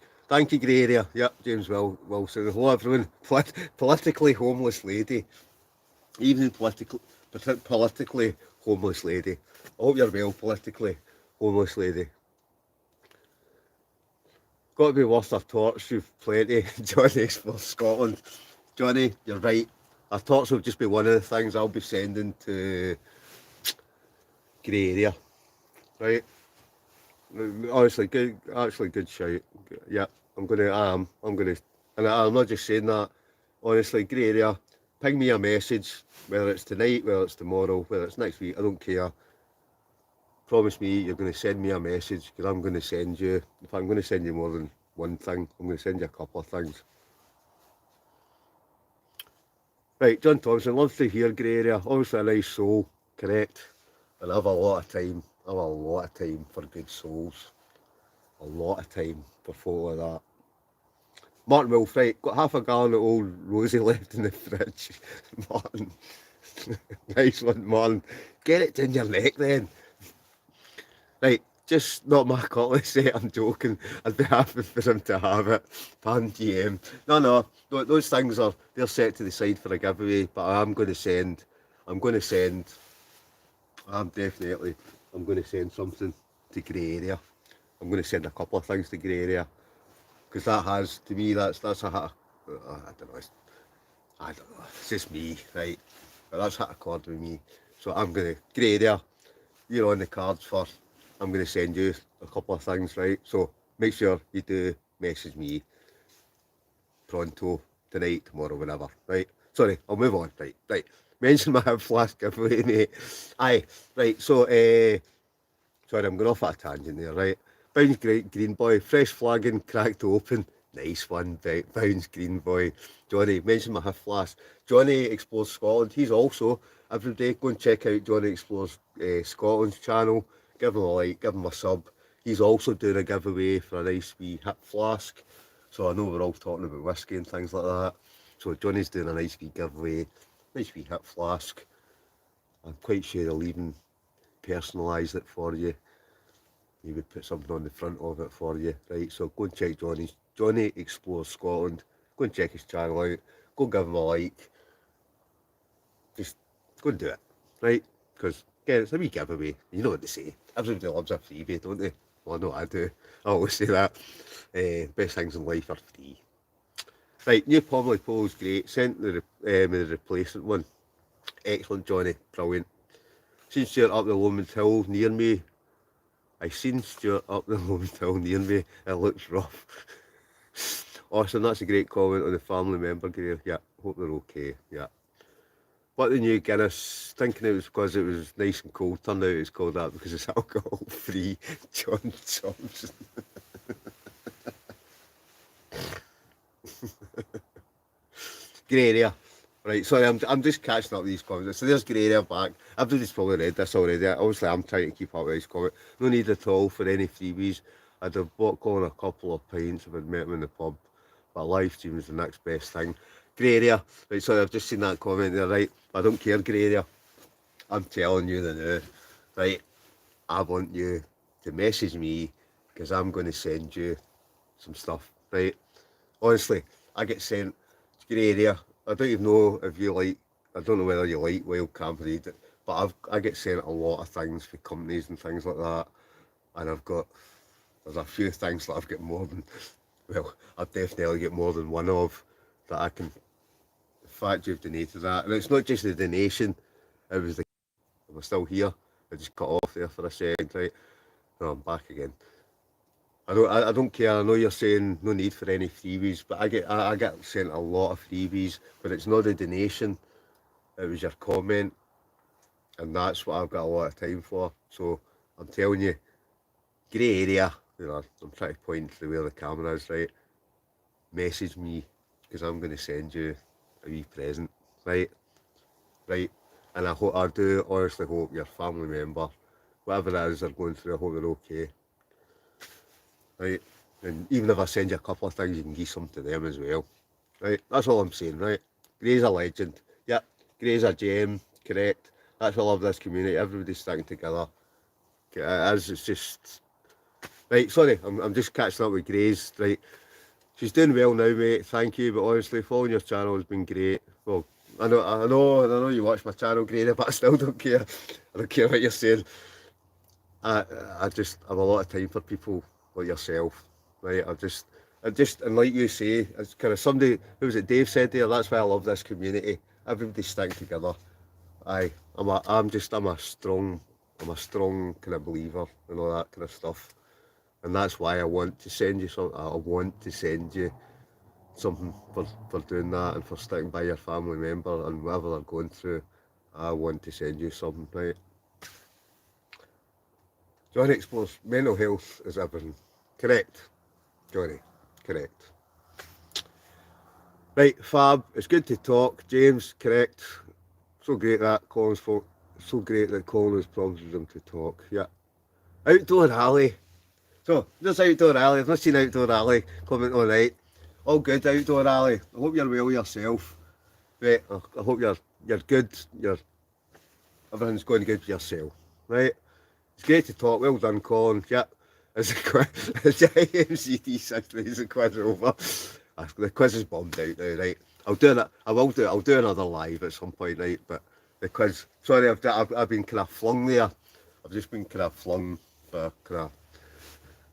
grey area. Yep, James Wilson. Hello, everyone. Politically homeless lady, even politically homeless lady. I hope you're well, politically homeless lady. Got to be worth a torch. You've plenty. Johnny for Scotland. Johnny, you're right. A torch will just be one of the things I'll be sending to grey area. Right. Honestly, good shout. Yeah, I'm gonna, and I'm not just saying that. Honestly, grey area. Ping me a message, whether it's tonight, whether it's tomorrow, whether it's next week. I don't care. Promise me you're going to send me a message because I'm going to send you. If I'm going to send you more than one thing, I'm going to send you a couple of things. Right, John Thompson. Love to hear grey area. Obviously a nice soul, correct. And I have a lot of time. I have a lot of time for good souls. A lot of time for folk like that. Martin Wolf, right, got half a gallon of old rosy left in the fridge. Martin, nice one, Martin. Get it in your neck then. Right, just not my cutlass, I'm joking. I'd be happy for him to have it. Pan GM. No, those things they're set to the side for a giveaway, but I'm going to send, I'm definitely, I'm going to send something to grey area. I'm going to send a couple of things to grey area. Because that has, to me, that's a I don't know, it's just me, right? But that's hit a chord with me. So I'm going to, grey area, you're on the cards first. I'm going to send you a couple of things, right? So make sure you do message me pronto, tonight, tomorrow, whenever, right? Sorry, I'll move on, right. Mention my hip flask giveaway, mate. Aye, right, so, sorry, I'm going off at a tangent there, right? Bounce Green Boy, fresh flagon, cracked open. Nice one, Bounce Green Boy. Johnny, mention my hip flask. Johnny Explores Scotland. He's also, every day, go and check out Johnny Explores Scotland's channel. Give him a like, give him a sub. He's also doing a giveaway for a nice wee hip flask. So I know we're all talking about whiskey and things like that. So Johnny's doing a nice wee giveaway, nice wee hip flask. I'm quite sure he'll even personalise it for you. He would put something on the front of it for you, right? So go and check Johnny Explores Scotland. Go and check his channel out. Go give him a like. Just go and do it, right? Because again, it's a wee giveaway. You know what they say. Everybody loves a freebie, don't they? Well, I know I do. I always say that. Best things in life are free. Right, new Pomley Pole's great. Sent me the replacement one. Excellent, Johnny. Brilliant. Seen Stuart up the Lomond Hill near me. I seen Stuart up the Lomond Hill near me. It looks rough. Awesome, that's a great comment on the family member grave. Yeah, hope they're okay. Yeah. But the new Guinness, thinking it was because it was nice and cold, turned out it's called that because it's alcohol free. John Thompson. Grey area. Right, sorry, I'm just catching up with these comments. So there's grey area back. Everybody's probably read this already. Obviously, I'm trying to keep up with these comments. No need at all for any freebies. I'd have bought Colin a couple of pints if I'd met him in the pub. But a live stream is the next best thing. Grey area. Right, sorry, I've just seen that comment there, right? I don't care, grey area. I'm telling you the now. Right, I want you to message me because I'm going to send you some stuff, right? Honestly, I get sent grey area. I don't even know if you like, I don't know whether you like wild camp or read it, but I get sent a lot of things for companies and things like that. And there's a few things that I've got more than, well, I've definitely got more than one of that I can, the fact you've donated that. And it's not just the donation, it was we're still here. I just cut off there for a second, right? No, I'm back again. I don't care. I know you're saying no need for any freebies, but I get sent a lot of freebies, but it's not a donation. It was your comment, and that's what I've got a lot of time for. So I'm telling you, grey area. You know, I'm trying to point to where the camera is, right? Message me because I'm going to send you a wee present, right? Right. And I do honestly hope your family member, whatever it is they're going through, I hope they're okay. Right? And even if I send you a couple of things, you can give some to them as well. Right? That's all I'm saying, right? Gray's a legend. Yep. Gray's a gem, correct. That's why I love this community. Everybody's sticking together. It's just... Right, sorry, I'm just catching up with Gray's, right? She's doing well now, mate, thank you, but honestly, following your channel has been great. Well, I know you watch my channel, Grady, but I still don't care. I don't care what you're saying. I just have a lot of time for people like yourself, right? And like you say, it's kind of somebody, who was it, Dave said there, that's why I love this community. Everybody sticking together. I'm a strong kind of believer and all that kind of stuff. And that's why I want to send you something. I want to send you something for doing that and for sticking by your family member and whatever they're going through. I want to send you something, right? Johnny explores mental health is everything. Correct, Johnny, correct. Right, Fab, it's good to talk. James, correct. So great that Colin has prompted him to talk. Yeah. Outdoor alley. So, this outdoor alley, I've not seen outdoor alley comment all night. All good, outdoor alley. I hope you're well yourself. Right, I hope you're good. Everything's going good for yourself. Right? It's great to talk. Well done, Colin. Yeah. Is the MCD 60 is the quiz over? The quiz is bombed out now, right? I'll do another live at some point, right? But the quiz, sorry, I've been kind of flung there. I've just been kind of flung for kind of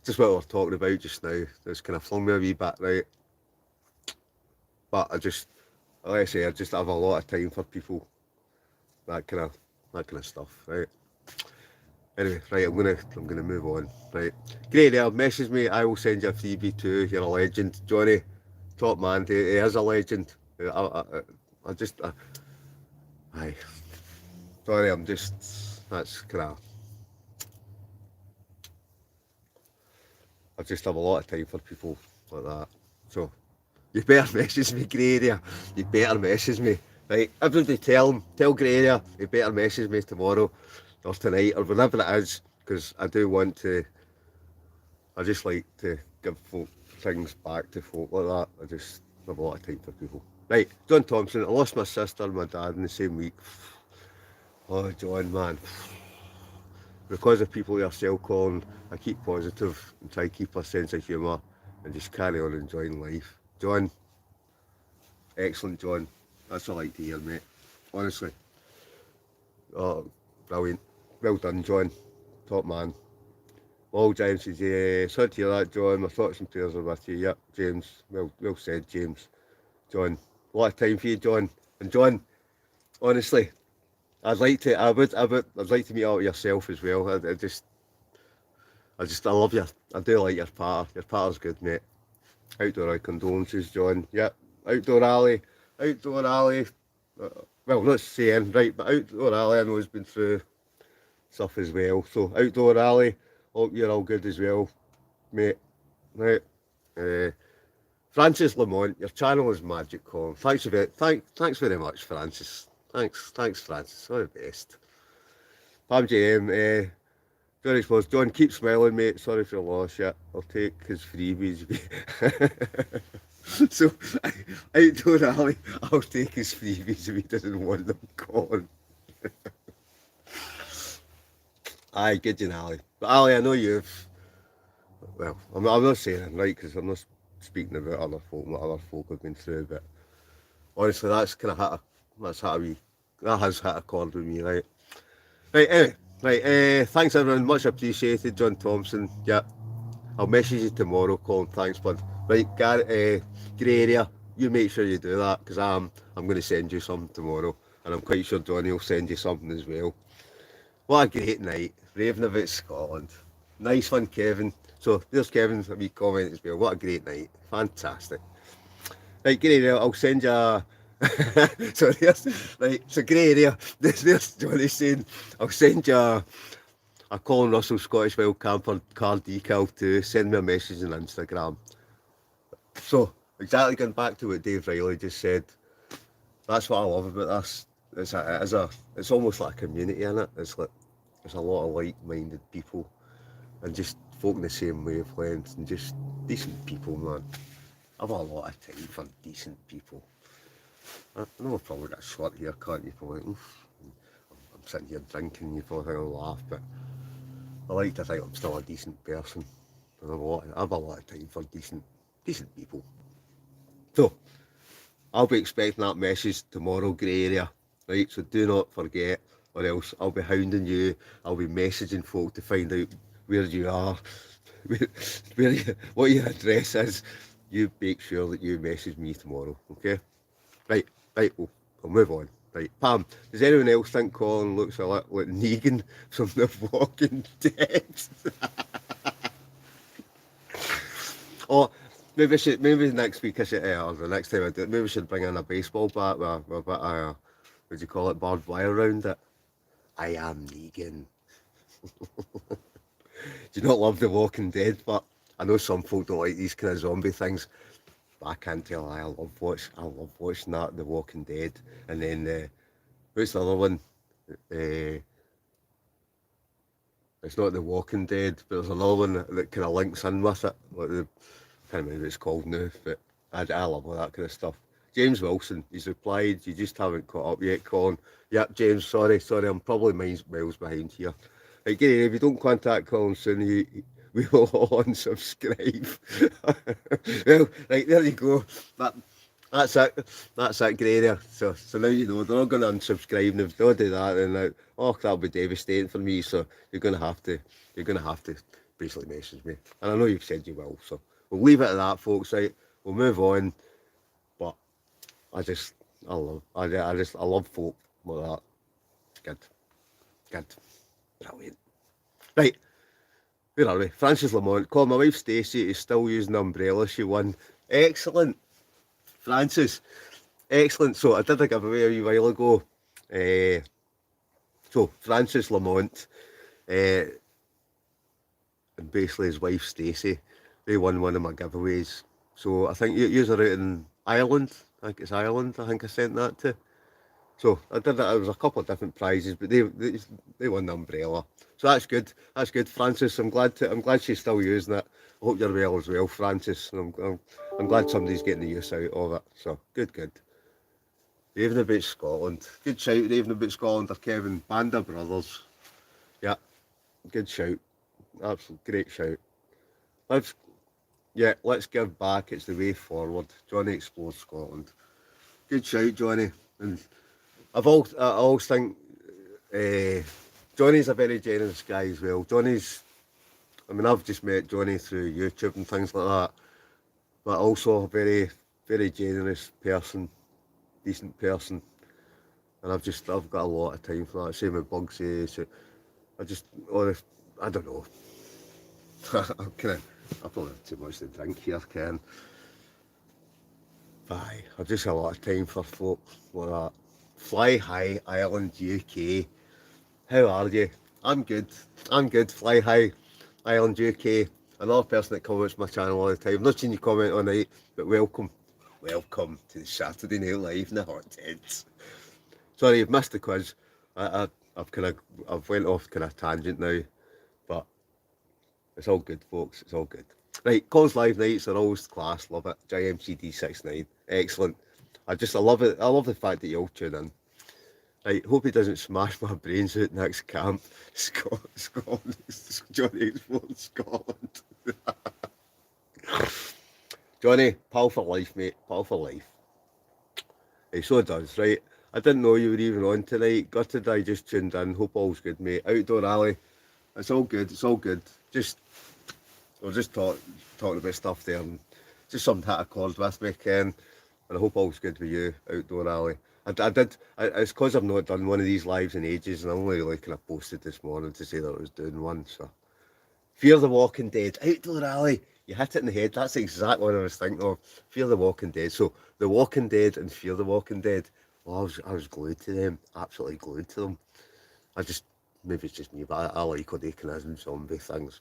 just what we're talking about just now. It's kind of flung me a wee bit, right? But like I say, I just have a lot of time for people. That kind of stuff, right? Anyway, right, I'm gonna move on. Right, great there. Message me. I will send you a freebie too. You're a legend, Johnny. Top man. He is a legend. Aye. Sorry, that's kind of. I just have a lot of time for people like that. So, you better message me, Grey Area. You better message me. Right, everybody tell Grey Area, you better message me tomorrow or tonight or whenever it is, because I just like to give folk things back to folk like that. I just have a lot of time for people. Right, John Thompson, I lost my sister and my dad in the same week. Oh, John, man. Because of people yourself, Colin, I keep positive and try to keep a sense of humour and just carry on enjoying life. John, excellent, John. That's what I like to hear, mate. Honestly. Oh, brilliant. Well done, John. Top man. All James says, yeah, sorry to hear that, John. My thoughts and prayers are with you. Yep, James. Well said, James. John. A lot of time for you, John. And John, honestly, I'd like to meet up with yourself as well. I love you. I do like your partner. Your partner's good, mate. Outdoor alley condolences, John. Yep. Outdoor alley. Well, not saying, right, but outdoor alley I know has been through stuff as well. So outdoor alley, hope you're all good as well, mate. Right. Francis Lamont, your channel is magic, Colin. Thanks very much, Francis. Thanks, Francis. All the best. Pam JM, Johnny Sports, John, keep smiling, mate. Sorry for your loss, yeah. I'll take his freebies. So, I told Ali, I'll take his freebies if he doesn't want them, Colin. Aye, good you, Ali. But Ali, I know you've, well, I'm not saying it right, because I'm not speaking about other folk, what other folk have been through, but honestly, that's kind of that has hit a chord with me, right? Right, anyway, right, thanks everyone, much appreciated, John Thompson, yeah, I'll message you tomorrow, Colin, thanks, bud. Right, grey area, you make sure you do that, because I'm going to send you some tomorrow, and I'm quite sure Johnny will send you something as well. What a great night, raving about Scotland. Nice one, Kevin. So, there's Kevin's wee comment as well, what a great night, fantastic. Right, grey area, I'll send you a... so grey area, there's Johnny saying, I'll send you a Colin Russell Scottish Wild Camper card decal to send me a message on Instagram. So, exactly going back to what Dave Riley just said, that's what I love about this. It's almost like a community in it. It's like there's a lot of like-minded people and just folk in the same wavelength and just decent people, man. I've a lot of time for decent people. I know I've probably got a short haircut and you're probably like, I'm sitting here drinking and you probably think I'll laugh, but I like to think I'm still a decent person. And I have a lot of time for decent people. So, I'll be expecting that message tomorrow, grey area, right? So do not forget, or else I'll be hounding you. I'll be messaging folk to find out where you are, what your address is. You make sure that you message me tomorrow, okay? Right, we'll move on. Right, Pam, does anyone else think Colin looks a lot like Negan from The Walking Dead? Or maybe next week or the next time I do it, maybe we should bring in a baseball bat with a bit of, what do you call it, barbed wire around it. I am Negan. Do you not love The Walking Dead? But I know some folk don't like these kind of zombie things. But I can't tell. I love watching that, The Walking Dead, and then what's the other one? It's not The Walking Dead, but there's another one that kind of links in with it. Like I can't remember what it's called now, but I love all that kind of stuff. James Wilson, he's replied, you just haven't caught up yet, Colin. Yep, James, sorry, I'm probably miles behind here. Right, Gary, if you don't contact Colin soon, we will all unsubscribe. Well, right, there you go. That's it, grey area. So now you know, they're not going to unsubscribe, and if they don't do that, then that'll be devastating for me, so you're going to have to basically message me. And I know you've said you will, so we'll leave it at that, folks, right? We'll move on. But I love folk like that. Good. Brilliant. Right, where are we? Francis Lamont. Call my wife Stacey is still using the umbrella she won. Excellent. Francis, excellent. So I did a giveaway a wee while ago. So Francis Lamont and basically his wife Stacey, they won one of my giveaways. So I think you are out in Ireland. I think it's Ireland. I think I sent that to. So I did that. There was a couple of different prizes, but they won the umbrella. So that's good. That's good, Francis. I'm glad she's still using it. I hope you're well as well, Francis. And I'm glad somebody's getting the use out of it. So good. Raving about Scotland. Good shout, raving about Scotland or Kevin. Band of Brothers. Yeah, good shout. Absolute great shout. Let's give back. It's the way forward. Johnny explores Scotland. Good shout, Johnny. And I always think Johnny's a very generous guy as well. I've just met Johnny through YouTube and things like that, but also a very, very generous person, decent person, and I've got a lot of time for that. Same with Bugsy. So I don't know. I probably have too much to drink here, Ken. I've just got a lot of time for folk like that. Fly High Ireland UK. How are you? I'm good. Fly High Ireland UK. Another person that comments my channel all the time. Not seen you comment all night, but welcome. Welcome to the Saturday Night Live in the Hot Tents. Sorry, you've missed the quiz. I've went off kind of tangent now, but it's all good, folks. It's all good. Right, calls live nights are always class. Love it. JMCD69. Excellent. I love it. I love the fact that you all tune in. Right, hope he doesn't smash my brains out next camp. Scotland, Johnny Explored Scotland. Johnny, pal for life, mate. Pal for life. He so does, right? I didn't know you were even on tonight. Gutted I just tuned in. Hope all's good, mate. Outdoor alley. It's all good. It's all good. I was just talking about stuff there, and just something hit a chord with me, Ken. And I hope all's good with you, Outdoor Alley. It's because I've not done one of these lives in ages, and I only like kind of posted this morning to say that I was doing one. So, Fear the Walking Dead, Outdoor Alley. You hit it in the head. That's exactly what I was thinking of. Fear the Walking Dead. So, The Walking Dead and Fear the Walking Dead. Well, I was glued to them. Absolutely glued to them. Maybe it's just me, but I like all the kind of zombie things.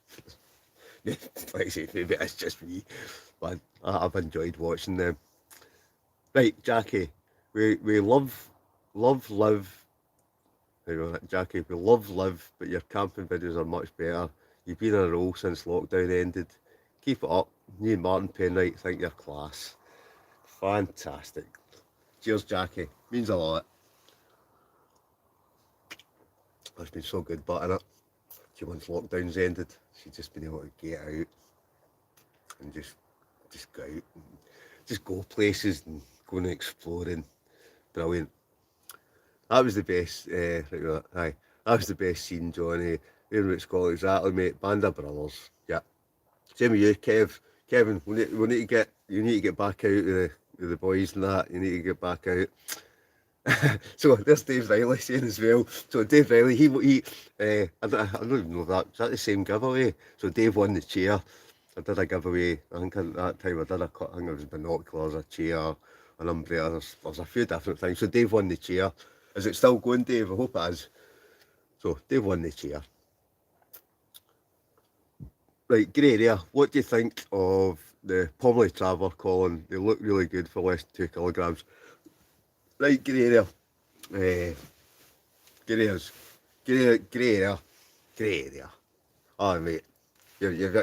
Like I say, maybe it's just me, but I've enjoyed watching them. Right, Jackie, we live. Hang on, Jackie, we live, but your camping videos are much better. You've been on a roll since lockdown ended. Keep it up. Me and Martin Penwright think you're class. Fantastic. Cheers, Jackie. Means a lot. It's been so good butting it. Once lockdown's ended, she's just been able to get out and just go out and just go places and going and exploring. Brilliant. That was the best. Right, aye, that was the best scene, Johnny. We're at Scotland, exactly, mate. Band of brothers. Yeah. Same with you, Kev. Kevin, we need to get you need to get back out with the boys and that. You need to get back out. So there's Dave Riley saying as well. So Dave Riley, I don't even know if that is that the same giveaway. So Dave won the chair. I did a giveaway. I think at that time I think it was binoculars, a chair, an umbrella. There's a few different things. So Dave won the chair. Is it still going, Dave? I hope it is. So Dave won the chair. Right, grey area. What do you think of the Pomley Traveller, Colin? They look really good for less than 2 kilograms. Right, grey area. Grey areas. Grey area. Grey area. Oh, mate. You've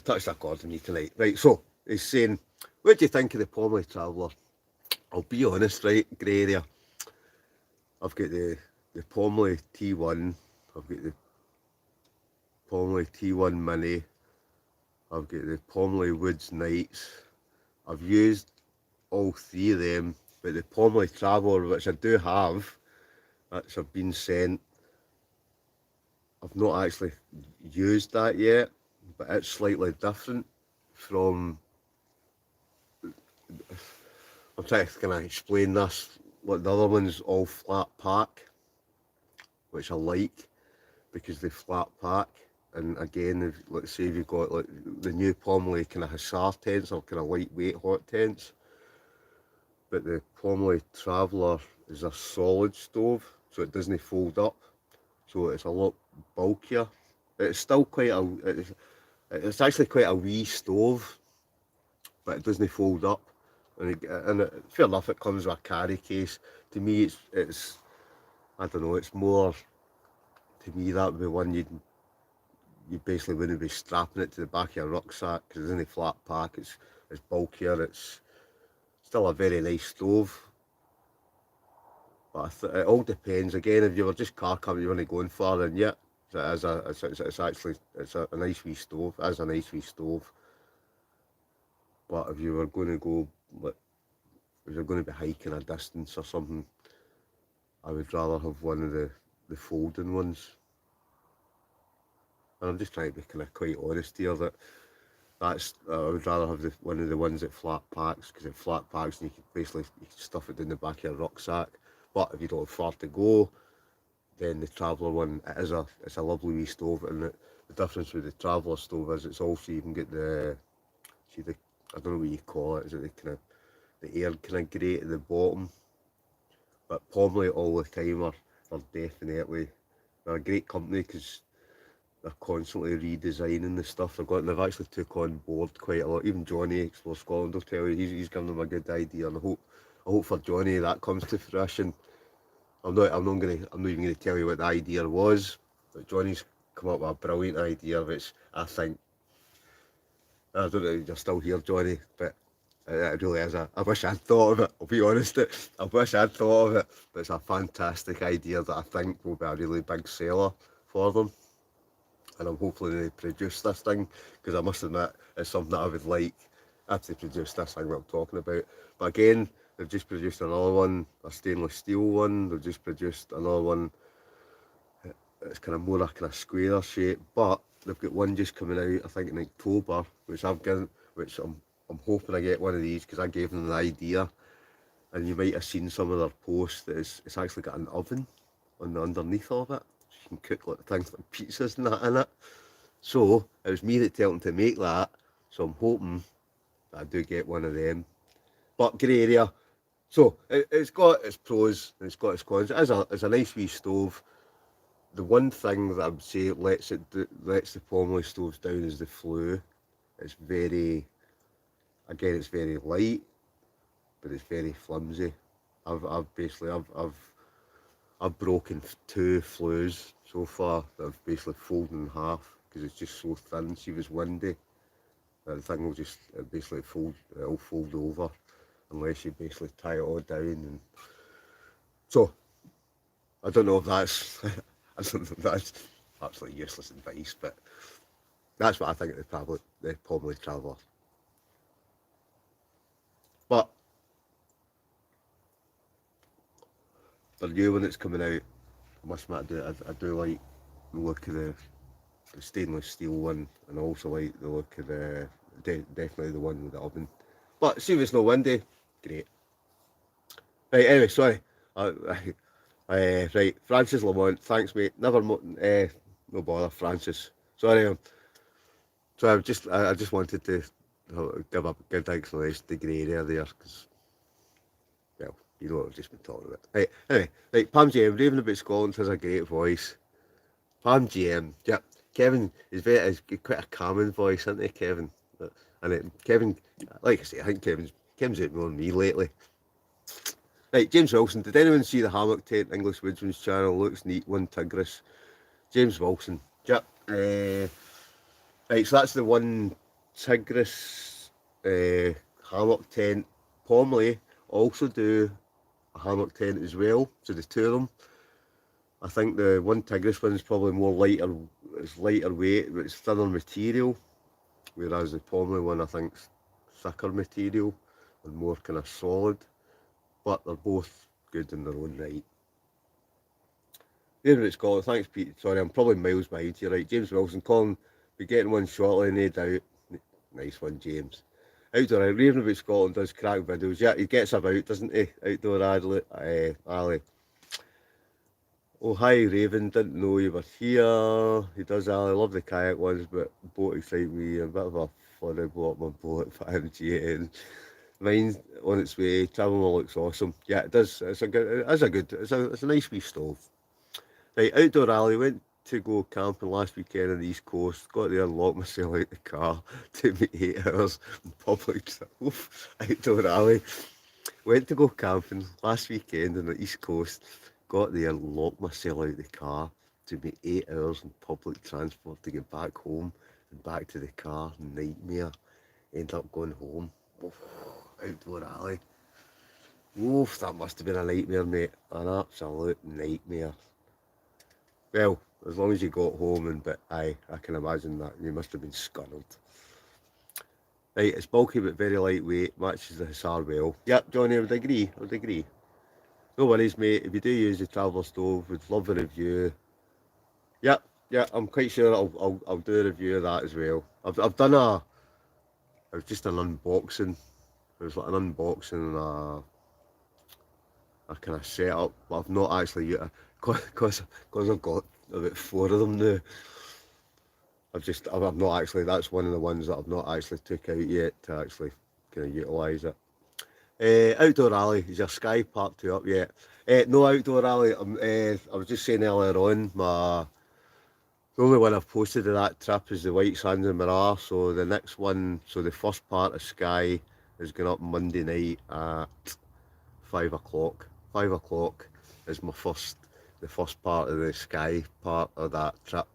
touched a chord with me tonight. Right, so he's saying, what do you think of the Pomley Traveller? I'll be honest, right, grey area. I've got the Pomley T1, I've got the Pomley T1 Mini, I've got the Pomley Woods Nights. I've used all three of them, but the Pomley Traveller, which I do have, which I've been sent, I've not actually used that yet, but it's slightly different from, I'm trying to kind of explain this. Like the other one's all flat pack, which I like because they flat pack. And again, let's say if you've got like the new Pomley kind of Hussar tents or kind of lightweight hot tents, but the Pomley Traveller is a solid stove, so it doesn't fold up, so it's a lot bulkier. It's still it's actually quite a wee stove, but it doesn't fold up. Fair enough, it comes with a carry case. To me, it's I don't know, it's more, to me that would be one you basically wouldn't be strapping it to the back of your rucksack because it's only flat pack, it's bulkier, it's still a very nice stove. But it all depends. Again, if you were just car camping, you weren't going far, then yeah, it's actually a nice wee stove. It is a nice wee stove. But if you were going to go, like, if you're going to be hiking a distance or something, I would rather have one of the folding ones. And I'm just trying to be kind of quite honest here that I would rather have one of the ones that flat packs, because it flat packs and you can stuff it in the back of your rucksack. But if you don't have far to go, then the Traveller one, it's a lovely wee stove. And the difference with the Traveller stove is it's also, you can get I don't know what you call it, is it the kind of the air kind of grate at the bottom. But Pomley all the time are definitely, they're a great company because they're constantly redesigning the stuff they've actually took on board quite a lot. Even Johnny Explore Scotland will tell you he's given them a good idea, and I hope for Johnny that comes to fruition. I'm not even gonna tell you what the idea was, but Johnny's come up with a brilliant idea, which I think, I don't know if you're still here, Johnny, but it really is. I wish I'd thought of it. I'll be honest. I wish I'd thought of it, but it's a fantastic idea that I think will be a really big seller for them. And I'm hoping they produce this thing, because I must admit it's something that I would like if they produce this thing that I'm talking about. But again, they've just produced another one, a stainless steel one. They've just produced another one. It's kind of more a kind of square shape, but they've got one just coming out, I think, in October, which I'm hoping I get one of these, because I gave them the idea, and you might have seen some of their posts that it's actually got an oven on the underneath of it. You can cook like things like pizzas and that in it. So it was me that told them to make that. So I'm hoping that I do get one of them. But grey area. So it's got its pros and it's got its cons. It's a nice wee stove. The one thing that I would say lets the Pomley stoves down is the flue. It's very light, but it's very flimsy. I've broken 2 flues so far that I've basically folded in half, because it's just so thin. See, if it's windy, the thing will just basically it'll fold over unless you basically tie it all down. And so I don't know if that's that's absolutely useless advice, but that's what I think of the Pomley Traveller. But the new one that's coming out, I must admit, I do like the look of the stainless steel one, and I also like the look of definitely the one with the oven. But see if it's no windy, great. Right, anyway, sorry. Right, Francis Lamont, thanks mate. No bother, Francis. Sorry. So I just wanted to give a good explanation to grey area there, because, well, you know what I've just been talking about. Right, anyway, right, Pam GM, raving about Scotland, has a great voice. Pam GM, yep. Kevin is quite a calming voice, isn't he, Kevin? And Kevin, like I say, I think Kevin's out more than me lately. Right, James Wilson, did anyone see the Hammock Tent English Woodsman's channel? Looks neat, one Tigris. James Wilson, yep. Right, so that's the one Tigris hammock tent. Pomley also do a hammock tent as well, so the 2 of them. I think the one Tigris one is probably it's lighter weight, but it's thinner material, whereas the Pomley one I think is thicker material and more kind of solid, but they're both good in their own right. There it's Scotland, thanks Pete, sorry I'm probably miles behind you, right, James Wilson, Colin, be getting one shortly, no doubt. Nice one, James. Outdoor raving about Scotland does crack videos, yeah, he gets about, doesn't he, Outdoor Ali. Oh, hi Raven, didn't know you were here. He does, Ali, love the kayak ones, but boat excite me, a bit of a funny block my boat for MGN. Mine's on its way, travel looks awesome. Yeah, it does, it's a nice wee stove. Right, Outdoor Alley, went to go camping last weekend on the East Coast, got there and locked myself out the car, took me 8 hours in public travel. Outdoor Alley, went to go camping last weekend on the East Coast, got there and locked myself out the car, took me 8 hours in public transport to get back home and back to the car, nightmare, ended up going home. Outdoor Alley. Oof, that must have been a nightmare, mate, an absolute nightmare. Well, as long as you got home, but I can imagine that you must have been scuttled. Right, it's bulky but very lightweight, matches the Hussar well. Yep, Johnny, I would agree. No worries, mate, if you do use the Traveller stove, would love a review. Yep, I'm quite sure I'll do a review of that as well. I've done it was just an unboxing. It was like an unboxing and a kind of setup, but I've not actually used it, because I've got about 4 of them now. I've not actually, that's one of the ones that I've not actually took out yet to actually kind of utilise it. Outdoor Alley, is your Sky Part 2 up yet? No, Outdoor Alley, I was just saying earlier on, my The only one I've posted of that trip is the White Sands in Mirror. So the next one, so the first part of Sky is going up Monday night at 5 o'clock. 5 o'clock is the first part of the Sky part of that trip,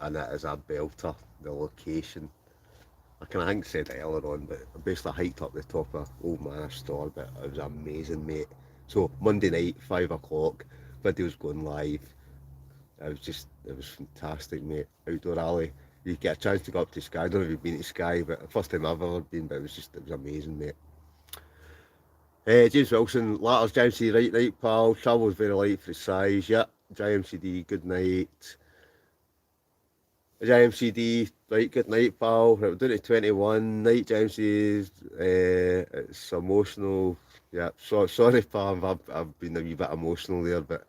and it is a belter. The location, I think I said it earlier on, but I basically hiked up the top of Old Manor Store, but it was amazing, mate. So Monday night, 5 o'clock, videos going live. It was fantastic, mate. Outdoor alley. You get a chance to go up to Sky. I don't know if you've been to Sky, but first time I've ever been, but it was amazing, mate. James Wilson, Latters, James C. Right night, pal. Travel's very light for his size. Yeah, JMCD, good night. JMCD, right, good night, pal. Right, we're doing it 21. Night, JMC. It's emotional. Yeah, sorry, pal. I've been a wee bit emotional there, but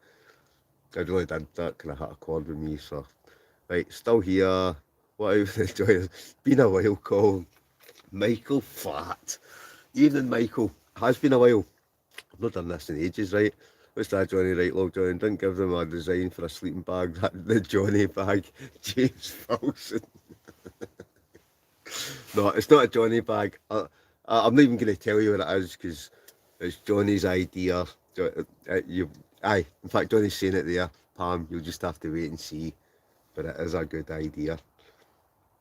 I really did that kind of hit a chord with me. So, right, still here. What else enjoying? Been a while, Colin. Michael Flat. Evening, Michael. Has been a while. I've not done this in ages, right? What's that, Johnny? Right, log Johnny. Didn't give them a design for a sleeping bag. The Johnny bag. James Wilson. No, it's not a Johnny bag. I'm not even going to tell you what it is because it's Johnny's idea. Aye, in fact, Johnny's saying it there. Pam, you'll just have to wait and see. But it is a good idea.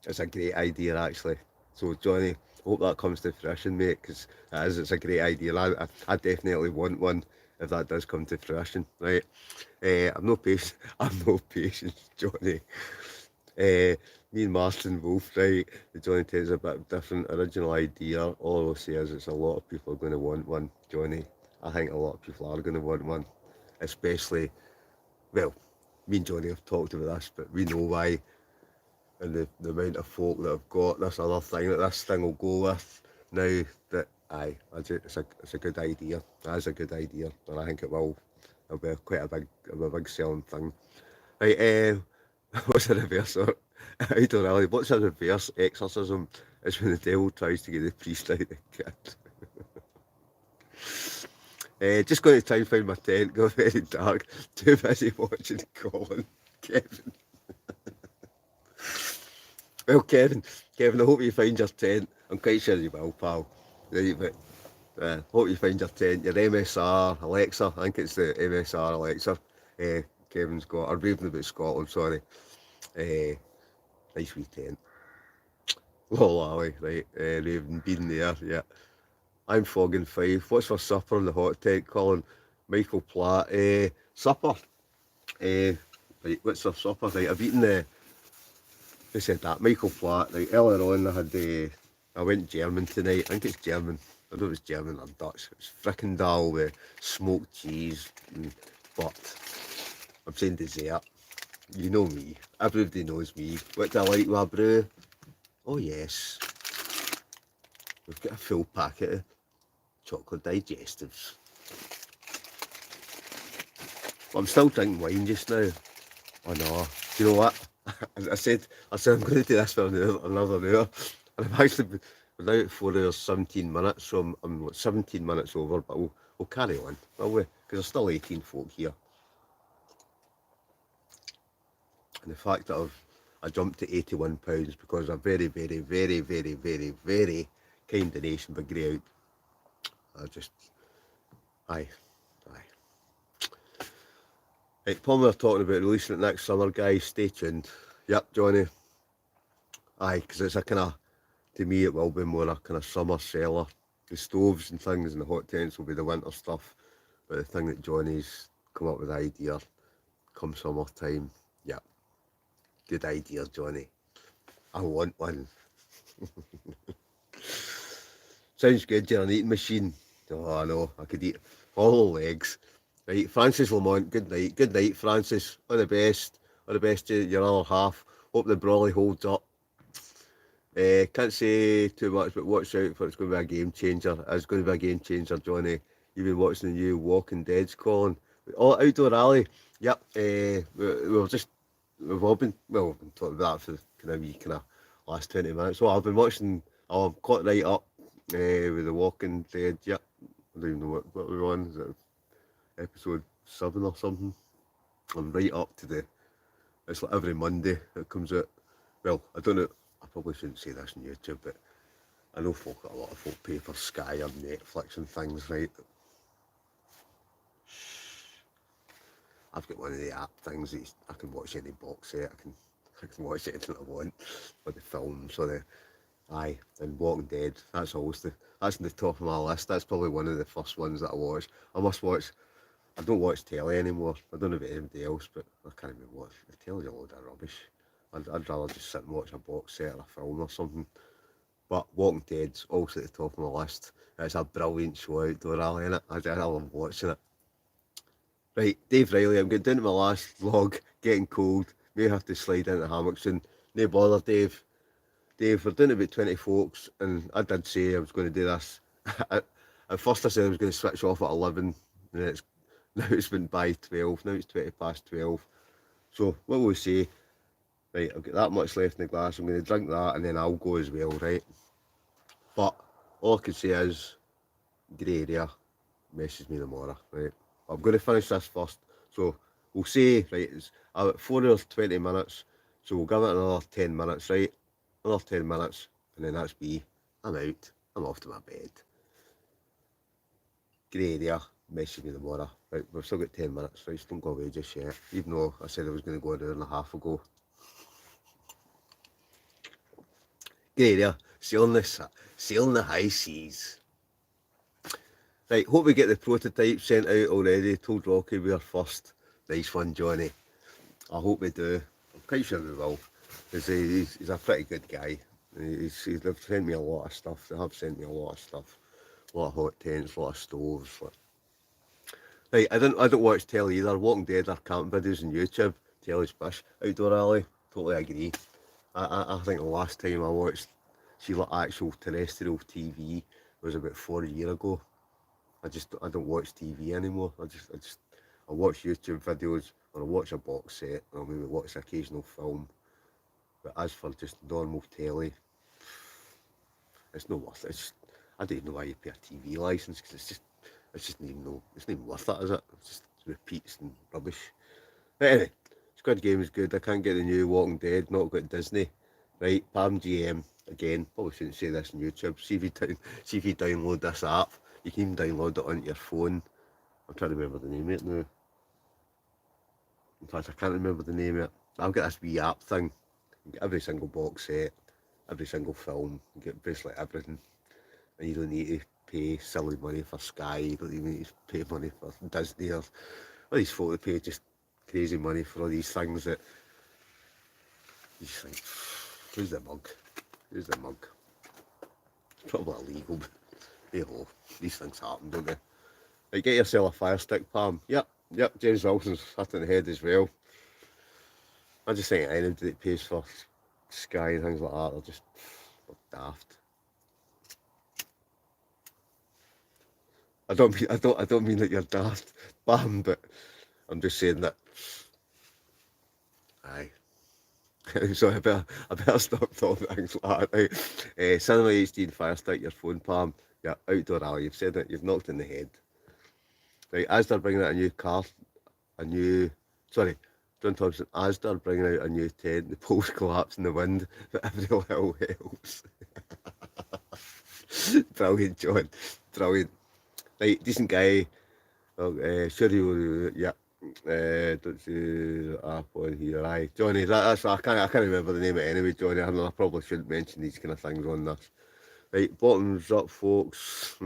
It's a great idea, actually. So, Johnny, hope that comes to fruition, mate, because it's a great idea. I definitely want one if that does come to fruition, right? I'm no patient. I'm no patience, Johnny. Me and Martin Wolf, right? The Johnny Ted's a bit different, original idea. All I will say is it's a lot of people are going to want one, Johnny. I think a lot of people are going to want one, especially, well, me and Johnny have talked about this, but we know why. And the amount of folk that have got this other thing that this thing will go with now, that it's a good idea. That is a good idea, and I think it'll be quite a big selling thing. Right, what's a reverse? I don't know. What's a reverse exorcism? It's when the devil tries to get the priest out of the kid. Just going to try and find my tent. Got very dark. Too busy watching Colin. Kevin. Well, Kevin, I hope you find your tent. I'm quite sure you will, pal. Right, but hope you find your tent. Your MSR Alexa, I think it's the MSR Alexa. Kevin's got, or raving about Scotland, sorry. Nice wee tent. Lol alley, right. Raven been there, yeah. I'm fogging 5. What's for supper in the hot tent, Colin? Michael Platt. Supper. Right, what's for supper? Right, I've eaten who said that? Michael Platt. Right, earlier on I went German tonight. I think it's German. I don't know if it's German or Dutch. It's Frickendal with smoked cheese, but I'm saying dessert. You know me. Everybody knows me. What do I like with a brew? Oh yes. We've got a full packet of chocolate digestives. But I'm still drinking wine just now. Oh no. Do you know what? I said I'm going to do this for another hour. And I've actually been now at 4 hours 17 minutes, so I'm 17 minutes over, but we'll carry on, will we? Because there's still 18 folk here. And the fact that I jumped to £81 because a very, very, very, very, very, very kind donation by Grey Out. Aye. Right, Paul, we're talking about releasing it next summer, guys. Stay tuned. Yep, Johnny. Aye, because it's a kind of, to me, it will be more a kind of summer seller. The stoves and things and the hot tents will be the winter stuff. But the thing that Johnny's come up with the idea, come summertime, yep. Good idea, Johnny. I want one. Sounds good, you're an eating machine. Oh, I know, I could eat all the legs. Right, Francis Lamont, good night. Good night, Francis. All the best. All the best to your other half. Hope the brolly holds up. Can't say too much, but watch out for it's going to be a game changer. It's going to be a game changer, Johnny. You've been watching the new Walking Dead's, Colin. Oh, Outdoor Alley. Yep. We've all been, well, we've been talking about that for kind of last 20 minutes. Well, I've been watching, I'm caught right up with the Walking Dead. Yep. I don't even know what we're on. Is it episode 7 or something? I'm right up to It's like every Monday it comes out. Well, I don't know, I probably shouldn't say this on YouTube, but I know a lot of folk pay for Sky or Netflix and things, right? I've got one of the app things that I can watch any box set, I can watch anything I want, or the films, or the, aye, and Walking Dead, that's on the top of my list. That's probably one of the first ones that I watch. I don't watch telly anymore. I don't know about anybody else, but I can't even watch. The telly's a load of rubbish. I'd rather just sit and watch a box set or a film or something. But Walking Dead's also at the top of my list. It's a brilliant show, outdoor alley, innit? I love watching it. Right, Dave Riley, I'm getting down to my last vlog, getting cold, may have to slide into hammocks soon. No bother, Dave. Dave, we're doing about 20 folks, and I did say I was going to do this. At first I said I was going to switch off at 11, and now it's been by 12, now it's 20 past 12. So what will we say? Right, I've got that much left in the glass, I'm going to drink that and then I'll go as well, right? But all I can say is, grey area, message me tomorrow, right? I'm going to finish this first, so we'll say, right, it's 4 hours 20 minutes, so we'll give it another 10 minutes, right? Another 10 minutes, and then that's me. I'm out, I'm off to my bed. Grey area, message me tomorrow. Right, we've still got 10 minutes, right, so don't go away just yet, even though I said I was going to go an hour and a half ago. Grey area, sailing the high seas. Right, hope we get the prototype sent out already. Told Rocky we are first. Nice one, Johnny. I hope we do. I'm quite sure we will. He's a pretty good guy. They've sent me a lot of stuff. They have sent me a lot of stuff. A lot of hot tents, a lot of stoves. Right, I don't watch telly either. Walking Dead or camping videos on YouTube. Telly's bish. Outdoor alley. Totally agree. I think the last time I watched actual terrestrial TV was about 4 years ago. I don't watch TV anymore. I watch YouTube videos or I watch a box set or maybe watch an occasional film. But as for just normal telly, it's not worth it. I don't even know why you pay a TV licence because it's just it's not even worth it, is it? It's just repeats and rubbish. But anyway, Squid Game is good. I can't get the new Walking Dead. Not got Disney. Right, Pam GM again. Probably shouldn't say this on YouTube. See if you download this app. You can even download it onto your phone. I'm trying to remember the name of it now. In fact, I can't remember the name of it. I've got this wee app thing. You get every single box set, every single film. You get basically everything. And you don't need to pay silly money for Sky. You don't even need to pay money for Disney or all these folk that pay just crazy money for all these things that you just think, who's the mug? Who's the mug? It's probably illegal, but hey ho, these things happen, don't they? Like, get yourself a Fire Stick, Pam. Yep, James Wilson's hit in the head as well. I just think anybody that pays for Sky and things like that, they're daft. I don't mean that you're daft, Pam, but I'm just saying that. Aye. So I better stop talking things like that. Right. Cinema HD and Fire Stick, your phone, Pam. Yeah, outdoor alley. You've said it. You've knocked in the head. Right, as they're bringing out John Thompson, as they're bringing out a new tent, the poles collapse in the wind, but every little helps. Brilliant, John. Brilliant. Right, decent guy. Well, sure you will, yeah. Don't see app on here. Aye, Johnny. That's I can't remember the name of it anyway, Johnny. I probably shouldn't mention these kind of things on this. Right, bottoms up, folks.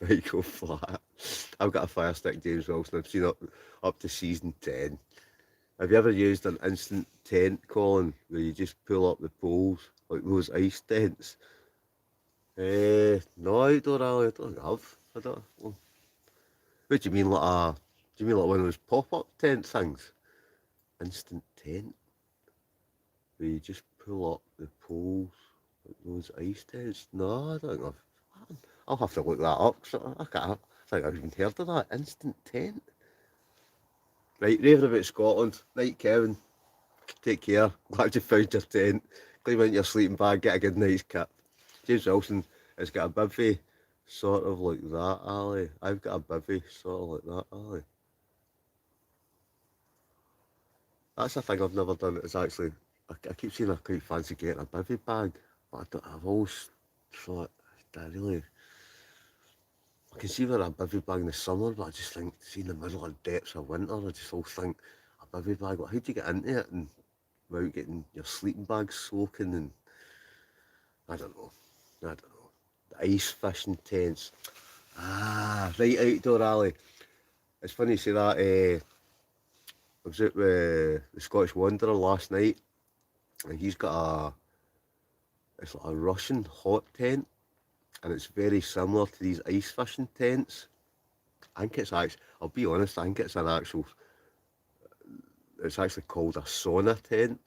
Michael Flat. I've got a Fire Stick, James Wilson. I've seen up to season 10. Have you ever used an instant tent, Colin, where you just pull up the poles, like those ice tents? No, I don't have. I don't. What do you mean, do you mean like one of those pop-up tent things? Instant tent? Where you just pull up the poles, like those ice tents? No, I don't know. I'll have to look that up. I think I've even heard of that. Instant tent. Right, raving about Scotland. Right, Kevin. Take care. Glad you found your tent. Clean out your sleeping bag. Get a good night's kip. James Wilson has got a bivvy sort of like that, Ali. I've got a bivvy sort of like that, Ali. That's a thing I've never done. It's actually, I keep saying I quite fancy getting a bivy bag, but I've always thought, I really, I can see wearing a bivy bag in the summer, but I just think, see in the middle of depths of winter, I just always think, a bivy bag, how do you get into it and without getting your sleeping bag soaking and, I don't know, I don't know. The ice fishing tents. Ah, right, outdoor alley. It's funny you say that, I was out with the Scottish Wanderer last night, and he's got it's like a Russian hot tent, and it's very similar to these ice fishing tents. I think it's actually, I'll be honest, I think it's actually called a sauna tent,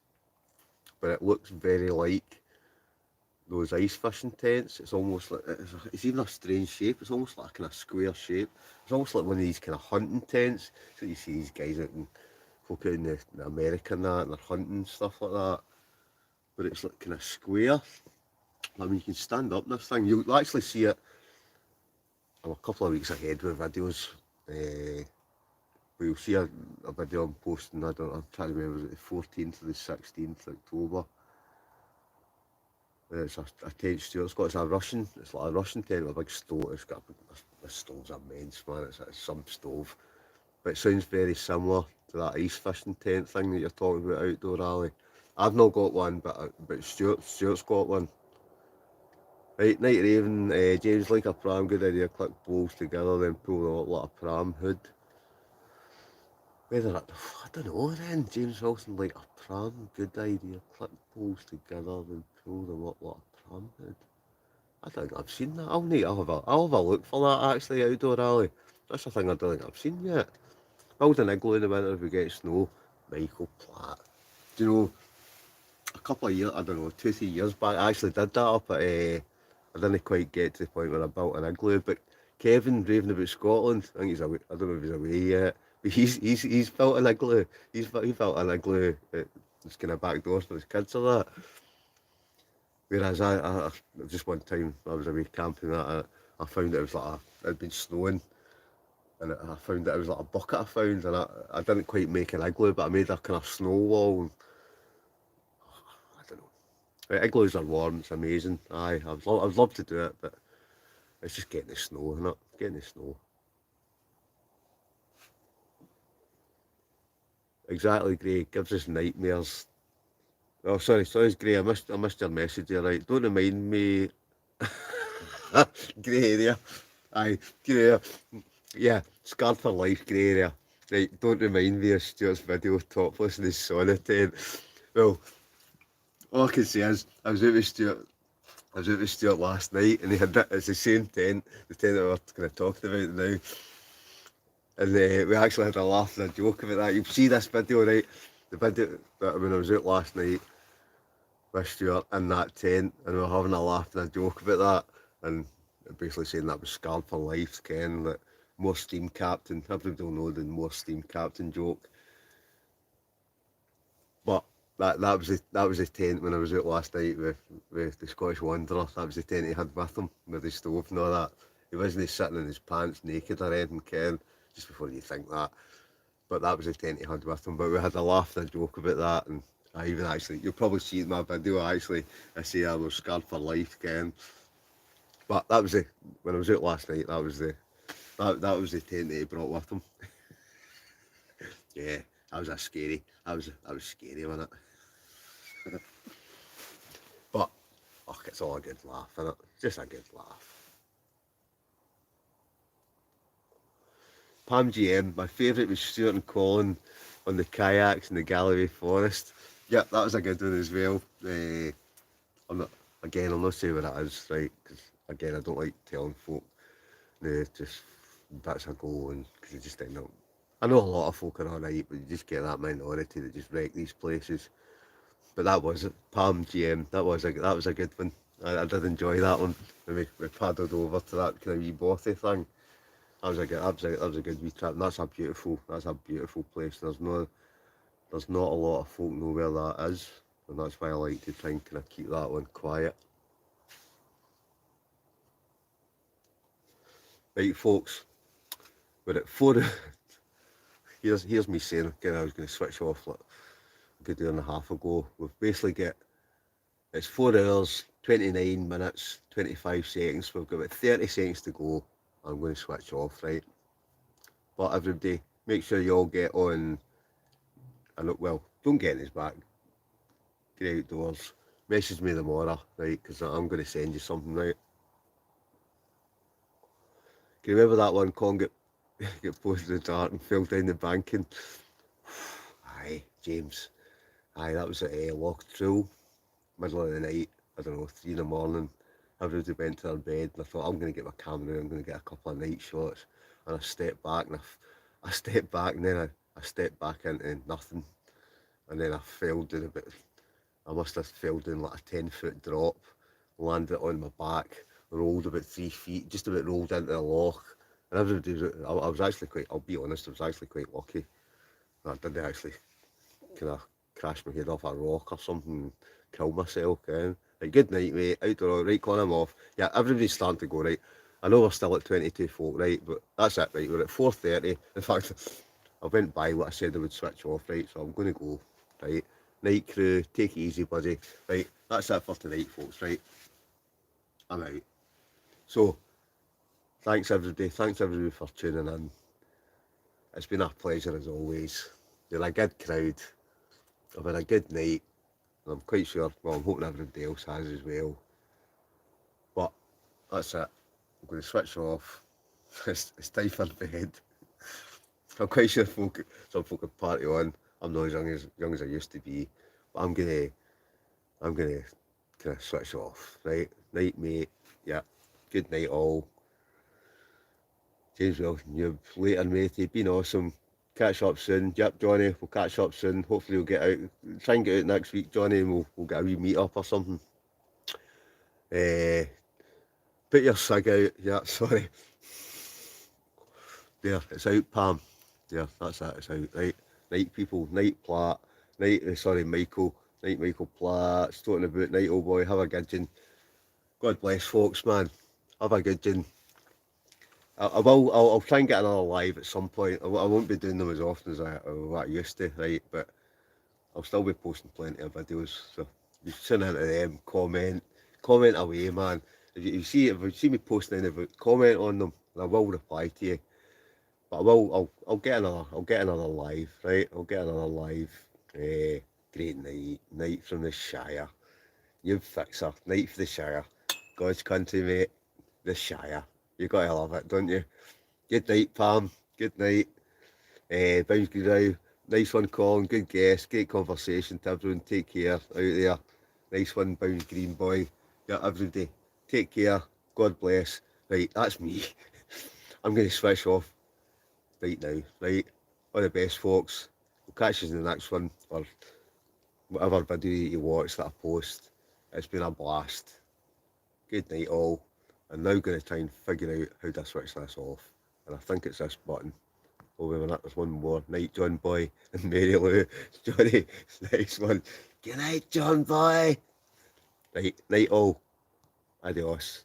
but it looks very like those ice fishing tents. It's almost like, it's even a strange shape, it's almost like a kind of square shape. It's almost like one of these kind of hunting tents. So you see these guys out in, folk out in the America and that, and they're hunting and stuff like that. But it's like kind of square. I mean, you can stand up in this thing. You'll actually see it. I'm a couple of weeks ahead with videos. But you'll see a video I'm posting. I'm trying to remember, was it the 14th or the 16th of October? It's a tent Stuart's got. It's like a Russian tent with a big stove. It's got the stove's immense, man. It's some stove. But it sounds very similar to that ice fishing tent thing that you're talking about, outdoor alley. I've not got one, but Stuart's got one. Right, night raving, James, like a pram, good idea, click balls together, then pull them up like a pram hood. Whether that, I don't know then, James Wilson, like a pram, good idea, click balls together, then pull them up like a pram hood. I don't think I've seen that. I'll have a look for that actually, outdoor alley. That's a thing I don't think I've seen yet. Build an igloo in the winter if we get snow. Michael Platt. Do you know, a couple of years, I don't know, 2, 3 years back, I actually did that up at, I didn't quite get to the point where I built an igloo, but Kevin raving about Scotland, I think he's away, I don't know if he's away yet, but he's built an igloo, he built an igloo at this kind of back doors for his kids or that, whereas I just one time I was away camping that, I found it was like, it had been snowing, and I found that it was like a bucket I found, and I didn't quite make an igloo, but I made a kind of snow wall, and I don't know. Igloos are warm, it's amazing. Aye, I'd love to do it, but it's just getting the snow, isn't it? Getting the snow. Exactly, Gray. Gives us nightmares. Oh, sorry, Gray. I missed your message there. Right, don't remind me. Grey area. Aye, grey area. Yeah, scarred for life, grey area. Right, don't remind me of Stuart's video topless in his sauna tent. Well, all I can say is I was out with Stuart. I was out with Stuart last night, and he had that. It's the same tent, the tent that we're kind of talking about now. And we actually had a laugh and a joke about that. You'll see this video, right? The video that when I was out last night with Stuart in that tent, and we were having a laugh and a joke about that, and basically saying that was scarred for life, Ken. That more steam captain. Everybody will know the more steam captain joke. But that was the tent when I was out last night with the Scottish Wanderer. That was the tent he had with him, with the stove and all that. He wasn't sitting in his pants naked or anything, Ken. Just before you think that. But that was the tent he had with him. But we had a laugh and a joke about that, and I even actually, you'll probably see it in my video. I say I was scarred for life, Ken. But that was when I was out last night. That was the tent that he brought with him. Yeah, that was a scary. That was scary, wasn't it? But it's all a good laugh, isn't it? Just a good laugh. Pam GM, my favourite was Stuart and Colin on the kayaks in the Galloway Forest. Yeah, that was a good one as well. I'm not, I'm not saying what it is, right? Because again, I don't like telling folk just that's a go, and because you just end up. I know a lot of folk are alright, but you just get that minority that just wreck these places. But that was it, Palm GM. That was a good one. I did enjoy that one. When we paddled over to that kind of wee bothy thing. That was a good wee trip. And that's a beautiful place. There's not a lot of folk know where that is, and that's why I like to try and kind of keep that one quiet. Right, folks, we're at four. Here's me saying again. I was going to switch off. good hour and a half ago. We've basically got, it's 4 hours, 29 minutes, 25 seconds. We've got about 30 seconds to go. I'm going to switch off, right? But everybody, make sure you all get on, and look, well, don't get in his back, get outdoors, message me tomorrow, right? Because I'm going to send you something, right? Can you remember that one Con get posted in the dark and fell down the banking? Aye, James. Aye, that was a locked through, middle of the night, I don't know, 3 in the morning. Everybody went to their bed and I thought, I'm going to get my camera, I'm going to get a couple of night shots. And I stepped back and I stepped back and then I stepped back into nothing. And then I fell down a bit, I must have fell down like a 10-foot drop, landed on my back, rolled about 3 feet, just about rolled into the loch. And everybody, I was actually quite, I'll be honest, I was actually quite lucky. I didn't actually kind of crash my head off a rock or something and kill myself. Like, good night, mate, outdoor, right, Con, I'm off. Yeah, everybody's starting to go, right. I know we're still at 22 folk, right, but that's it, right, we're at 4:30. In fact, I went by what I said I would switch off, right, so I'm going to go, right. Night crew, take it easy, buddy. Right, that's it for tonight, folks, right. I'm out. So, thanks everybody for tuning in. It's been a pleasure as always. You're a good crowd. I've had a good night. I'm quite sure, well, I'm hoping everybody else has as well. But that's it. I'm going to switch off. It's time for bed. I'm quite sure some folk can party on. I'm not as young as I used to be, but I'm gonna kind of switch off. Right, night, mate. Yeah, good night, all. James Wilson, you're later, matey. Been awesome. Catch up soon. Yep, Johnny, we'll catch up soon. Hopefully we'll get out. Try and get out next week, Johnny, and we'll get a wee meet up or something. Put your cig out. Yeah, sorry. There, it's out, Pam. There, that's it, it's out. Right. Night, people. Night, Platt. Night, sorry, Michael. Night, Michael Platt. It's talking about night, old boy. Have a good one. God bless, folks, man. Have a good one. I'll try and get another live at some point. I won't be doing them as often as I used to, right? But I'll still be posting plenty of videos. So you send into them, comment away, man. If you see me posting anything, comment on them, and I will reply to you. But I'll get another live, right? I'll get another live. Great night from the Shire. You fixer, night for the Shire. God's country, mate. The Shire. You gotta love it, don't you? Good night, Pam. Good night. Bounce good now. Nice one, Colin. Good guest. Great conversation to everyone. Take care out there. Nice one, Bounce Green Boy. Yeah, everybody. Take care. God bless. Right, that's me. I'm going to switch off right now. Right? All the best, folks. We'll catch you in the next one, or whatever video you watch that I post. It's been a blast. Good night, all. I'm now going to try and figure out how to switch this off. And I think it's this button. Oh, wait a minute, there's one more. Night, John Boy and Mary Lou. Johnny, nice one. Good night, John Boy. Right, night all. Adios.